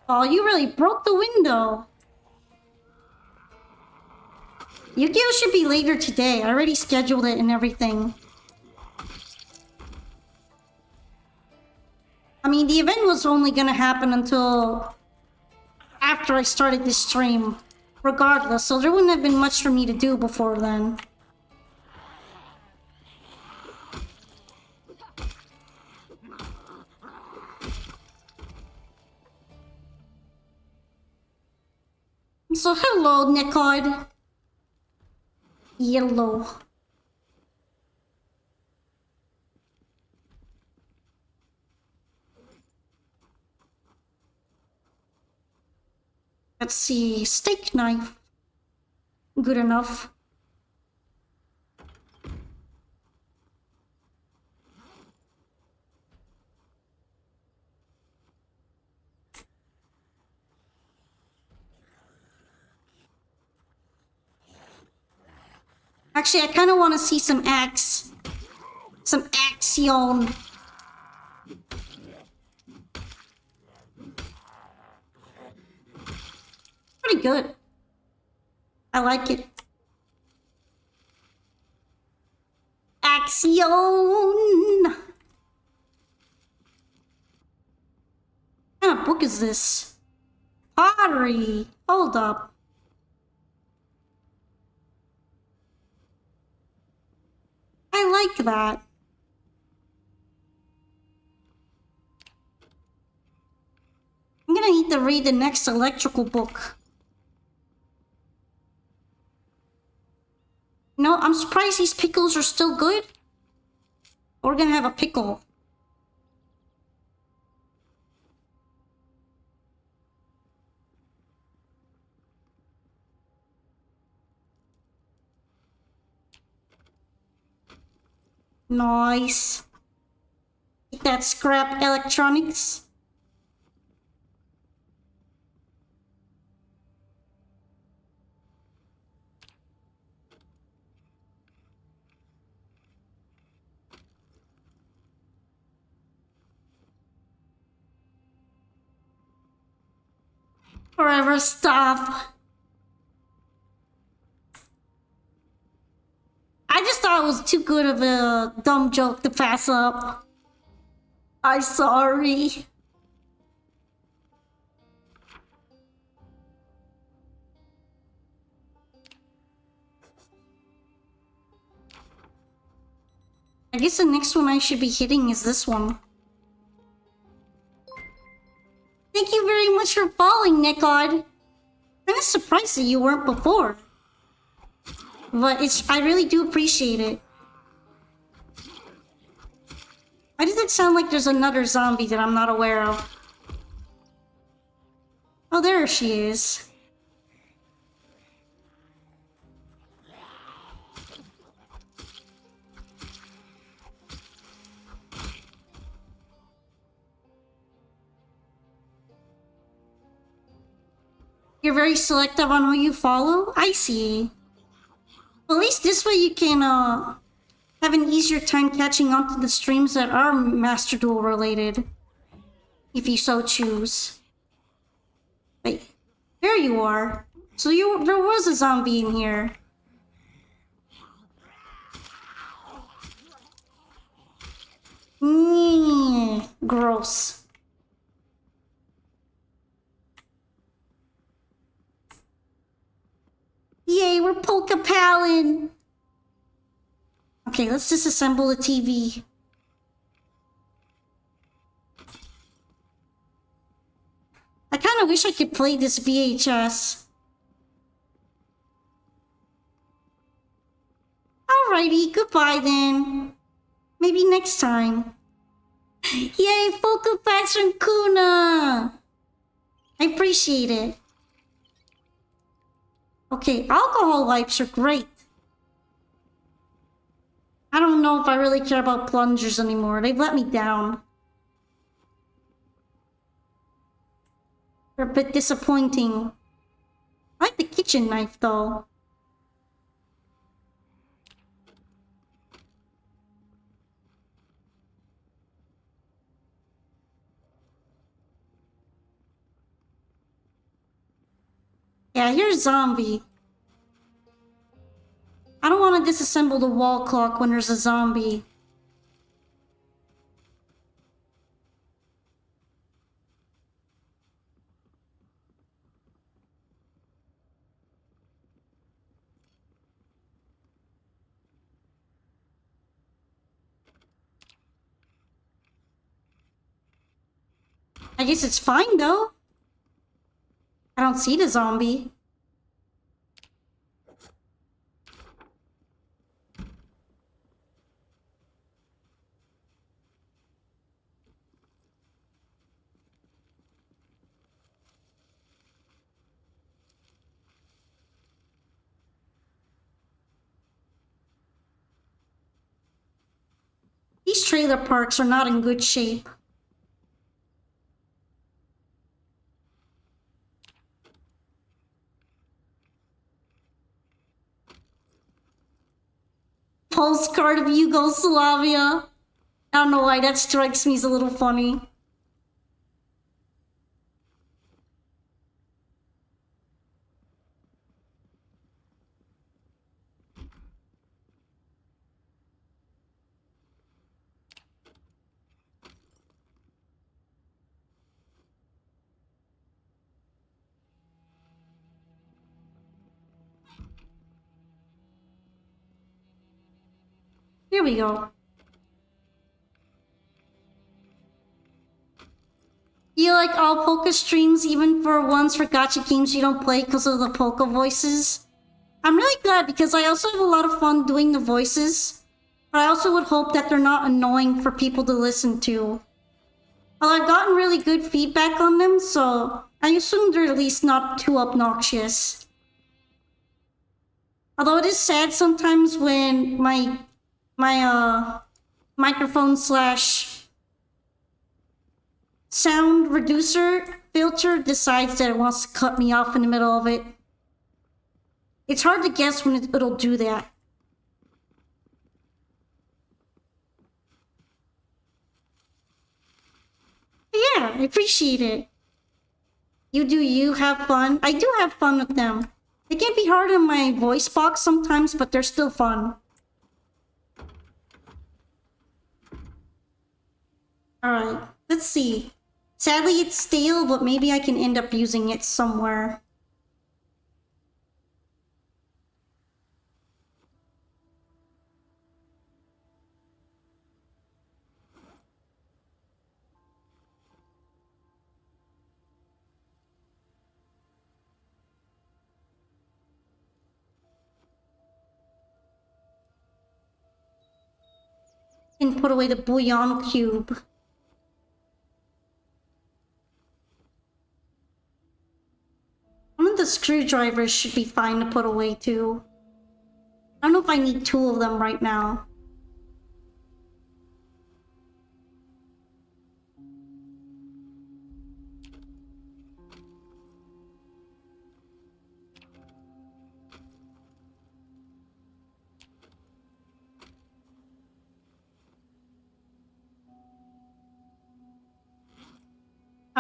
A: Oh, you really broke the window. Yu-Gi-Oh! Should be later today. I already scheduled it and everything. I mean, the event was only gonna happen until after I started this stream, regardless, so there wouldn't have been much for me to do before then. So hello, Nicod. Yellow. Let's see, steak knife. Good enough. Actually, I kind of want to see some axe. Some action. Pretty good. I like it. Action. What kind of book is this? Pottery. Hold up. I like that. I'm gonna need to read the next electrical book. No, I'm surprised these pickles are still good. We're gonna have a pickle. Nice. Take that scrap electronics. Forever stop. I just thought it was too good of a dumb joke to pass up. I'm sorry. I guess the next one I should be hitting is this one. Thank you very much for following, Nicod. I'm surprised that you weren't before. But I really do appreciate it. Why does it sound like there's another zombie that I'm not aware of? Oh, there she is. You're very selective on who you follow? I see. Well, at least this way you can have an easier time catching on to the streams that are Master Duel related. If you so choose. Wait, there you are. So there was a zombie in here. Gross. Yay, we're polka palin. Okay, let's disassemble the TV. I kind of wish I could play this VHS. Alrighty, goodbye then. Maybe next time. Yay, polka packs from Kuna! I appreciate it. Okay, alcohol wipes are great. I don't know if I really care about plungers anymore. They've let me down. They're a bit disappointing. I like the kitchen knife though. Yeah, here's zombie. I don't want to disassemble the wall clock when there's a zombie. I guess it's fine though. I don't see the zombie. These trailer parks are not in good shape. Postcard of Yugoslavia. I don't know why that strikes me as a little funny. Here we go. You like all polka streams, even for ones for gacha games you don't play because of the polka voices? I'm really glad because I also have a lot of fun doing the voices, but I also would hope that they're not annoying for people to listen to. Well, I've gotten really good feedback on them, so I assume they're at least not too obnoxious. Although it is sad sometimes when my microphone slash sound reducer filter decides that it wants to cut me off in the middle of it. It's hard to guess when it'll do that. Yeah, I appreciate it. You do you, have fun. I do have fun with them. They can be hard on my voice box sometimes, but they're still fun. Alright, let's see. Sadly, it's stale, but maybe I can end up using it somewhere. And put away the bouillon cube. One of the screwdrivers should be fine to put away too. I don't know if I need two of them right now.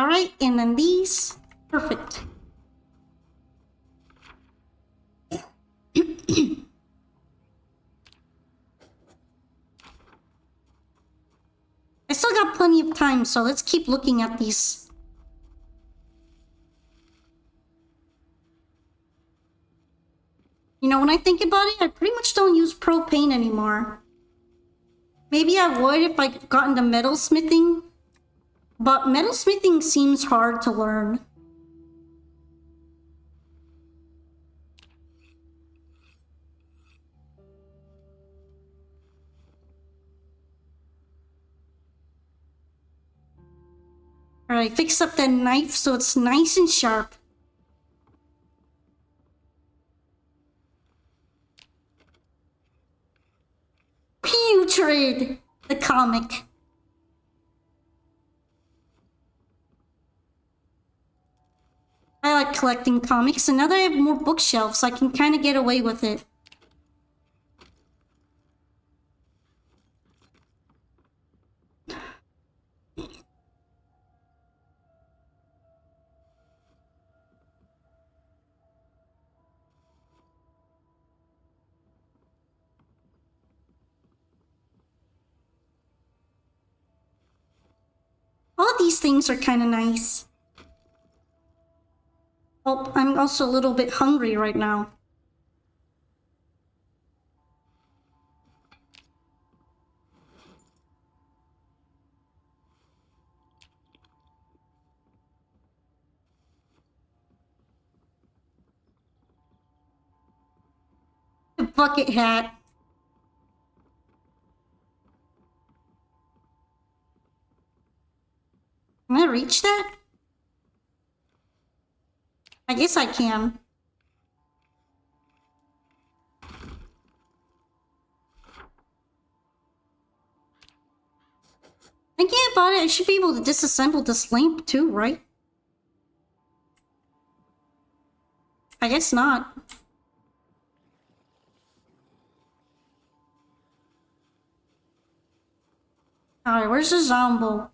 A: Alright, and then these. Perfect. I still got plenty of time, so let's keep looking at these. You know, when I think about it, I pretty much don't use propane anymore. Maybe I would if I got into metalsmithing, but metalsmithing seems hard to learn. Alright, fix up that knife so it's nice and sharp. Putrid! The comic. I like collecting comics, and now that I have more bookshelves, I can kind of get away with it. All these things are kind of nice. Oh, I'm also a little bit hungry right now. The bucket hat. Can I reach that? I guess I can. Thinking about it, I should be able to disassemble this lamp too, right? I guess not. Alright, where's the Zombo?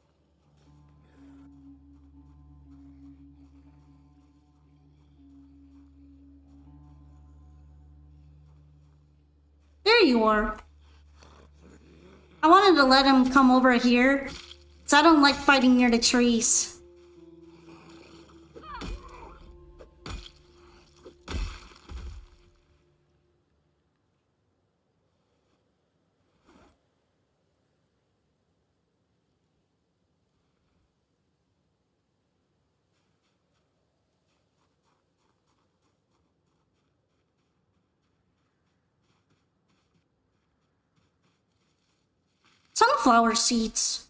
A: There you are. I wanted to let him come over here, because I don't like fighting near the trees. Sunflower seeds.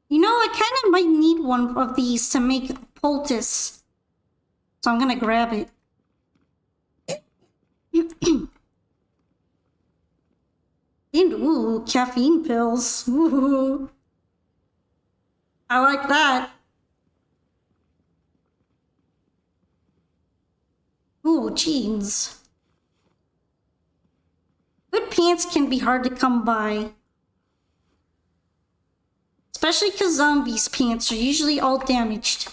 A: You know, I kind of might need one of these to make poultice. So I'm gonna grab it. And ooh, caffeine pills. Ooh. I like that. Ooh, jeans. Good pants can be hard to come by. Especially because zombies' pants are usually all damaged.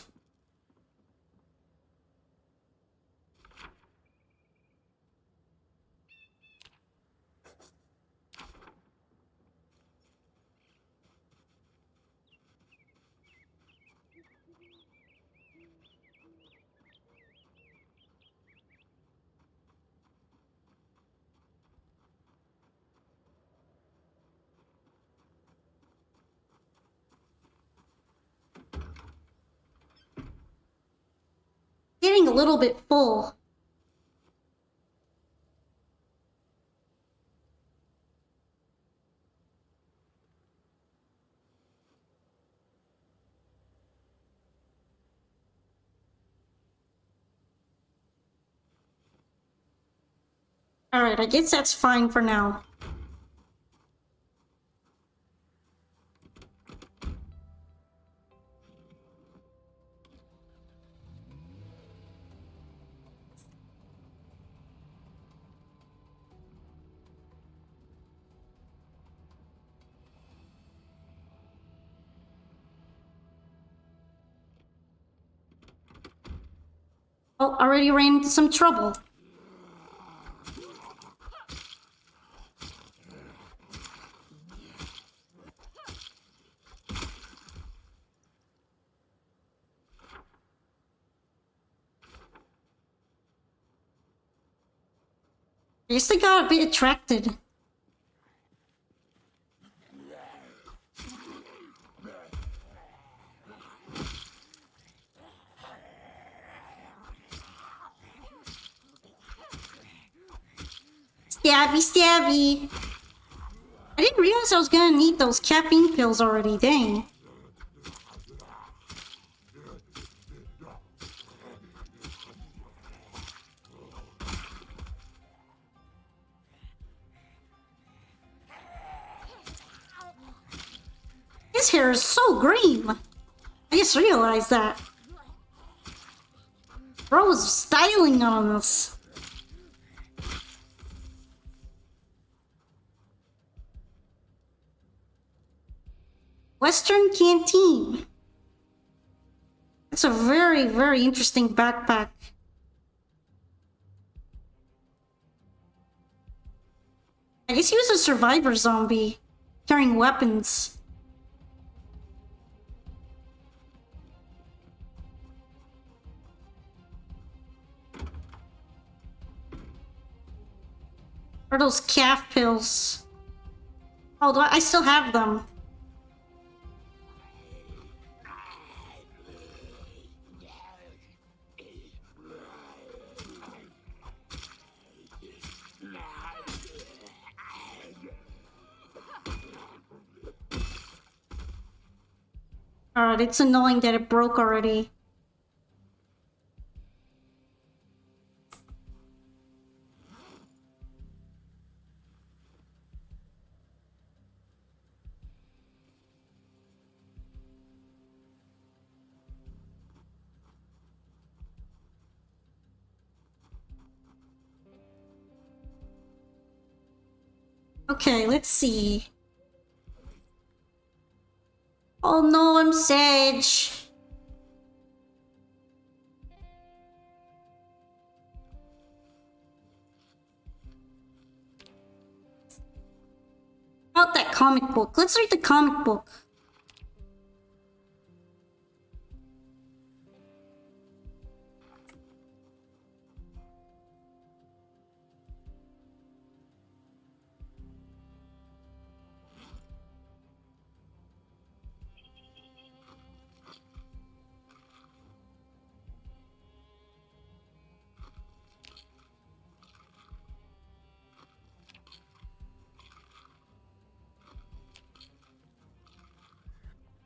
A: Getting a little bit full. Alright, I guess that's fine for now. Oh, already ran into some trouble. I guess they got a bit attracted. Stabby, stabby. I didn't realize I was gonna need those caffeine pills already, dang. His hair is so green. I just realized that. Bro was styling on us. Western Canteen. It's a very, very interesting backpack. I guess he was a survivor zombie, carrying weapons. Or those calf pills. Oh, I still have them. Alright, it's annoying that it broke already. Okay, let's see. Oh no, I'm Sage. About that comic book. Let's read the comic book.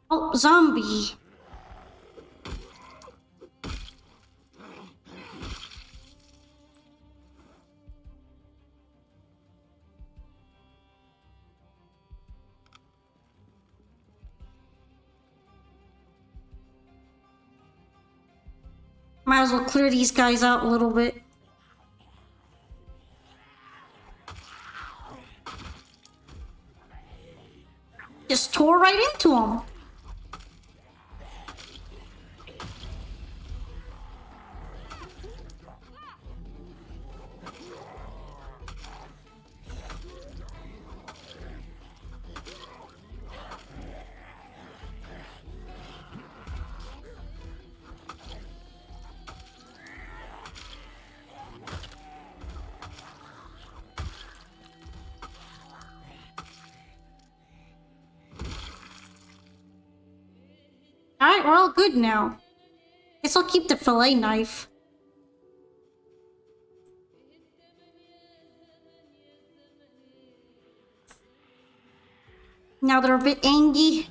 A: Oh, zombie. Might as well clear these guys out a little bit. Just tore right into them. Alright, we're all good now. Guess I'll keep the fillet knife. Now they're a bit angry.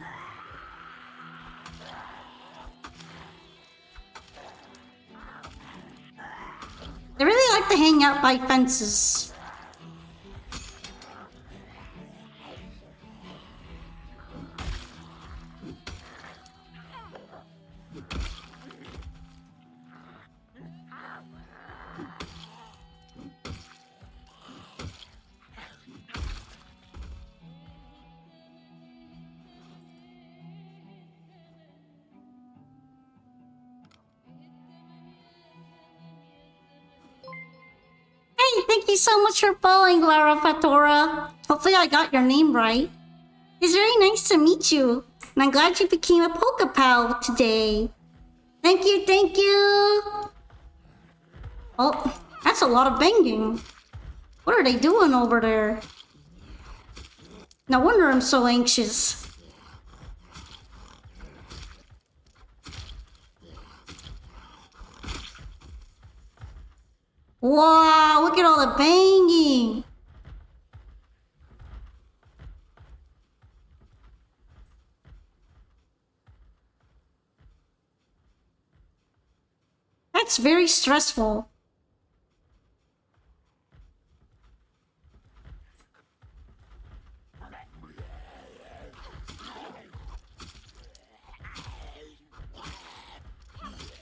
A: They really like to hang out by fences. Thank you so much for following, Lara Fatora. Hopefully I got your name right. It's very nice to meet you. And I'm glad you became a Poke Pal today. Thank you, thank you. Oh, that's a lot of banging. What are they doing over there? No wonder I'm so anxious. Wow, look at all the banging. That's very stressful.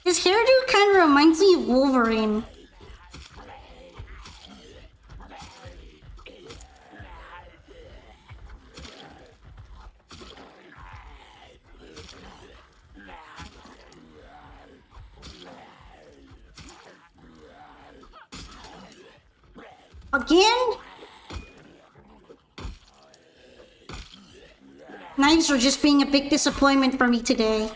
A: His hairdo kind of reminds me of Wolverine. Again? Knives are just being a big disappointment for me today.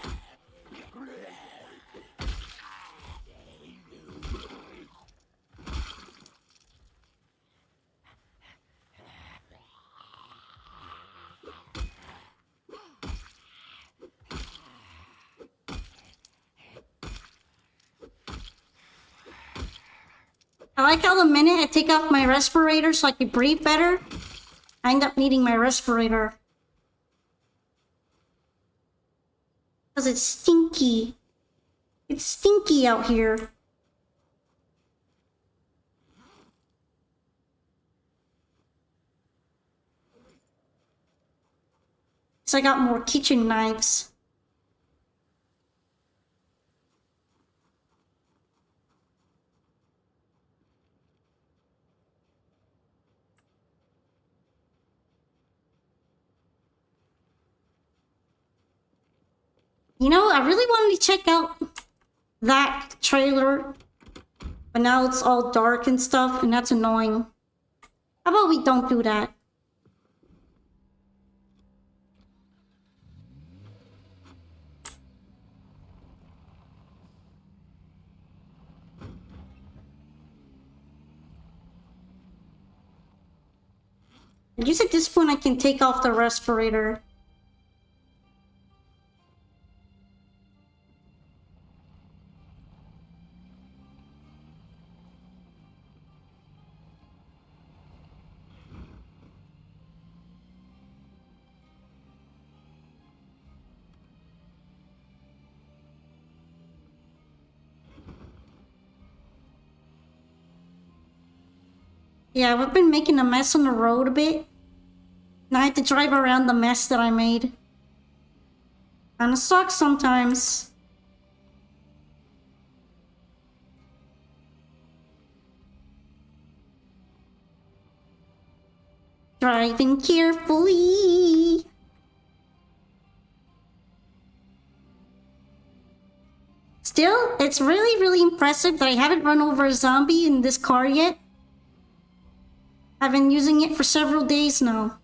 A: I like how the minute I take off my respirator so I can breathe better, I end up needing my respirator. Because it's stinky. It's stinky out here. So I got more kitchen knives. You know, I really wanted to check out that trailer, but now it's all dark and stuff, and that's annoying. How about we don't do that? I guess at this point I can take off the respirator. Yeah, we've been making a mess on the road a bit. Now I have to drive around the mess that I made. Kinda sucks sometimes. Driving carefully. Still, it's really impressive that I haven't run over a zombie in this car yet. I've been using it for several days now.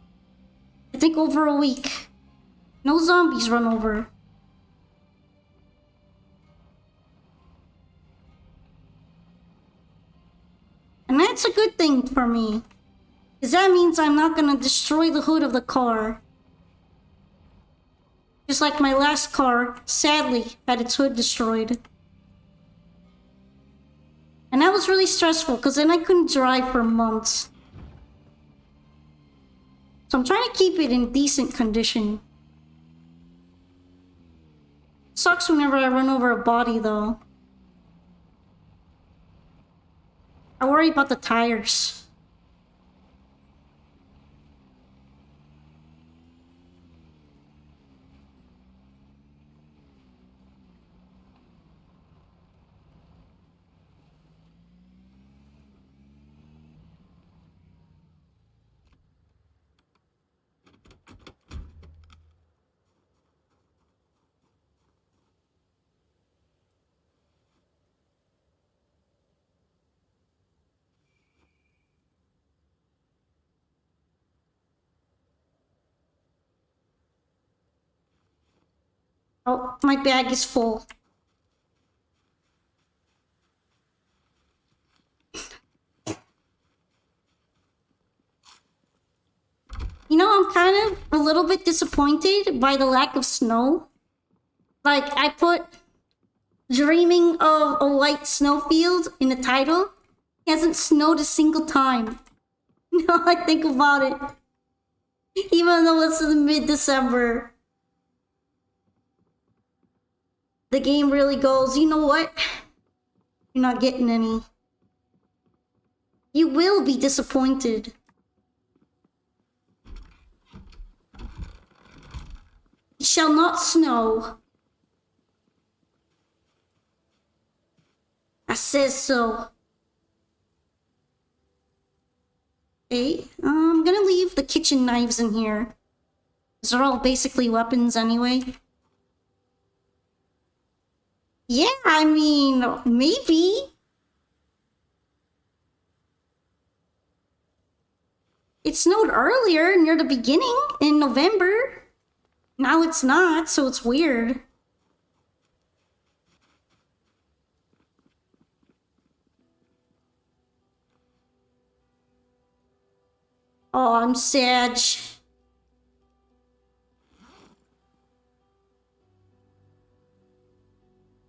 A: I think over a week. No zombies run over. And that's a good thing for me. Because that means I'm not gonna destroy the hood of the car. Just like my last car, sadly, had its hood destroyed. And that was really stressful, because then I couldn't drive for months. So I'm trying to keep it in decent condition. Sucks whenever I run over a body, though. I worry about the tires. Oh, my bag is full. You know, I'm kind of a little bit disappointed by the lack of snow. Like, I put dreaming of a white snowfield in the title. It hasn't snowed a single time. Now I think about it. Even though it's in mid-December. The game really goes, you know what? You're not getting any. You will be disappointed. It shall not snow. I says so. Okay, I'm gonna leave the kitchen knives in here. These are all basically weapons anyway. Yeah, I mean, maybe. It snowed earlier, near the beginning, in November. Now it's not, so it's weird. Oh, I'm sad.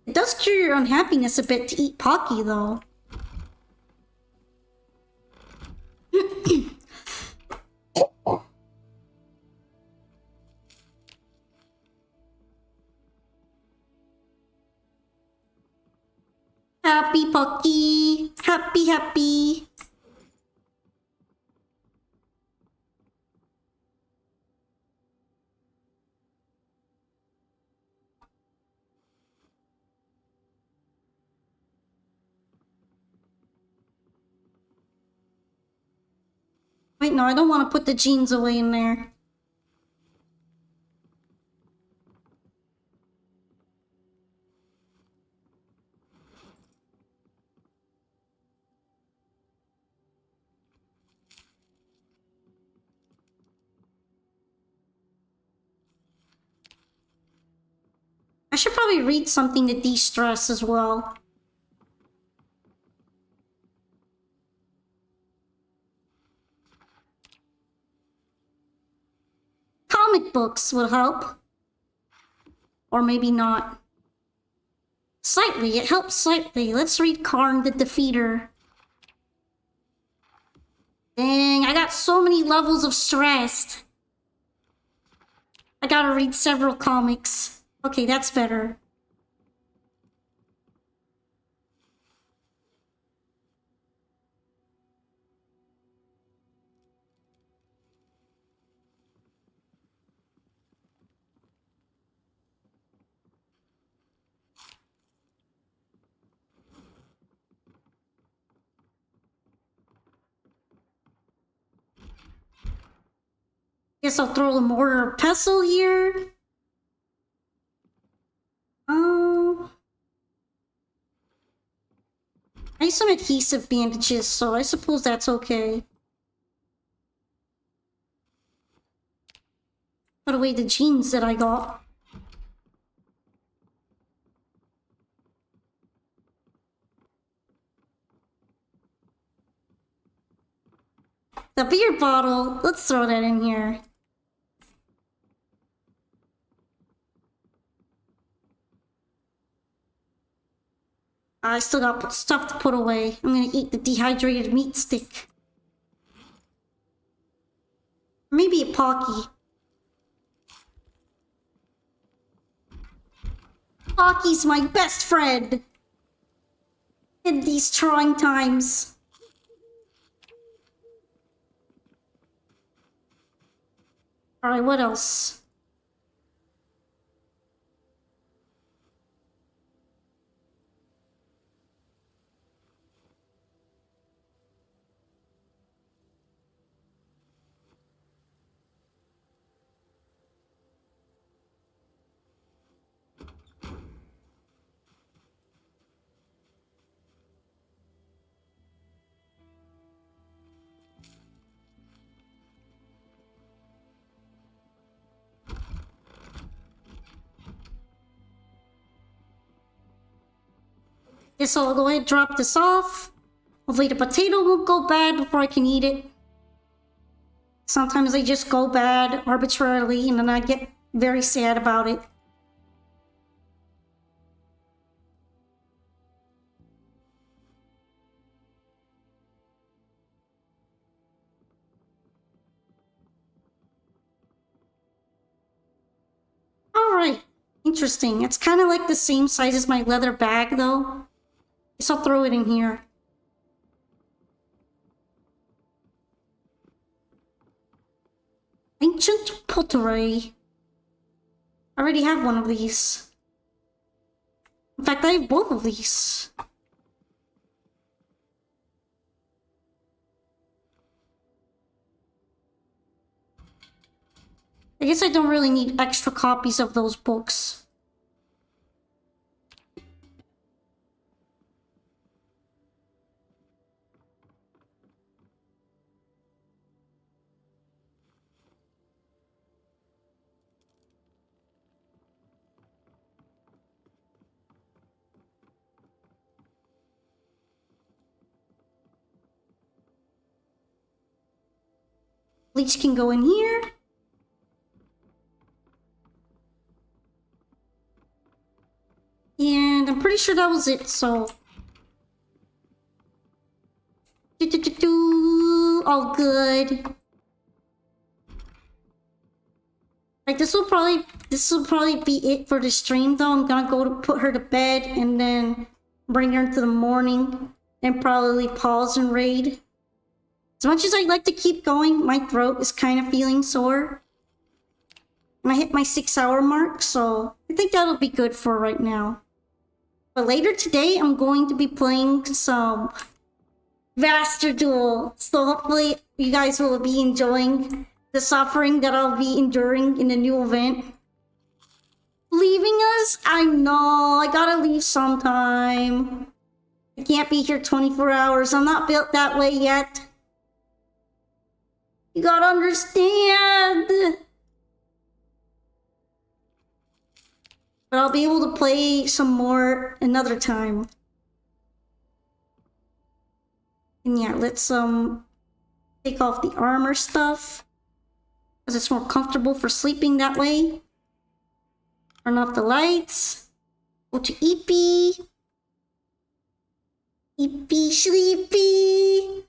A: It does cure your unhappiness a bit to eat Pocky, though. Happy Pocky! Happy, happy! Wait, no, I don't want to put the jeans away in there. I should probably read something to de-stress as well. Comic books would help. Or maybe not. Slightly, it helps slightly. Let's read Karn the Defeater. Dang, I got so many levels of stress. I gotta read several comics. Okay, that's better. Guess I'll throw a mortar pestle here. I have some adhesive bandages, so I suppose that's okay. Put away the jeans that I got. The beer bottle, let's throw that in here. I still got stuff to put away. I'm gonna eat the dehydrated meat stick. Maybe a Pocky. Pocky's my best friend in these trying times. Alright, what else? Okay, so I'll go ahead and drop this off. Hopefully the potato won't go bad before I can eat it. Sometimes they just go bad arbitrarily and then I get very sad about it. Alright, interesting. It's kind of like the same size as my leather bag though. Guess I'll throw it in here. Ancient pottery. I already have one of these. In fact, I have both of these. I guess I don't really need extra copies of those books. Bleach can go in here. And I'm pretty sure that was it, so... All good. Like, this will probably be it for the stream, though. I'm gonna go to put her to bed and then bring her into the morning and probably pause and raid. As much as I'd like to keep going, my throat is kind of feeling sore. And I hit my 6-hour mark, so I think that'll be good for right now. But later today, I'm going to be playing some Master Duel. So hopefully you guys will be enjoying the suffering that I'll be enduring in the new event. Leaving us? I know, I gotta leave sometime. I can't be here 24 hours. I'm not built that way yet. You gotta understand. But I'll be able to play some more another time. And yeah, let's take off the armor stuff, because it's more comfortable for sleeping that way. Turn off the lights. Go to EP. EP sleepy.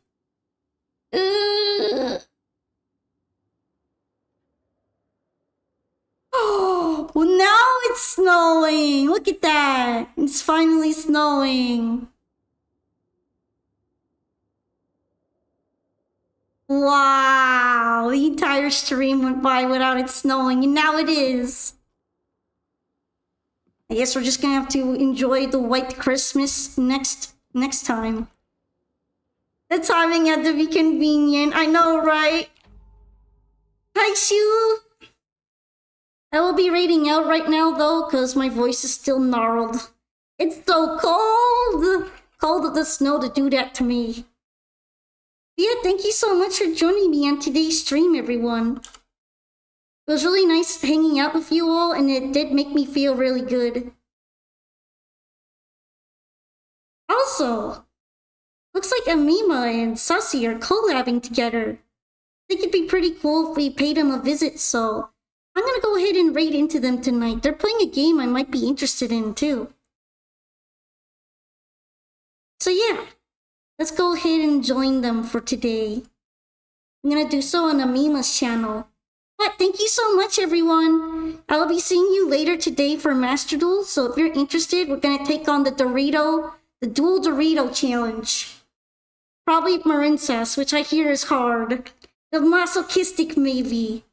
A: Oh, well now it's snowing. Look at that. It's finally snowing. Wow, the entire stream went by without it snowing, and now it is. I guess we're just gonna have to enjoy the white Christmas next time. The timing had to be convenient. I know, right? Hi, Shu. I will be raiding out right now, though, because my voice is still gnarled. It's so cold! Cold of the snow to do that to me. Yeah, thank you so much for joining me on today's stream, everyone. It was really nice hanging out with you all, and it did make me feel really good. Also, looks like Amima and Sussy are collabing together. I think it'd be pretty cool if we paid them a visit, so I'm gonna go ahead and raid into them tonight. They're playing a game I might be interested in, too. So yeah, let's go ahead and join them for today. I'm gonna do so on Amima's channel. But thank you so much, everyone. I will be seeing you later today for Master Duel, so if you're interested, we're gonna take on the Dual Dorito challenge. Probably Marincess, which I hear is hard. The masochistic, maybe.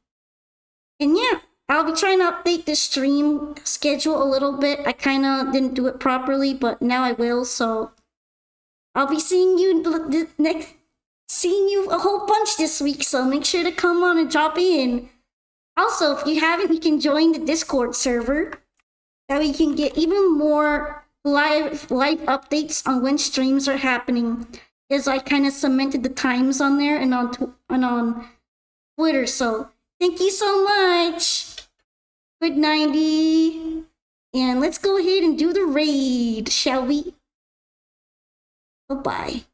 A: And yeah, I'll be trying to update the stream schedule a little bit. I kinda didn't do it properly, but now I will, so I'll be seeing you a whole bunch this week, so make sure to come on and drop in. Also, if you haven't, you can join the Discord server. That way you can get even more live updates on when streams are happening. As I kind of cemented the times on there and on Twitter, so thank you so much. Good nighty. And let's go ahead and do the raid, shall we? Bye-bye.